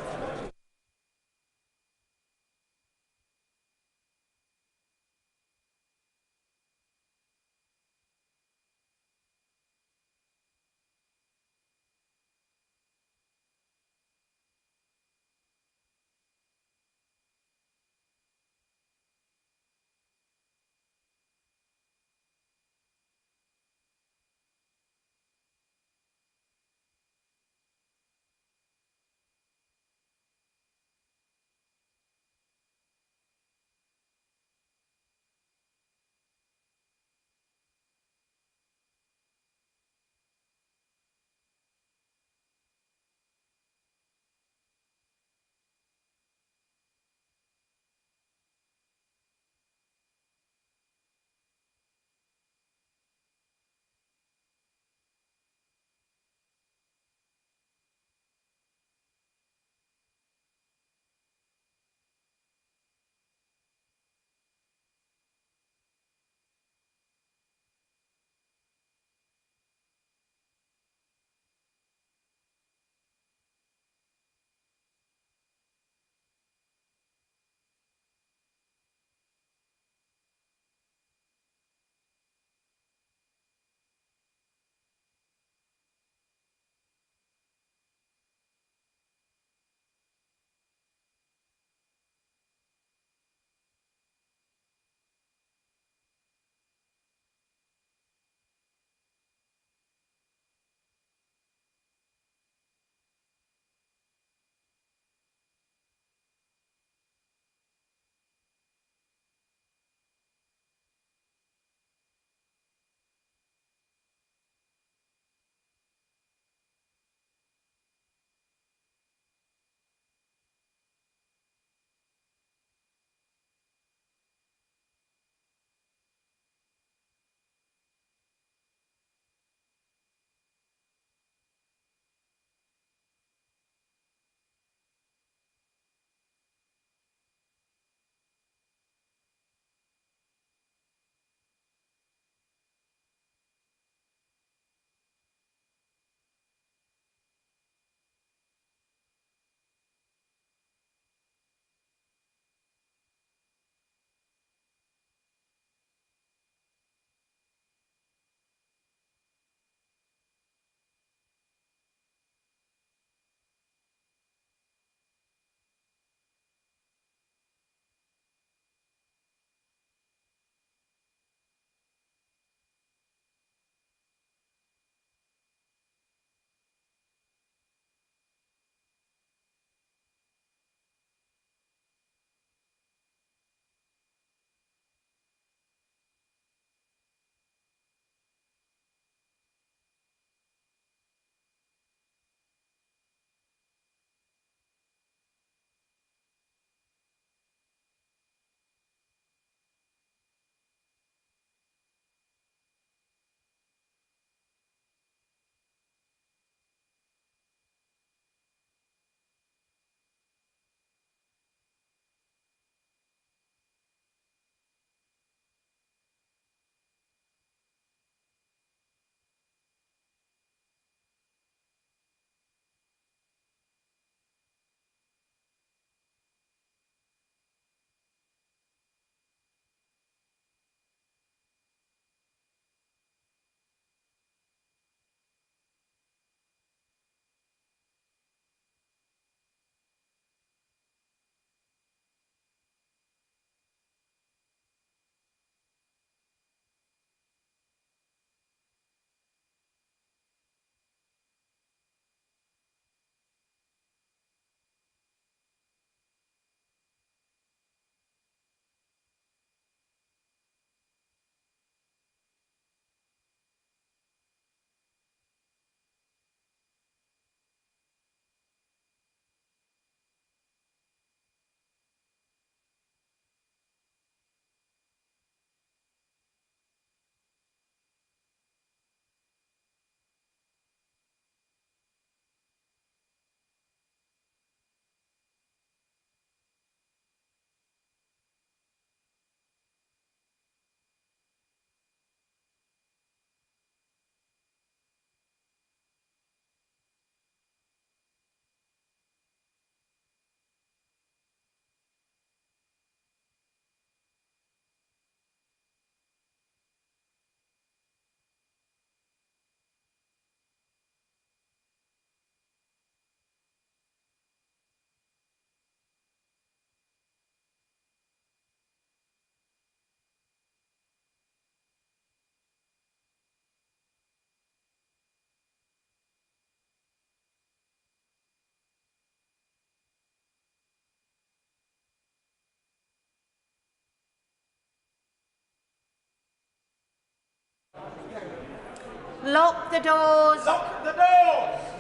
S2: Lock the doors.
S11: Lock the doors!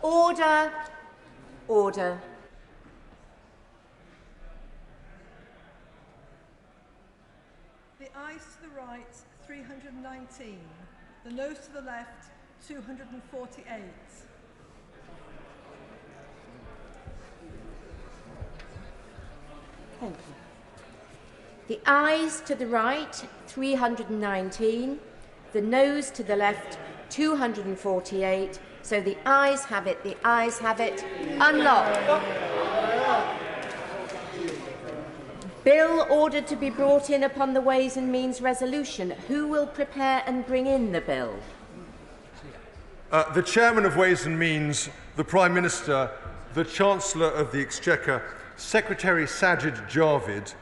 S2: Order. Order.
S3: The ayes to the right, 319. The noes to the left, 248.
S1: Thank you. The ayes to the right, 319. The noes to the left, 248. So the ayes have it, the ayes have it. Unlocked. Bill ordered to be brought in upon the Ways and Means resolution. Who will prepare and bring in the bill?
S18: The Chairman of Ways and Means, the Prime Minister, the Chancellor of the Exchequer, Secretary Sajid Javid,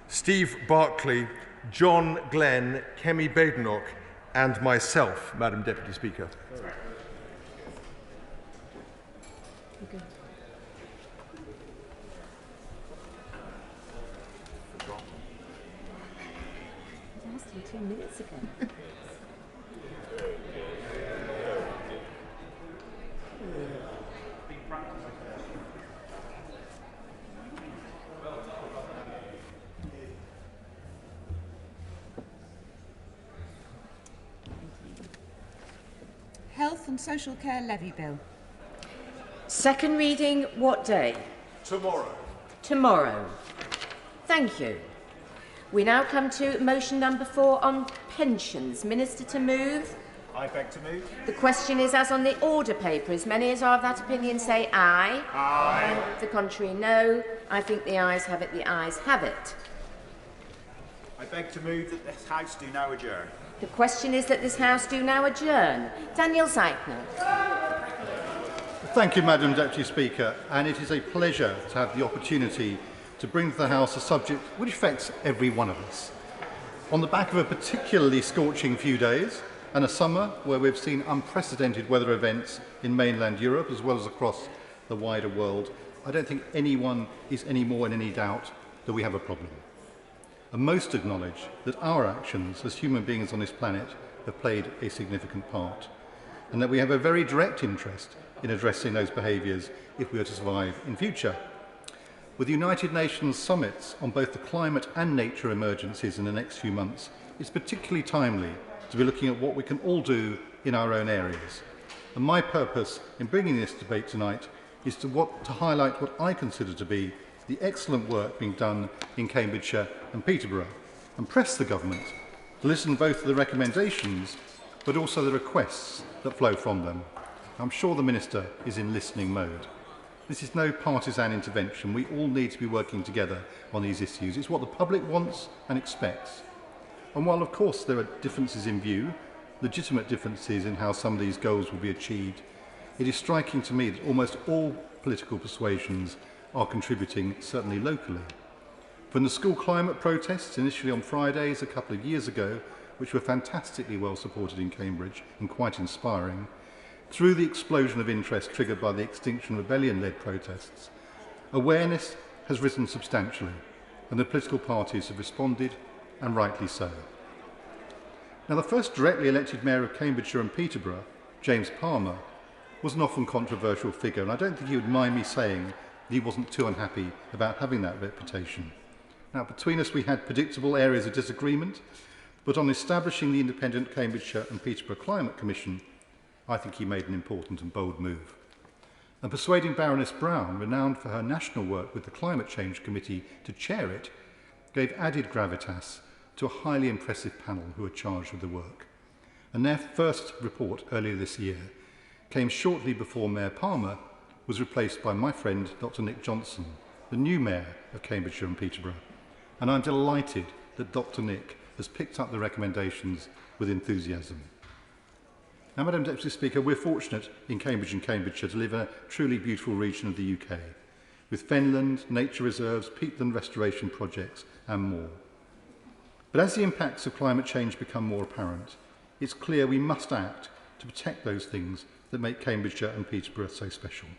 S18: Steve Barclay, John Glenn, Kemi Badenoch, and myself, Madam Deputy Speaker.
S1: Okay. I asked him 2 minutes ago.
S23: Health and Social Care Levy Bill.
S1: Second reading, what day?
S18: Tomorrow.
S1: Tomorrow. Thank you. We now come to motion number 4 on pensions. Minister to move.
S24: I beg to move.
S1: The question is as on the order paper. As many as are of that opinion say aye.
S24: Aye.
S1: The contrary, no. I think the ayes have it, the ayes have it.
S24: I beg to move that this House do now adjourn.
S1: The question is that this House do now adjourn. Daniel Zeitner.
S25: Thank you, Madam Deputy Speaker, and it is a pleasure to have the opportunity to bring to the House a subject which affects every one of us. On the back of a particularly scorching few days and a summer where we've seen unprecedented weather events in mainland Europe as well as across the wider world, I don't think anyone is any more in any doubt that we have a problem. And most acknowledge that our actions as human beings on this planet have played a significant part, and that we have a very direct interest in addressing those behaviours if we are to survive in future. With the United Nations summits on both the climate and nature emergencies in the next few months, it's particularly timely to be looking at what we can all do in our own areas. And my purpose in bringing this debate tonight is to highlight what I consider to be the excellent work being done in Cambridgeshire and Peterborough, and press the government to listen both to the recommendations but also the requests that flow from them. I'm sure the Minister is in listening mode. This is no partisan intervention. We all need to be working together on these issues. It's what the public wants and expects. And while of course there are differences in view, legitimate differences in how some of these goals will be achieved, it is striking to me that almost all political persuasions are contributing, certainly locally. From the school climate protests initially on Fridays a couple of years ago, which were fantastically well supported in Cambridge and quite inspiring, through the explosion of interest triggered by the Extinction Rebellion-led protests, awareness has risen substantially and the political parties have responded, and rightly so. Now, the first directly elected mayor of Cambridgeshire and Peterborough, James Palmer, was an often controversial figure, and I don't think he would mind me saying he wasn't too unhappy about having that reputation. Now, between us we had predictable areas of disagreement, but on establishing the independent Cambridgeshire and Peterborough Climate Commission, I think he made an important and bold move. And persuading Baroness Brown, renowned for her national work with the Climate Change Committee, to chair it, gave added gravitas to a highly impressive panel who were charged with the work. And their first report earlier this year came shortly before Mayor Palmer was replaced by my friend Dr. Nick Johnson, the new Mayor of Cambridgeshire and Peterborough. And I'm delighted that Dr. Nick has picked up the recommendations with enthusiasm. Now, Madam Deputy Speaker, we're fortunate in Cambridge and Cambridgeshire to live in a truly beautiful region of the UK, with fenland, nature reserves, peatland restoration projects and more. But as the impacts of climate change become more apparent, it's clear we must act to protect those things that make Cambridgeshire and Peterborough so special.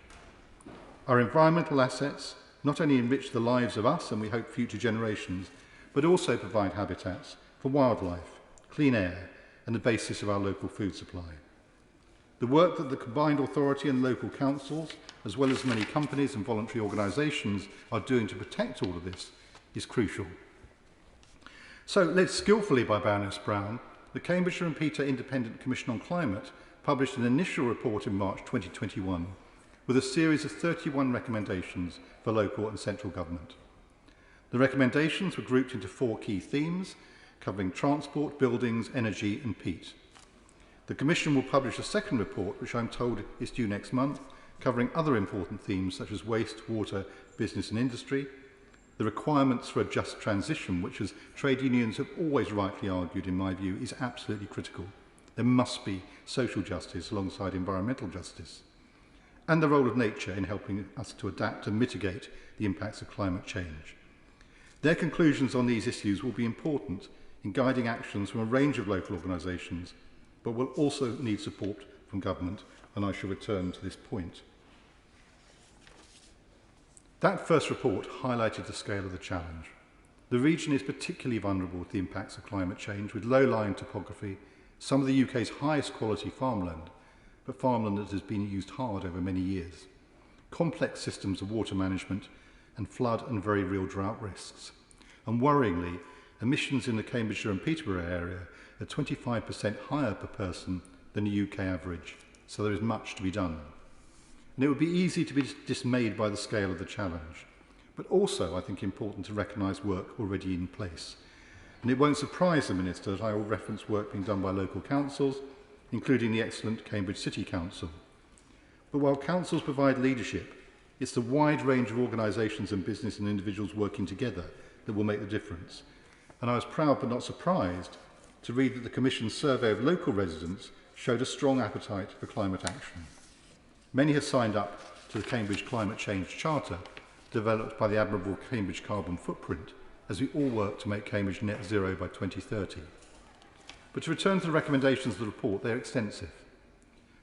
S25: Our environmental assets not only enrich the lives of us and we hope future generations, but also provide habitats for wildlife, clean air and the basis of our local food supply. The work that the combined authority and local councils, as well as many companies and voluntary organisations, are doing to protect all of this is crucial. So, led skillfully by Baroness Brown, the Cambridgeshire and Peter Independent Commission on Climate published an initial report in March 2021 with a series of 31 recommendations for local and central government. The recommendations were grouped into 4 key themes, covering transport, buildings, energy and peat. The Commission will publish a second report, which I'm told is due next month, covering other important themes such as waste, water, business and industry, the requirements for a just transition, which as trade unions have always rightly argued, in my view, is absolutely critical. There must be social justice alongside environmental justice, and the role of nature in helping us to adapt and mitigate the impacts of climate change. Their conclusions on these issues will be important in guiding actions from a range of local organisations, but will also need support from government, and I shall return to this point. That first report highlighted the scale of the challenge. The region is particularly vulnerable to the impacts of climate change, with low-lying topography, some of the UK's highest quality farmland, but farmland that has been used hard over many years, complex systems of water management, and flood and very real drought risks. And worryingly, emissions in the Cambridgeshire and Peterborough area are 25% higher per person than the UK average, so there is much to be done. And it would be easy to be dismayed by the scale of the challenge, but also, I think, important to recognise work already in place. And it won't surprise the Minister that I will reference work being done by local councils, including the excellent Cambridge City Council. But while councils provide leadership, it's the wide range of organisations and business and individuals working together that will make the difference. And I was proud but not surprised to read that the Commission's survey of local residents showed a strong appetite for climate action. Many have signed up to the Cambridge Climate Change Charter, developed by the admirable Cambridge Carbon Footprint, as we all work to make Cambridge net zero by 2030. But to return to the recommendations of the report, they are extensive.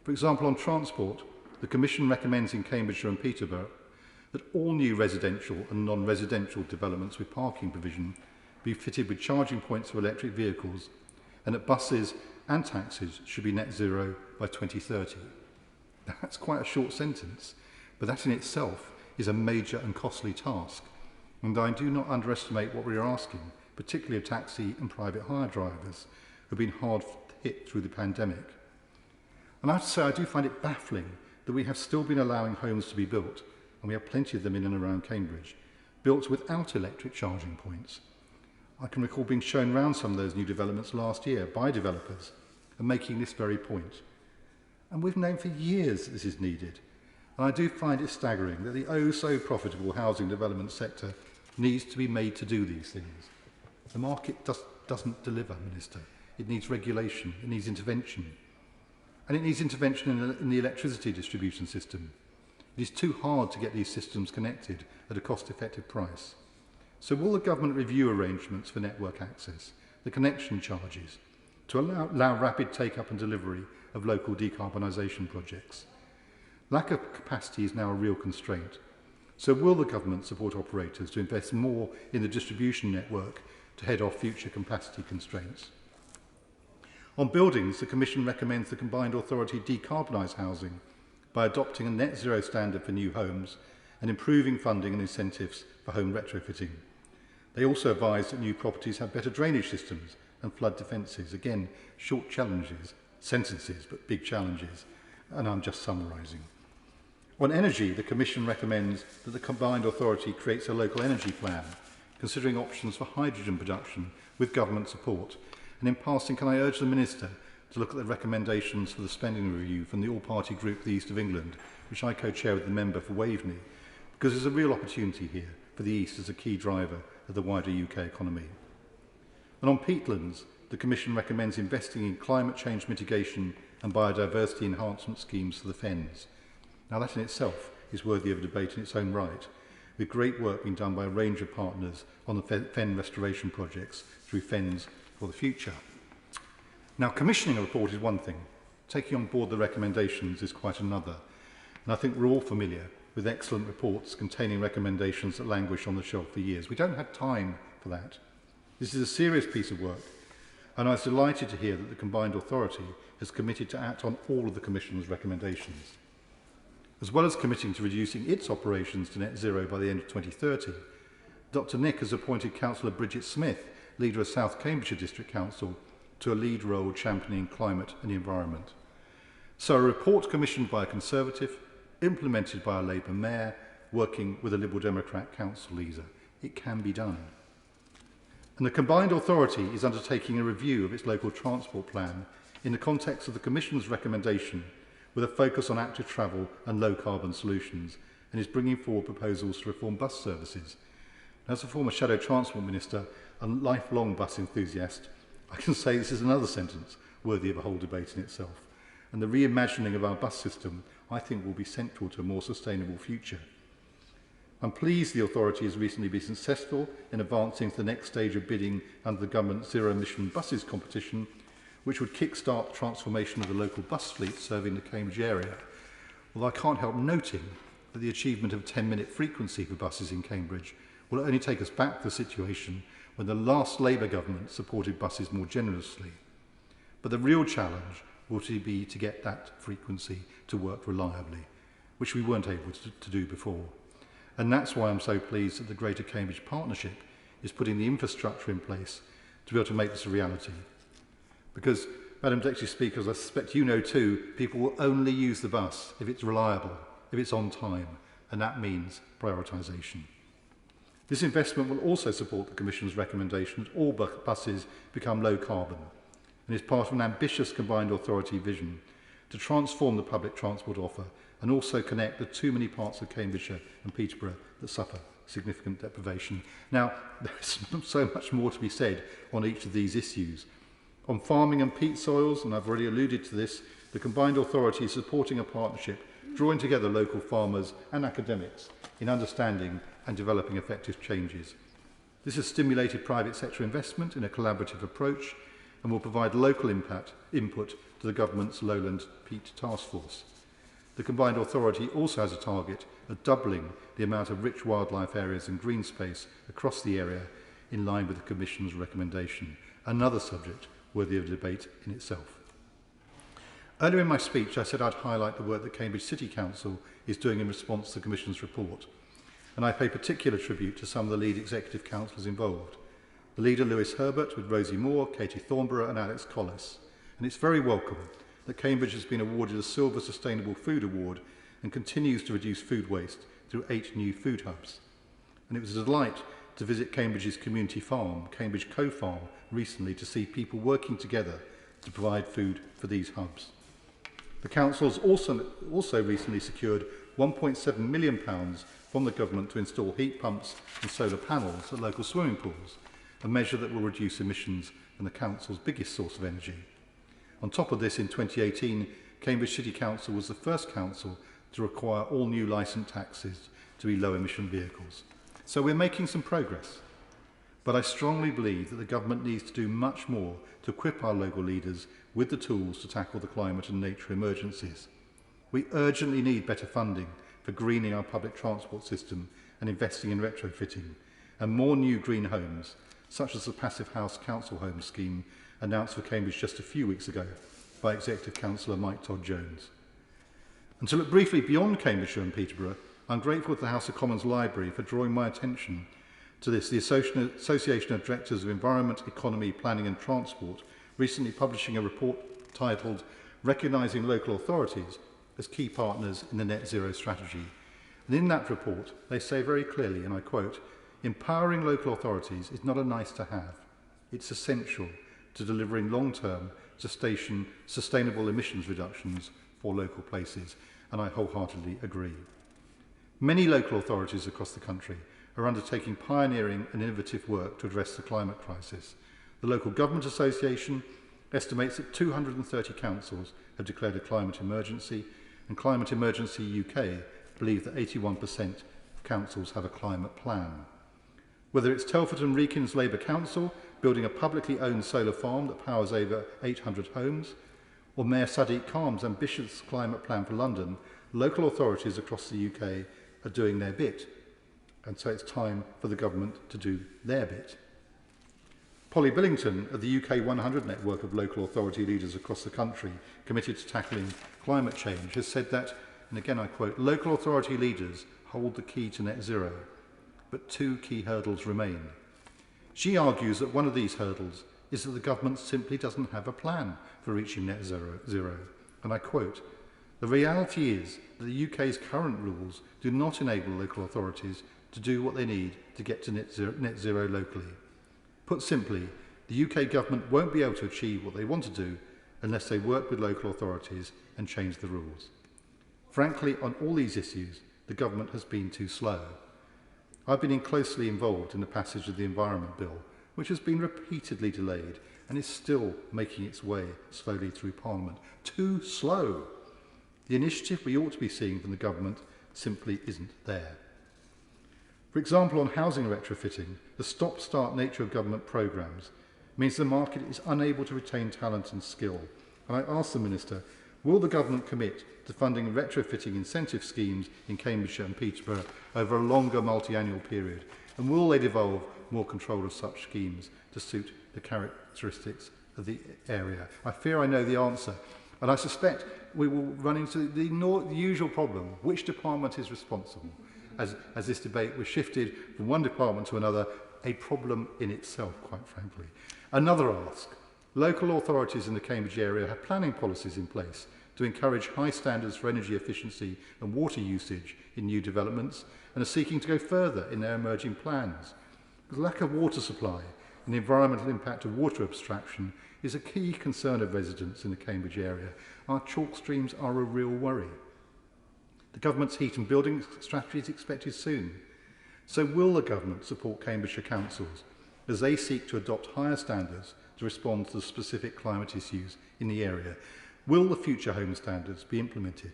S25: For example, on transport, the Commission recommends in Cambridgeshire and Peterborough that all new residential and non-residential developments with parking provision be fitted with charging points for electric vehicles, and that buses and taxis should be net zero by 2030. That's quite a short sentence, but that in itself is a major and costly task, and I do not underestimate what we are asking, particularly of taxi and private hire drivers who have been hard hit through the pandemic. And I have to say, I do find it baffling that we have still been allowing homes to be built, and we have plenty of them in and around Cambridge, built without electric charging points. I can recall being shown around some of those new developments last year by developers and making this very point. And we've known for years that this is needed. And I do find it staggering that the oh-so-profitable housing development sector needs to be made to do these things. The market doesn't deliver, Minister. It needs regulation, it needs intervention. And it needs intervention in the electricity distribution system. It is too hard to get these systems connected at a cost-effective price. So will the government review arrangements for network access, the connection charges, to allow rapid take-up and delivery of local decarbonisation projects? Lack of capacity is now a real constraint. So will the government support operators to invest more in the distribution network to head off future capacity constraints? On buildings, the Commission recommends the Combined Authority decarbonise housing by adopting a net zero standard for new homes and improving funding and incentives for home retrofitting. They also advise that new properties have better drainage systems and flood defences. Again, short sentences, but big challenges, and I'm just summarising. On energy, the Commission recommends that the Combined Authority creates a local energy plan, considering options for hydrogen production with government support. And in passing, can I urge the Minister to look at the recommendations for the spending review from the all-party group the East of England, which I co-chair with the member for Waveney, because there's a real opportunity here for the East as a key driver of the wider UK economy. And on peatlands, the Commission recommends investing in climate change mitigation and biodiversity enhancement schemes for the fens. Now that in itself is worthy of a debate in its own right, with great work being done by a range of partners on the fen restoration projects through Fens for the Future. Now, commissioning a report is one thing. Taking on board the recommendations is quite another. And I think we're all familiar with excellent reports containing recommendations that languish on the shelf for years. We don't have time for that. This is a serious piece of work, and I was delighted to hear that the Combined Authority has committed to act on all of the Commission's recommendations. As well as committing to reducing its operations to net zero by the end of 2030, Dr Nick has appointed Councillor Bridget Smith, leader of South Cambridgeshire District Council, to a lead role championing climate and the environment. So a report commissioned by a Conservative, implemented by a Labour mayor, working with a Liberal Democrat council leader. It can be done. And the combined authority is undertaking a review of its local transport plan in the context of the Commission's recommendation with a focus on active travel and low carbon solutions, and is bringing forward proposals to reform bus services. As a former Shadow Transport Minister and lifelong bus enthusiast, I can say this is another sentence worthy of a whole debate in itself. And the reimagining of our bus system, I think, will be central to a more sustainable future. I'm pleased the authority has recently been successful in advancing to the next stage of bidding under the government's zero-emission buses competition, which would kick-start the transformation of the local bus fleet serving the Cambridge area. Although I can't help noting that the achievement of 10-minute frequency for buses in Cambridge will only take us back to the situation when the last Labour government supported buses more generously. But the real challenge will be to get that frequency to work reliably, which we weren't able to do before. And that's why I'm so pleased that the Greater Cambridge Partnership is putting the infrastructure in place to be able to make this a reality. Because, Madam Deputy Speaker, as I suspect you know too, people will only use the bus if it's reliable, if it's on time, and that means prioritisation. This investment will also support the Commission's recommendation that all buses become low carbon, and is part of an ambitious combined authority vision to transform the public transport offer and also connect the too many parts of Cambridgeshire and Peterborough that suffer significant deprivation. Now, there's so much more to be said on each of these issues. On farming and peat soils, and I've already alluded to this, the combined authority is supporting a partnership, drawing together local farmers and academics in understanding and developing effective changes. This has stimulated private sector investment in a collaborative approach and will provide local input to the government's Lowland Peat Task Force. The combined authority also has a target of doubling the amount of rich wildlife areas and green space across the area in line with the Commission's recommendation, another subject worthy of debate in itself. Earlier in my speech, I said I'd highlight the work that Cambridge City Council is doing in response to the Commission's report, and I pay particular tribute to some of the lead executive councillors involved. The leader, Lewis Herbert, with Rosie Moore, Katie Thornborough and Alex Collis. And it's very welcome that Cambridge has been awarded a Silver Sustainable Food Award and continues to reduce food waste through 8 new food hubs. And it was a delight to visit Cambridge's community farm, Cambridge Co-Farm, recently to see people working together to provide food for these hubs. The council has also recently secured £1.7 million from the government to install heat pumps and solar panels at local swimming pools, a measure that will reduce emissions from the council's biggest source of energy. On top of this, in 2018, Cambridge City Council was the first council to require all new licence taxis to be low-emission vehicles. So we're making some progress. But I strongly believe that the government needs to do much more to equip our local leaders with the tools to tackle the climate and nature emergencies. We urgently need better funding for greening our public transport system and investing in retrofitting, and more new green homes, such as the Passive House Council Home Scheme announced for Cambridge just a few weeks ago by Executive Councillor Mike Todd-Jones. And to look briefly beyond Cambridgeshire and Peterborough, I'm grateful to the House of Commons Library for drawing my attention to this, the Association of Directors of Environment, Economy, Planning and Transport, recently publishing a report titled Recognising Local Authorities as Key Partners in the Net Zero Strategy. And in that report, they say very clearly, and I quote, "Empowering local authorities is not a nice to have. It's essential to delivering long-term, sustainable emissions reductions for local places." And I wholeheartedly agree. Many local authorities across the country are undertaking pioneering and innovative work to address the climate crisis. The Local Government Association estimates that 230 councils have declared a climate emergency, and Climate Emergency UK believe that 81% of councils have a climate plan. Whether it's Telford and Wrekin's Labour Council building a publicly owned solar farm that powers over 800 homes, or Mayor Sadiq Khan's ambitious climate plan for London, local authorities across the UK are doing their bit. And so it's time for the government to do their bit. Polly Billington of the UK 100 network of local authority leaders across the country committed to tackling climate change has said that, and again I quote, "Local authority leaders hold the key to net zero, but 2 key hurdles remain." She argues that one of these hurdles is that the government simply doesn't have a plan for reaching net zero. And I quote, "The reality is that the UK's current rules do not enable local authorities to do what they need to get to net zero locally. Put simply, the UK government won't be able to achieve what they want to do unless they work with local authorities and change the rules. Frankly, on all these issues, the government has been too slow. I've been closely involved in the passage of the Environment Bill, which has been repeatedly delayed and is still making its way slowly through Parliament. Too slow. The initiative we ought to be seeing from the government simply isn't there. For example, on housing retrofitting, the stop-start nature of government programmes means the market is unable to retain talent and skill. And I ask the Minister, will the government commit to funding retrofitting incentive schemes in Cambridgeshire and Peterborough over a longer multi-annual period? And will they devolve more control of such schemes to suit the characteristics of the area? I fear I know the answer, and I suspect we will run into the usual problem: which department is responsible? As this debate was shifted from one department to another, a problem in itself, quite frankly. Another ask: local authorities in the Cambridge area have planning policies in place to encourage high standards for energy efficiency and water usage in new developments, and are seeking to go further in their emerging plans. The lack of water supply and the environmental impact of water abstraction is a key concern of residents in the Cambridge area. Our chalk streams are a real worry. The government's heat and building strategy is expected soon. So will the government support Cambridgeshire councils as they seek to adopt higher standards to respond to the specific climate issues in the area? Will the future home standards be implemented?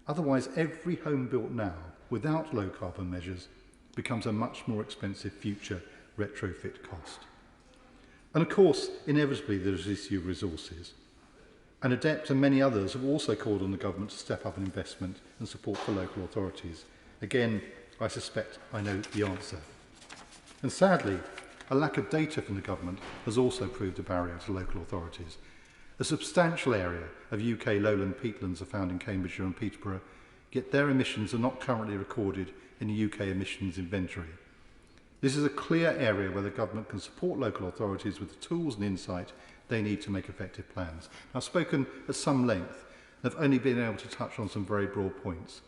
S25: Otherwise, every home built now without low carbon measures becomes a much more expensive future retrofit cost. And of course, inevitably, there is the issue of resources. And ADEPT and many others have also called on the government to step up in investment and support for local authorities. Again, I suspect I know the answer. And sadly, a lack of data from the government has also proved a barrier to local authorities. A substantial area of UK lowland peatlands are found in Cambridgeshire and Peterborough, yet their emissions are not currently recorded in the UK emissions inventory. This is a clear area where the government can support local authorities with the tools and insight they need to make effective plans. I've spoken at some length and have only been able to touch on some very broad points,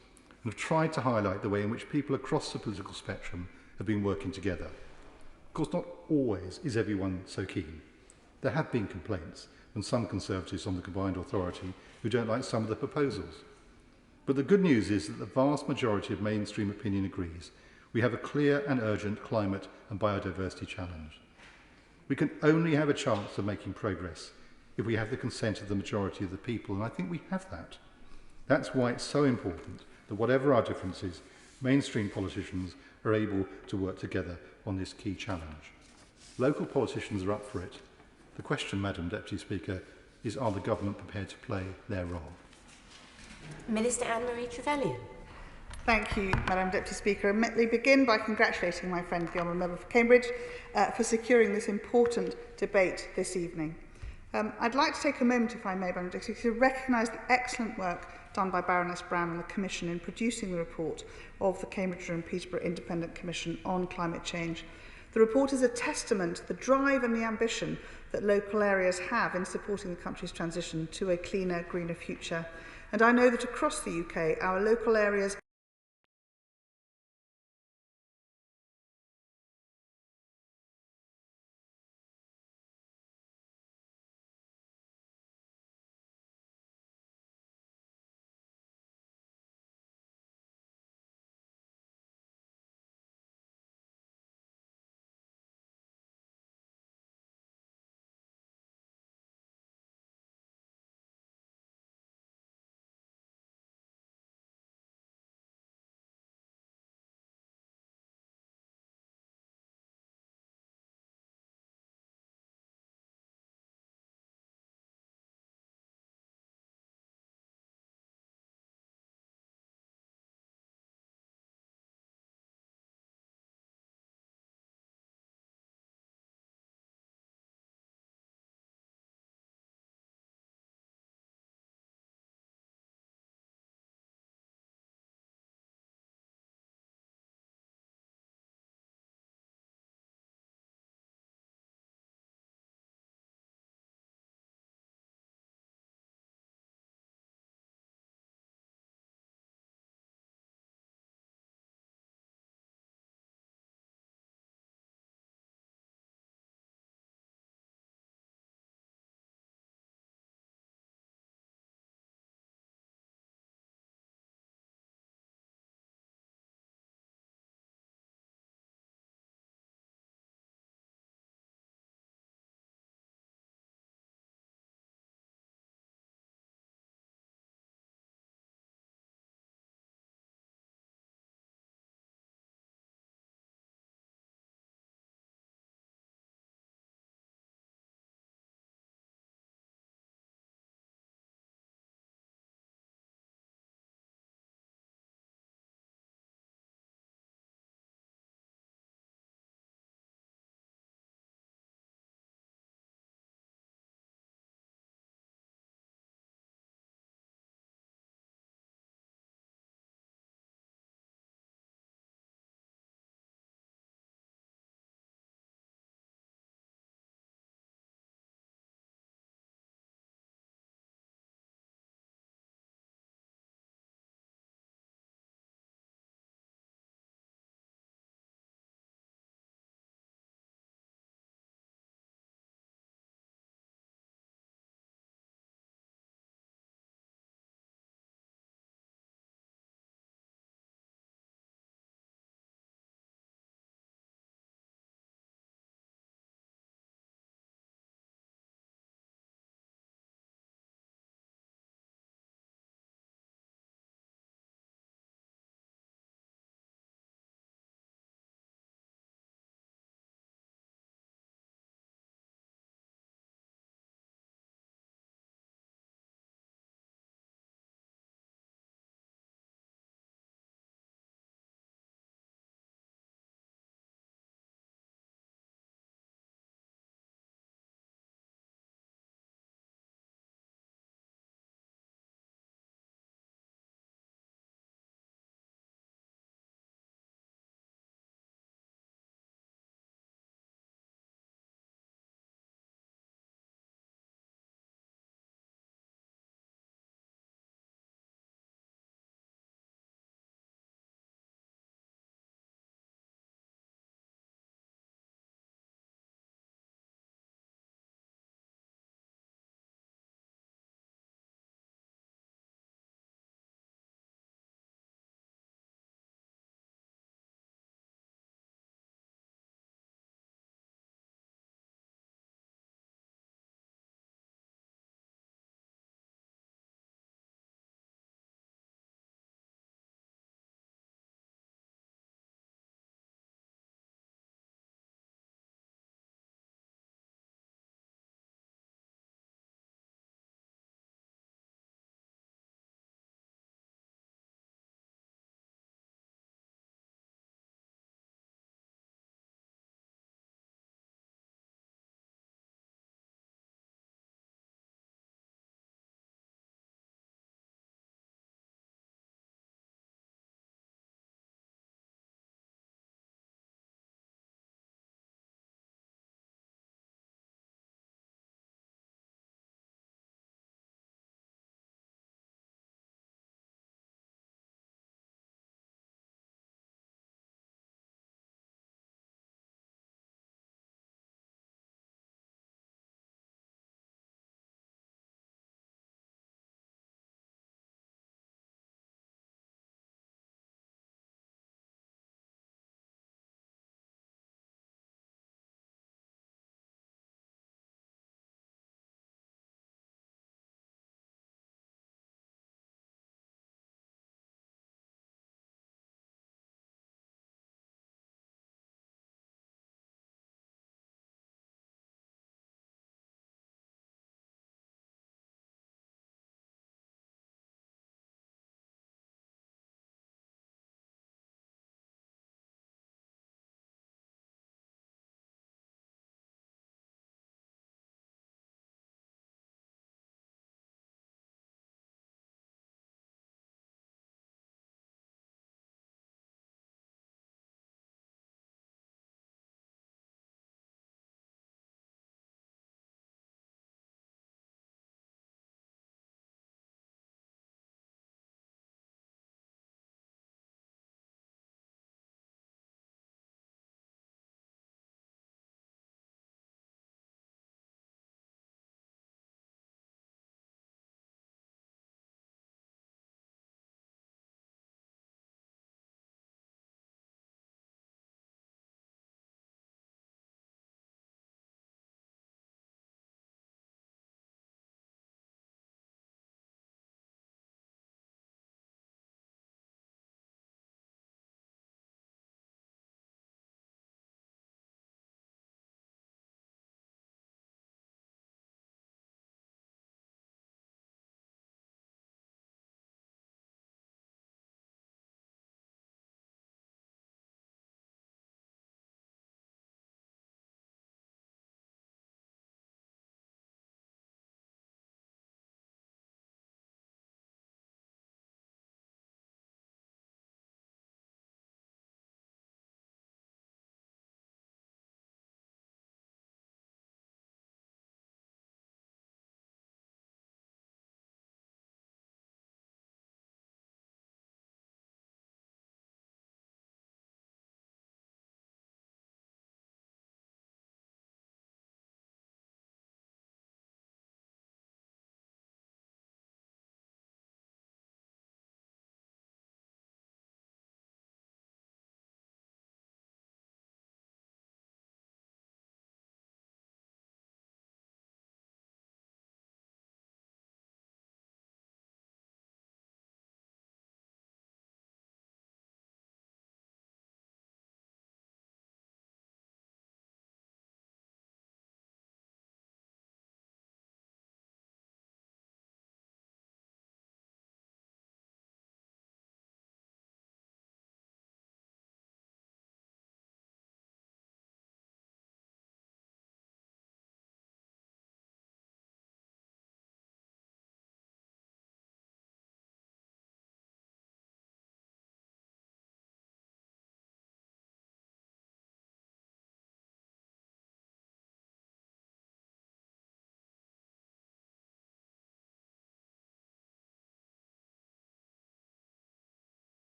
S25: and have tried to highlight the way in which people across the political spectrum have been working together. Of course, not always is everyone so keen. There have been complaints from some Conservatives on the combined authority who don't like some of the proposals. But the good news is that the vast majority of mainstream opinion agrees we have a clear and urgent climate and biodiversity challenge. We can only have a chance of making progress if we have the consent of the majority of the people, and I think we have that. That's why it's so important that whatever our differences, mainstream politicians are able to work together on this key challenge. Local politicians are up for it. The question, Madam Deputy Speaker, is are the government prepared to play their role?
S1: Minister Anne-Marie Trevelyan.
S6: Thank you, Madam Deputy Speaker. Let me begin by congratulating my friend, the Honourable Member for Cambridge, for securing this important debate this evening. I'd like to take a moment, if I may, Madam Deputy Speaker, to recognise the excellent work done by Baroness Brown and the Commission in producing the report of the Cambridgeshire and Peterborough Independent Commission on Climate Change. The report is a testament to the drive and the ambition that local areas have in supporting the country's transition to a cleaner, greener future. And I know that across the UK, our local areas